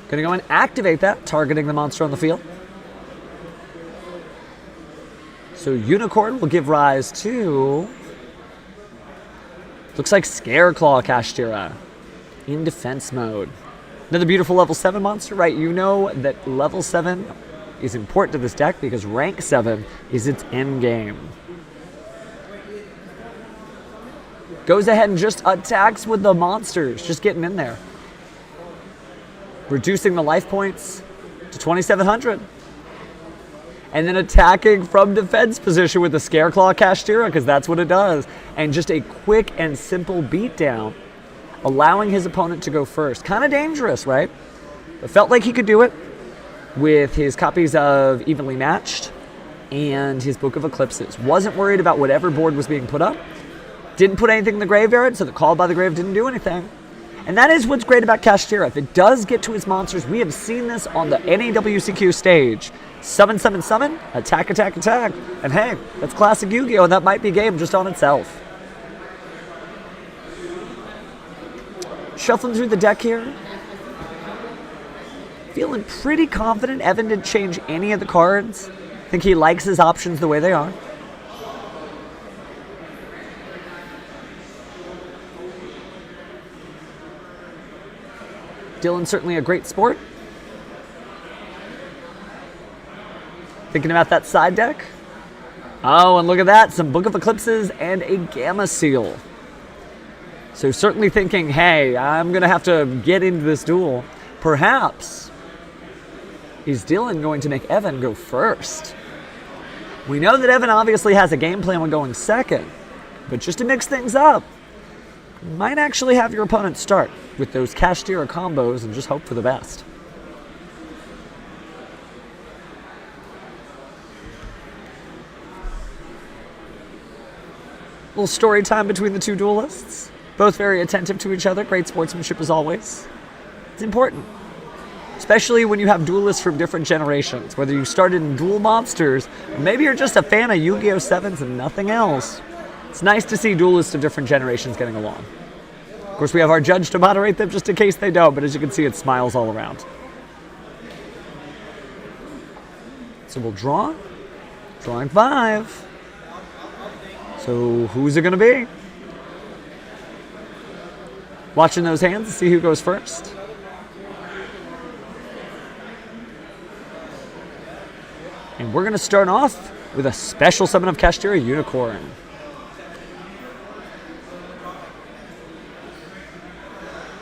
Going to go and activate that, targeting the monster on the field. So Unicorn will give rise to... looks like Scareclaw Kashtira in defense mode. Another beautiful level 7 monster, right? You know that level 7 is important to this deck because rank 7 is its end game. Goes ahead and just attacks with the monsters, just getting in there. Reducing the life points to 2,700. And then attacking from defense position with the Scareclaw Kashtira, because that's what it does. And just a quick and simple beatdown, allowing his opponent to go first. Kind of dangerous, right? But felt like he could do it with his copies of Evenly Matched and his Book of Eclipses. Wasn't worried about whatever board was being put up. Didn't put anything in the graveyard, so the Call by the Grave didn't do anything. And that is what's great about Kashtira. If it does get to his monsters, we have seen this on the NAWCQ stage. Summon, summon, summon, attack, attack, attack. And hey, that's classic Yu-Gi-Oh! And that might be game just on itself. Shuffling through the deck here. Feeling pretty confident Evan didn't change any of the cards. I think he likes his options the way they are. Dylan's certainly a great sport. Thinking about that side deck? Oh, and look at that. Some Book of Eclipses and a Gamma Seal. So certainly thinking, hey, I'm going to have to get into this duel. Perhaps is Dylan going to make Evan go first? We know that Evan obviously has a game plan when going second. But just to mix things up, you might actually have your opponent start with those Kashtira combos and just hope for the best. Little story time between the two duelists. Both very attentive to each other. Great sportsmanship as always. It's important. Especially when you have duelists from different generations. Whether you started in Duel Monsters, or maybe you're just a fan of Yu-Gi-Oh! 7s and nothing else. It's nice to see duelists of different generations getting along. Of course, we have our judge to moderate them just in case they don't, but as you can see, it smiles all around. So we'll draw. Drawing 5. So who's it going to be? Watching those hands to see who goes first. And we're going to start off with a special summon of Kashtira Unicorn.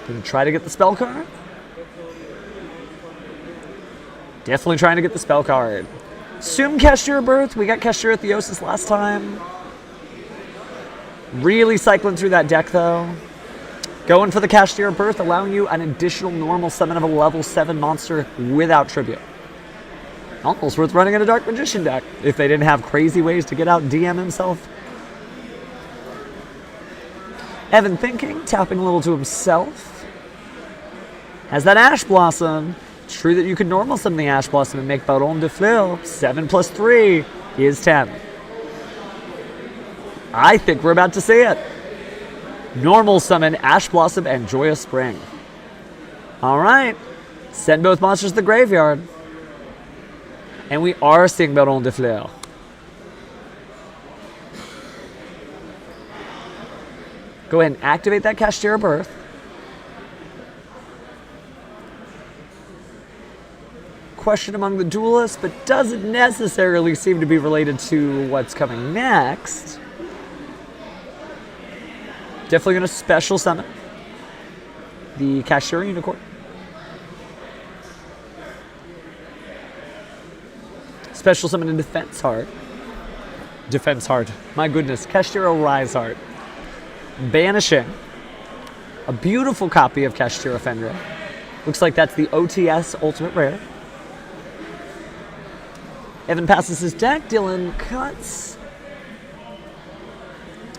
Going to try to get the spell card. Definitely trying to get the spell card. Assume Kashtira Birth. We got Kashtira Theosis last time. Really cycling through that deck though. Going for the Kashtira Birth, allowing you an additional normal summon of a level 7 monster without tribute. Almost worth running in a Dark Magician deck if they didn't have crazy ways to get out DM himself. Evan thinking, tapping a little to himself. Has that Ash Blossom. It's true that you could normal summon the Ash Blossom and make Baron de Fleur. 7 plus 3 is 10. I think we're about to see it. Normal summon Ash Blossom and Joyous Spring. Alright. Send both monsters to the graveyard. And we are seeing Baron de Fleur. Go ahead and activate that Kashtira Birth. Question among the duelists, but doesn't necessarily seem to be related to what's coming next. Definitely going to special summon the Kashtira Unicorn. Special summon a Defense Heart. Defense Heart. My goodness. Kashtira Rise Heart. Banishing a beautiful copy of Kashtira Fenrir. Looks like that's the OTS Ultimate Rare. Evan passes his deck. Dylan cuts.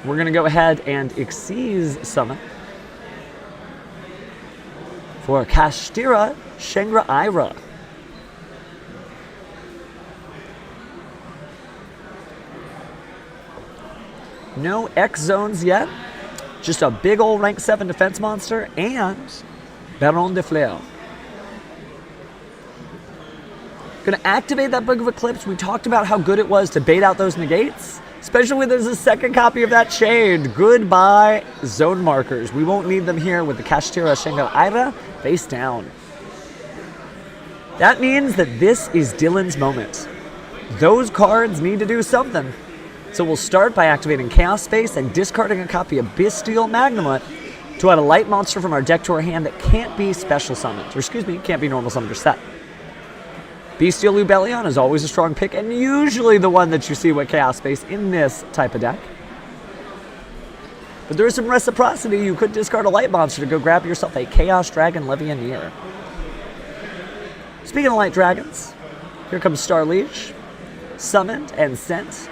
We're going to go ahead and Xyz summon for Kashtira Shengra Ira. No X zones yet. Just a big old rank 7 defense monster and Baron de Fleur. Going to activate that Book of Eclipse. We talked about how good it was to bait out those negates. Especially when there's a second copy of that Chained. Goodbye, zone markers. We won't need them here with the Kashtira Shenga Ira face down. That means that this is Dylan's moment. Those cards need to do something. So we'll start by activating Chaos Space and discarding a copy of Bestial Magnemite to add a light monster from our deck to our hand that can't be special summoned. Or excuse me, can't be normal summoned or set. Bestial Lubellion is always a strong pick, and usually the one that you see with Chaos Space in this type of deck. But there is some reciprocity. You could discard a light monster to go grab yourself a Chaos Dragon Levianeer. Speaking of light dragons, here comes Star Leech, summoned and sent.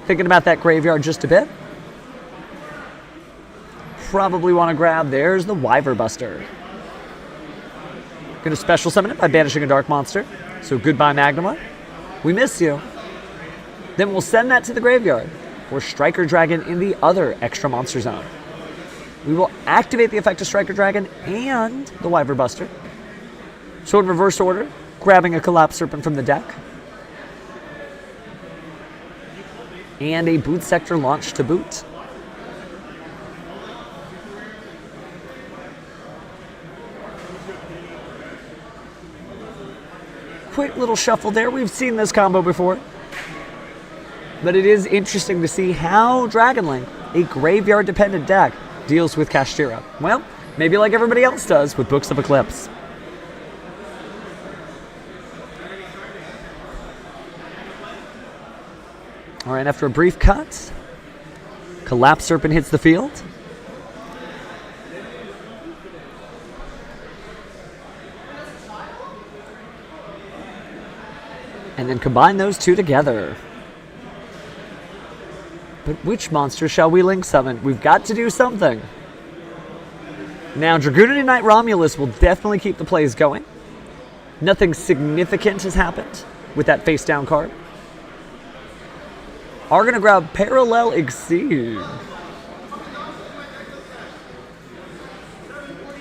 Thinking about that graveyard just a bit. Probably want to grab, there's the Wyver Buster. Going to special summon it by banishing a dark monster. So goodbye Magnemite. We miss you. Then we'll send that to the graveyard for Striker Dragon in the other extra monster zone. We will activate the effect of Striker Dragon and the Wyver Buster. So in reverse order, grabbing a Collapse Serpent from the deck. And a Boot Sector launch to boot. quick little shuffle there. We've seen this combo before. But it is interesting to see how Dragonlink, a graveyard-dependent deck, deals with Kashtira. Well, maybe like everybody else does with Books of Eclipse. All right, after a brief cut, Collapse Serpent hits the field. And then combine those two together. But which monster shall we link summon? We've got to do something. Now, Dragoonity Knight Romulus will definitely keep the plays going. Nothing significant has happened with that face down card. Are going to grab Parallel Exceed.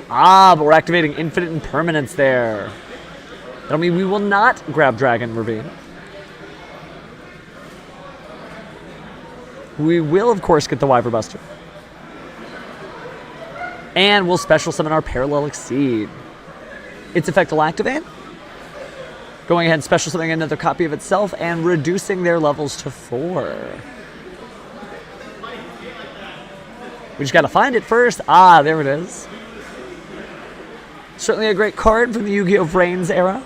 But we're activating Infinite Impermanence there. That'll mean we will not grab Dragon Ravine. We will, of course, get the Wyver Buster. And we'll special summon our Parallel Exceed. Its effect will activate. Going ahead and special summoning another copy of itself and reducing their levels to 4. We just gotta find it first. There it is. Certainly a great card from the Yu-Gi-Oh! Vrains era,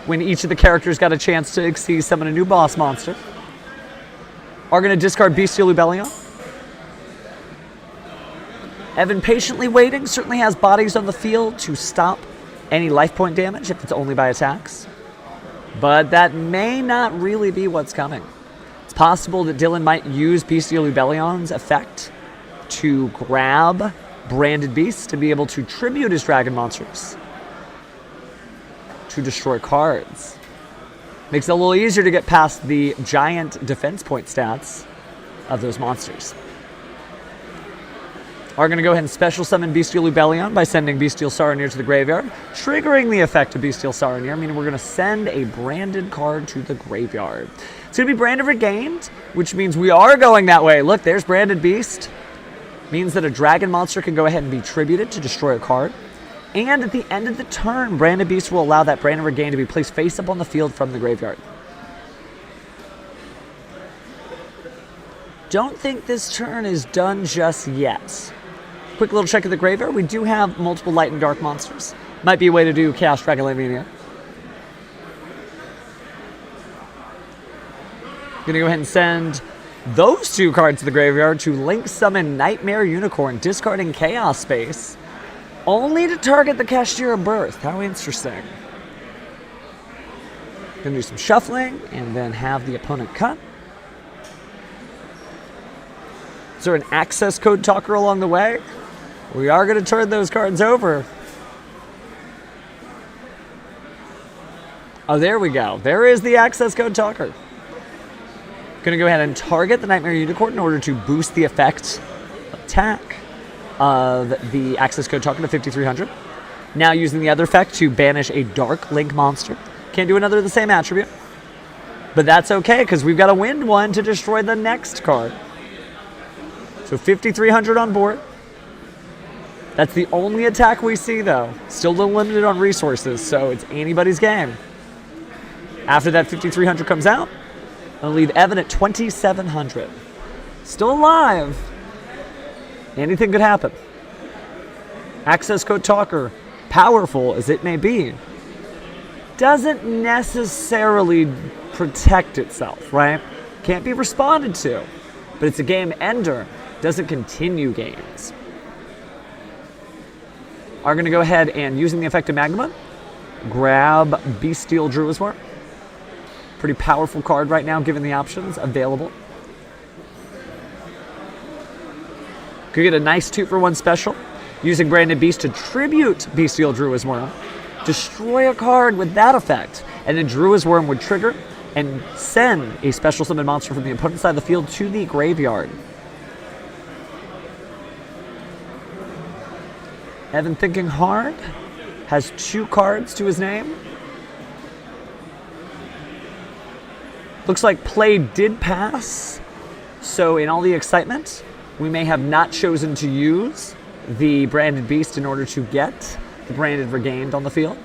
when each of the characters got a chance to Exceed summon a new boss monster. Are going to discard Bestial Lubellion. Evan patiently waiting, certainly has bodies on the field to stop any life point damage if it's only by attacks. But that may not really be what's coming. It's possible that Dylan might use Bestial Lubellion's effect to grab Branded Beast to be able to tribute his dragon monsters to destroy cards. Makes it a little easier to get past the giant defense point stats of those monsters. Are going to go ahead and special summon Bestial Lubellion by sending Bestial Saronir to the graveyard, triggering the effect of Bestial Saronir, meaning we're going to send a branded card to the graveyard. It's going to be Branded Regained, which means we are going that way. Look, there's Branded Beast. Means that a dragon monster can go ahead and be tributed to destroy a card. And at the end of the turn, Branded Beast will allow that Branded Regain to be placed face up on the field from the graveyard. Don't think this turn is done just yet. Quick little check of the graveyard. We do have multiple light and dark monsters. Might be a way to do Chaos Dragon Mania. Gonna go ahead and send those two cards to the graveyard to link summon Nightmare Unicorn, discarding Chaos Space, only to target the Kashtira Birth. How interesting. Gonna do some shuffling and then have the opponent cut. Is there an access code talker along the way? We are going to turn those cards over. Oh, there we go. There is the access code talker. Going to go ahead and target the Nightmare Unicorn in order to boost the effect attack of the access code talker to 5,300. Now using the other effect to banish a Dark Link monster. Can't do another of the same attribute. But that's okay, because we've got a wind one to destroy the next card. So 5,300 on board. That's the only attack we see, though. Still a little limited on resources, so it's anybody's game. After that 5,300 comes out, I'll leave Evan at 2,700. Still alive. Anything could happen. Access code talker, powerful as it may be, doesn't necessarily protect itself, right? Can't be responded to. But it's a game ender. Doesn't continue games. Are going to go ahead and, using the effect of Magma, grab Bestial Druisworm. Pretty powerful card right now, given the options available. Could get a nice 2-for-1 special, using Branded Beast to tribute Bestial Druisworm. Destroy a card with that effect, and then Druisworm would trigger and send a special summon monster from the opponent's side of the field to the graveyard. Evan thinking hard, has 2 cards to his name. Looks like play did pass, so in all the excitement, we may have not chosen to use the Branded Beast in order to get the Branded Regained on the field.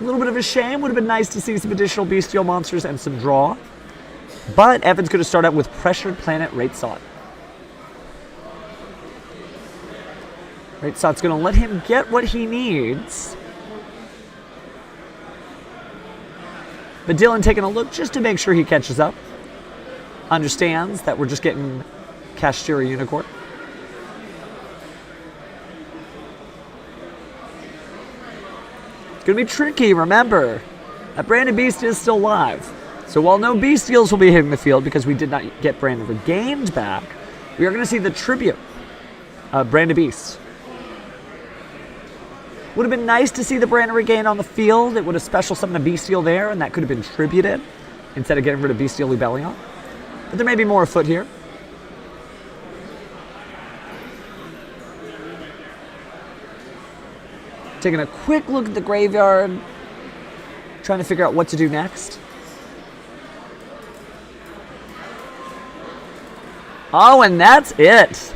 A little bit of a shame. Would have been nice to see some additional bestial monsters and some draw. But Evan's going to start out with Pressured Planet Raitsot. Raitsot's going to let him get what he needs. But Dylan taking a look just to make sure he catches up. Understands that we're just getting Kashtira Unicorn. It's going to be tricky, remember. That Branded Beast is still live. So while no Bestials will be hitting the field because we did not get Branded Regained back, we are going to see the Tribute Branded Beast. Would have been nice to see the Branded Regained on the field. It would have special summoned a Bestial there, and that could have been tributed instead of getting rid of Bestial Lubellion. But there may be more afoot here. Taking a quick look at the graveyard, trying to figure out what to do next. Oh, and that's it.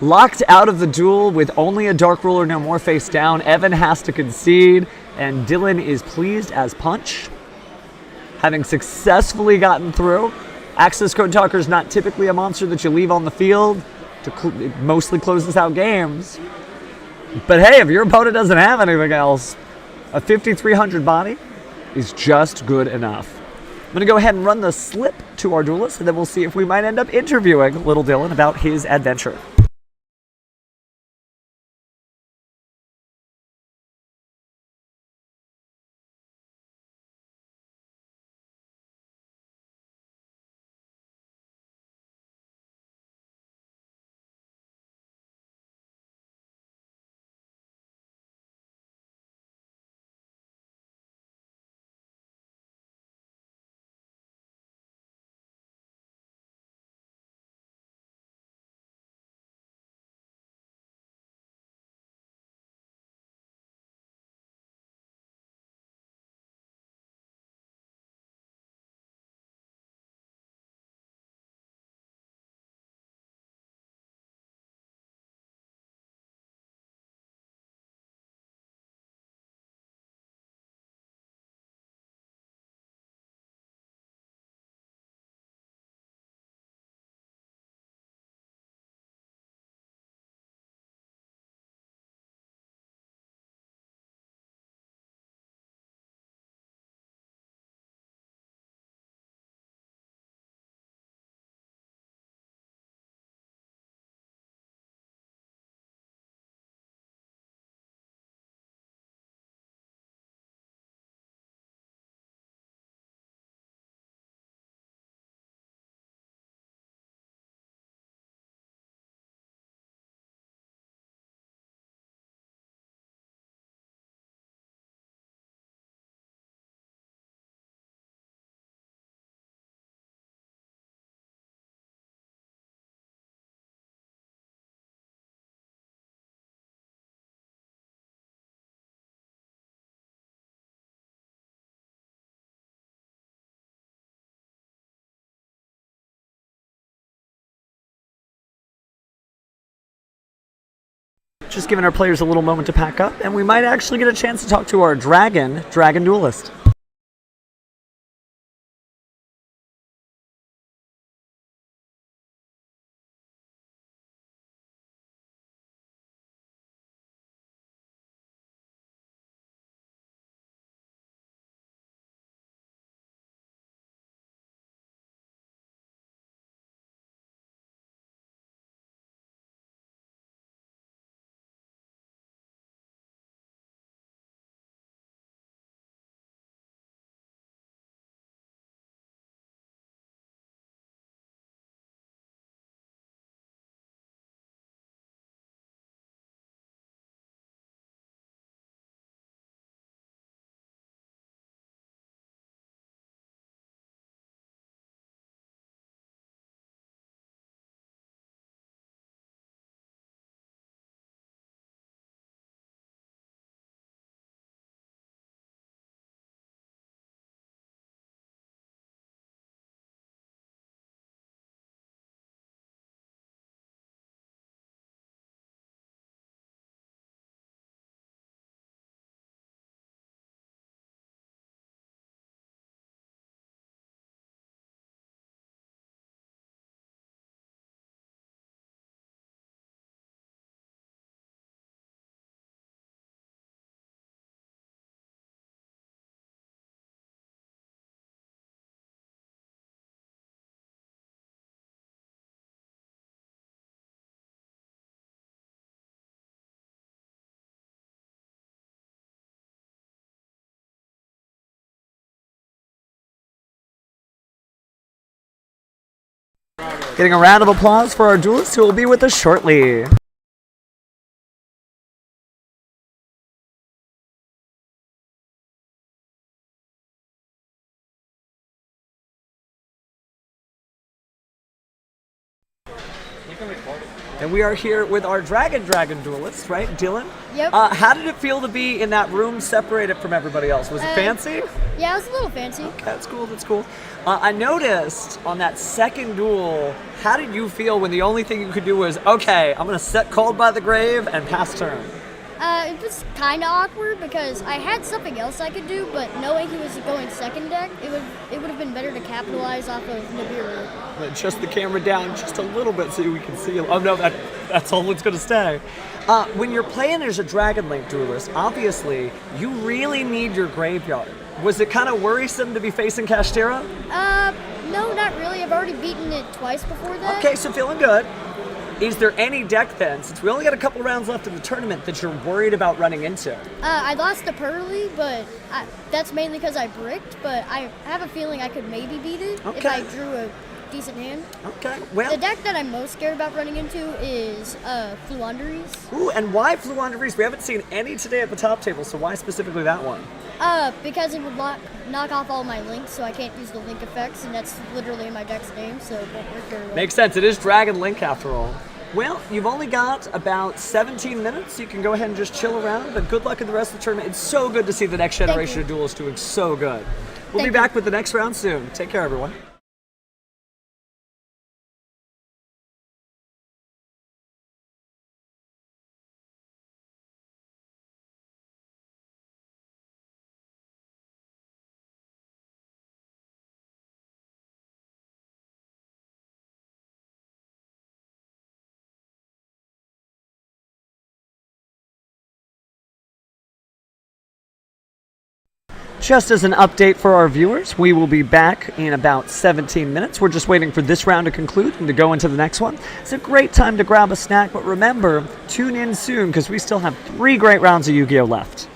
Locked out of the duel with only a Dark Ruler no more face down. Evan has to concede, and Dylan is pleased as punch, having successfully gotten through. Access Code Talker is not typically a monster that you leave on the field. It mostly closes out games. But hey, if your opponent doesn't have anything else, a 5,300 body is just good enough. I'm going to go ahead and run the slip to our duelist, and then we'll see if we might end up interviewing little Dylan about his adventure. Just giving our players a little moment to pack up, and we might actually get a chance to talk to our dragon duelist. Getting a round of applause for our duelist who will be with us shortly. And we are here with our Dragon duelist, right, Dylan? Yep. How did it feel to be in that room separated from everybody else? Was it fancy? Yeah, it was a little fancy. Okay, that's cool, that's cool. I noticed on that second duel, how did you feel when the only thing you could do was, okay, I'm going to set Called by the Grave and pass turn? It was kind of awkward because I had something else I could do, but knowing he was going second deck, it would have been better to capitalize off of Nibiru. Adjust the camera down just a little bit so we can see. Oh no, that's all it's going to stay. When you're playing as a Dragon Link duelist, obviously you really need your graveyard. Was it kind of worrisome to be facing Kashtira? No, not really. I've already beaten it twice before that. Okay, so feeling good. Is there any deck then, since we only got a couple rounds left in the tournament, that you're worried about running into? I lost to Purrely, but that's mainly because I bricked, but I have a feeling I could maybe beat it if I drew a decent hand. Okay, well... The deck that I'm most scared about running into is Fluanderies. Ooh, and why Fluanderies? We haven't seen any today at the top table, so why specifically that one? Because it would knock off all my links, so I can't use the link effects, and that's literally in my deck's name, so it won't work very well. Makes sense. It is Dragon Link after all. Well, you've only got about 17 minutes. You can go ahead and just chill around, but good luck in the rest of the tournament. It's so good to see the next generation of duelists doing so good. We'll be back with the next round soon. Take care, everyone. Just as an update for our viewers, we will be back in about 17 minutes. We're just waiting for this round to conclude and to go into the next one. It's a great time to grab a snack, but remember, tune in soon because we still have 3 great rounds of Yu-Gi-Oh! Left.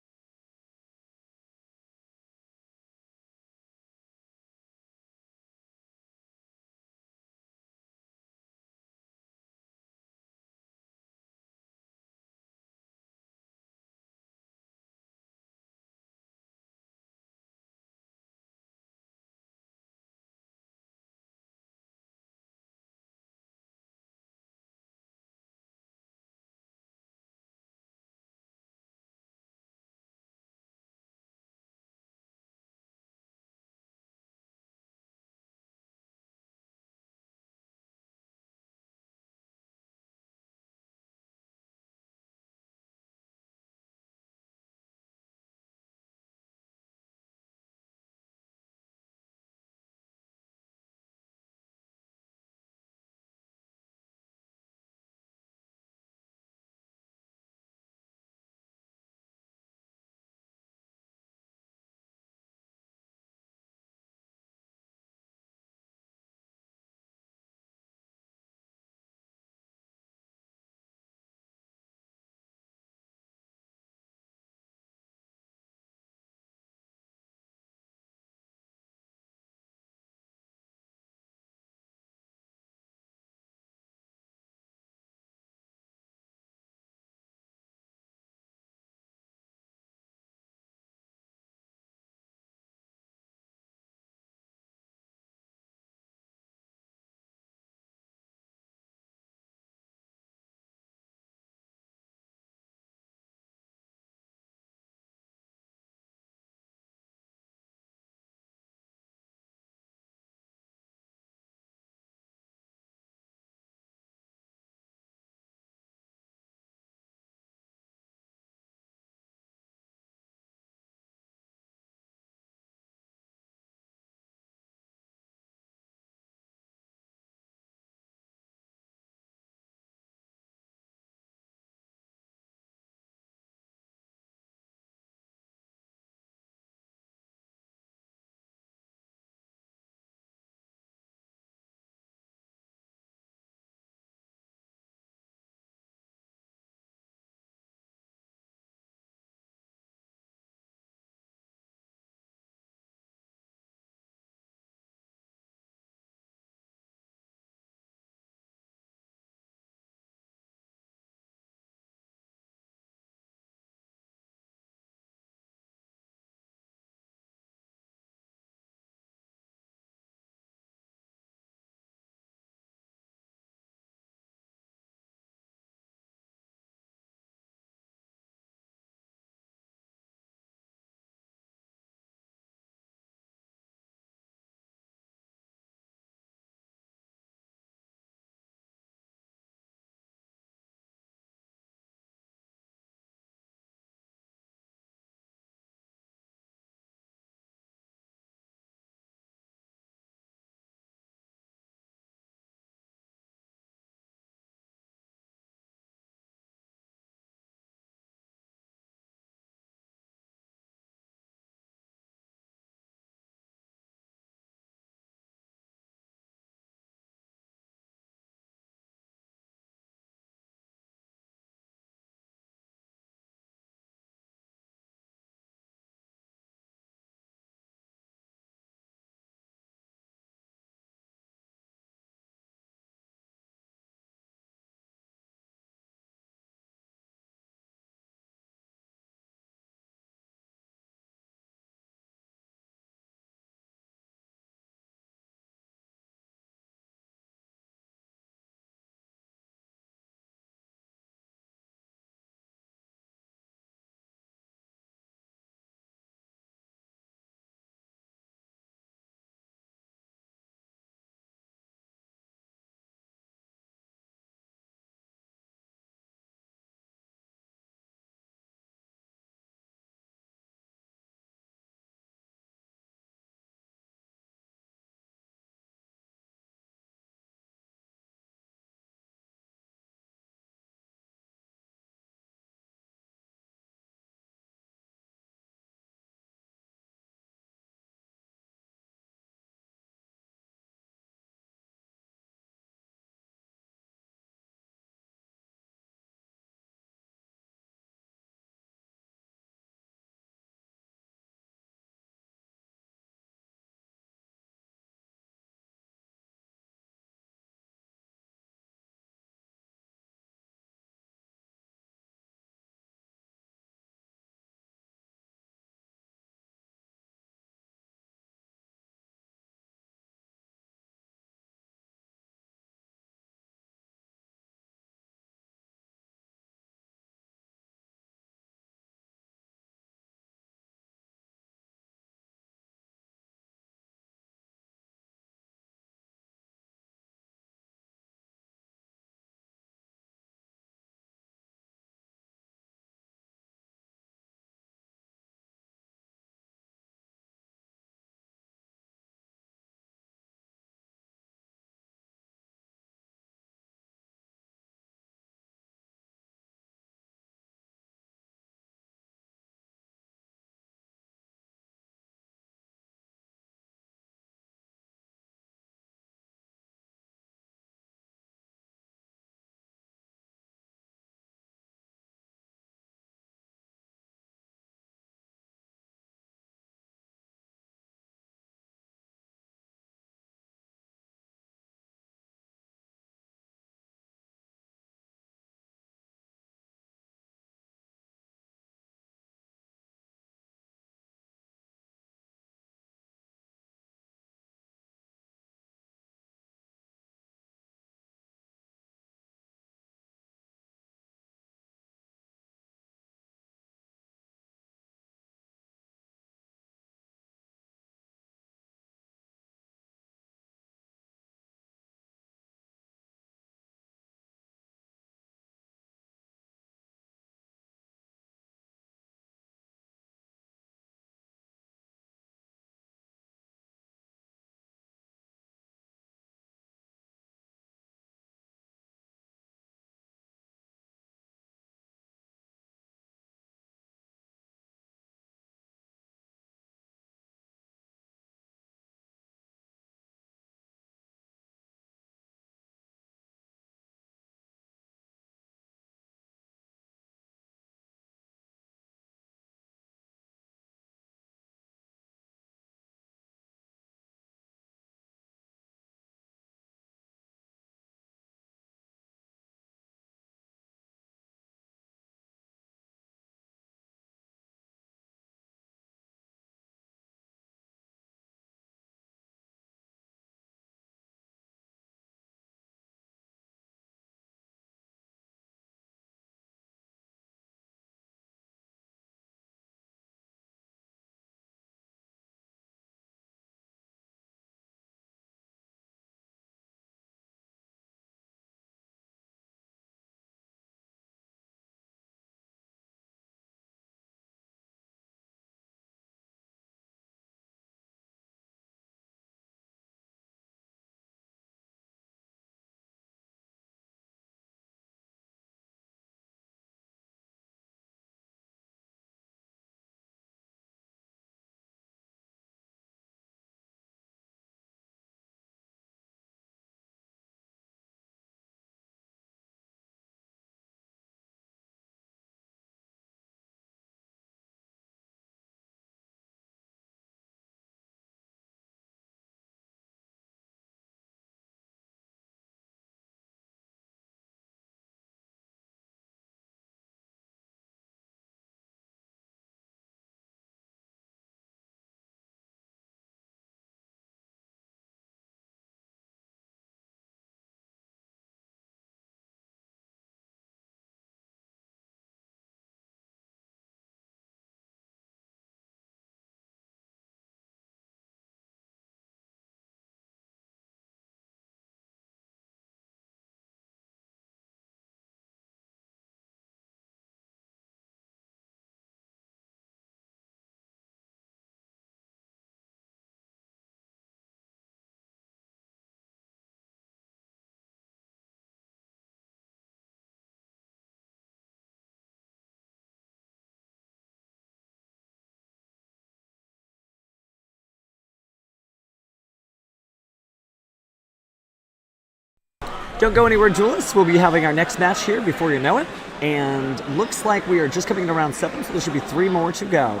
Don't go anywhere, duelists. We'll be having our next match here before you know it. And looks like we are just coming to round 7, so there should be 3 more to go.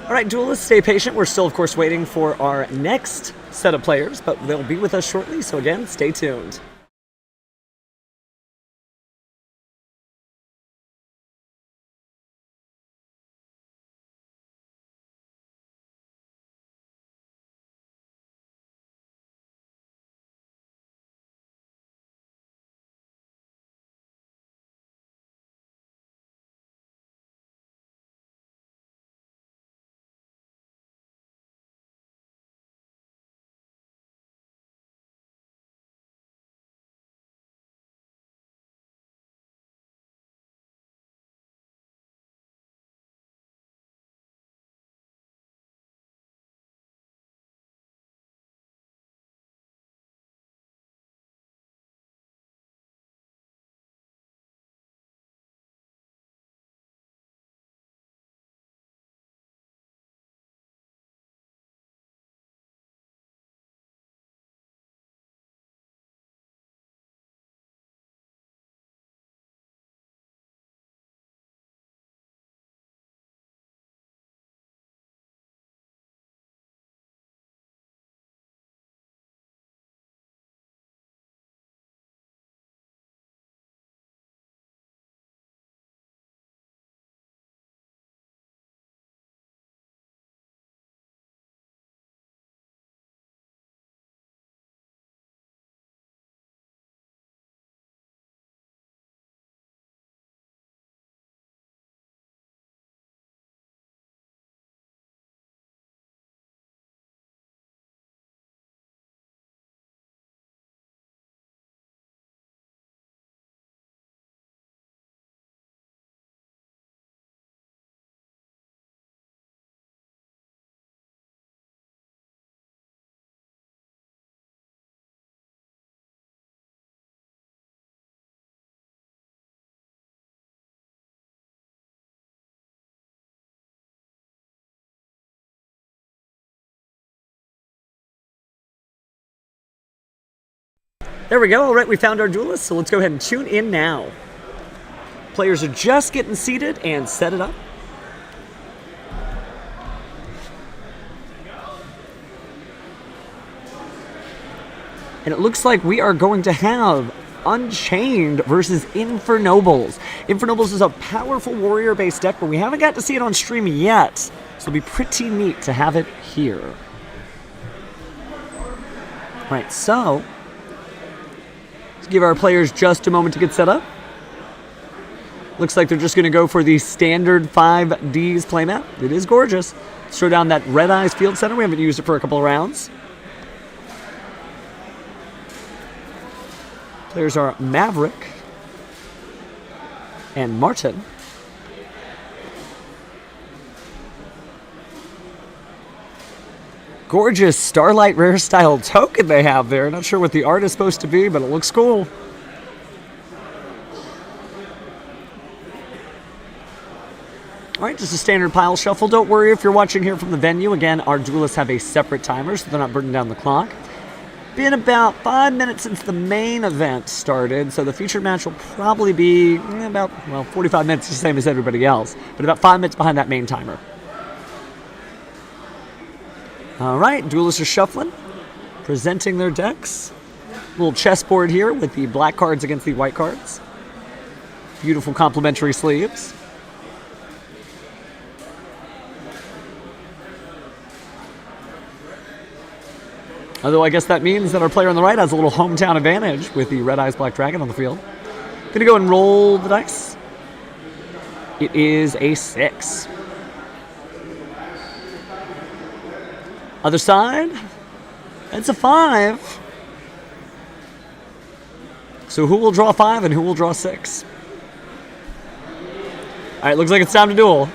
All right, duelists, stay patient. We're still, of course, waiting for our next set of players, but they'll be with us shortly. So again, stay tuned. There we go. All right, we found our duelists, so let's go ahead and tune in now. Players are just getting seated and set it up. And it looks like we are going to have Unchained versus Infernobles. Infernobles is a powerful warrior-based deck, but we haven't got to see it on stream yet. So it'll be pretty neat to have it here. All right, so let's give our players just a moment to get set up. Looks like they're just going to go for the standard 5Ds playmat. It is gorgeous. Let's throw down that Red Eyes Field Center. We haven't used it for a couple of rounds. Players are Maverick and Martin. Gorgeous Starlight Rare Style token they have there. Not sure what the art is supposed to be, but it looks cool. All right, just a standard pile shuffle. Don't worry if you're watching here from the venue. Again, our duelists have a separate timer, so they're not burning down the clock. Been about 5 minutes since the main event started, so the featured match will probably be about, 45 minutes, the same as everybody else, but about 5 minutes behind that main timer. All right, duelists are shuffling, presenting their decks. Little chessboard here with the black cards against the white cards. Beautiful complementary sleeves. Although I guess that means that our player on the right has a little hometown advantage with the Red Eyes Black Dragon on the field. Gonna go and roll the dice. It is a 6. Other side, it's a 5. So who will draw 5 and who will draw 6? All right, looks like it's time to duel.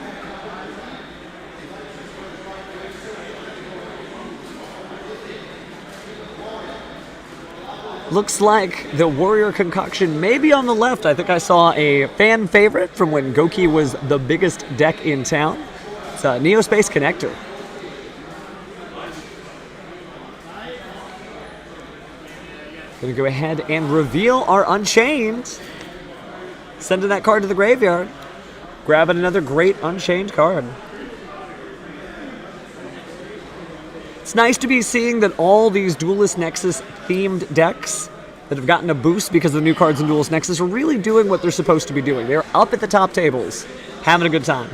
Looks like the Warrior Concoction may be on the left. I think I saw a fan favorite from when Goki was the biggest deck in town. It's a Neospace Connector. Gonna go ahead and reveal our Unchained. Sending that card to the graveyard. Grabbing another great Unchained card. It's nice to be seeing that all these Duelist Nexus themed decks that have gotten a boost because of the new cards in Duelist Nexus are really doing what they're supposed to be doing. They're up at the top tables, having a good time.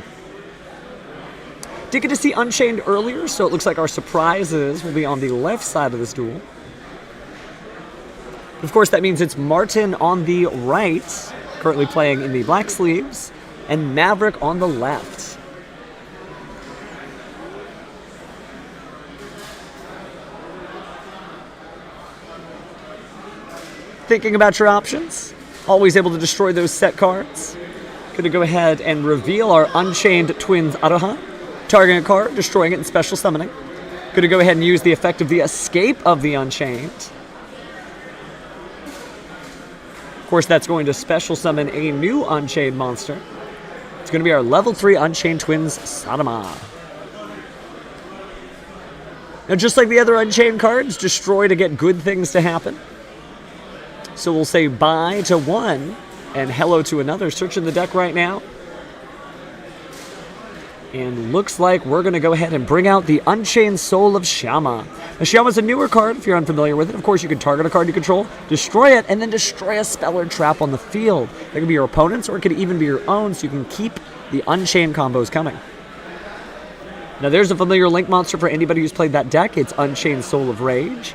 Did get to see Unchained earlier, so it looks like our surprises will be on the left side of this duel. Of course, that means it's Martin on the right, currently playing in the black sleeves, and Maverick on the left. Thinking about your options, always able to destroy those set cards. Gonna go ahead and reveal our Unchained Twins Araha. Targeting a card, destroying it, and special summoning. Gonna go ahead and use the effect of the Escape of the Unchained. Of course, that's going to special summon a new Unchained monster. It's gonna be our level 3 Unchained Twins Sadama. Now, just like the other Unchained cards, destroy to get good things to happen. So we'll say bye to one and hello to another. Searching the deck right now. And looks like we're going to go ahead and bring out the Unchained Soul of Shama. Now, Shama's a newer card if you're unfamiliar with it. Of course, you can target a card you control, destroy it, and then destroy a spell or trap on the field. That could be your opponent's, or it could even be your own, so you can keep the Unchained combos coming. Now, there's a familiar Link monster for anybody who's played that deck. It's Unchained Soul of Rage.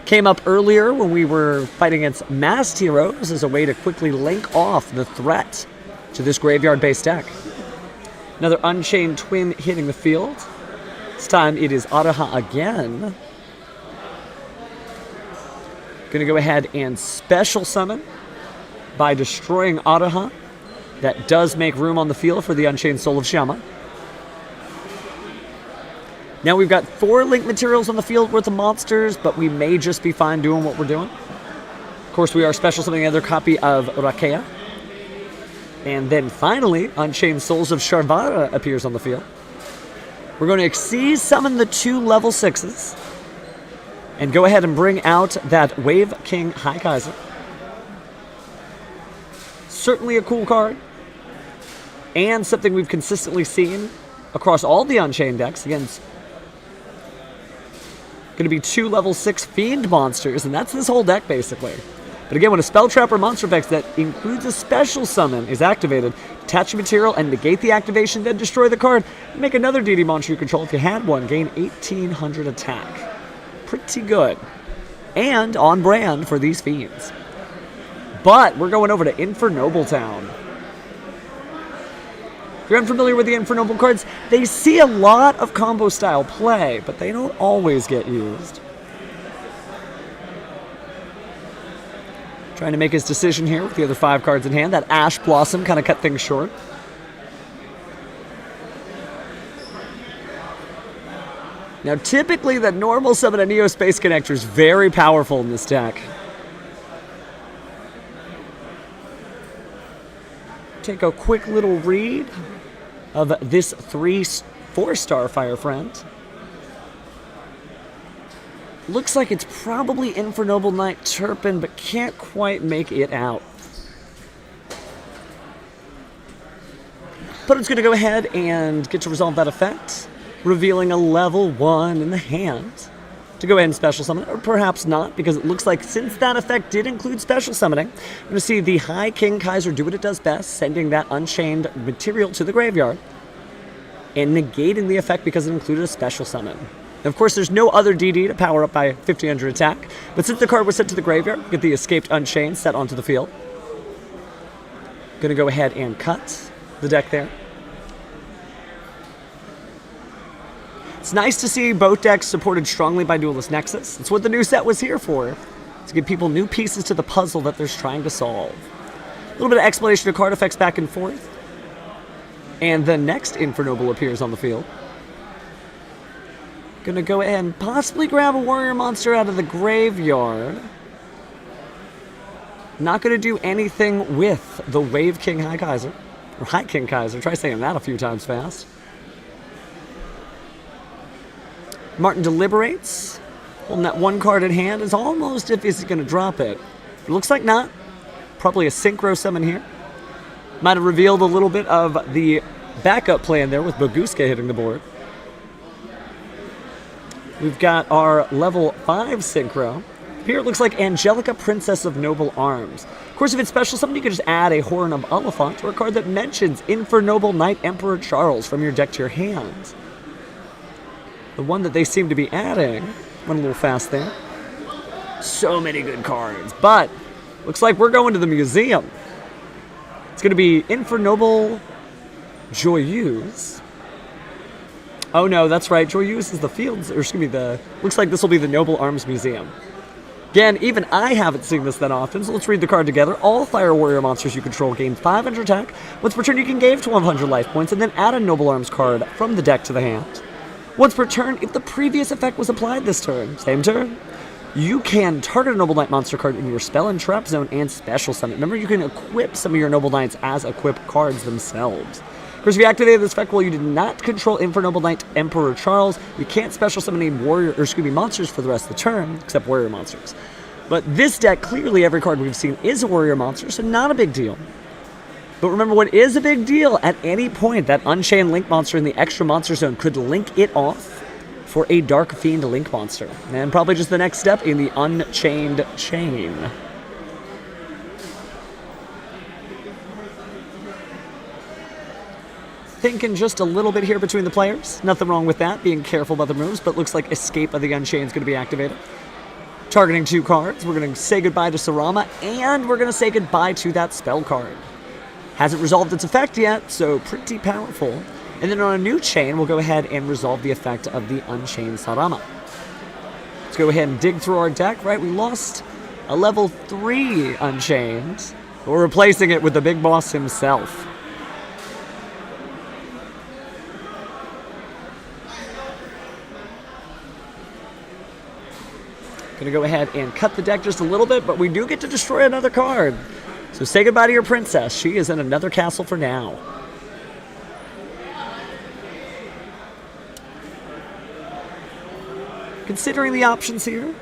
Came up earlier when we were fighting against Masked Heroes as a way to quickly link off the threat to this graveyard-based deck. Another Unchained Twin hitting the field. This time it is Araha again. Gonna go ahead and special summon by destroying Araha. That does make room on the field for the Unchained Soul of Shama. Now we've got 4 link materials on the field worth of monsters, but we may just be fine doing what we're doing. Of course, we are special summoning another copy of Rakea. And then finally, Unchained Souls of Sharvara appears on the field. We're going to Xyz summon the 2 level 6s. and go ahead and bring out that Wave King High Kaiser. Certainly a cool card, and something we've consistently seen across all the Unchained decks. Again, it's going to be 2 level 6 Fiend monsters, and that's this whole deck basically. But again, when a spell trap or monster effect that includes a special summon is activated, attach a material and negate the activation, then destroy the card. Make another DD monster you control if you had one. Gain 1800 attack. Pretty good. And on brand for these Fiends. But we're going over to Infernoble Town. If you're unfamiliar with the Infernoble cards, they see a lot of combo style play, but they don't always get used. Trying to make his decision here with the other 5 cards in hand. That Ash Blossom kind of cut things short. Now, typically, the normal summon a Neo Space Connector is very powerful in this deck. Take a quick little read of this 4-star Fire Friend. Looks like it's probably Infernoble Knight Turpin, but can't quite make it out. Opponent's going to go ahead and get to resolve that effect, revealing a level 1 in the hand to go ahead and special summon, or perhaps not, because it looks like since that effect did include special summoning, we're going to see the High King Kaiser do what it does best, sending that Unchained material to the graveyard and negating the effect because it included a special summon. Of course, there's no other DD to power up by 1500 attack, but since the card was sent to the graveyard, get the Escaped Unchained set onto the field. Gonna go ahead and cut the deck there. It's nice to see both decks supported strongly by Duelist Nexus. It's what the new set was here for, to give people new pieces to the puzzle that they're trying to solve. A little bit of explanation of card effects back and forth. And the next Infernoble appears on the field. Gonna go ahead and possibly grab a warrior monster out of the graveyard. Not gonna do anything with the Wave King High Kaiser. Or High King Kaiser, try saying that a few times fast. Martin deliberates. Holding that 1 card in hand is almost if he's gonna drop it. It looks like not. Probably a synchro summon here. Might have revealed a little bit of the backup plan there with Boguska hitting the board. We've got our level 5 synchro. Here it looks like Angelica, Princess of Noble Arms. Of course, if it's special summon, you can just add a Horn of Oliphant or a card that mentions Infernoble Knight Emperor Charles from your deck to your hand. The one that they seem to be adding went a little fast there. So many good cards, but looks like we're going to the museum. It's going to be Infernoble Joyeuse. Oh no, that's right. Joyeuse is the fields, or excuse me, looks like this will be the Noble Arms Museum. Again, even I haven't seen this that often, so let's read the card together. All Fire Warrior monsters you control gain 500 attack. Once per turn, you can gain 1200 life points, and then add a Noble Arms card from the deck to the hand. Once per turn, if the previous effect was applied this turn, same turn, you can target a Noble Knight monster card in your spell and trap zone and special summon. Remember, you can equip some of your Noble Knights as equipped cards themselves. Of course, if you activated this effect while you did not control Infernoble Knight Emperor Charles, you can't special summon any monsters for the rest of the turn, except warrior monsters. But this deck, clearly every card we've seen is a warrior monster, so not a big deal. But remember, what is a big deal, at any point, that Unchained Link monster in the extra monster zone could link it off for a Dark Fiend Link monster. And probably just the next step in the Unchained chain. Thinking just a little bit here between the players. Nothing wrong with that, being careful about the moves, but looks like Escape of the Unchained is going to be activated. Targeting 2 cards, we're going to say goodbye to Sarama, and we're going to say goodbye to that spell card. Hasn't resolved its effect yet, so pretty powerful. And then on a new chain, we'll go ahead and resolve the effect of the Unchained Sarama. Let's go ahead and dig through our deck, right? We lost a level 3 Unchained. We're replacing it with the big boss himself. Gonna go ahead and cut the deck just a little bit, but we do get to destroy another card. So say goodbye to your princess. She is in another castle for now. Considering the options here,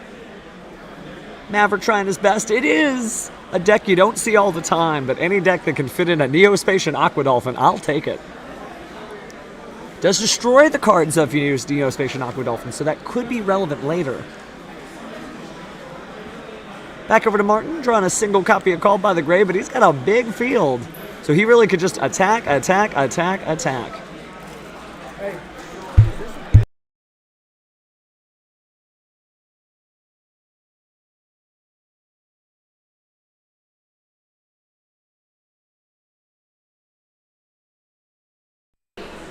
Maverick trying his best. It is a deck you don't see all the time, but any deck that can fit in a Neospace and Aqua Dolphin, I'll take it. Does destroy the cards if you use Neospace and Aqua Dolphin, so that could be relevant later. Back over to Martin, drawing a single copy of Called by the Grave, but he's got a big field. So he really could just attack, attack, attack, attack.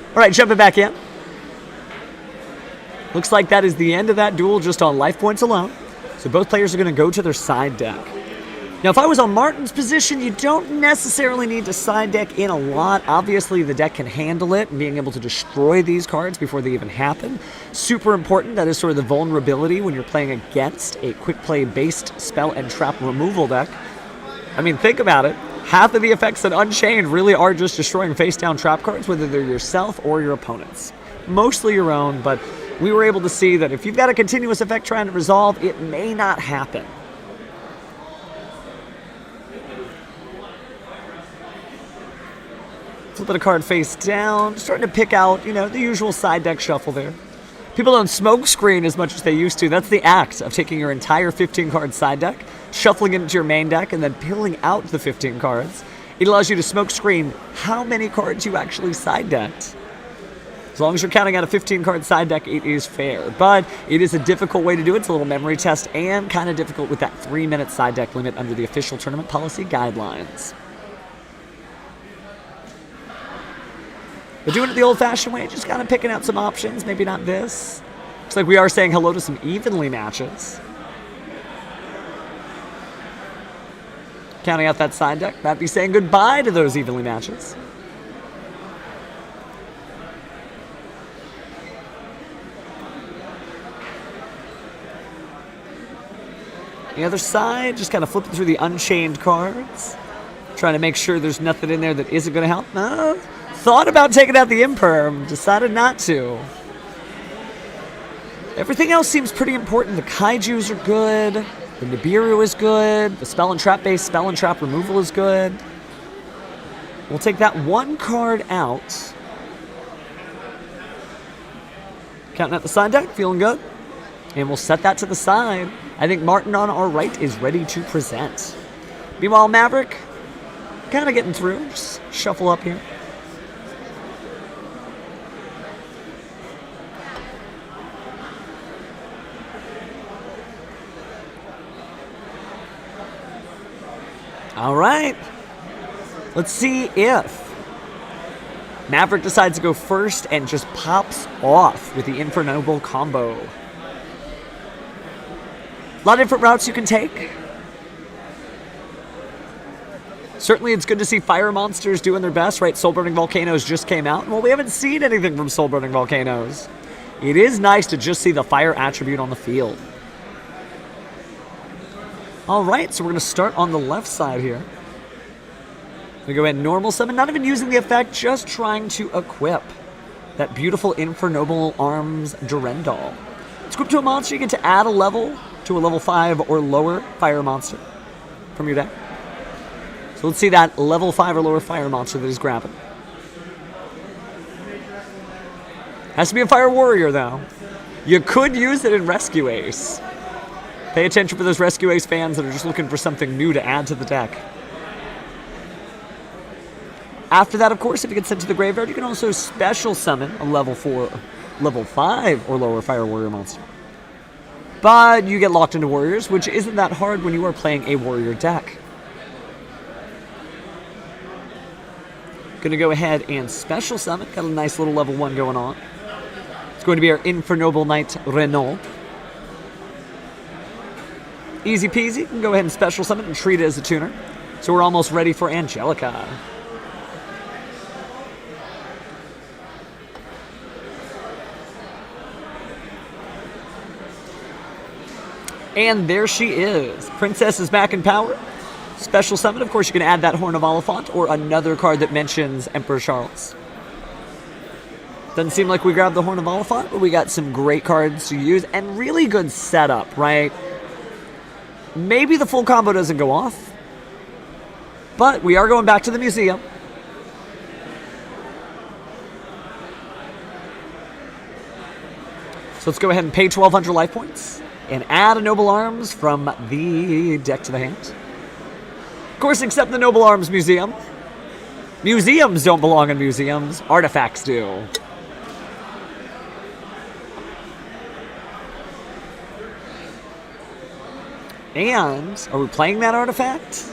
All right, jumping back in. Looks like that is the end of that duel just on life points alone. So both players are going to go to their side deck. Now, if I was on Martin's position, you don't necessarily need to side deck in a lot. Obviously, the deck can handle it and being able to destroy these cards before they even happen. Super important. That is sort of the vulnerability when you're playing against a quick play based spell and trap removal deck. I mean, think about it. Half of the effects in Unchained really are just destroying face-down trap cards, whether they're yourself or your opponents. Mostly your own, but we were able to see that if you've got a continuous effect trying to resolve, it may not happen. Flipping a card face down, starting to pick out, the usual side deck shuffle there. People don't smoke screen as much as they used to. That's the act of taking your entire 15-card side deck, shuffling it into your main deck, and then peeling out the 15 cards. It allows you to smoke screen how many cards you actually side decked. As long as you're counting out a 15-card side deck, it is fair. But it is a difficult way to do it. It's a little memory test and kind of difficult with that 3-minute side deck limit under the official tournament policy guidelines. But doing it the old-fashioned way, just kind of picking out some options. Maybe not this. Looks like we are saying hello to some evenly matches. Counting out that side deck, that'd be saying goodbye to those evenly matches. The other side, just kind of flipping through the Unchained cards. Trying to make sure there's nothing in there that isn't going to help. No. Thought about taking out the Imperm, decided not to. Everything else seems pretty important. The Kaijus are good. The Nibiru is good. The Spell and Trap based Spell and Trap removal is good. We'll take that one card out. Counting out the side deck, feeling good. And we'll set that to the side. I think Martin on our right is ready to present. Meanwhile, Maverick, kind of getting through. Just shuffle up here. All right. Let's see if Maverick decides to go first and just pops off with the Infernoble combo. A lot of different routes you can take. Certainly it's good to see fire monsters doing their best, right? Soul Burning Volcanoes just came out. Well, we haven't seen anything from Soul Burning Volcanoes. It is nice to just see the fire attribute on the field. All right, so we're going to start on the left side here. We go ahead and normal summon, not even using the effect, just trying to equip that beautiful Infernoble Arms Durendal. It's equipped to a monster, you get to add a level to a level 5 or lower fire monster from your deck. So let's see that level 5 or lower fire monster that he's grabbing. Has to be a fire warrior, though. You could use it in Rescue Ace. Pay attention for those Rescue Ace fans that are just looking for something new to add to the deck. After that, of course, if you get sent to the graveyard, you can also special summon a level 4, level 5 or lower fire warrior monster. But you get locked into warriors, which isn't that hard when you are playing a warrior deck. Gonna go ahead and special summon. Got a nice little level 1 going on. It's going to be our Infernoble Knight Renault. Easy peasy. You can go ahead and special summon and treat it as a tuner. So we're almost ready for Angelica. And there she is. Princess is back in power. Special summon, of course, you can add that Horn of Oliphant or another card that mentions Emperor Charles. Doesn't seem like we grabbed the Horn of Oliphant, but we got some great cards to use and really good setup, right? Maybe the full combo doesn't go off, but we are going back to the museum. So let's go ahead and pay 1,200 life points and add a Noble Arms from the deck to the hand. Of course, except the Noble Arms Museum. Museums don't belong in museums. Artifacts do. And are we playing that artifact?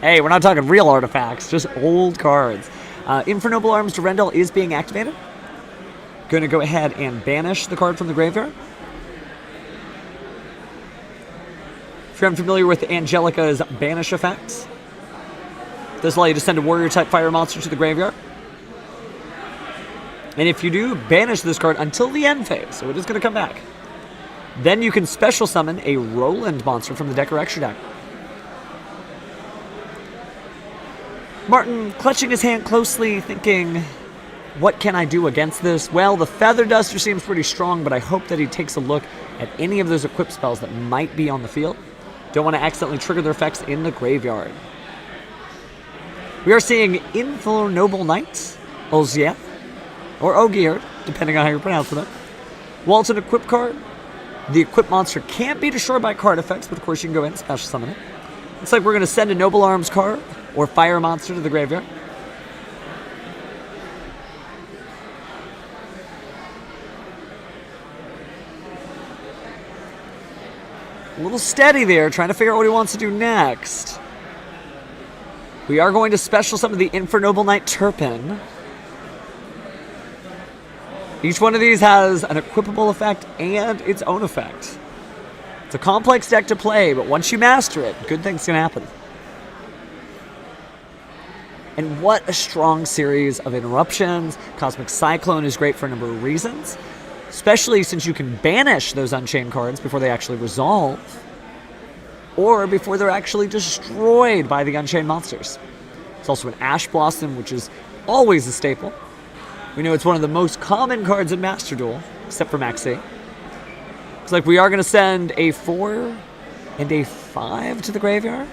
Hey, we're not talking real artifacts, just old cards. Infernoble Arms Durendal is being activated. Going to go ahead and banish the card from the graveyard. If you're unfamiliar with Angelica's banish effect, this allows you to send a warrior-type fire monster to the graveyard. And if you do, banish this card until the end phase, so it is going to come back. Then you can special summon a Roland monster from the deck or extra deck. Martin, clutching his hand closely, thinking, what can I do against this? Well, the Feather Duster seems pretty strong, but I hope that he takes a look at any of those equipped spells that might be on the field. Don't want to accidentally trigger their effects in the graveyard. We are seeing Infernoble Knight, Olzier, or Ogier, depending on how you're pronouncing it. While it's an equipped card, the equipped monster can't be destroyed by card effects, but of course you can go in and special summon it. Looks like we're going to send a Noble Arms card or fire monster to the graveyard. A little steady there, trying to figure out what he wants to do next. We are going to special summon the Infernoble Knight Turpin. Each one of these has an equipable effect and its own effect. It's a complex deck to play, but once you master it, good things can happen. And what a strong series of interruptions. Cosmic Cyclone is great for a number of reasons, especially since you can banish those Unchained cards before they actually resolve, or before they're actually destroyed by the Unchained monsters. It's also an Ash Blossom, which is always a staple. We know it's one of the most common cards in Master Duel, except for Maxi. Looks like we are going to send a 4 and a 5 to the graveyard.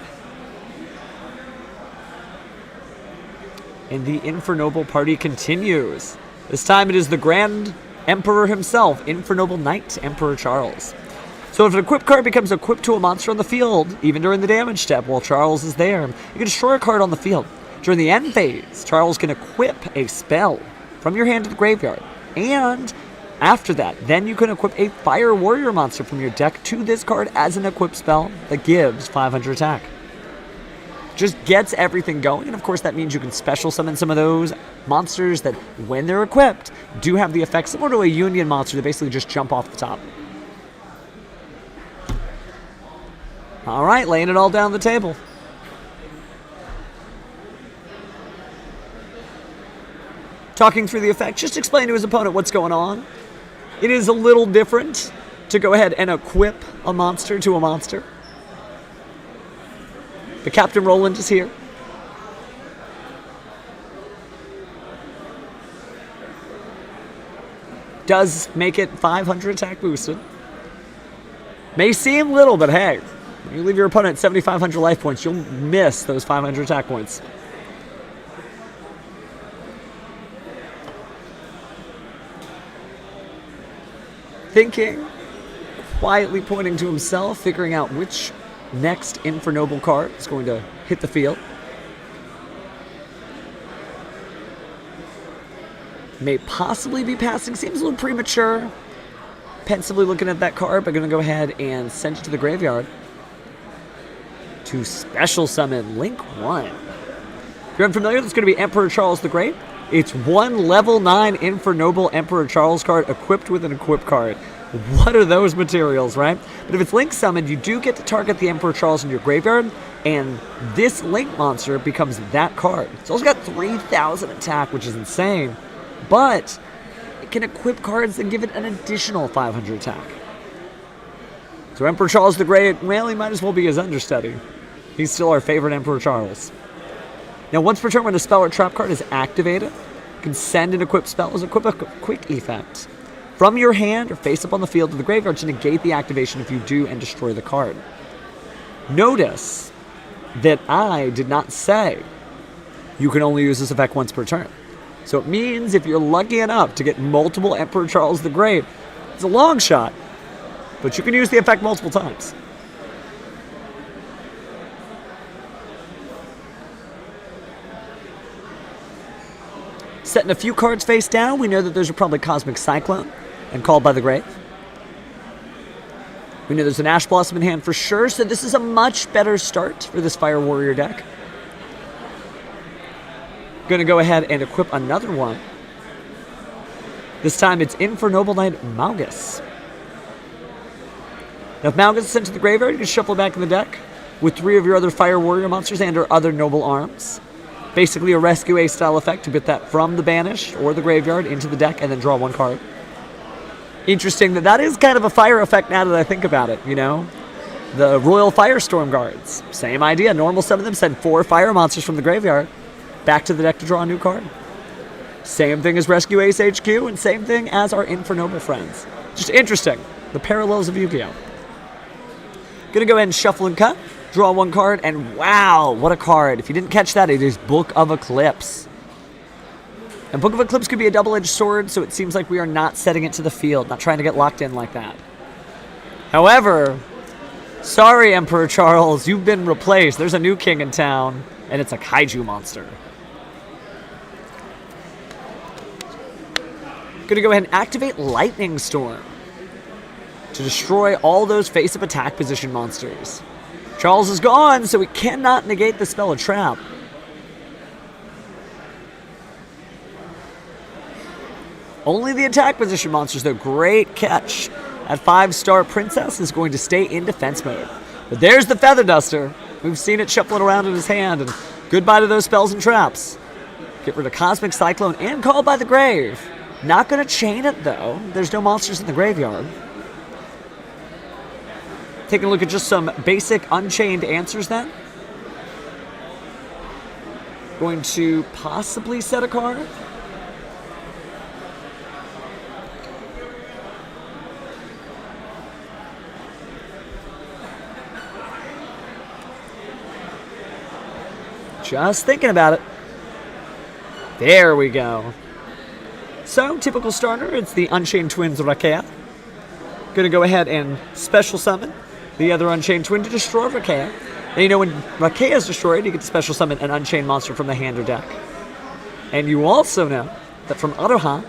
And the Infernoble party continues. This time it is the Grand Emperor himself, Infernoble Knight, Emperor Charles. So if an equipped card becomes equipped to a monster on the field, even during the damage step while Charles is there, you can destroy a card on the field. During the end phase, Charles can equip a spell from your hand to the graveyard. And after that, then you can equip a Fire Warrior monster from your deck to this card as an equipped spell that gives 500 attack. Just gets everything going, and of course that means you can special summon some of those monsters that, when they're equipped, do have the effect similar to a Union monster that basically just jump off the top. Alright, laying it all down the table. Talking through the effect, just explain to his opponent what's going on. It is a little different to go ahead and equip a monster to a monster. But Captain Roland is here. Does make it 500 attack boosted. May seem little, but hey, when you leave your opponent at 7,500 life points, you'll miss those 500 attack points. Thinking, quietly pointing to himself, figuring out which next Infernoble card is going to hit the field. May possibly be passing. Seems a little premature. Pensively looking at that card, but going to go ahead and send it to the graveyard to special summon Link 1. If you're unfamiliar, that's going to be Emperor Charles the Great. It's one level 9 Infernoble Emperor Charles card equipped with an equip card. What are those materials, right? But if it's Link summoned, you do get to target the Emperor Charles in your graveyard, and this Link monster becomes that card. It's also got 3,000 attack, which is insane, but it can equip cards and give it an additional 500 attack. So Emperor Charles the Great, well, he might as well be his understudy. He's still our favorite Emperor Charles. Now, once per turn, when a spell or trap card is activated, you can send an equipped spell as equip a quick effect from your hand or face up on the field to the graveyard to negate the activation if you do and destroy the card. Notice that I did not say you can only use this effect once per turn. So it means if you're lucky enough to get multiple Emperor Charles the Great, it's a long shot, but you can use the effect multiple times. Setting a few cards face down, we know that there's a probably Cosmic Cyclone and Called by the Grave. We know there's an Ash Blossom in hand for sure, so this is a much better start for this Fire Warrior deck. Gonna go ahead and equip another one. This time it's in for Noble Knight Malgus. Now if Malgus is sent to the graveyard, you can shuffle it back in the deck with 3 of your other Fire Warrior monsters and or other Noble Arms. Basically a Rescue Ace style effect to get that from the banished or the graveyard into the deck and then draw 1 card. Interesting that is kind of a fire effect now that I think about it, you know? The Royal Firestorm Guards, same idea. Normal summon them, send 4 fire monsters from the graveyard back to the deck to draw a new card. Same thing as Rescue Ace HQ and same thing as our Infernoble friends. Just interesting, the parallels of Yu-Gi-Oh! Gonna go ahead and shuffle and cut. Draw 1 card, and wow, what a card. If you didn't catch that, it is Book of Eclipse. And Book of Eclipse could be a double-edged sword, so it seems like we are not setting it to the field, not trying to get locked in like that. However, sorry, Emperor Charles, you've been replaced. There's a new king in town, and it's a kaiju monster. Gonna go ahead and activate Lightning Storm to destroy all those face-up attack position monsters. Charles is gone, so we cannot negate the spell of Trap. Only the attack position monsters, though. Great catch. That 5-star Princess is going to stay in defense mode. But there's the Feather Duster. We've seen it shuffling around in his hand, and goodbye to those spells and traps. Get rid of Cosmic Cyclone and Called by the Grave. Not going to chain it, though. There's no monsters in the graveyard. Taking a look at just some basic Unchained answers then. Going to possibly set a card. Just thinking about it. There we go. So, typical starter, it's the Unchained Twins Rakea. Gonna go ahead and special summon the other Unchained Twin to destroy Rakea. And you know, when Rakea is destroyed, you get to special summon an Unchained monster from the hand or deck. And you also know that from Aroha,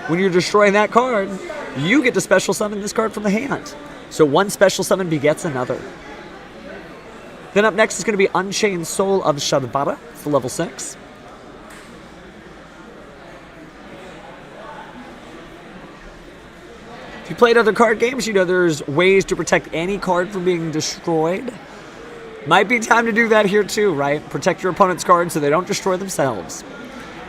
when you're destroying that card, you get to special summon this card from the hand. So one special summon begets another. Then up next is going to be Unchained Soul of Shadvara. It's the level 6. If you played other card games, you know there's ways to protect any card from being destroyed. Might be time to do that here too, right? Protect your opponent's cards so they don't destroy themselves.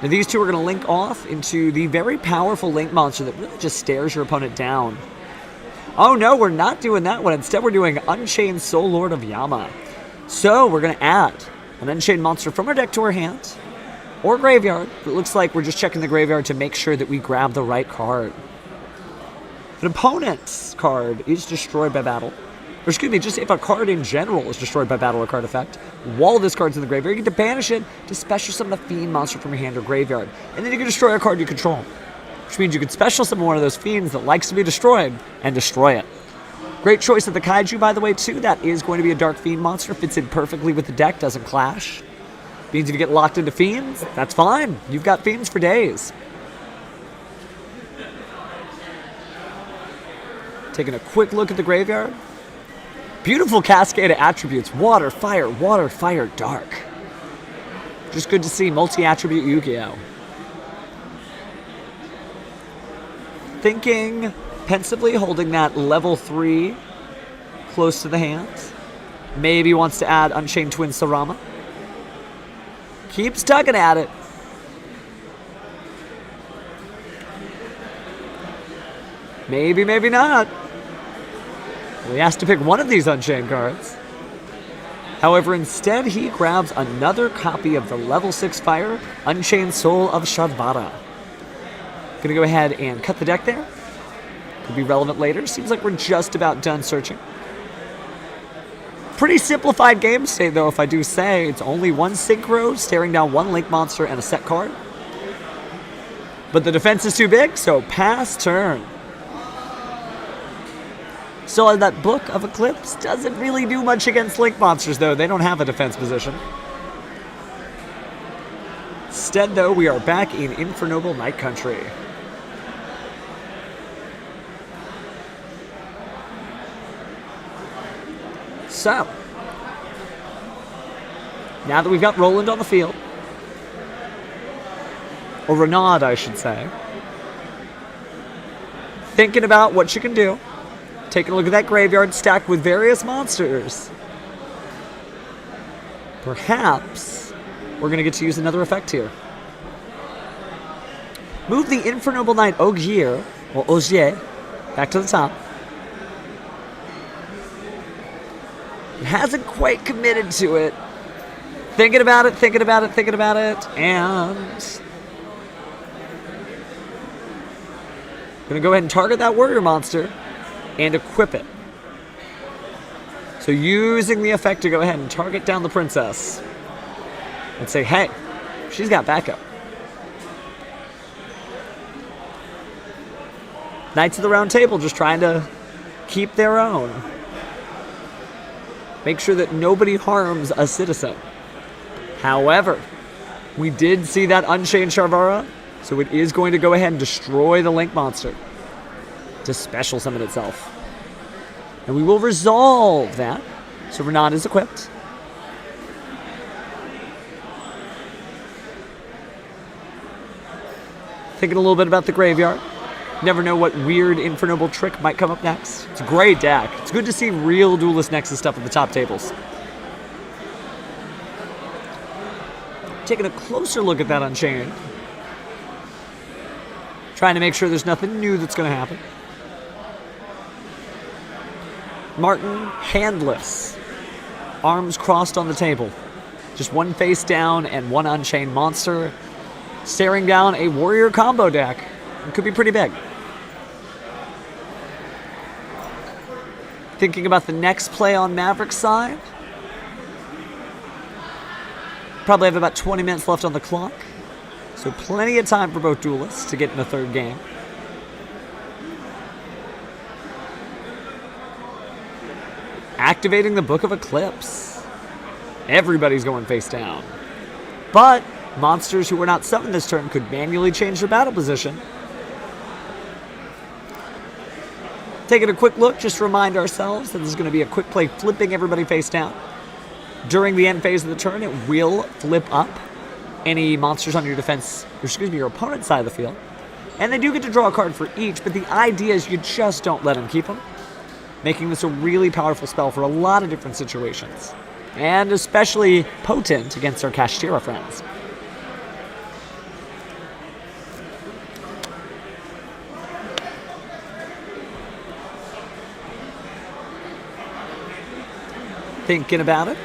Now these two are going to link off into the very powerful Link monster that really just stares your opponent down. Oh no, we're not doing that one. Instead we're doing Unchained Soul Lord of Yama. So we're going to add an Unchained monster from our deck to our hand, or graveyard. It looks like we're just checking the graveyard to make sure that we grab the right card. If an opponent's card is destroyed by battle, or excuse me, just if a card in general is destroyed by battle or card effect, while this card's in the graveyard, you get to banish it to special summon a Fiend monster from your hand or graveyard. And then you can destroy a card you control, which means you can special summon one of those Fiends that likes to be destroyed and destroy it. Great choice of the Kaiju, by the way, too. That is going to be a Dark Fiend monster. Fits in perfectly with the deck, doesn't clash. Means if you get locked into Fiends, that's fine. You've got Fiends for days. Taking a quick look at the graveyard. Beautiful cascade of attributes. Water, fire, dark. Just good to see multi-attribute Yu-Gi-Oh! Thinking pensively, holding that level 3 close to the hand. Maybe wants to add Unchained Twin Sarama. Keeps tugging at it. Maybe, maybe not. Well, he has to pick one of these Unchained cards. However, instead he grabs another copy of the level 6 fire, Unchained Soul of Shadvara. Gonna go ahead and cut the deck there. Could be relevant later. Seems like we're just about done searching. Pretty simplified game state, though, if I do say. It's only one synchro, staring down one link monster and a set card. But the defense is too big, so pass turn. Still have that Book of Eclipse. Doesn't really do much against link monsters, though. They don't have a defense position. Instead, though, we are back in Infernoble Night Country. So, now that we've got Roland on the field, or Renaud, I should say, thinking about what she can do, taking a look at that graveyard stacked with various monsters. Perhaps we're going to get to use another effect here. Move the Infernoble Knight Ogier, or Ogier, back to the top. It hasn't quite committed to it. Thinking about it, and gonna go ahead and target that warrior monster and equip it. So using the effect to go ahead and target down the princess and say, hey, she's got backup. Knights of the Round Table just trying to keep their own. Make sure that nobody harms a citizen. However, we did see that Unchained Sharvara, so it is going to go ahead and destroy the Link monster to special summon itself. And we will resolve that. So Renaud is equipped. Thinking a little bit about the graveyard. Never know what weird Infernoble trick might come up next. It's a great deck. It's good to see real Duelist Nexus stuff at the top tables. Taking a closer look at that Unchained. Trying to make sure there's nothing new that's going to happen. Martin, handless. Arms crossed on the table. Just one face down and one Unchained monster. Staring down a warrior combo deck. It could be pretty big. Thinking about the next play on Maverick's side. Probably have about 20 minutes left on the clock. So plenty of time for both duelists to get in the third game. Activating the Book of Eclipse. Everybody's going face down. But monsters who were not summoned this turn could manually change their battle position. Taking a quick look, just to remind ourselves that this is going to be a quick play flipping everybody face down. During the end phase of the turn, it will flip up any monsters on your your opponent's side of the field. And they do get to draw a card for each, but the idea is you just don't let them keep them. Making this a really powerful spell for a lot of different situations. And especially potent against our Kashtira friends. Thinking about it.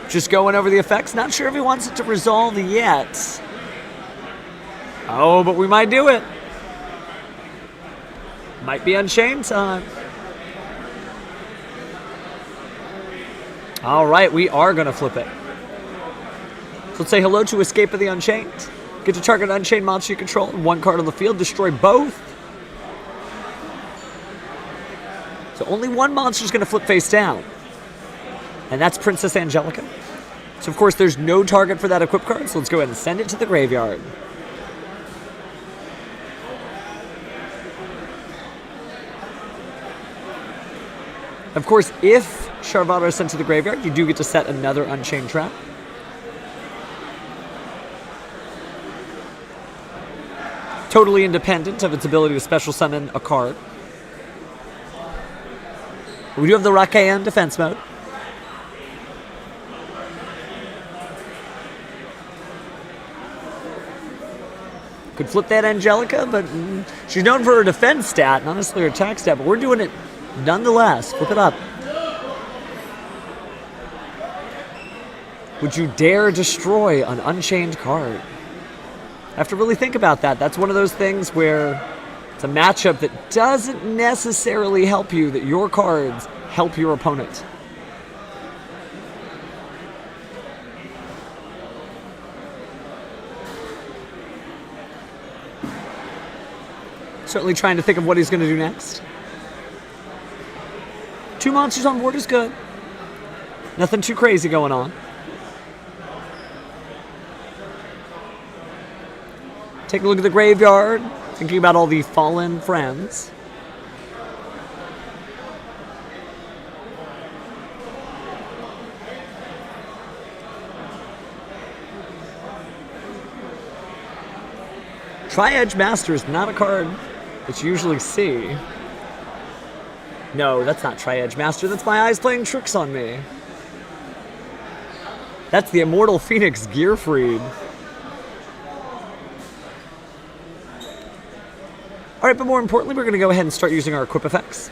Just going over the effects. Not sure if he wants it to resolve yet. Oh, but we might do it. Might be Unchained time. All right, we are going to flip it. So let's say hello to Escape of the Unchained. Get to target an Unchained monster you control and one card on the field. Destroy both. So only one monster is going to flip face down. And that's Princess Angelica. So of course there's no target for that equip card, so let's go ahead and send it to the graveyard. Of course, if Sharvara is sent to the graveyard, you do get to set another Unchained trap. Totally independent of its ability to special summon a card. We do have the Rakayan defense mode. Could flip that Angelica, but she's known for her defense stat, not necessarily her attack stat, but we're doing it nonetheless. Flip it up. Would you dare destroy an Unchained card? I have to really think about that. That's one of those things where It's a matchup that doesn't necessarily help you, that your cards help your opponent. Certainly trying to think of what he's going to do next. 2 monsters on board is good. Nothing too crazy going on. Take a look at the graveyard, thinking about all the fallen friends. Tri-Edge Master is not a card that you usually see. No, that's not Tri-Edge Master. That's my eyes playing tricks on me. That's the Immortal Phoenix Gearfried. All right, but more importantly, we're going to go ahead and start using our equip effects.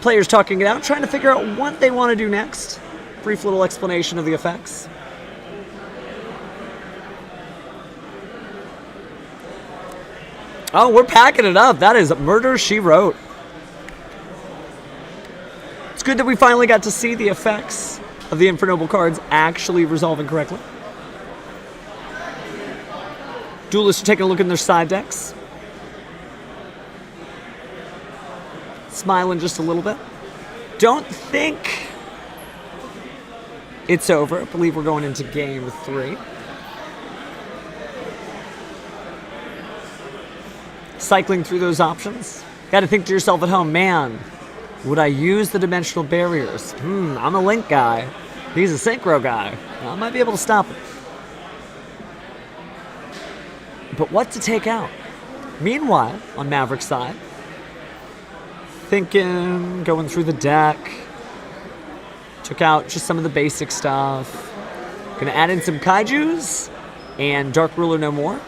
Players talking it out, trying to figure out what they want to do next. Brief little explanation of the effects. Oh, we're packing it up. That is Murder, She Wrote. It's good that we finally got to see the effects of the Infernoble cards actually resolving correctly. Duelists are taking a look in their side decks. Smiling just a little bit. Don't think it's over. I believe we're going into game 3. Cycling through those options. Got to think to yourself at home, man, would I use the dimensional barriers? I'm a Link guy. He's a Synchro guy. I might be able to stop him. But what to take out? Meanwhile, on Maverick's side, thinking, going through the deck. Took out just some of the basic stuff. Gonna add in some Kaijus and Dark Ruler no more.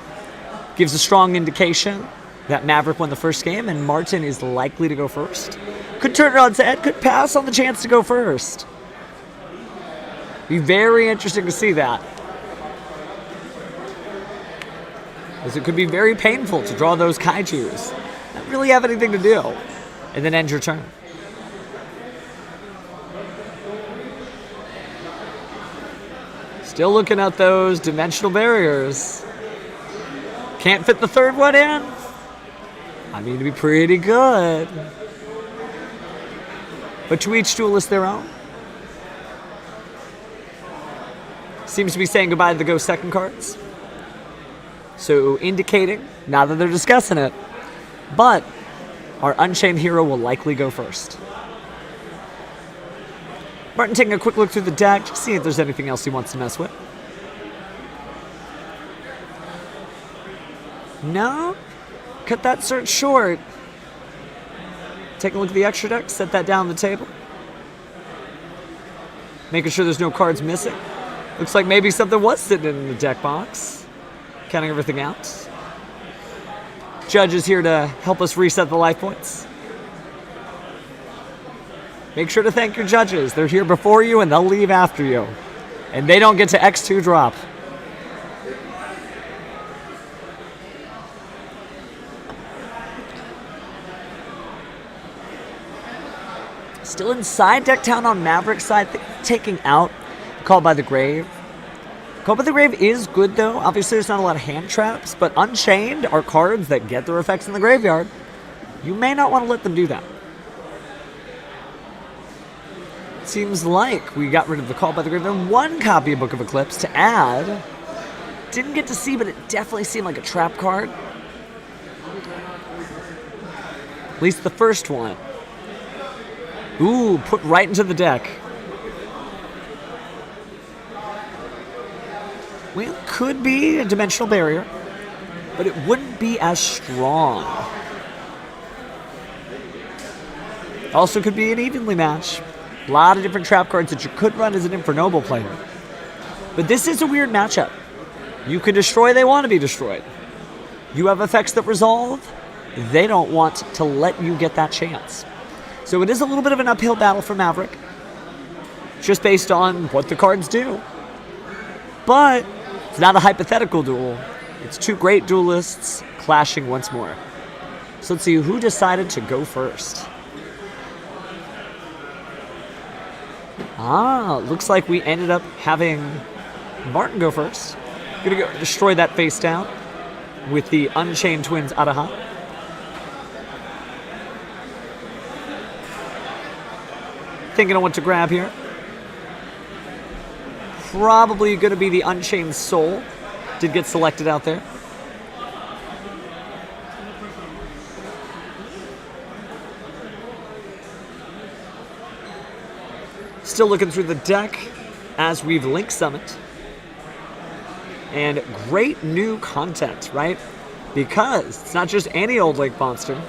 Gives a strong indication that Maverick won the first game and Martin is likely to go first. Could turn it on its head, could pass on the chance to go first. Be very interesting to see that. As it could be very painful to draw those Kaijus. Not really have anything to do. And then end your turn. Still looking at those dimensional barriers. Can't fit the third one in. I mean, to be pretty good. But to each duelist their own. Seems to be saying goodbye to the go second cards. So indicating, now that they're discussing it, but our Unchained hero will likely go first. Martin taking a quick look through the deck, just see if there's anything else he wants to mess with. No? Cut that search short. Take a look at the extra deck, set that down on the table. Making sure there's no cards missing. Looks like maybe something was sitting in the deck box. Counting everything out. Judge is here to help us reset the life points. Make sure to thank your judges. They're here before you and they'll leave after you. And they don't get to X2 drop. Still inside deck town on Maverick's side, taking out Called by the Grave. Called by the Grave is good though. Obviously there's not a lot of hand traps, but Unchained are cards that get their effects in the graveyard. You may not want to let them do that. Seems like we got rid of the Called by the Grave and one copy of Book of Eclipse to add. Didn't get to see, but it definitely seemed like a trap card. At least the first one. Ooh, put right into the deck. Well, could be a dimensional barrier, but it wouldn't be as strong. Also could be an evenly match. A lot of different trap cards that you could run as an Infernoble player. But this is a weird matchup. You can destroy, they want to be destroyed. You have effects that resolve, they don't want to let you get that chance. So it is a little bit of an uphill battle for Maverick, just based on what the cards do. But it's not a hypothetical duel. It's two great duelists clashing once more. So let's see who decided to go first. Looks like we ended up having Martin go first. Gonna go destroy that face down with the Unchained Twins Araha. Thinking of what to grab here. Probably gonna be the Unchained Soul. Did get selected out there. Still looking through the deck as we've link summoned. And great new content, right? Because it's not just any old link monster.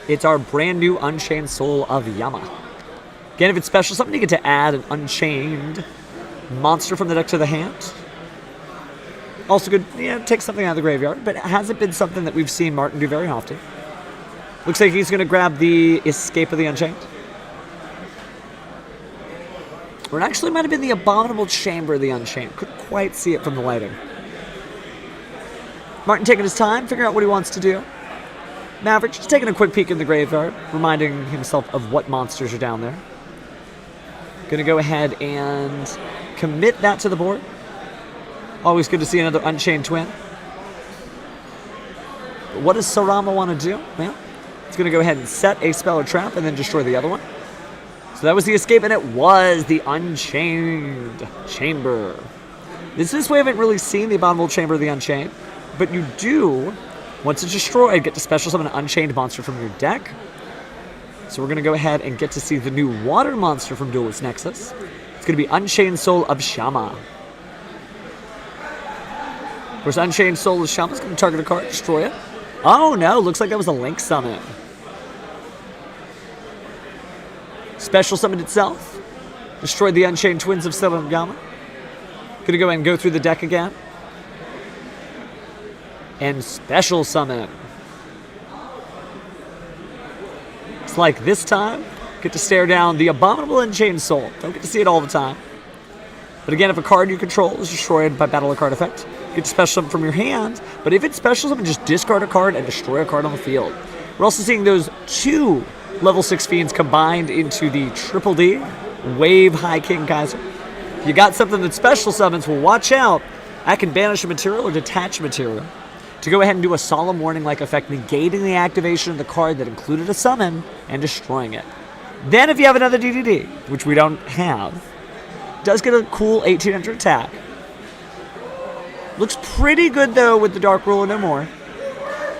It's our brand new Unchained Soul of Yama. Again, if it's special something, you get to add an Unchained monster from the deck to the hand. Also good, take something out of the graveyard, but it hasn't been something that we've seen Martin do very often. Looks like he's going to grab the Escape of the Unchained. Or it actually might have been the Abominable Chamber of the Unchained. Couldn't quite see it from the lighting. Martin taking his time, figuring out what he wants to do. Maverick just taking a quick peek in the graveyard, reminding himself of what monsters are down there. Gonna go ahead and commit that to the board. Always good to see another Unchained Twin. But what does Sarama want to do? Well, it's gonna go ahead and set a spell or trap and then destroy the other one. So that was the escape, and it was the Unchained Chamber. This way I haven't really seen the Abominable Chamber of the Unchained, but you do, once it's destroyed, get to special summon an Unchained monster from your deck. So we're going to go ahead and get to see the new water monster from Duelist Nexus. It's going to be Unchained Soul of Shama. Of course, Unchained Soul of Shama is going to target a card, destroy it. Oh no, looks like that was a Link summon. Special summoned itself. Destroyed the Unchained Twins of Selengama. Going to go ahead and go through the deck again. And special summon. Looks like this time, get to stare down the Abominable Unchained Soul. Don't get to see it all the time. But again, if a card you control is destroyed by battle or card effect, you get to special summon from your hand. But if it's special summon, just discard a card and destroy a card on the field. We're also seeing those two level 6 fiends combined into the Triple D, Wave High King Kaiser. If you got something that special summons, well, watch out. I can banish a material or detach a material to go ahead and do a Solemn Warning-like effect, negating the activation of the card that included a summon and destroying it. Then if you have another DDD, which we don't have, does get a cool 1800 attack. Looks pretty good, though, with the Dark Ruler no more.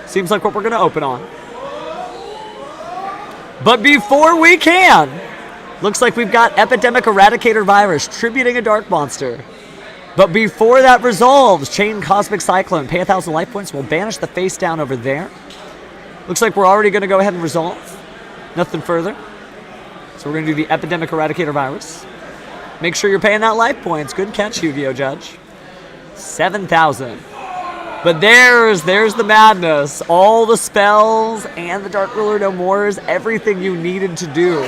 Seems like what we're going to open on. But before we can, looks like we've got Epidemic Eradicator Virus, tributing a Dark Monster. But before that resolves, Chain Cosmic Cyclone, pay 1,000 life points, we'll banish the face down over there. Looks like we're already going to go ahead and resolve. Nothing further. So we're going to do the Epidemic Eradicator Virus. Make sure you're paying that life points. Good catch, Yu-Gi-Oh! Judge. 7,000. But there's the madness. All the spells and the Dark Ruler No Mores, everything you needed to do.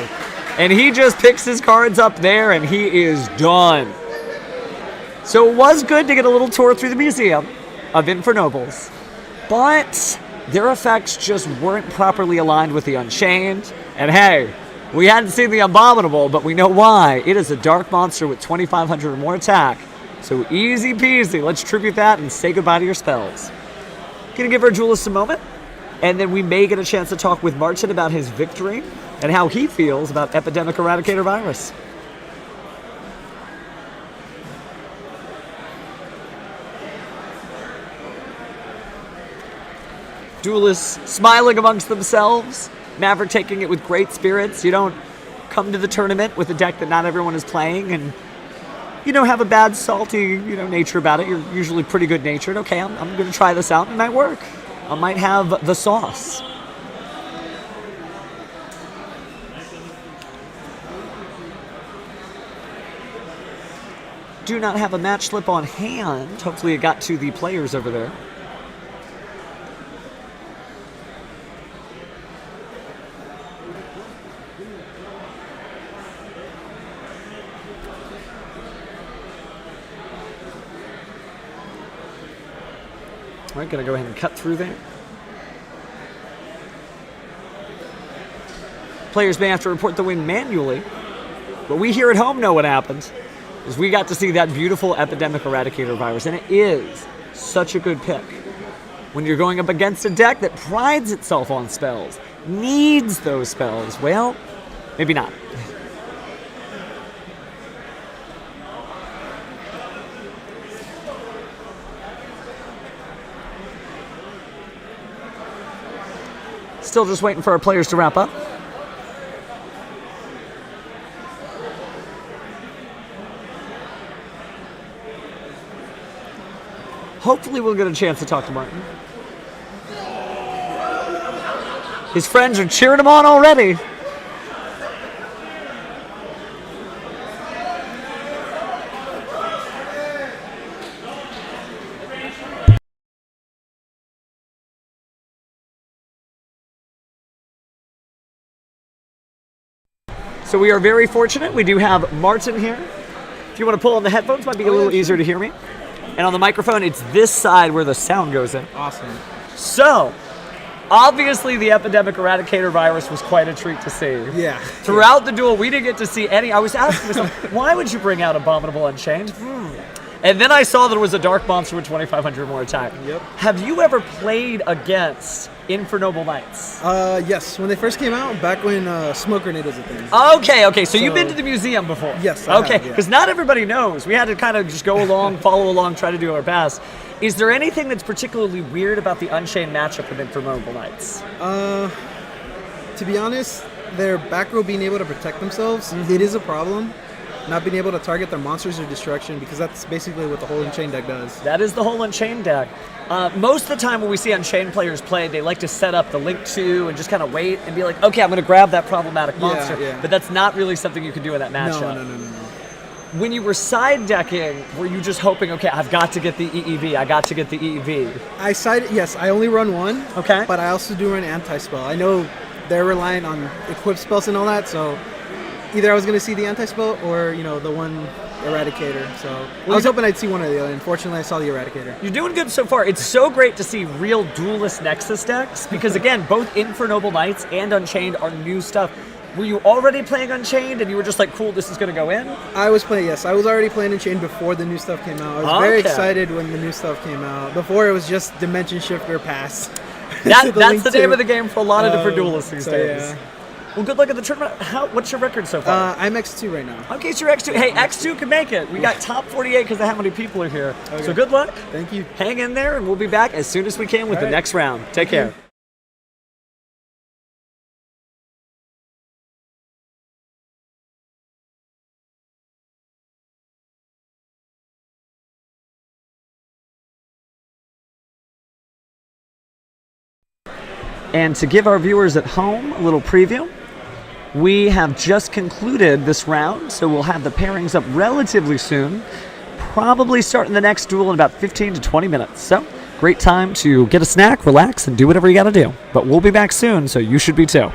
And he just picks his cards up there and he is done. So it was good to get a little tour through the Museum of Infernobles. But their effects just weren't properly aligned with the Unchained. And hey, we hadn't seen the Abominable, but we know why. It is a dark monster with 2,500 or more attack. So easy peasy, let's tribute that and say goodbye to your spells. Gonna give our duelist a moment, and then we may get a chance to talk with Martin about his victory and how he feels about Epidemic Eradicator Virus. Duelists smiling amongst themselves, Maverick taking it with great spirits. You don't come to the tournament with a deck that not everyone is playing and have a bad, salty, nature about it. You're usually pretty good natured. Okay, I'm going to try this out. It might work. I might have the sauce. Do not have a match slip on hand. Hopefully it got to the players over there. All right, gonna go ahead and cut through there. Players may have to report the win manually, but we here at home know what happened. Is we got to see that beautiful Epidemic Eradicator virus, and it is such a good pick. When you're going up against a deck that prides itself on spells, needs those spells, well, maybe not. Still just waiting for our players to wrap up. Hopefully we'll get a chance to talk to Martin. His friends are cheering him on already. So we are very fortunate. We do have Martin here. If you want to pull on the headphones, might be a little easier to hear me. And on the microphone, it's this side where the sound goes in. Awesome. So, obviously the Epidemic Eradicator virus was quite a treat to see. Yeah. Throughout the duel, we didn't get to see any. I was asking myself, why would you bring out Abominable Unchained? And then I saw there was a Dark Monster with 2,500 more attack. Yep. Have you ever played against Infernoble Knights? Yes. When they first came out, back when Smoke Grenade was a thing. Okay. So you've been to the museum before? Yes, I Okay, have, yeah. because not everybody knows. We had to kind of just go along, follow along, try to do our best. Is there anything that's particularly weird about the Unchained matchup with Infernoble Knights? To be honest, their back row being able to protect themselves, it is a problem. Not being able to target their monsters or destruction, because that's basically what the whole Unchained deck does. That is the whole Unchained deck. Most of the time when we see Unchained players play, they like to set up the Link 2 and just kind of wait and be like, okay, I'm going to grab that problematic monster. Yeah. But that's not really something you can do in that matchup. No. When you were side decking, were you just hoping, okay, I've got to get the EEV, I got to get the EEV? Yes, I only run one. Okay. But I also do run anti-spell. I know they're relying on equip spells and all that, so either I was going to see the anti-spell or, the one Eradicator. So I was hoping I'd see one or the other. Unfortunately, I saw the Eradicator. You're doing good so far. It's so great to see real Duelist Nexus decks because, again, both Infernoble Knights and Unchained are new stuff. Were you already playing Unchained and you were just like, cool, this is going to go in? I was already playing Unchained before the new stuff came out. I was very excited when the new stuff came out. Before it was just Dimension Shifter Pass. That's the name of the game for a lot of different Duelists these days. Yeah. Well, good luck at the tournament. What's your record so far? I'm X2 right now. Okay, so you're X2. Hey, X2 can make it. We got top 48 because of how many people are here. Okay. So good luck. Thank you. Hang in there, and we'll be back as soon as we can with the next round. Take care. And to give our viewers at home a little preview, we have just concluded this round, so we'll have the pairings up relatively soon, probably starting the next duel in about 15 to 20 minutes. So, great time to get a snack, relax, and do whatever you gotta do. But we'll be back soon, so you should be too.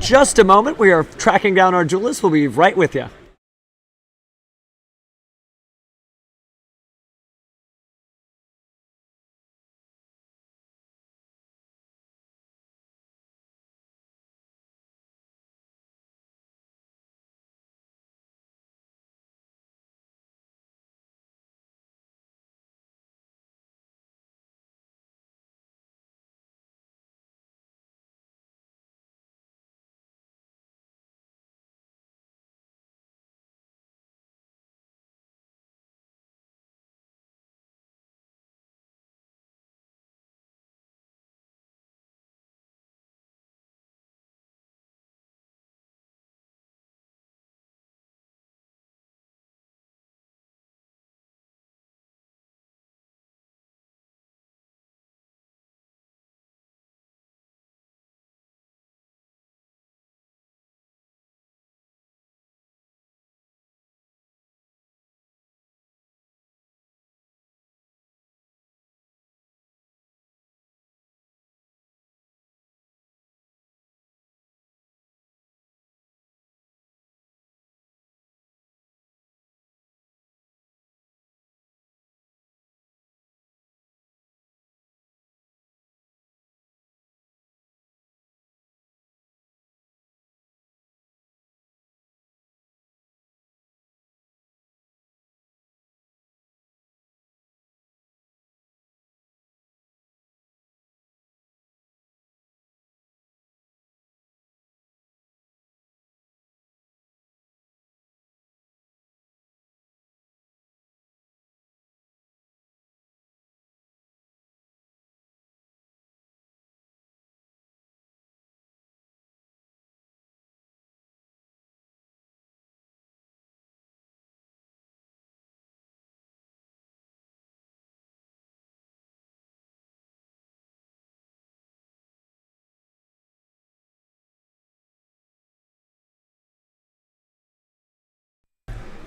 just a moment. We are tracking down our duelists. We'll be right with you.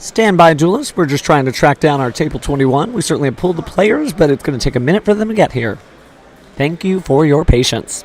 Stand by, duelists. We're just trying to track down our table 21. We certainly have pulled the players, but it's going to take a minute for them to get here. Thank you for your patience.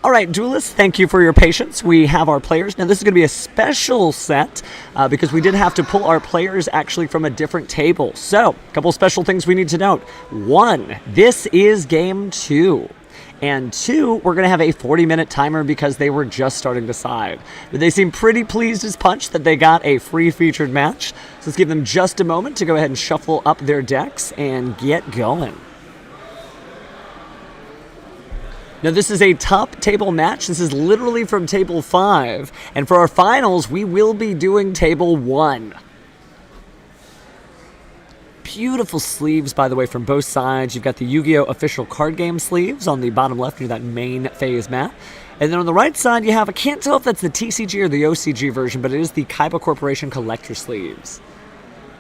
All right, duelists, thank you for your patience. We have our players. Now, this is going to be a special set because we did have to pull our players actually from a different table. So, a couple special things we need to note. One, this is game 2. And 2, we're going to have a 40-minute timer because they were just starting to side. But they seem pretty pleased as punch that they got a free featured match. So let's give them just a moment to go ahead and shuffle up their decks and get going. Now, this is a top table match. This is literally from table 5. And for our finals, we will be doing table 1. Beautiful sleeves, by the way, from both sides. You've got the Yu-Gi-Oh! Official card game sleeves on the bottom left near that main phase map. And then on the right side, you have, I can't tell if that's the TCG or the OCG version, but it is the Kaiba Corporation collector sleeves.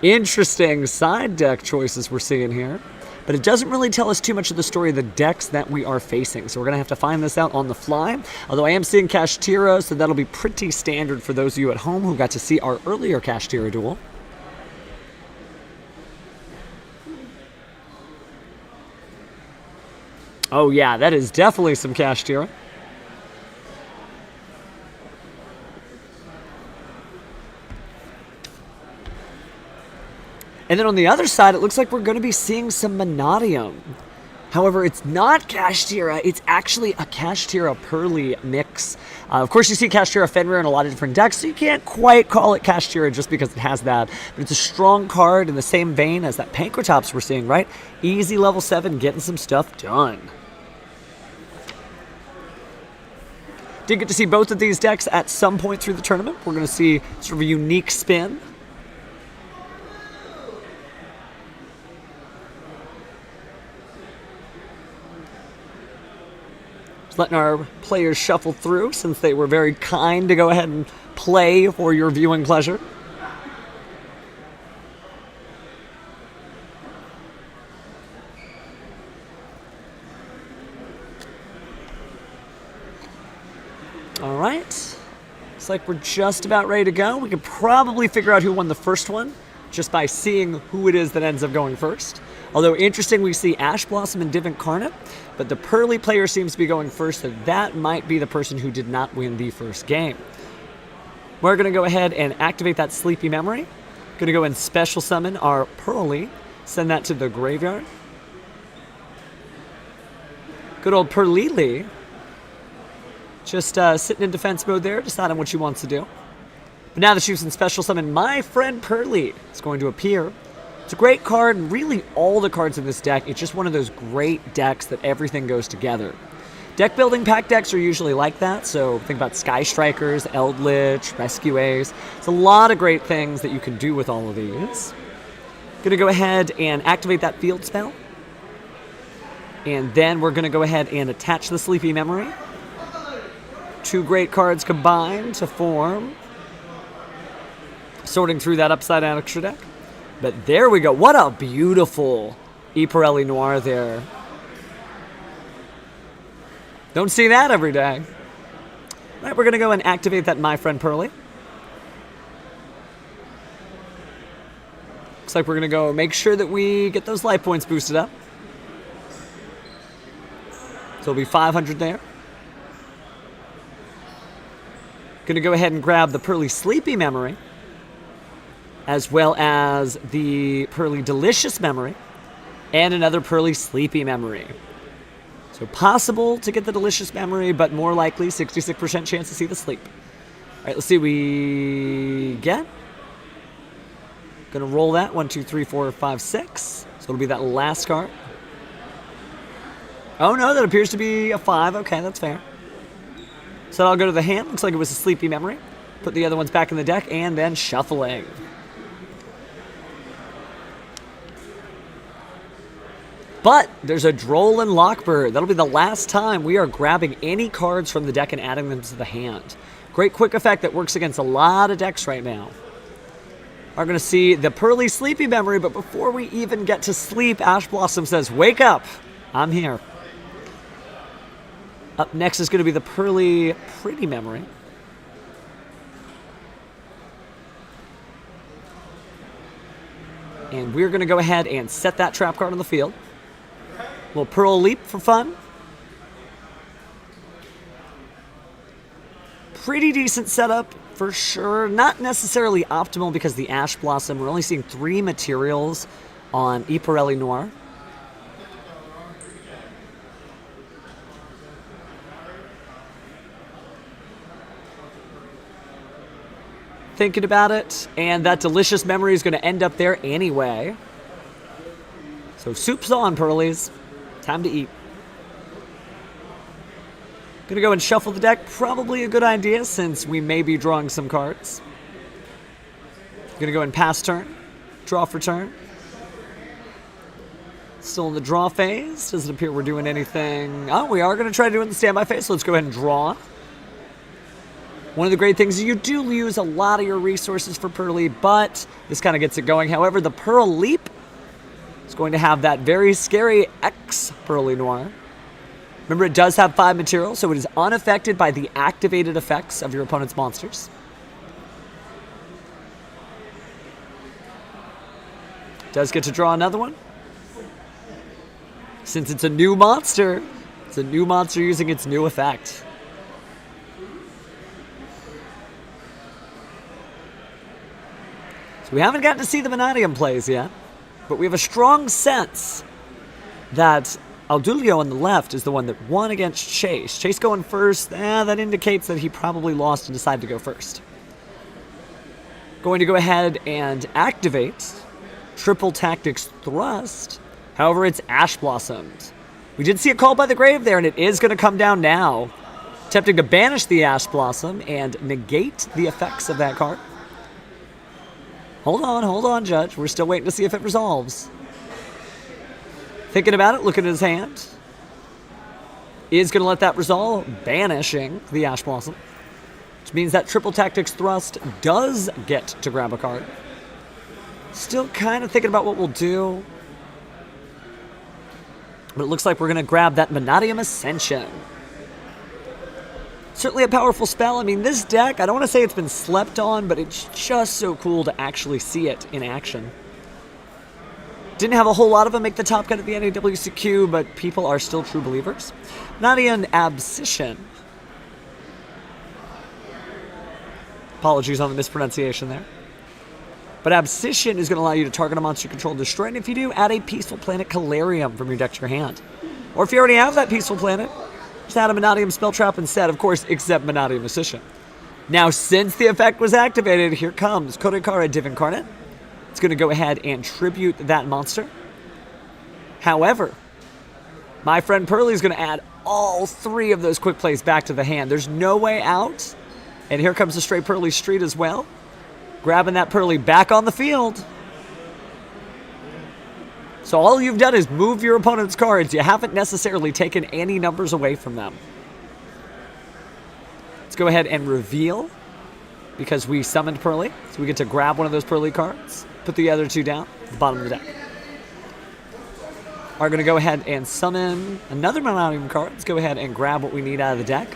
Interesting side deck choices we're seeing here. But it doesn't really tell us too much of the story of the decks that we are facing. So we're going to have to find this out on the fly. Although I am seeing Kashtira, so that'll be pretty standard for those of you at home who got to see our earlier Kashtira duel. Oh yeah, that is definitely some Kashtira. And then on the other side, it looks like we're going to be seeing some Menadium. However, it's not Kashtira. It's actually a Kashtira Purrely mix. Of course, you see Kashtira Fenrir in a lot of different decks, so you can't quite call it Kashtira just because it has that. But it's a strong card in the same vein as that Pankratops we're seeing, right? Easy level 7, getting some stuff done. Did get to see both of these decks at some point through the tournament. We're going to see sort of a unique spin. Letting our players shuffle through since they were very kind to go ahead and play for your viewing pleasure. All right. Looks like we're just about ready to go. We could probably figure out who won the first one just by seeing who it is that ends up going first. Although interesting, we see Ash Blossom and Div Incarnate, but the Purrely player seems to be going first, so that might be the person who did not win the first game. We're going to go ahead and activate that Sleepy Memory. Going to go and special summon our Purrely, send that to the graveyard. Good old Purrely, just sitting in defense mode there, deciding what she wants to do. But now that she's in special summon, my friend Purrely is going to appear. It's a great card, and really all the cards in this deck, it's just one of those great decks that everything goes together. Deck building pack decks are usually like that, so think about Sky Strikers, Eldritch, Rescue Ace. It's a lot of great things that you can do with all of these. Gonna go ahead and activate that field spell. And then we're gonna go ahead and attach the Sleepy Memory. 2 great cards combined to form. Sorting through that upside down extra deck. But there we go. What a beautiful Purrely Noir there. Don't see that every day. All right, we're going to go and activate that My Friend Purrely. Looks like we're going to go make sure that we get those life points boosted up. So it'll be 500 there. Going to go ahead and grab the Purrely Sleepy Memory, as well as the Purrely Delicious Memory, and another Purrely Sleepy Memory. So possible to get the Delicious Memory, but more likely 66% chance to see the sleep. All right, let's see what we get. Gonna roll that, 1, 2, 3, 4, 5, 6. So it'll be that last card. Oh no, that appears to be a 5. Okay, that's fair. So I'll go to the hand. Looks like it was a Sleepy Memory. Put the other ones back in the deck, and then shuffling. But there's a Droll and Lockbird. That'll be the last time we are grabbing any cards from the deck and adding them to the hand. Great quick effect that works against a lot of decks right now. We're going to see the Purrely Sleepy Memory, but before we even get to sleep, Ash Blossom says, "Wake up, I'm here." Up next is going to be the Purrely Pretty Memory. And we're going to go ahead and set that trap card on the field. Little Pearl Leap for fun. Pretty decent setup for sure. Not necessarily optimal because the Ash Blossom, we're only seeing 3 materials on Purrely Noir. thinking about it, and that delicious memory is going to end up there anyway. So soup's on, Purrely's. Time to eat. Gonna go and shuffle the deck. Probably a good idea since we may be drawing some cards. Gonna go and pass turn. Draw for turn. Still in the draw phase. Doesn't appear we're doing anything. Oh, we are gonna try to do it in the standby phase, so let's go ahead and draw. One of the great things is you do use a lot of your resources for Purrely, but this kind of gets it going. However, the Pearl Leap is going to have that very scary X Purrely Noir. Remember, it does have 5 materials, so it is unaffected by the activated effects of your opponent's monsters. Does get to draw another one. Since it's a new monster, it's a new monster using its new effect. So we haven't gotten to see the Menadium plays yet, but we have a strong sense that Aldulio on the left is the one that won against Chase. Chase going first, that indicates that he probably lost and decided to go first. Going to go ahead and activate Triple Tactics Thrust. However, it's Ash Blossomed. We did see a call by the grave there, and it is going to come down now. Attempting to banish the Ash Blossom and negate the effects of that card. Hold on, Judge. We're still waiting to see if it resolves. Thinking about it, looking at his hand. Is going to let that resolve, banishing the Ash Blossom. Which means that Triple Tactics Thrust does get to grab a card. Still kind of thinking about what we'll do. But it looks like we're going to grab that Menadium Ascension. Certainly a powerful spell. I mean, this deck, I don't want to say it's been slept on, but it's just so cool to actually see it in action. Didn't have a whole lot of them make the top cut at the NAWCQ, but people are still true believers. Menadium Abscission. Apologies on the mispronunciation there. But Abscission is going to allow you to target a monster you control and destroy, and if you do, add a Peaceful Planet Calarium from your deck to your hand. Or if you already have that Peaceful Planet, just add a Menadium Spell Trap instead, of course, except Menadium Abscission. Now, since the effect was activated, here comes Kodakara Div Incarnate. It's going to go ahead and tribute that monster. However, my friend Purrely is going to add all 3 of those quick plays back to the hand. There's no way out. And here comes the straight Purrely Street as well. Grabbing that Purrely back on the field. So all you've done is move your opponent's cards. You haven't necessarily taken any numbers away from them. Let's go ahead and reveal, because we summoned Purrely. So we get to grab one of those Purrely cards, put the other 2 down at the bottom of the deck. Are going to go ahead and summon another Menadium card. Let's go ahead and grab what we need out of the deck.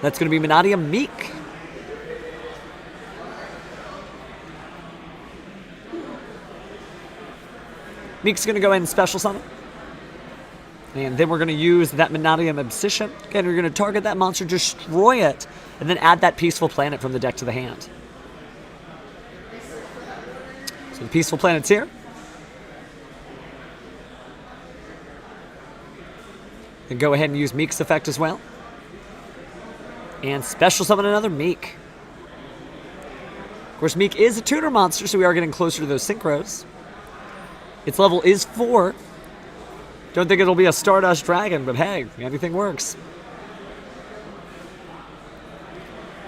That's going to be Menadium Meek. Meek's going to go ahead and special summon. And then we're going to use that Menadium Abscission. Again, we're going to target that monster, destroy it, and then add that Peaceful Planet from the deck to the hand. So the Peaceful Planet's here. Then go ahead and use Meek's effect as well. And special summon another Meek. Of course, Meek is a tuner monster, so we are getting closer to those synchros. Its level is 4. Don't think it'll be a Stardust Dragon, but hey, anything works.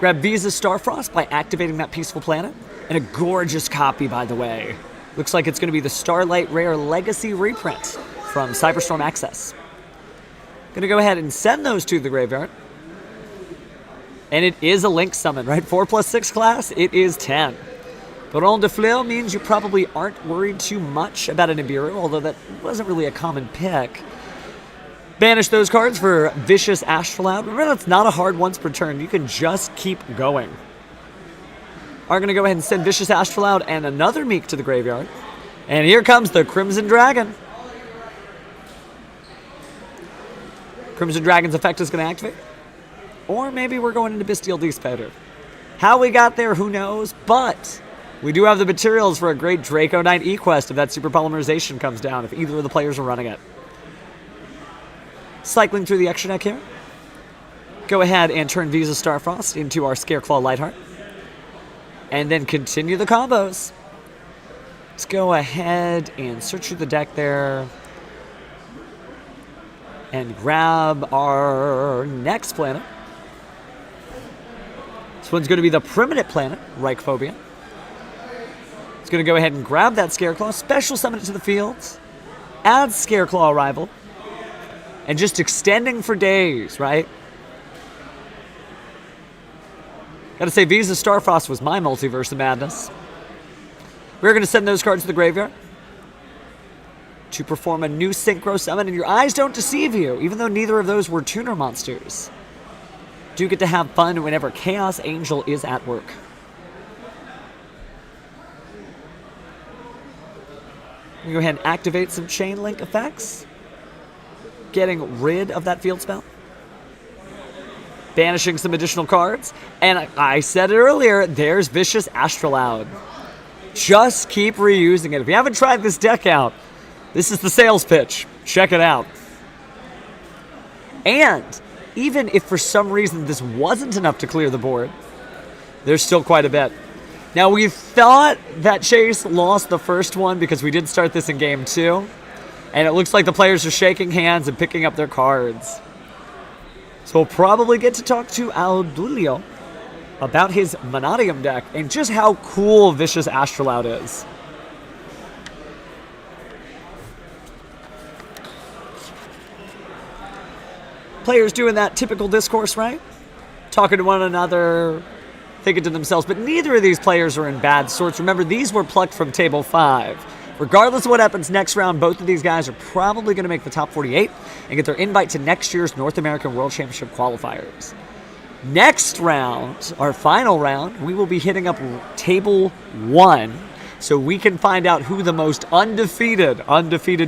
Grab Visa Starfrost by activating that Peaceful Planet. And a gorgeous copy, by the way. Looks like it's going to be the Starlight Rare Legacy reprint from Cyberstorm Access. Going to go ahead and send those to the graveyard. And it is a Link summon, right? 4+6 class, it is 10. Baron de Fleur means you probably aren't worried too much about an Nibiru, although that wasn't really a common pick. Banish those cards for Vicious Astrolabe. Remember, that's not a hard once per turn. You can just keep going. Are going to go ahead and send Vicious Astrolabe and another Meek to the graveyard. And here comes the Crimson Dragon. Crimson Dragon's effect is going to activate. Or maybe we're going into Bestial Despater. How we got there, who knows, but we do have the materials for a great Draco Knight E-Quest if that Super Polymerization comes down, if either of the players are running it. Cycling through the extra deck here. Go ahead and turn Visa Starfrost into our Scareclaw Lightheart. and then continue the combos. Let's go ahead and search through the deck there and grab our next planet. This one's going to be the permanent planet, Reichphobia. It's going to go ahead and grab that Scareclaw, special summon it to the field, add Scareclaw arrival, and just extending for days, right? Gotta say, Visa Starfrost was my multiverse of madness. We're going to send those cards to the graveyard to perform a new Synchro Summon, and your eyes don't deceive you, even though neither of those were tuner monsters. Do get to have fun whenever Chaos Angel is at work. We go ahead and activate some Chain Link effects, getting rid of that field spell, banishing some additional cards, and I said it earlier, there's Vicious Astrolaud. Just keep reusing it. If you haven't tried this deck out, this is the sales pitch. Check it out. And even if for some reason this wasn't enough to clear the board, there's still quite a bit. Now, we thought that Chase lost the first one because we did start this in game 2, and it looks like the players are shaking hands and picking up their cards. So we'll probably get to talk to Aldulio about his Menadium deck and just how cool Vicious Astrolaud is. Players doing that typical discourse, right? Talking to one another, thinking to themselves, but neither of these players are in bad sorts. Remember, these were plucked from Table 5. Regardless of what happens next round, both of these guys are probably going to make the top 48 and get their invite to next year's North American World Championship qualifiers. Next round, our final round, we will be hitting up Table 1 so we can find out who the most undefeated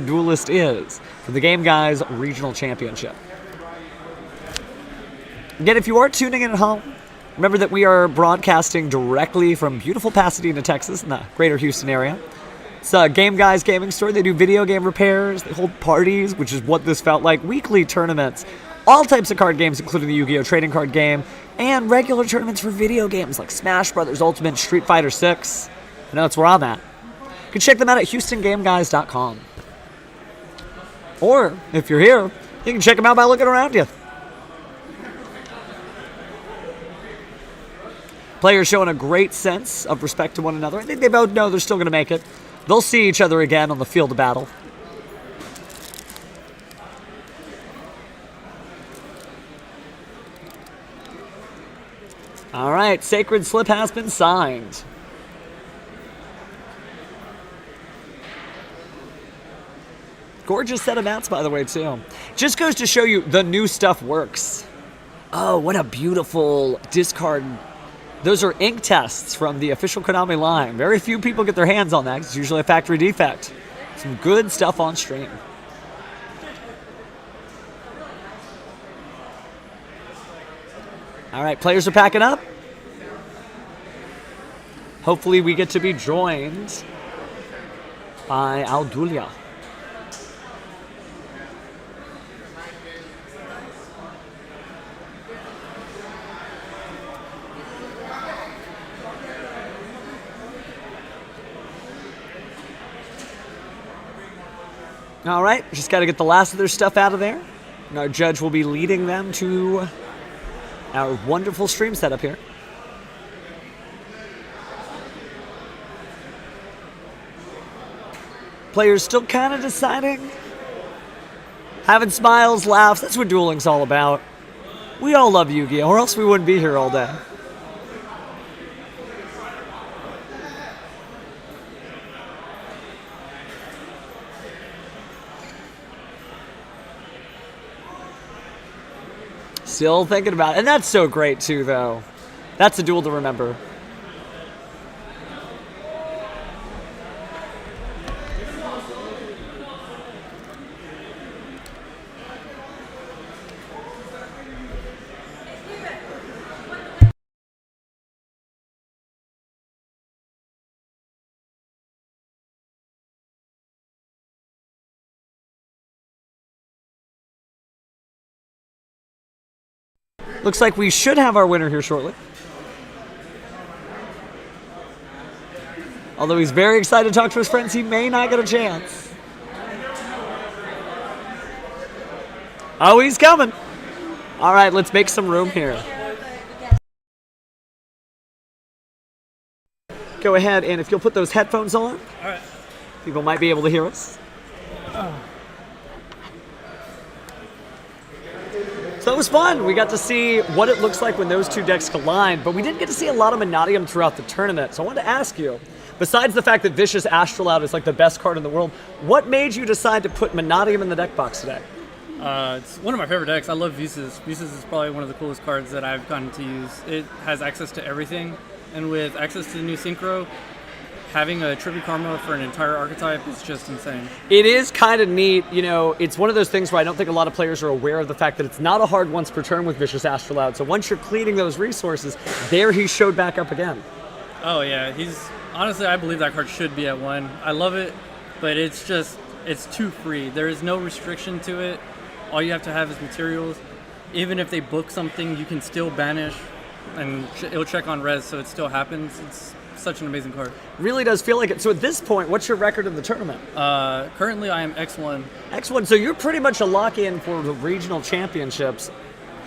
duelist is for the Game Guys Regional Championship. Again, if you are tuning in at home, remember that we are broadcasting directly from beautiful Pasadena, Texas, in the greater Houston area. It's a Game Guys gaming store. They do video game repairs. They hold parties, which is what this felt like. Weekly tournaments. All types of card games, including the Yu-Gi-Oh! Trading card game. And regular tournaments for video games like Smash Brothers Ultimate, Street Fighter 6. I know that's where I'm at. You can check them out at HoustonGameGuys.com. Or, if you're here, you can check them out by looking around you. Players showing a great sense of respect to one another. I think they both know they're still going to make it. They'll see each other again on the field of battle. All right, Sacred Slip has been signed. Gorgeous set of mats, by the way, too. Just goes to show you the new stuff works. Oh, what a beautiful discard. Those are ink tests from the official Konami line. Very few people get their hands on that. It's usually a factory defect. Some good stuff on stream. All right, players are packing up. Hopefully we get to be joined by Aldulia. All right, just got to get the last of their stuff out of there. And our judge will be leading them to our wonderful stream setup here. Players still kind of deciding. Having smiles, laughs, that's what dueling's all about. We all love Yu-Gi-Oh! Or else we wouldn't be here all day. Still thinking about it. And that's so great, too, though. That's a duel to remember. Looks like we should have our winner here shortly. Although he's very excited to talk to his friends, he may not get a chance. Oh, he's coming. All right, let's make some room here. Go ahead, and if you'll put those headphones on, All right. people might be able to hear us. So that was fun. We got to see what it looks like when those two decks collide, but we didn't get to see a lot of Menadium throughout the tournament. So I wanted to ask you, besides the fact that Vicious Astrolabe is like the best card in the world, what made you decide to put Menadium in the deck box today? It's one of my favorite decks. I love Visas. Visas is probably one of the coolest cards that I've gotten to use. It has access to everything, and with access to the new Synchro, having a Tribute Karma for an entire archetype is just insane. It is kind of neat. You know, it's one of those things where I don't think a lot of players are aware of the fact that it's not a hard once per turn with Vicious Astrolabe. So once you're cleaning those resources, there he showed back up again. Oh yeah, honestly, I believe that card should be at 1. I love it, but it's too free. There is no restriction to it. All you have to have is materials. Even if they book something, you can still banish, and it'll check on res, so it still happens. It's such an amazing card. Really does feel like it. So at this point, what's your record in the tournament? Currently, I am X1. X1, so you're pretty much a lock-in for the regional championships,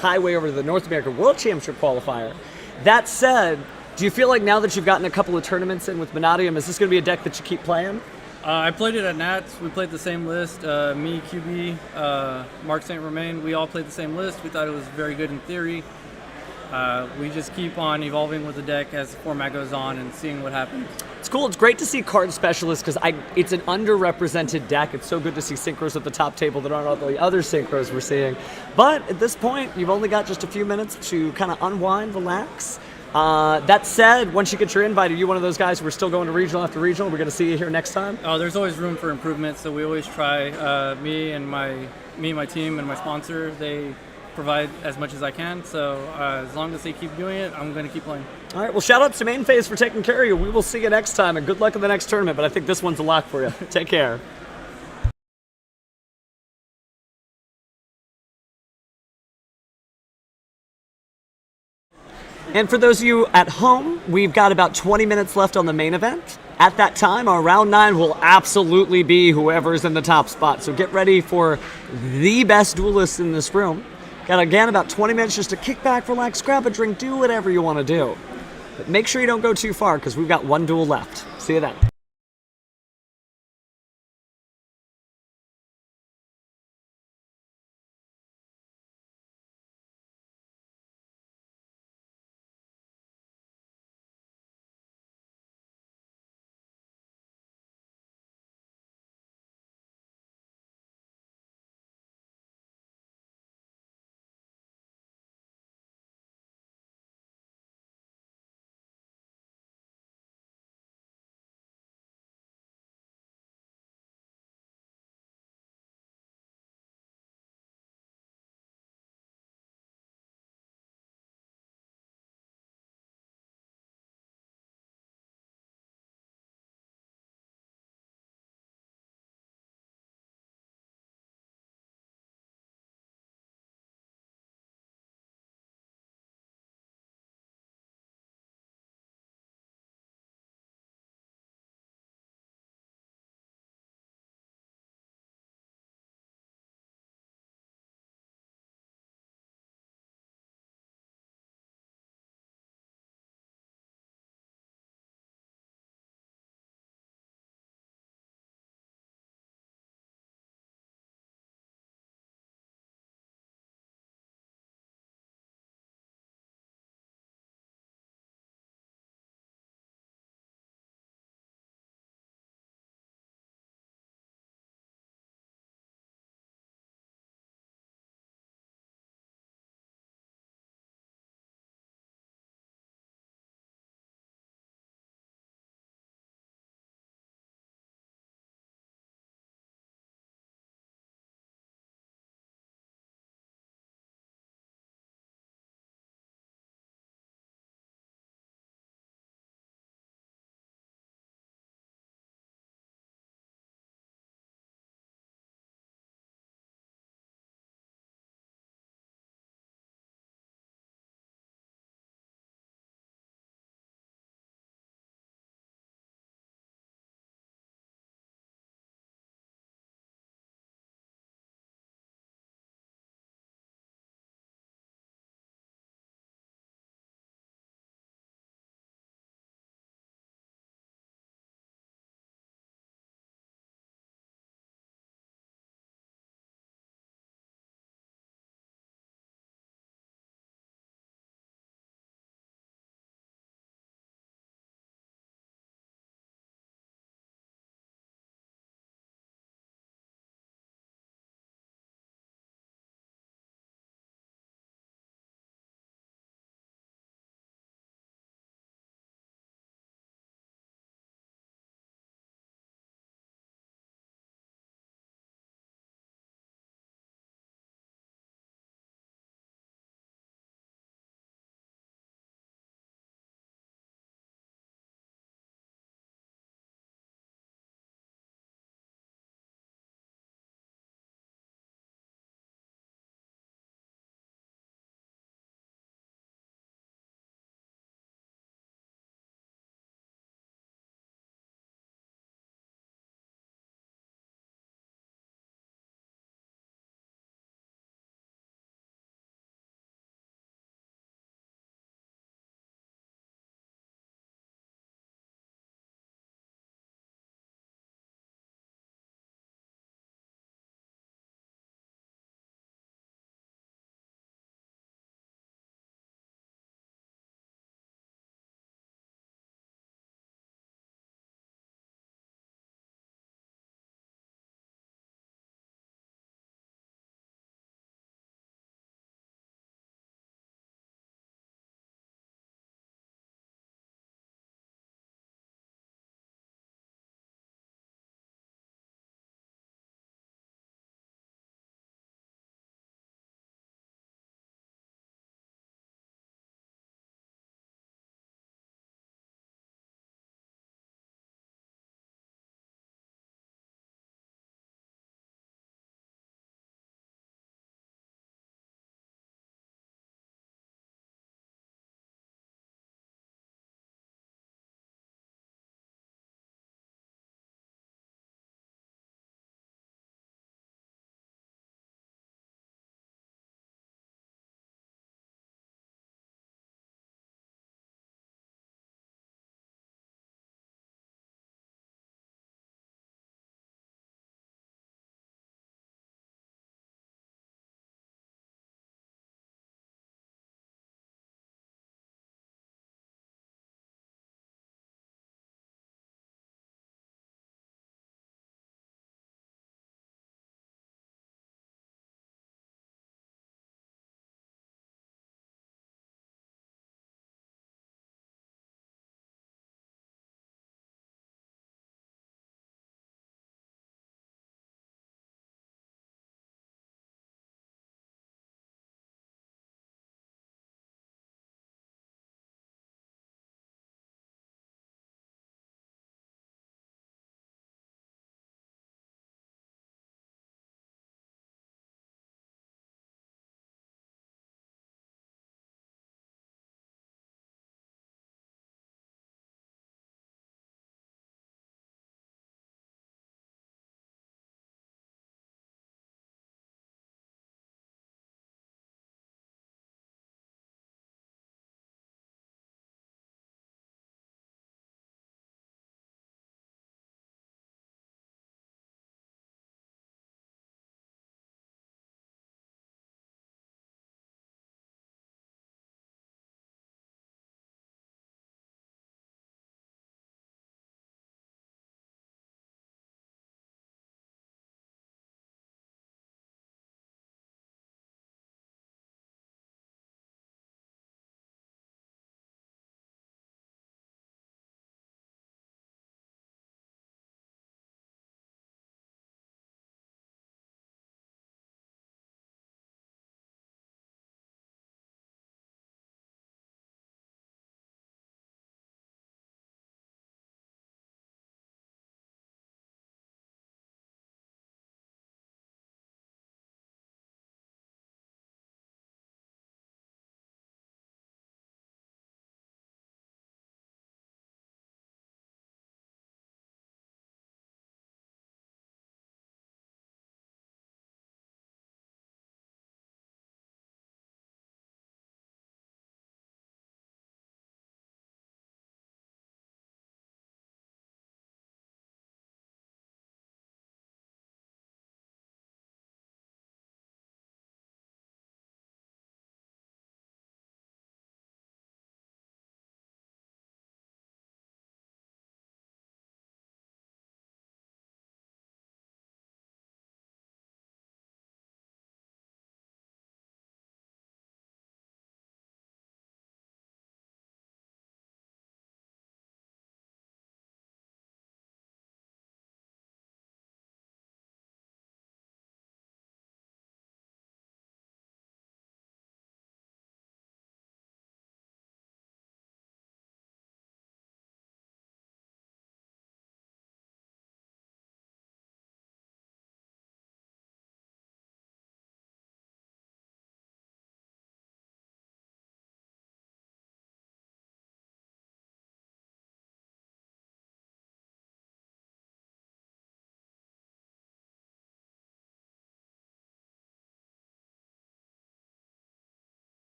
highway over to the North America World Championship qualifier. That said, do you feel like now that you've gotten a couple of tournaments in with Menadium, is this going to be a deck that you keep playing? I played it at Nats. We played the same list. Me, QB, Mark St. Romain, we all played the same list. We thought it was very good in theory. We just keep on evolving with the deck as the format goes on and seeing what happens. It's cool. It's great to see card specialists because it's an underrepresented deck. It's so good to see synchros at the top table that aren't all the other synchros we're seeing. But at this point, you've only got just a few minutes to kind of unwind, relax. That said, once you get your invite, are you one of those guys who are still going to regional after regional? We're going to see you here next time? Oh, there's always room for improvement, so we always try. Me and my team and my sponsor, they provide as much as I can. So as long as they keep doing it, I'm going to keep playing. All right. Well, shout out to Main Phase for taking care of you. We will see you next time, and good luck in the next tournament. But I think this one's a lock for you. Take care. And for those of you at home, we've got about 20 minutes left on the main event. At that time, our round 9 will absolutely be whoever's in the top spot. So get ready for the best duelists in this room. Got, again, about 20 minutes just to kick back, relax, grab a drink, do whatever you want to do. But make sure you don't go too far because we've got one duel left. See you then.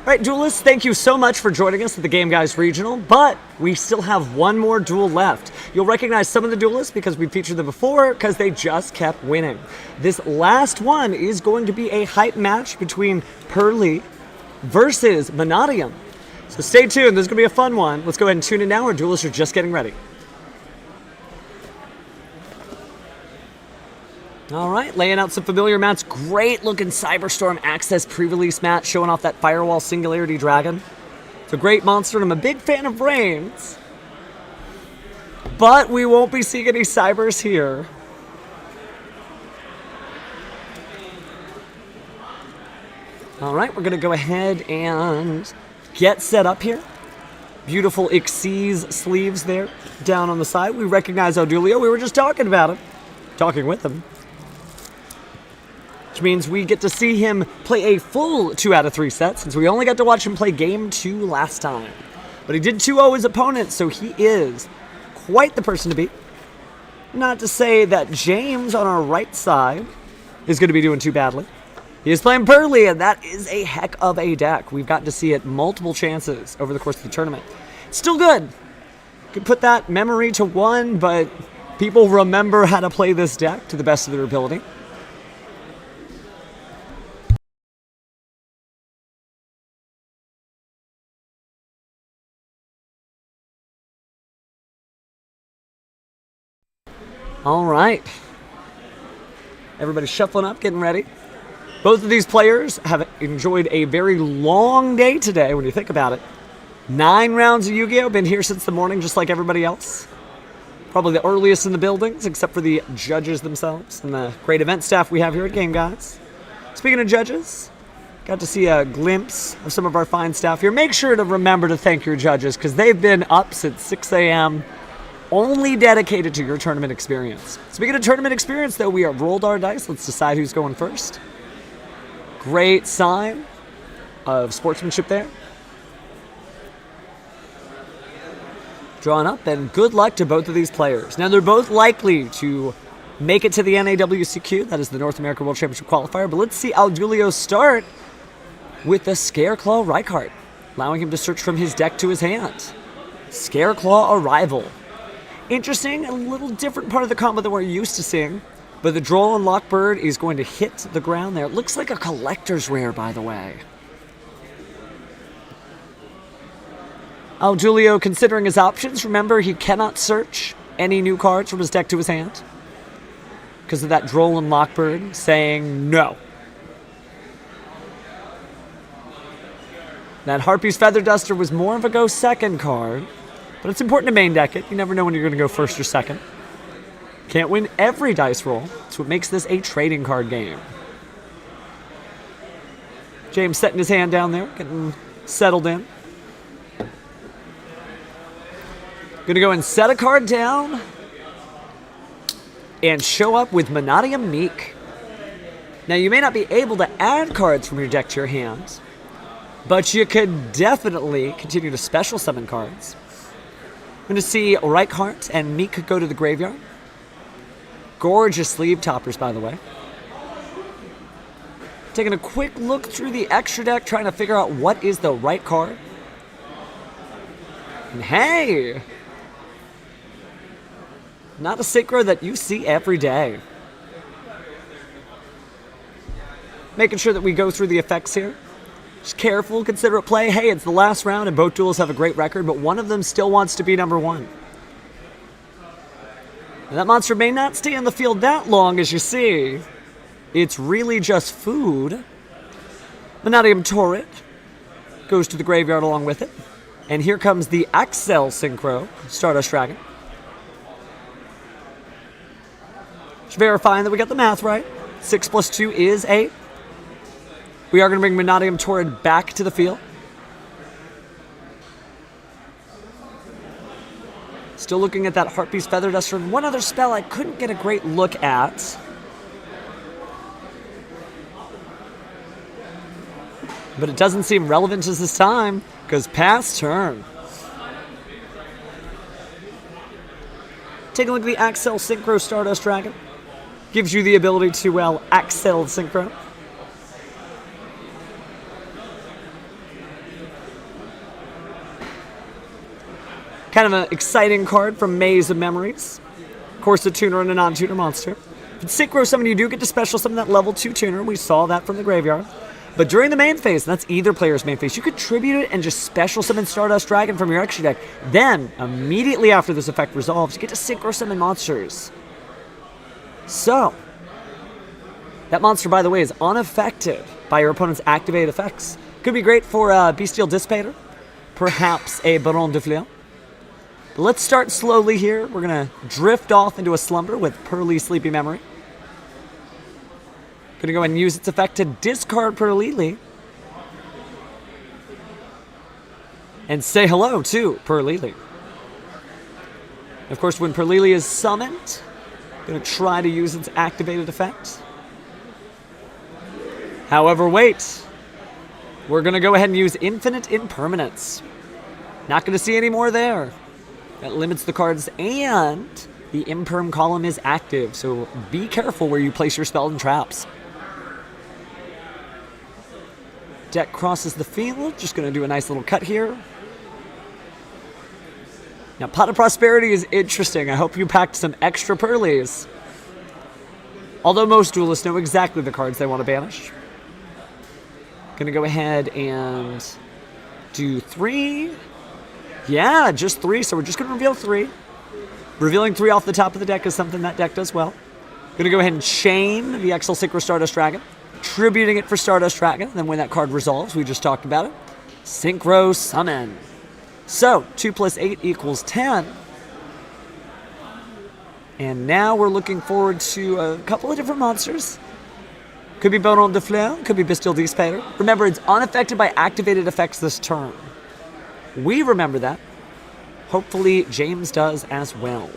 All right, duelists, thank you so much for joining us at the Game Guys Regional, but we still have one more duel left. You'll recognize some of the duelists because we featured them before because they just kept winning. This last one is going to be a hype match between Purrely versus Menadium. So stay tuned, this is going to be a fun one. Let's go ahead and tune in now. Our duelists are just getting ready. All right, laying out some familiar mats. Great looking Cyberstorm Access pre-release mat showing off that Firewall Singularity Dragon. It's a great monster and I'm a big fan of Brains. But we won't be seeing any Cybers here. All right, we're gonna go ahead and get set up here. Beautiful Xyz sleeves there down on the side. We recognize Audulio, we were just talking about him. Talking with him. Which means we get to see him play a full 2 out of 3 sets since we only got to watch him play game 2 last time. But he did 2-0 his opponent, so he is quite the person to beat. Not to say that James on our right side is going to be doing too badly. He is playing Purrely, and that is a heck of a deck. We've gotten to see it multiple chances over the course of the tournament. Still good. Could put that memory to 1, but people remember how to play this deck to the best of their ability. All right. Everybody's shuffling up, getting ready. Both of these players have enjoyed a very long day today when you think about it. 9 rounds of Yu-Gi-Oh! Been here since the morning just like everybody else. Probably the earliest in the buildings except for the judges themselves and the great event staff we have here at Game Guys. Speaking of judges, got to see a glimpse of some of our fine staff here. Make sure to remember to thank your judges because they've been up since 6 a.m. only dedicated to your tournament experience. Speaking of tournament experience, though, we have rolled our dice. Let's decide who's going first. Great sign of sportsmanship there. Drawn up, and good luck to both of these players. Now, they're both likely to make it to the NAWCQ, that is the North American World Championship qualifier, but let's see Audulio start with the Scareclaw Rykart, allowing him to search from his deck to his hand. Scareclaw Arrival. Interesting, a little different part of the combo than we're used to seeing, but the Droll and Lockbird is going to hit the ground there. It looks like a collector's rare, by the way. Audulio considering his options. Remember, he cannot search any new cards from his deck to his hand because of that Droll and Lockbird saying no. That Harpy's Feather Duster was more of a go second card, but it's important to main deck it. You never know when you're going to go first or second. Can't win every dice roll. That's what makes this a trading card game. James setting his hand down there, getting settled in. Gonna go and set a card down and show up with Menadium Meek. Now, you may not be able to add cards from your deck to your hand, but you could definitely continue to special summon cards. I'm going to see Rykart and Meek go to the graveyard. Gorgeous sleeve toppers, by the way. Taking a quick look through the extra deck, trying to figure out what is the right card. And hey! Not a synchro that you see every day. Making sure that we go through the effects here. Just careful, considerate play. Hey, it's the last round and both duels have a great record, but one of them still wants to be number 1. And that monster may not stay in the field that long, as you see. It's really just food. Menadium Torrid goes to the graveyard along with it. And here comes the Axel Synchro, Stardust Dragon. Just verifying that we got the math right. 6 plus 2 is 8. We are going to bring Menadium Torrid back to the field. Still looking at that Harpy's Feather Duster. One other spell I couldn't get a great look at. But it doesn't seem relevant as this time, because pass turn. Take a look at the Axel Synchro Stardust Dragon. Gives you the ability to, well, Axel Synchro. Kind of an exciting card from Maze of Memories. Of course, a tuner and a non-tuner monster. If it's Synchro Summon, you do get to special summon that level 2 tuner. We saw that from the graveyard. But during the main phase, and that's either player's main phase, you could tribute it and just special summon Stardust Dragon from your extra deck. Then, immediately after this effect resolves, you get to Synchro Summon monsters. So, that monster, by the way, is unaffected by your opponent's activated effects. Could be great for a Bestial Dissipator, perhaps a Baron de Fleur. But let's start slowly here. We're going to drift off into a slumber with Purrely Sleepy Memory. Going to go ahead and use its effect to discard Purrely. And say hello to Purrely. Of course, when Purrely is summoned, going to try to use its activated effect. However, wait. We're going to go ahead and use Infinite Impermanence. Not going to see any more there. That limits the cards, and the Imperm column is active, so be careful where you place your spells and traps. Deck crosses the field. Just going to do a nice little cut here. Now, Pot of Prosperity is interesting. I hope you packed some extra Purrelys. Although most duelists know exactly the cards they want to banish. Going to go ahead and do 3. Yeah, just 3, so we're just going to reveal 3. Revealing 3 off the top of the deck is something that deck does well. Going to go ahead and chain the Exile Synchro Stardust Dragon. Tributing it for Stardust Dragon. Then when that card resolves, we just talked about it. Synchro Summon. So, 2 plus 8 equals 10. And now we're looking forward to a couple of different monsters. Could be Baron de Fleur, could be Bestial Dissipator. Remember, it's unaffected by activated effects this turn. We remember that. Hopefully, James does as well.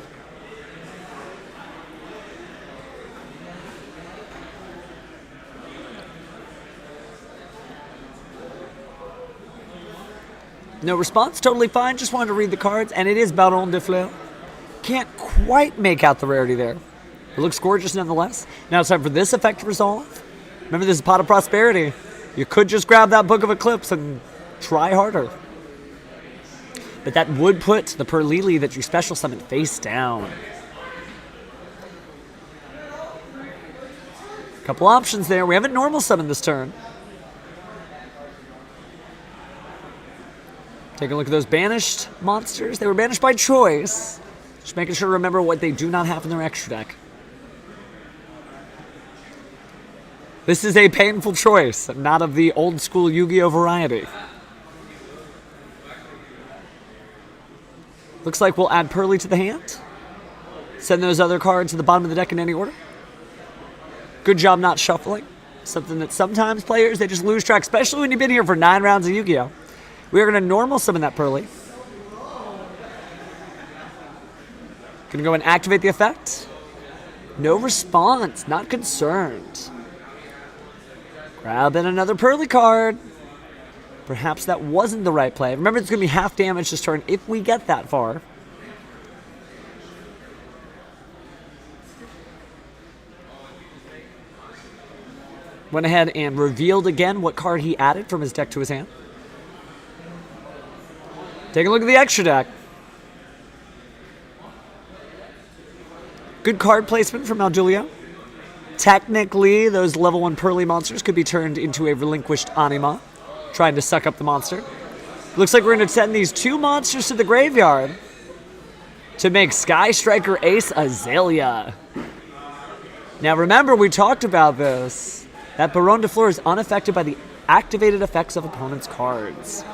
No response, totally fine. Just wanted to read the cards, and it is Baron de Fleur. Can't quite make out the rarity there. It looks gorgeous nonetheless. Now it's time for this effect to resolve. Remember, this is Pot of Prosperity. You could just grab that Book of Eclipse and try harder. But that would put the Purrely that you special summon face down. Couple options there. We haven't normal summoned this turn. Take a look at those banished monsters. They were banished by choice. Just making sure to remember what they do not have in their extra deck. This is a painful choice, not of the old school Yu-Gi-Oh! Variety. Looks like we'll add Purrely to the hand. Send those other cards to the bottom of the deck in any order. Good job not shuffling. Something that sometimes players, they just lose track, especially when you've been here for 9 rounds of Yu-Gi-Oh! We are going to normal summon that Purrely. Going to go and activate the effect. No response, not concerned. Grab in another Purrely card. Perhaps that wasn't the right play. Remember, it's going to be half damage this turn if we get that far. Went ahead and revealed again what card he added from his deck to his hand. Take a look at the extra deck. Good card placement from Aldulio. Technically, those level 1 Purrely monsters could be turned into a relinquished Anima, trying to suck up the monster. Looks like we're going to send these 2 monsters to the graveyard to make Sky Striker Ace Azalea. Now remember, we talked about this. That Baron de Fleur is unaffected by the activated effects of opponent's cards.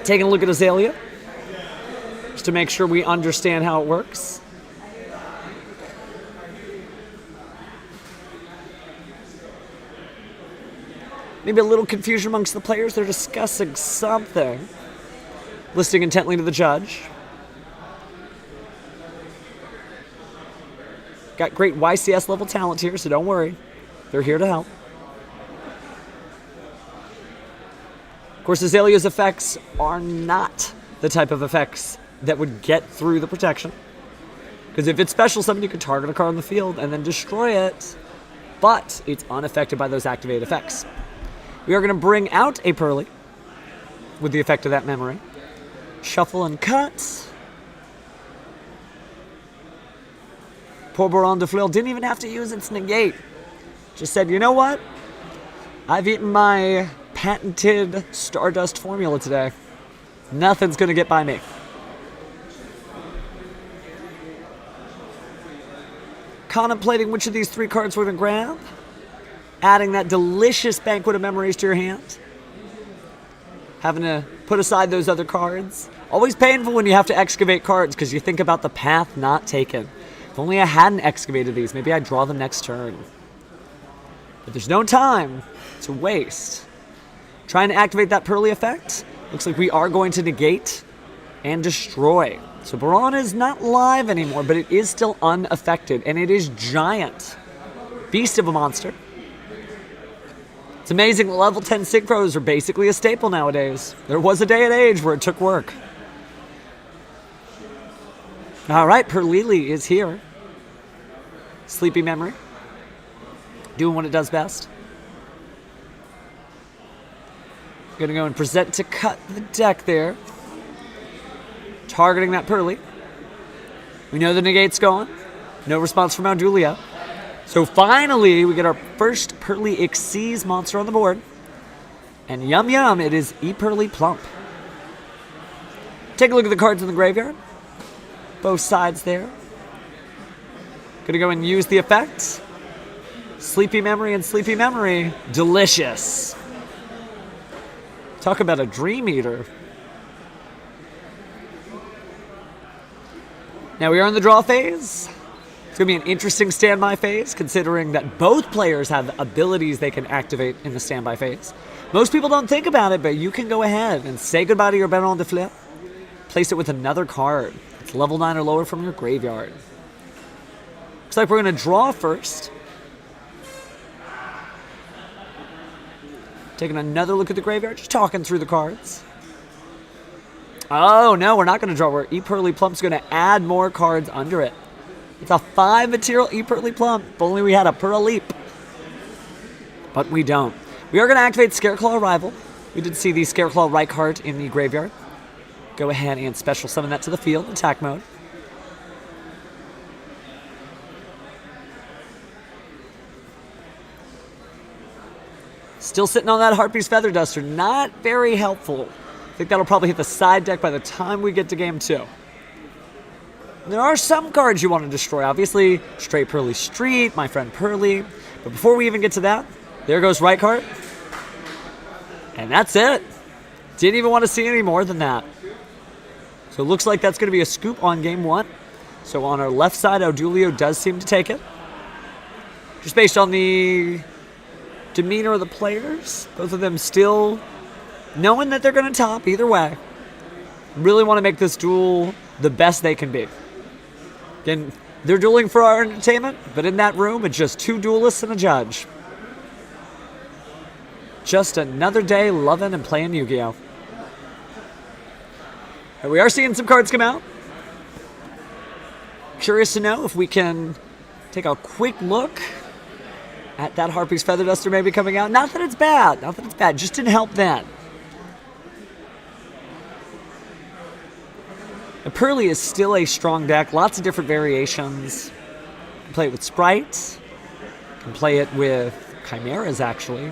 Taking a look at Azalea, just to make sure we understand how it works. Maybe a little confusion amongst the players. They're discussing something. Listening intently to the judge. Got great YCS level talent here, so don't worry. They're here to help. Of course, Azalea's effects are not the type of effects that would get through the protection. Because if it's special summon, you can target a card on the field and then destroy it. But it's unaffected by those activated effects. We are going to bring out a Purrely. with the effect of that memory. Shuffle and cut. Poor Baron de Fleur didn't even have to use its negate. Just said, you know what? I've eaten my patented Stardust formula today. Nothing's going to get by me. Contemplating which of these 3 cards we're going to grab. Adding that delicious Banquet of Memories to your hand. Having to put aside those other cards. Always painful when you have to excavate cards because you think about the path not taken. If only I hadn't excavated these, maybe I'd draw them next turn. But there's no time to waste. Trying to activate that Purrely effect. Looks like we are going to negate and destroy. So Baron is not live anymore, but it is still unaffected, and it is giant. Beast of a monster. It's amazing level 10 synchros are basically a staple nowadays. There was a day and age where it took work. All right, Purrely is here. Sleepy Memory. Doing what it does best. Gonna go and present to cut the deck there. Targeting that Purrely. We know the negate's gone. No response from Audulia. So finally, we get our first Purrely Xyz monster on the board. And yum yum, it is Purrely Plump. Take a look at the cards in the graveyard. Both sides there. Gonna go and use the effects. Sleepy Memory and Sleepy Memory. Delicious. Talk about a dream eater. Now we are in the draw phase. It's going to be an interesting standby phase, considering that both players have abilities they can activate in the standby phase. Most people don't think about it, but you can go ahead and say goodbye to your Baron de Fleur. Place it with another card. It's level 9 or lower from your graveyard. Looks like we're going to draw first. Taking another look at the graveyard, just talking through the cards. Oh, no, we're not going to draw. Purrely Plump's going to add more cards under it. It's a 5 material Purrely Plump. If only we had a Purrely. But we don't. We are going to activate Scareclaw Arrival. We did see the Scareclaw Reichart in the graveyard. Go ahead and special summon that to the field, attack mode. Still sitting on that Harpy's Feather Duster. Not very helpful. I think that'll probably hit the side deck by the time we get to game 2. There are some cards you want to destroy. Obviously, Straight Purrely Street, My Friend Purrely. But before we even get to that, there goes Reichart. And that's it. Didn't even want to see any more than that. So it looks like that's going to be a scoop on game 1. So on our left side, Audulio does seem to take it. Just based on the demeanor of the players. Both of them still knowing that they're going to top either way. Really want to make this duel the best they can be. Again, they're dueling for our entertainment, but in that room, it's just 2 duelists and a judge. Just another day loving and playing Yu-Gi-Oh! And we are seeing some cards come out. Curious to know if we can take a quick look at that Harpy's Feather Duster maybe coming out. Not that it's bad. Not that it's bad. Just didn't help then. And Purrely is still a strong deck. Lots of different variations. You can play it with Sprites. You can play it with Chimeras, actually.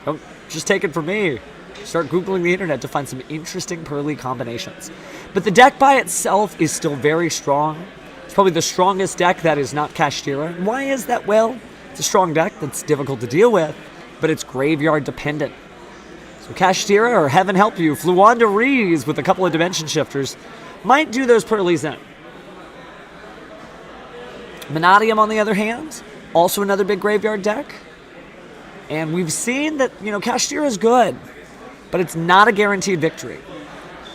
Don't just take it from me. Start Googling the internet to find some interesting Purrely combinations. But the deck by itself is still very strong. It's probably the strongest deck that is not Kashtira. And why is that? Well, it's a strong deck that's difficult to deal with, but it's graveyard dependent. So Kashtira, or heaven help you, Fluanda Rees with a couple of dimension shifters might do those Purrelys in. Menadium, on the other hand, also another big graveyard deck. And we've seen that, Kashtira is good, but it's not a guaranteed victory.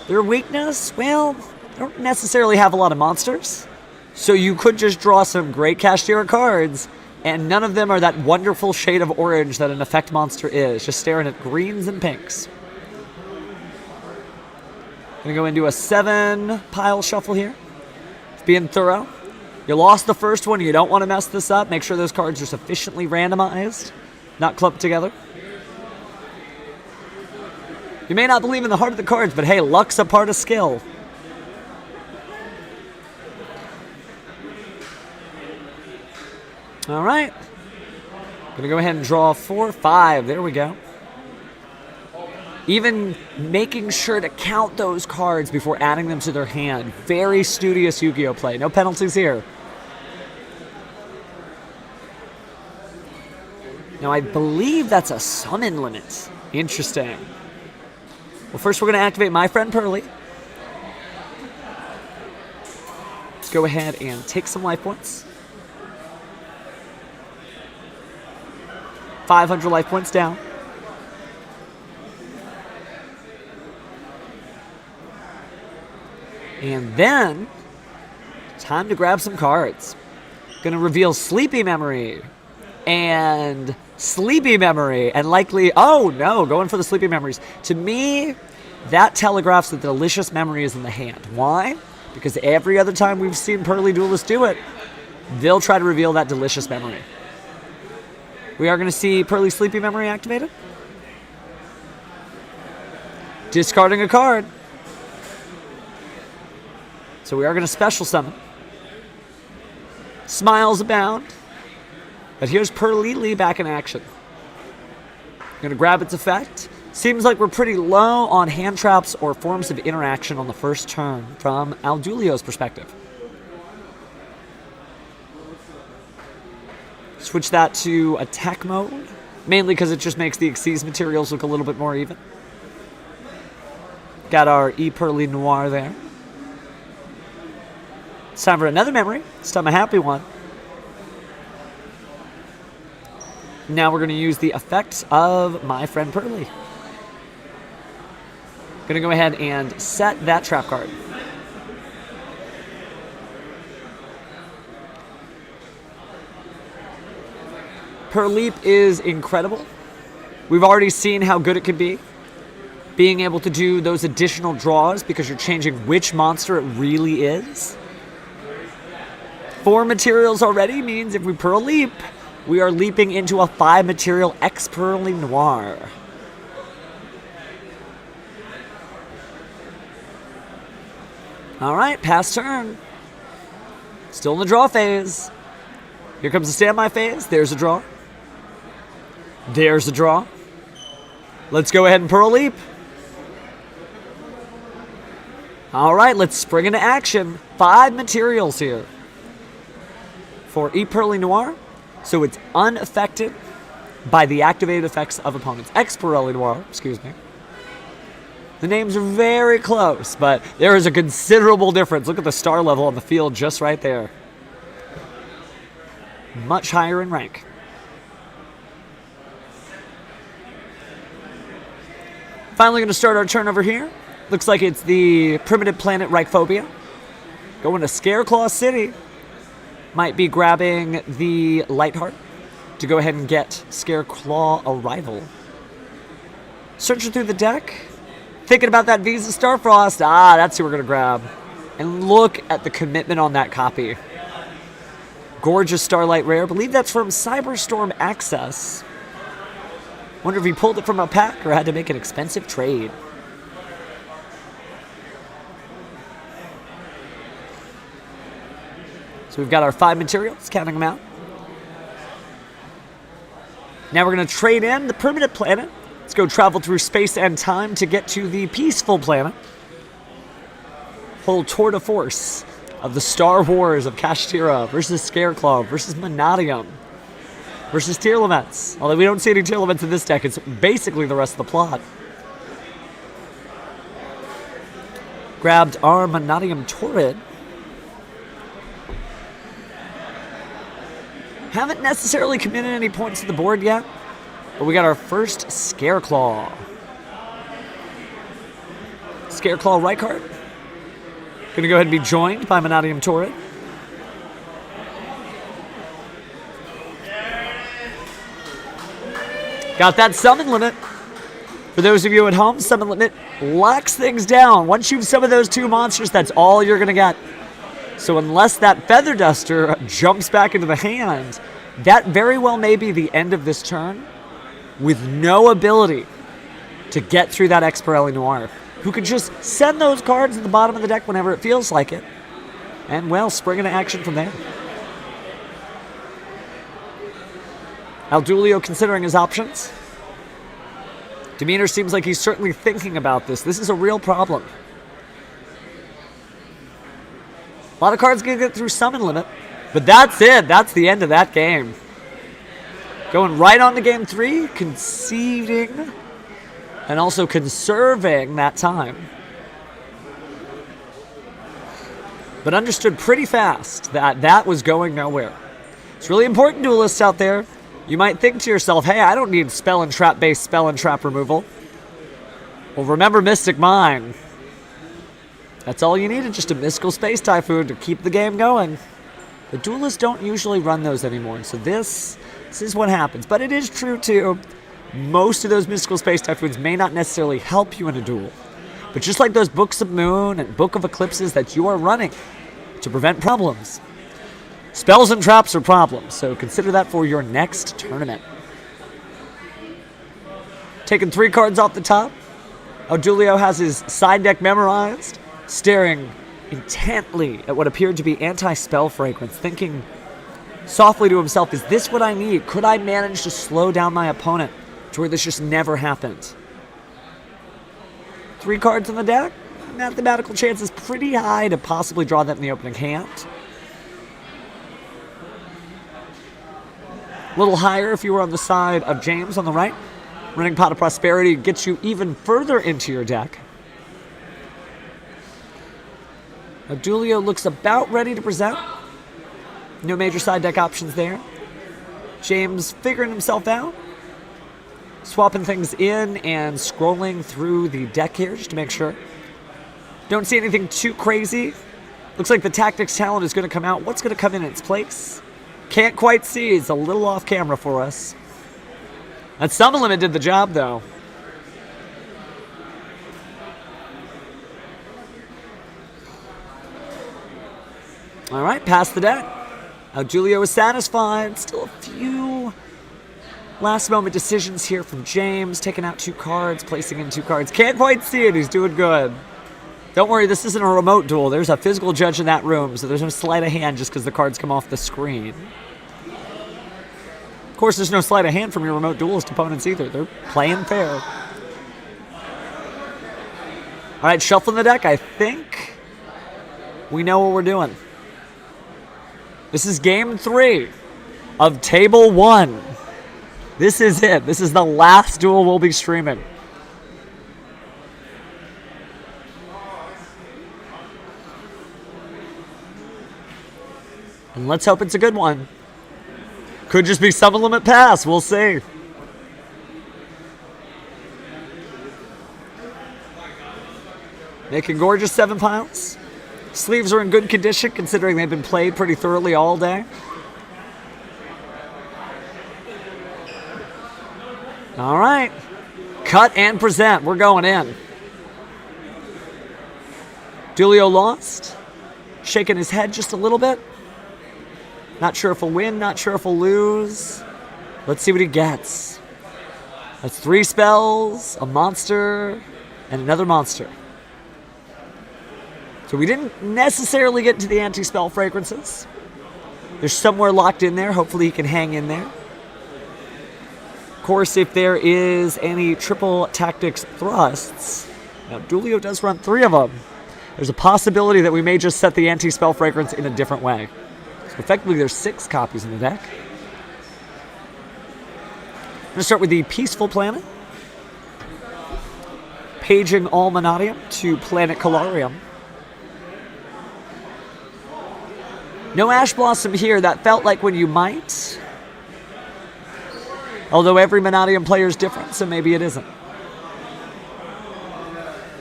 Their weakness, well, they don't necessarily have a lot of monsters. So you could just draw some great Kashtira cards, and none of them are that wonderful shade of orange that an effect monster is, just staring at greens and pinks. Gonna go into a 7 pile shuffle here. Being thorough. You lost the first one, you don't want to mess this up. Make sure those cards are sufficiently randomized, not clumped together. You may not believe in the heart of the cards, but hey, luck's a part of skill. All right. Gonna go ahead and draw 4, 5. There we go. Even making sure to count those cards before adding them to their hand. Very studious Yu-Gi-Oh play. No penalties here. Now, I believe that's a summon limit. Interesting. Well, first we're going to activate my friend Purrely. Let's go ahead and take some life points. 500 life points down. And then, time to grab some cards. Gonna reveal Sleepy Memory. And Sleepy Memory. And likely, oh no, going for the Sleepy Memories. To me, that telegraphs that the Delicious Memory is in the hand. Why? Because every other time we've seen Purrely Duelists do it, they'll try to reveal that Delicious Memory. We are going to see Purrely Sleepy Memory activated. Discarding a card. So we are going to special summon. Smiles abound. But here's Purrely back in action. Going to grab its effect. Seems like we're pretty low on hand traps or forms of interaction on the first turn from Aldulio's perspective. Switch that to attack mode, mainly because it just makes the Xyz materials look a little bit more even. Got our Purrely Noir there. It's time for another memory. This time a happy one. Now we're going to use the effects of my friend Purrely. Going to go ahead and set that trap card. Purrely is incredible. We've already seen how good it can be. Being able to do those additional draws because you're changing which monster it really is. 4 materials already means if we Purrely, we are leaping into a 5 material Purrely Noir. Alright, pass turn. Still in the draw phase. Here comes the standby phase. There's a draw. There's a draw. Let's go ahead and Purrely. Alright, let's spring into action. 5 materials here for Purrely Noir. So it's unaffected by the activated effects of opponents. Purrely Noir, excuse me. The names are very close, but there is a considerable difference. Look at the star level on the field just right there. Much higher in rank. Finally going to start our turn over here. Looks like it's the primitive planet Reichphobia. Going to Scareclaw City. Might be grabbing the Lightheart to go ahead and get Scareclaw Arrival. Searching through the deck. Thinking about that Visa Starfrost. That's who we're going to grab. And look at the commitment on that copy. Gorgeous Starlight Rare. I believe that's from Cyberstorm Access. Wonder if he pulled it from a pack or had to make an expensive trade. So we've got our 5 materials, counting them out. Now we're going to trade in the primitive planet. Let's go travel through space and time to get to the peaceful planet. Whole tour de force of the Star Wars of Kashtira versus Scareclaw versus Menadium versus Tearlaments. Although we don't see any Tearlaments in this deck, it's basically the rest of the plot. Grabbed our Menadium Torrid. Haven't necessarily committed any points to the board yet, but we got our first Scareclaw. Scareclaw right card. Gonna go ahead and be joined by Menadium Torrid. Got that summon limit. For those of you at home, summon limit locks things down. Once you've summoned those 2 monsters, that's all you're gonna get. So unless that Feather Duster jumps back into the hand, that very well may be the end of this turn with no ability to get through that Purrely Noir, who can just send those cards at the bottom of the deck whenever it feels like it, and, well, spring into action from there. Aldulio considering his options. Demeanor seems like he's certainly thinking about this. This is a real problem. A lot of cards can get through summon limit, but that's it. That's the end of that game. Going right on to game 3, conceding and also conserving that time. But understood pretty fast that that was going nowhere. It's really important, duelists out there. You might think to yourself, hey, I don't need spell and trap based spell and trap removal. Well, remember Mystic Mine. That's all you needed, just a Mystical Space Typhoon to keep the game going. The duelists don't usually run those anymore, so this is what happens. But it is true, too. Most of those Mystical Space Typhoons may not necessarily help you in a duel. But just like those Books of Moon and Book of Eclipses that you are running to prevent problems, spells and traps are problems, so consider that for your next tournament. Taking 3 cards off the top. Aldulio has his side deck memorized, staring intently at what appeared to be anti-spell fragrance, thinking softly to himself, is this what I need? Could I manage to slow down my opponent to where this just never happened? 3 cards in the deck. Mathematical chance is pretty high to possibly draw that in the opening hand. A little higher if you were on the side of James on the right. Running Pot of Prosperity gets you even further into your deck. Aldulio looks about ready to present. No major side deck options there. James figuring himself out. Swapping things in and scrolling through the deck here just to make sure. Don't see anything too crazy. Looks like the Tactics talent is going to come out. What's going to come in its place? Can't quite see. It's a little off camera for us. That summon limit did the job, though. All right, past the deck. Aldulio is satisfied. Still a few last-moment decisions here from James. Taking out 2 cards, placing in 2 cards. Can't quite see it. He's doing good. Don't worry, this isn't a remote duel. There's a physical judge in that room, so there's no sleight of hand just because the cards come off the screen. Of course, there's no sleight of hand from your remote duelist opponents either. They're playing fair. All right, shuffling the deck. I think we know what we're doing. This is game 3 of table 1. This is it. This is the last duel we'll be streaming. And let's hope it's a good one. Could just be summon limit pass. We'll see. Making gorgeous 7 piles. Sleeves are in good condition considering they've been played pretty thoroughly all day. All right. Cut and present. We're going in. Dulio lost. Shaking his head just a little bit. Not sure if he'll win, not sure if he'll lose. Let's see what he gets. That's 3 spells, a monster, and another monster. So we didn't necessarily get to the anti-spell fragrances. They're somewhere locked in there. Hopefully he can hang in there. Of course, if there is any triple tactics thrusts, now Dulio does run 3 of them. There's a possibility that we may just set the anti-spell fragrance in a different way. So effectively, there's 6 copies in the deck. I'm going to start with the Peaceful Planet. Paging all Menadium to Planet Calarium. No Ash Blossom here. That felt like when you might. Although every Menadium player is different, so maybe it isn't.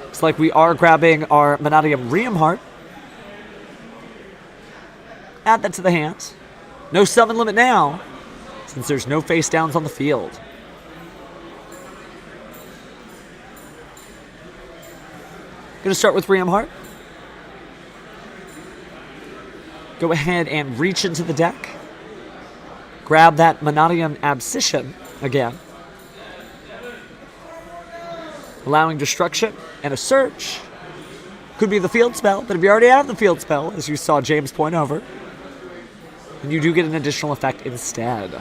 Looks like we are grabbing our Menadium Reamheart. Add that to the hand. No summon limit now, since there's no face downs on the field. Going to start with Reamheart. Go ahead and reach into the deck. Grab that Menadium Abscission again. allowing destruction and a search. Could be the field spell, but if you already have the field spell, as you saw James point over, then you do get an additional effect instead.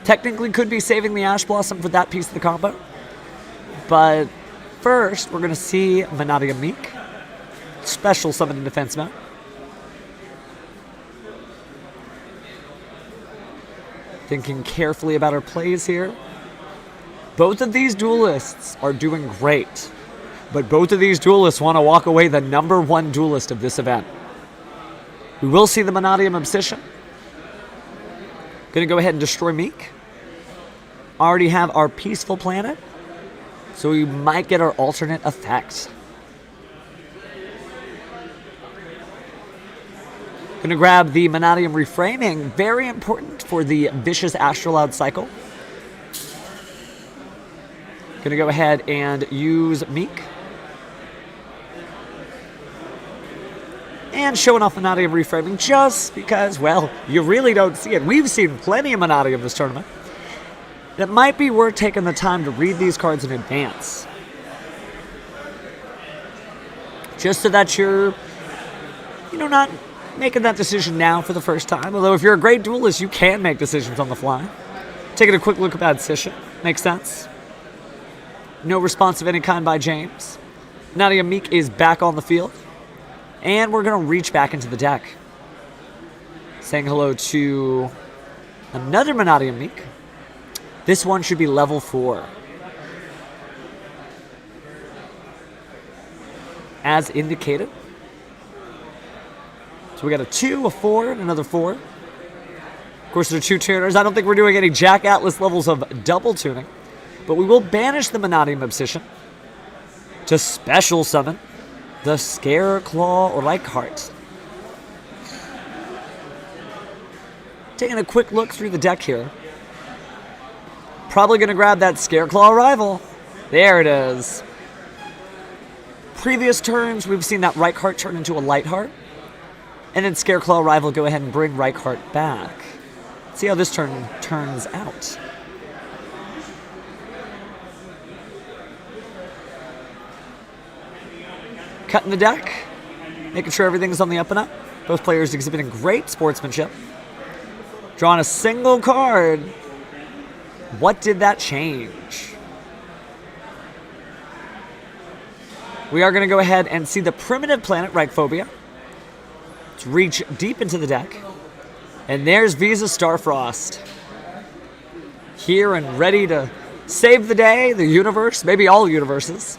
Technically could be saving the Ash Blossom for that piece of the combo, but first we're going to see Menadium Meek, special summon in defense mode. Thinking carefully about our plays here. Both of these duelists are doing great, but both of these duelists want to walk away the number one duelist of this event. We will see the Menadium Obsession. Going to go ahead and destroy Meek. Already have our Peaceful Planet, so we might get our alternate effect. Going to grab the Menadium Reframing, very important for the Vicious Astrolabe cycle. Going to go ahead and use Meek. And showing off Menadium Reframing just because, well, you really don't see it. We've seen plenty of Menadium this tournament. It might be worth taking the time to read these cards in advance. Just so that you're, not making that decision now for the first time. Although if you're a great duelist, you can make decisions on the fly. Taking a quick look at that session. Makes sense. No response of any kind by James. Menadium Meek is back on the field. And we're going to reach back into the deck. Saying hello to another Menadium Meek. This one should be level 4. As indicated. So we got a 2, a 4, and another 4. Of course, there are 2 tuners. I don't think we're doing any Jack Atlas levels of double tuning. But we will banish the Menadium Obsession to special summon the Scareclaw or Reichheart. Taking a quick look through the deck here. Probably going to grab that Scareclaw Arrival. There it is. Previous turns, we've seen that Reichheart turn into a Lightheart. And then Scareclaw Arrival go ahead and bring Reichheart back. See how this turn turns out. Cutting the deck, making sure everything's on the up and up. Both players exhibiting great sportsmanship. Drawing a single card. What did that change? We are going to go ahead and see the Primitive Planet Reichphobia. Let's reach deep into the deck. And there's Visa Starfrost. Here and ready to save the day, the universe, maybe all universes.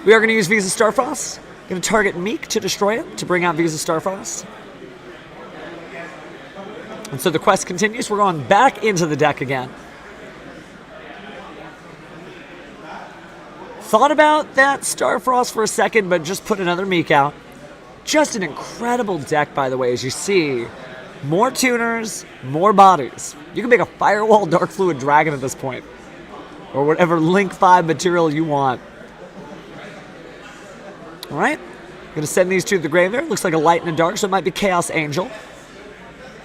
We are going to use Visa Starfrost. Going to target Meek to destroy it, to bring out Visa Starfrost. And so the quest continues. We're going back into the deck again. Thought about that Starfrost for a second, but just put another Meek out. Just an incredible deck, by the way, as you see. More tuners, more bodies. You can make a Firewall Dark Fluid Dragon at this point. Or whatever Link 5 material you want. Alright. Going to send these two to the graveyard. Looks like a light and a dark, so it might be Chaos Angel.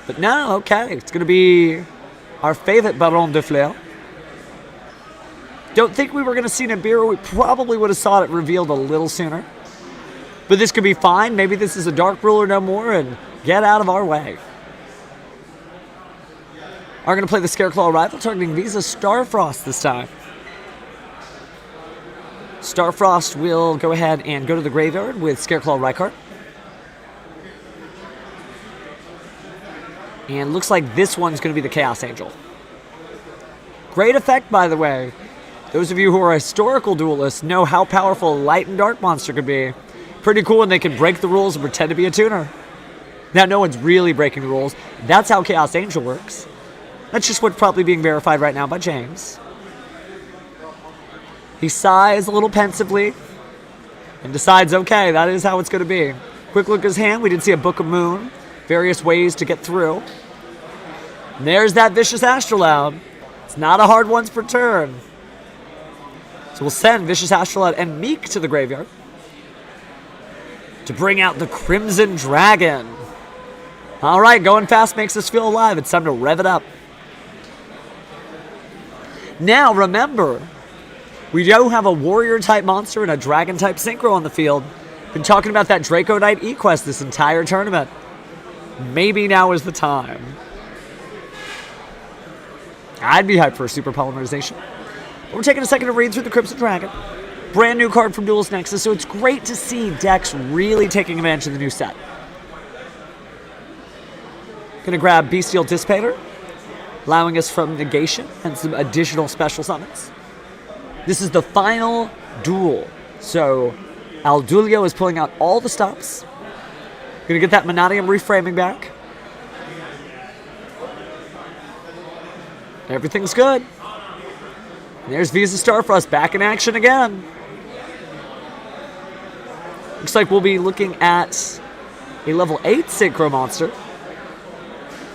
But no, okay. It's going to be our favorite Baron de Fleur. Don't think we were going to see Nibiru. We probably would have saw it revealed a little sooner. But this could be fine. Maybe this is a Dark Ruler no more and get out of our way. Are going to play the Scareclaw Arrival, targeting Visa Starfrost this time. Starfrost will go ahead and go to the graveyard with Scareclaw Reichheart. And looks like this one's going to be the Chaos Angel. Great effect, by the way. Those of you who are historical duelists know how powerful a light and dark monster could be. Pretty cool when they can break the rules and pretend to be a tuner. Now, no one's really breaking the rules. That's how Chaos Angel works. That's just what's probably being verified right now by James. He sighs a little pensively and decides, okay, that is how it's going to be. Quick look at his hand. We did see a Book of Moon. Various ways to get through. And there's that Vicious Astrolabe. It's not a hard once per turn. So we'll send Vicious Astrolabe and Meek to the graveyard to bring out the Crimson Dragon. All right, going fast makes us feel alive. It's time to rev it up. Now, remember, we do have a warrior-type monster and a dragon-type synchro on the field. Been talking about that Draco Knight E-Quest this entire tournament. Maybe now is the time. I'd be hyped for a super polymerization. We're taking a second to read through the Crimson Dragon. Brand new card from Duelist Nexus, so it's great to see decks really taking advantage of the new set. Gonna grab Bestial Dissipator, allowing us from negation and some additional special summons. This is the final duel, so Aldulio is pulling out all the stops. Gonna get that Menadium reframing back. Everything's good. There's Visa Starfrost back in action again. Looks like we'll be looking at a level 8 Synchro monster.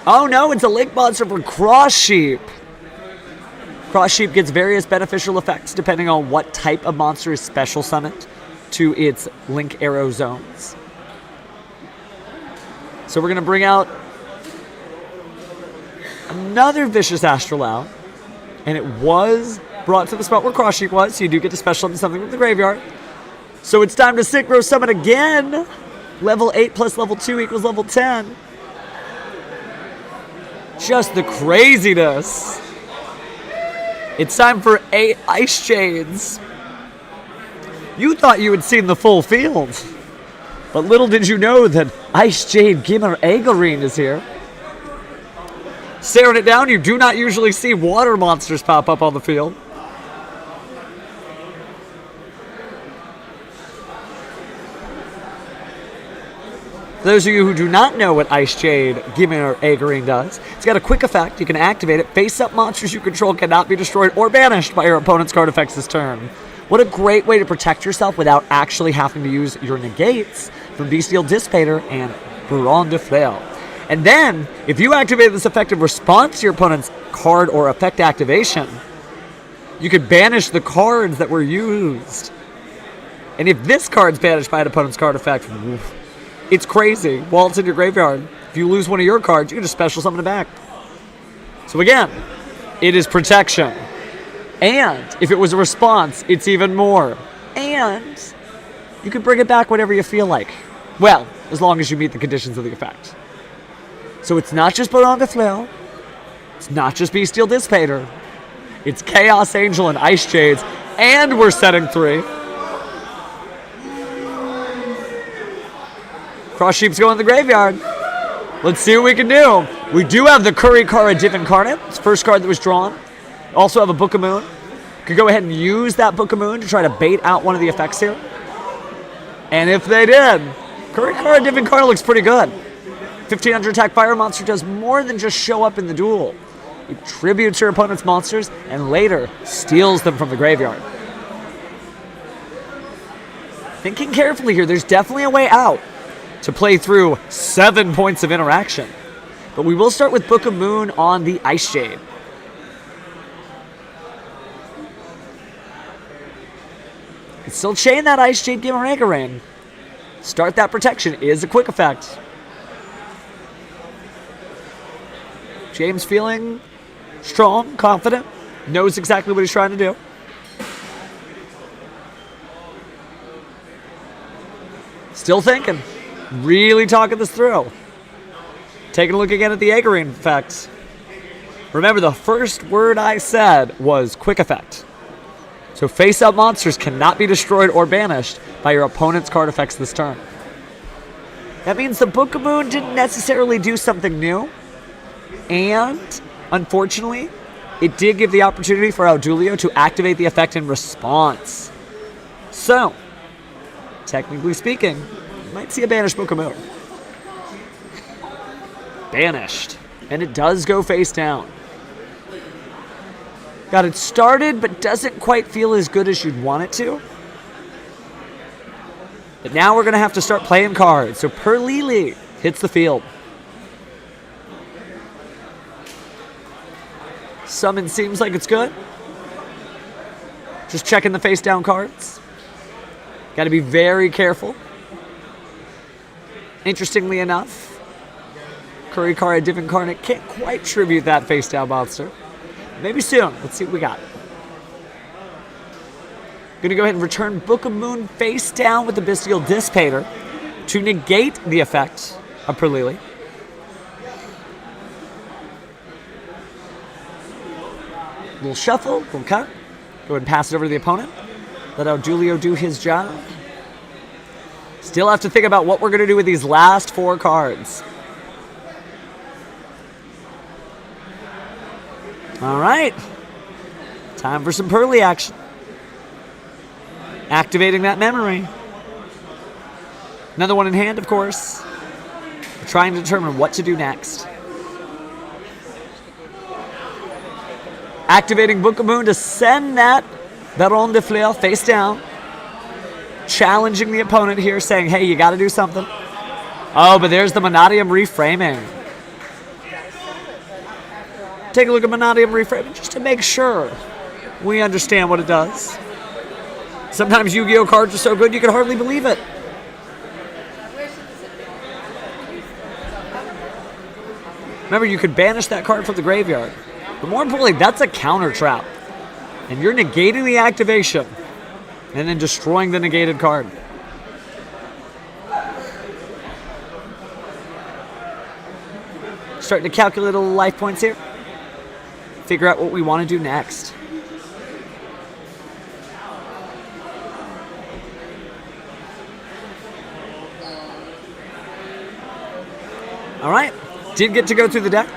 Oh no, it's a Link monster for Cross Sheep. Cross Sheep gets various beneficial effects depending on what type of monster is special summoned to its Link Arrow zones. So we're going to bring out another Vicious Astrolabe, and it was brought to the spot where Cross Sheep was, so you do get to special summon something from the graveyard. So it's time to Synchro Summon again. Level 8 plus level 2 equals level 10. Just the craziness. It's time for 8 Ice Chains. You thought you had seen the full field, but little did you know that Ice Jade Gimmer Agarine is here. Staring it down, you do not usually see water monsters pop up on the field. For those of you who do not know what Ice Jade Gimmer Agarine does, it's got a quick effect. You can activate it. Face-up monsters you control cannot be destroyed or banished by your opponent's card effects this turn. What a great way to protect yourself without actually having to use your negates from Bestial Dissipator and Buron de Flail. And then, if you activate this effect in response to your opponent's card or effect activation, you can banish the cards that were used. And if this card's banished by an opponent's card effect, it's crazy. While it's in your graveyard, if you lose one of your cards, you can just special summon it back. So again, it is protection. And if it was a response, it's even more. And you can bring it back whenever you feel like. Well, as long as you meet the conditions of the effect. So it's not just Buron de Flail. It's not just Bestial Dissipator. It's Chaos Angel and Ice Jades. And we're setting 3. Cross Sheep's going to the graveyard. Let's see what we can do. We do have the Kurikara Div Incarnate. It's the first card that was drawn. Also have a Book of Moon. Could go ahead and use that Book of Moon to try to bait out one of the effects here. And if they did, Kurikara Div Incarnate looks pretty good. 1500 attack fire monster does more than just show up in the duel. It tributes your opponent's monsters and later steals them from the graveyard. Thinking carefully here, there's definitely a way out to play through 7 points of interaction. But we will start with Book of Moon on the Ice Jade. Can still chain that Ice Jade Gimmer Agarine. Start that protection is a quick effect. James feeling strong, confident, knows exactly what he's trying to do. Still thinking. Really talking this through. Taking a look again at the Agarine effect. Remember, the first word I said was quick effect. So face-up monsters cannot be destroyed or banished by your opponent's card effects this turn. That means the Book of Moon didn't necessarily do something new. And, unfortunately, it did give the opportunity for Aldulio to activate the effect in response. So, technically speaking, you might see a banished Book of Moon. Banished. And it does go face down. Got it started, but doesn't quite feel as good as you'd want it to. But now we're going to have to start playing cards. So Purrely hits the field. Summon seems like it's good. Just checking the face down cards. Got to be very careful. Interestingly enough, Kurikara Div Incarnate can't quite tribute that face down monster. Maybe soon. Let's see what we got. Gonna go ahead and return Book of Moon face down with the Bestial Dissipator to negate the effect of Purrely. Little shuffle, little cut. Go ahead and pass it over to the opponent. Let Audulio do his job. Still have to think about what we're going to do with these last 4 cards. All right. Time for some Purrely action. Activating that memory. Another one in hand, of course. We're trying to determine what to do next. Activating Book of Moon to send that Baron de Fleur face down. Challenging the opponent here, saying, hey, you got to do something. Oh, but there's the Menadium reframing. Take a look at Menadium reframing just to make sure we understand what it does. Sometimes Yu-Gi-Oh cards are so good you can hardly believe it. Remember, you could banish that card from the graveyard. But more importantly, that's a counter trap. And you're negating the activation and then destroying the negated card. Starting to calculate a little life points here. Figure out what we want to do next. All right, did get to go through the deck.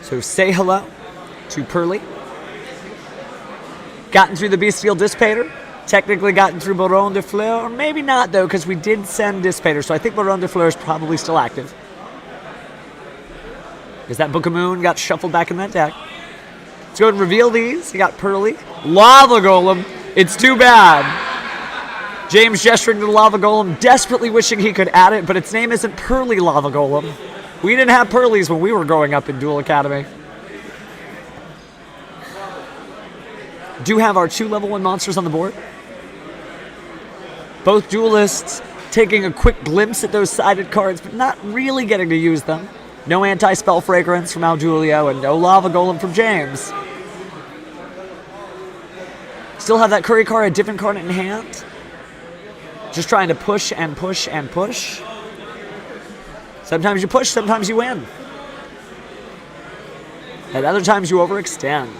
So say hello to Purrely. Gotten through the Bestial Dissipator. Technically gotten through Baron de Fleur, or maybe not though, because we did send Dissipator, so I think Baron de Fleur is probably still active. Because that Book of Moon got shuffled back in that deck. Let's go ahead and reveal these. You got Purrely. Lava Golem. It's too bad. James gesturing to the Lava Golem, desperately wishing he could add it, but its name isn't Purrely Lava Golem. We didn't have Purrelys when we were growing up in Duel Academy. Do have our 2 level 1 monsters on the board. Both duelists taking a quick glimpse at those sided cards, but not really getting to use them. No Anti-Spell Fragrance from Audulio, and no Lava Golem from James. Still have that Kurikara Div Incarnate in hand. Just trying to push and push and push. Sometimes you push, sometimes you win. At other times you overextend.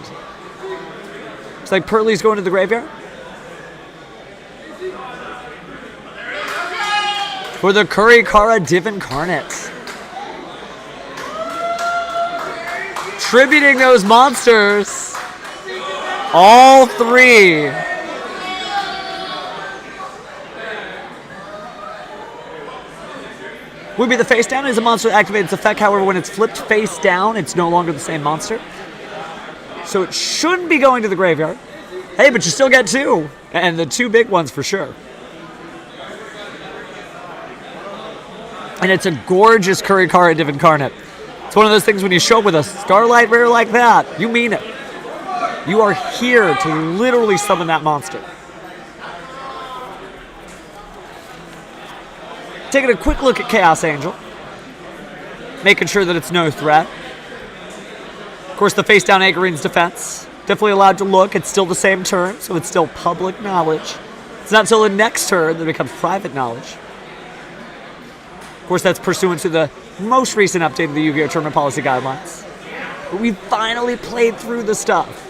Looks like Purrely's going to the graveyard. For the Kurikara Div Incarnate. Tributing those monsters. All 3. Would be the face down is a monster that activates its effect. However, when it's flipped face down, it's no longer the same monster. So it shouldn't be going to the graveyard. Hey, but you still get 2. And the 2 big ones for sure. And it's a gorgeous Kurikara Div Incarnate. It's one of those things when you show up with a Starlight Rare like that, you mean it. You are here to literally summon that monster. Taking a quick look at Chaos Angel. Making sure that it's no threat. Of course, the face down Agarine's defense. Definitely allowed to look. It's still the same turn, so it's still public knowledge. It's not until the next turn that it becomes private knowledge. Of course, that's pursuant to the most recent update of the Yu-Gi-Oh! Tournament Policy Guidelines. But we finally played through the stuff.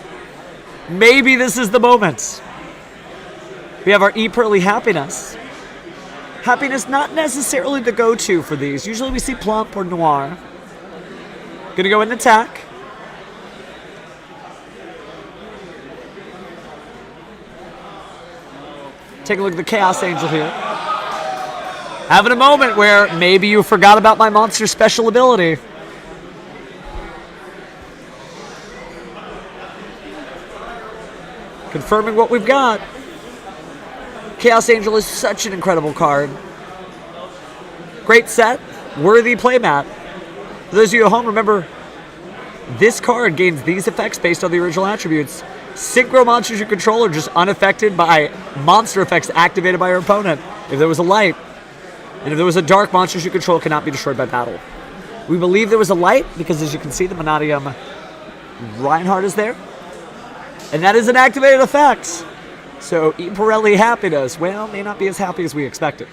Maybe this is the moment. We have our Purrely Happiness. Happiness not necessarily the go-to for these. Usually we see Plump or Noir. Gonna go in and attack. Take a look at the Chaos Angel here. Having a moment where maybe you forgot about my monster's special ability. Confirming what we've got. Chaos Angel is such an incredible card. Great set, worthy playmat. For those of you at home, remember, this card gains these effects based on the original attributes. Synchro monsters you control are just unaffected by monster effects activated by your opponent. If there was a light, And if there was a dark, monsters you control cannot be destroyed by battle. We believe there was a light because, as you can see, the Menadium Reinhardt is there. And that is an activated effect. So Purrely happiness, well, may not be as happy as we expected.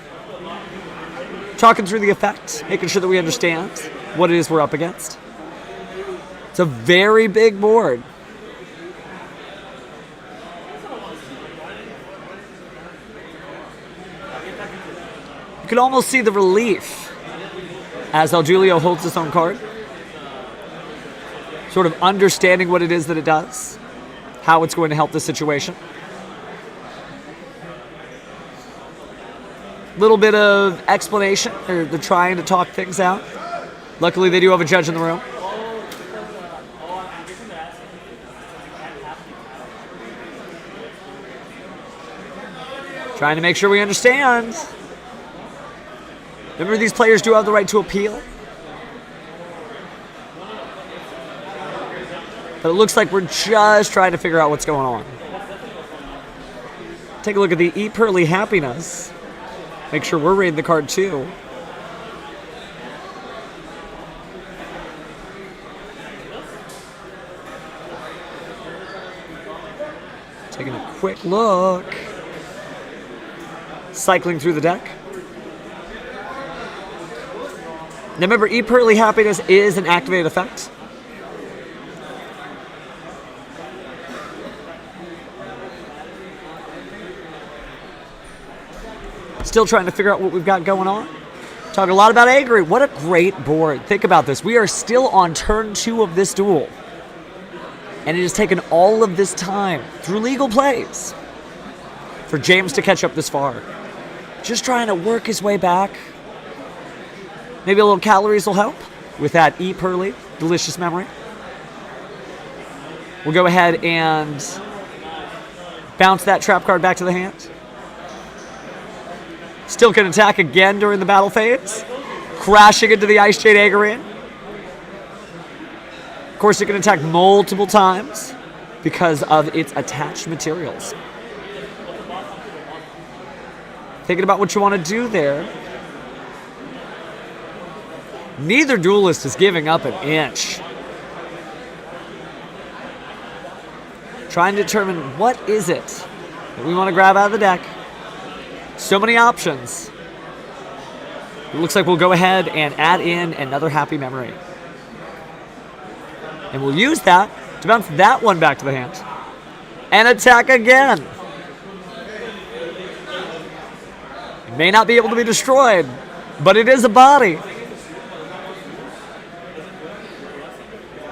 Talking through the effect, making sure that we understand what it is we're up against. It's a very big board. You can almost see the relief as Aldulio holds his own card. Sort of understanding what it is that it does, how it's going to help the situation. Little bit of explanation, they're trying to talk things out. Luckily, they do have a judge in the room. Trying to make sure we understand. Remember, these players do have the right to appeal. But it looks like we're just trying to figure out what's going on. Take a look at the Purrely happiness. Make sure we're reading the card too. Taking a quick look. Cycling through the deck. Now remember, Purrely happiness is an activated effect. Still trying to figure out what we've got going on. Talking a lot about Agri. What a great board. Think about this. We are still on turn 2 of this duel. And it has taken all of this time through legal plays for James to catch up this far. Just trying to work his way back. Maybe a little calories will help with that Purrely delicious memory. We'll go ahead and bounce that trap card back to the hand. Still can attack again during the battle phase. Crashing into the Ice Jade Agarin. Of course, it can attack multiple times because of its attached materials. Thinking about what you want to do there. Neither duelist is giving up an inch. Trying to determine what is it that we want to grab out of the deck. So many options. It looks like we'll go ahead and add in another happy memory. And we'll use that to bounce that one back to the hand. And attack again. It may not be able to be destroyed, but it is a body.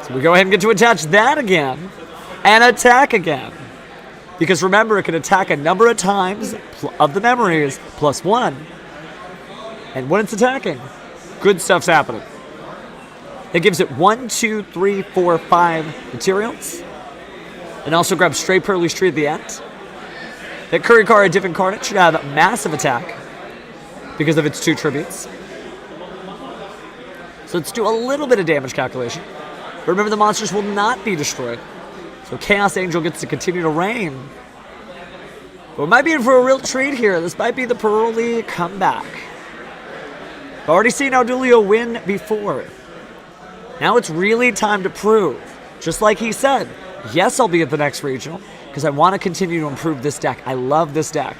So we go ahead and get to attach that again. And attack again. Because remember, it can attack a number of times of the memories plus 1. And when it's attacking, good stuff's happening. It gives it 1, 2, 3, 4, 5 materials. And also grabs straight Purrely Street at the end. That Kurikara Div Incarnate should have massive attack because of its 2 tributes. So let's do a little bit of damage calculation. But remember, the monsters will not be destroyed. So Chaos Angel gets to continue to reign. But we might be in for a real treat here. This might be the Purrely comeback. I've already seen Aldulio win before. Now it's really time to prove. Just like he said, yes, I'll be at the next regional because I want to continue to improve this deck. I love this deck.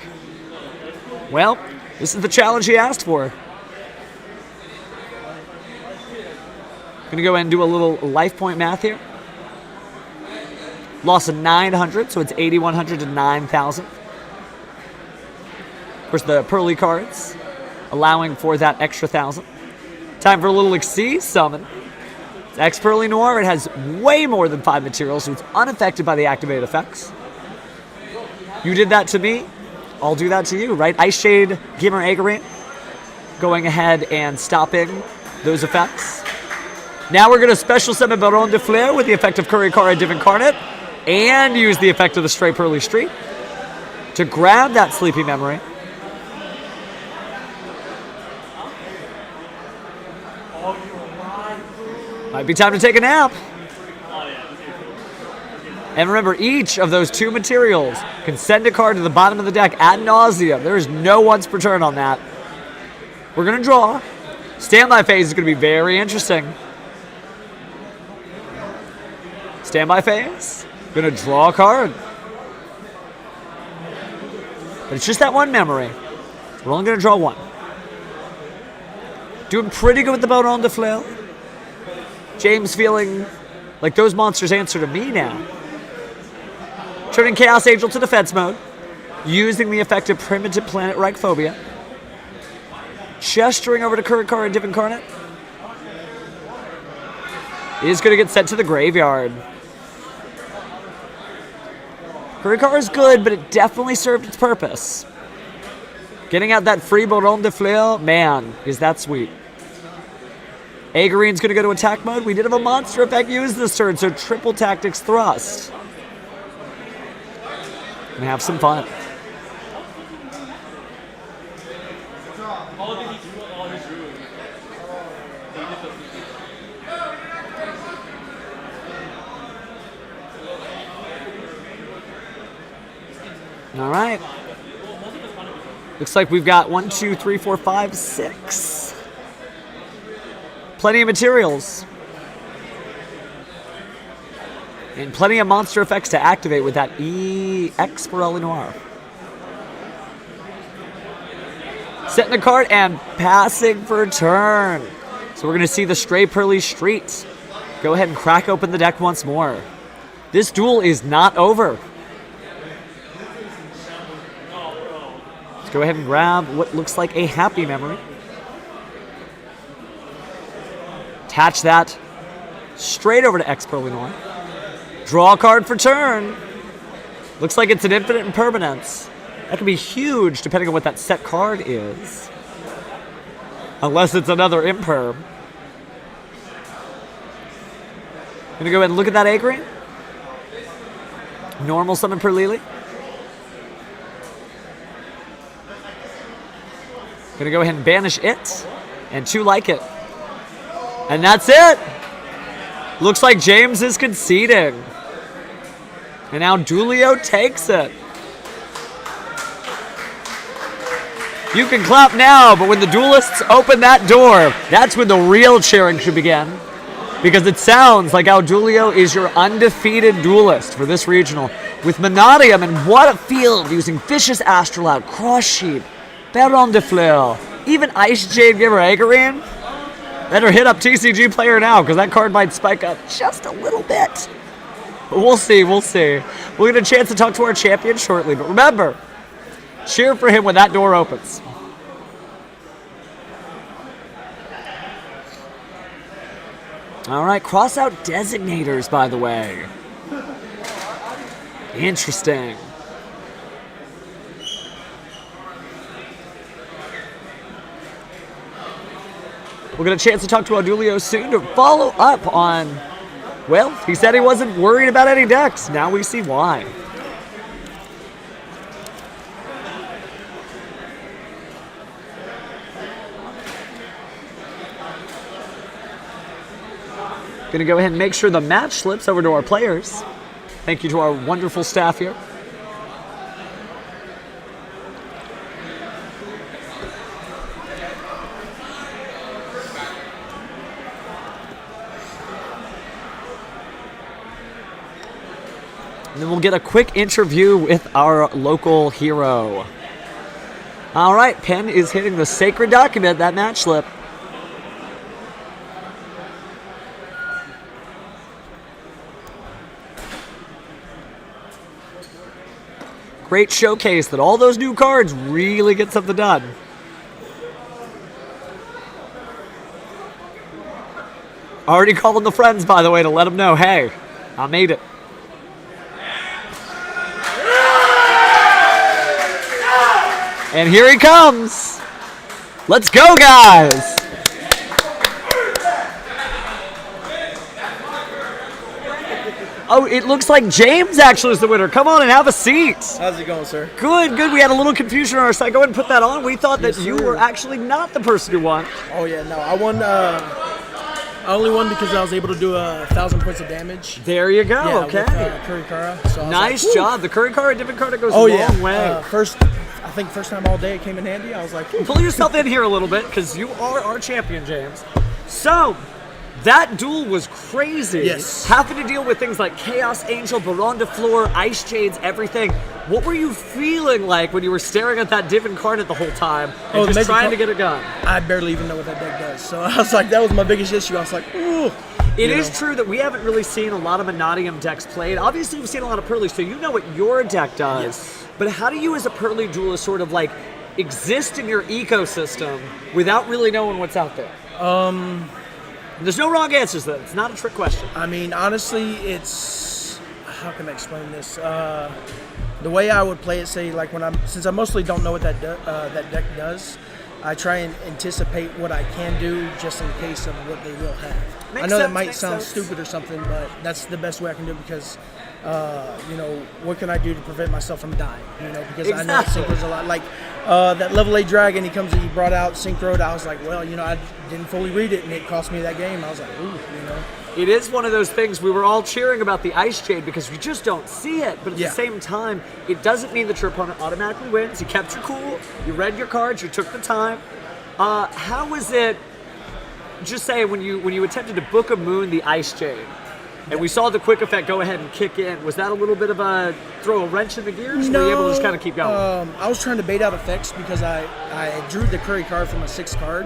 Well, this is the challenge he asked for. Going to go ahead and do a little life point math here. Loss of 900, so it's 8,100 to 9,000. Of course, the Purrely cards allowing for that extra 1,000. Time for a little Xyz summon. It's X-Purrely Noir. It has way more than 5 materials, so it's unaffected by the activated effects. You did that to me, I'll do that to you, right? Ice Shade, Gimmer Agarin, going ahead and stopping those effects. Now we're going to special summon Baron de Flare with the effect of Kurikara Div Incarnate and use the effect of the Stray Purrely Street to grab that Sleepy Memory. Might be time to take a nap. And remember, each of those 2 materials can send a card to the bottom of the deck ad nauseum. There is no once per turn on that. We're going to draw. Standby phase is going to be very interesting. Standby phase. Going to draw a card. But it's just that one memory. We're only going to draw one. Doing pretty good with the Baron de Fleur. James feeling like those monsters answer to me now. Turning Chaos Angel to defense mode. Using the effect of Primitive Planet Reichphobia. Gesturing over to Kurikara and Div Incarnate. Is going to get sent to the graveyard. Kurikara is good, but it definitely served its purpose. Getting out that free Baron de Fleur, man, is that sweet. Agarine's going to go to attack mode. We did have a monster effect used this turn, so triple tactics thrust. Gonna have some fun. All right. Looks like we've got 1, 2, 3, 4, 5, 6. Plenty of materials. And plenty of monster effects to activate with that EX Purrely Noir. Setting a card and passing for a turn. So we're going to see the Stray Purrely Street. Go ahead and crack open the deck once more. This duel is not over. Let's go ahead and grab what looks like a happy memory. Attach that straight over to X Purrely Noir. Draw a card for turn. Looks like it's an infinite impermanence. That could be huge depending on what that set card is. Unless it's another imperm. Gonna go ahead and look at that Agrine. Normal summon Purrely. Gonna go ahead and banish it. And 2 like it. And that's it. Looks like James is conceding. And now Dulio takes it. You can clap now, but when the duelists open that door, that's when the real cheering should begin. Because it sounds like Dulio is your undefeated duelist for this regional. With Menadium, and what a field using Vicious Astrolabe, Cross Sheep, Baron de Fleur, even Ice Jade Giver Agarine. Better hit up TCG Player now, because that card might spike up just a little bit. But we'll see, we'll see. We'll get a chance to talk to our champion shortly. But remember, cheer for him when that door opens. All right, cross out designators, by the way. Interesting. We'll get a chance to talk to Audulio soon to follow up on, well, he said he wasn't worried about any decks. Now we see why. Gonna go ahead and make sure the match slips over to our players. Thank you to our wonderful staff here. And then we'll get a quick interview with our local hero. All right, Penn is hitting the sacred document, that match slip. Great showcase that all those new cards really get something done. Already calling the friends, by the way, to let them know, hey, I made it. And here he comes. Let's go, guys. Oh, it looks like James actually is the winner. Come on and have a seat. How's it going, sir? Good, good. We had a little confusion on our side. Go ahead and put that on. We thought that you were actually not the person who won. Oh, yeah, no. I won. I only won because I was able to do 1,000 points of damage. There you go. Yeah, okay. With, Kurikara. So nice job. The Kurikara different card goes a long way. First, I think first time all day it came in handy. I was like, Pull yourself in here a little bit because you are our champion, James. So, that duel was crazy. Yes. Having to deal with things like Chaos Angel, Baron de Fleur, Ice Jades, everything. What were you feeling like when you were staring at that Div Incarnate the whole time and just trying to get a gun? I barely even know what that deck does. So I was like, that was my biggest issue. I was like, ooh. It is true that we haven't really seen a lot of Menadium decks played. Obviously, we've seen a lot of Purrely, so you know what your deck does. Yes. But how do you, as a Purrely duelist, sort of like exist in your ecosystem without really knowing what's out there? There's no wrong answers, though. It's not a trick question. I mean, honestly, it's, how can I explain this? The way I would play it, say, like since I mostly don't know what that deck does, I try and anticipate what I can do just in case of what they will have. I know that might sound stupid or something, but that's the best way I can do it because, what can I do to prevent myself from dying? Because I know Synchro's a lot. Like that level 8 dragon, he brought out Synchroed. I was like, well, I didn't fully read it, and it cost me that game. I was like, ooh, It is one of those things we were all cheering about the Ice Jade because we just don't see it. But at the same time, it doesn't mean that your opponent automatically wins. You kept your cool, you read your cards, you took the time. How was it, just say, when you attempted to book a moon the Ice Jade, and we saw the quick effect go ahead and kick in, was that a little bit of a throw a wrench in the gears? No, or were you able to just kind of keep going? I was trying to bait out effects because I drew the Curry card from a 6 card,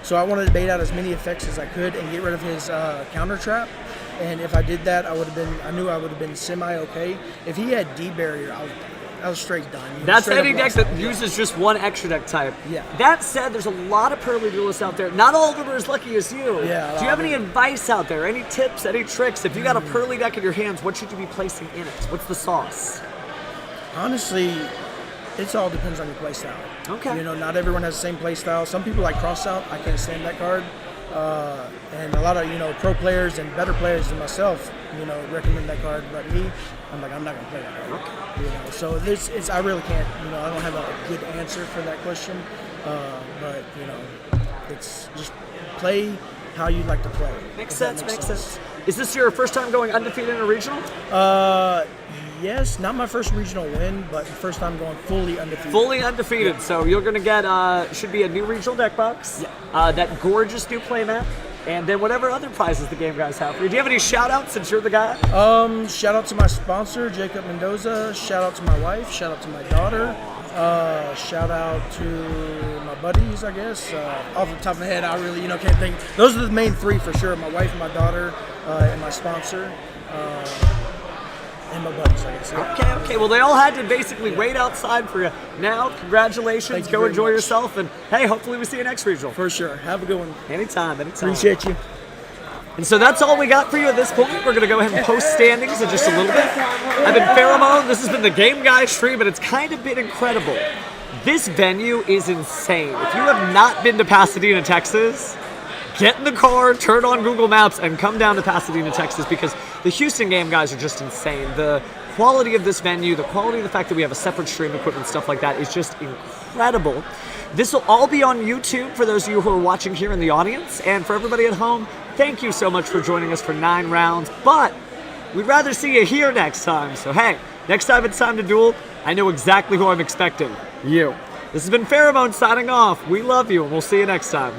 so I wanted to bait out as many effects as I could and get rid of his counter trap. And if I did that, I knew I would have been semi-okay. If he had D-Barrier, I was straight done. That's any deck that uses just one extra deck type. Yeah. That said, there's a lot of Purrely duelists out there. Not all of them are as lucky as you. Yeah. Do you have any advice out there? Any tips? Any tricks? If you got a Purrely deck in your hands, what should you be placing in it? What's the sauce? Honestly, it all depends on your playstyle. Okay. Not everyone has the same playstyle. Some people like cross out. I can't stand that card. And a lot of pro players and better players than myself, recommend that card. But me, I'm like, I'm not gonna play that card. Okay. So I really can't. I don't have a good answer for that question. But it's just play how you like to play. Makes sense. Is this your first time going undefeated in a regional? Yes, not my first regional win, but first time going fully undefeated. Fully undefeated. Yeah. So you're going to get, should be a new regional deck box, that gorgeous new playmat, and then whatever other prizes the game guys have for you. Do you have any shout outs since you're the guy? Shout out to my sponsor, Jacob Mendoza. Shout out to my wife. Shout out to my daughter. Shout out to my buddies, I guess. Off the top of my head, I really, can't think. Those are the main 3 for sure. My wife, my daughter, and my sponsor. And my buddies, I guess. Okay. Well, they all had to basically wait outside for you. Now, congratulations. Go enjoy yourself. And, hey, hopefully we see you next regional. For sure. Have a good one. Anytime. Appreciate you. And so that's all we got for you at this point. We're going to go ahead and post standings in just a little bit. I've been Pheromone. This has been the Game Guy stream, and it's kind of been incredible. This venue is insane. If you have not been to Pasadena, Texas, get in the car, turn on Google Maps, and come down to Pasadena, Texas, because the Houston Game Guys are just insane. The quality of this venue, the quality of the fact that we have a separate stream equipment, stuff like that, is just incredible. This will all be on YouTube for those of you who are watching here in the audience, and for everybody at home, thank you so much for joining us for 9 rounds, but we'd rather see you here next time. So hey, next time it's time to duel, I know exactly who I'm expecting. You. This has been Pheromone signing off. We love you, and we'll see you next time.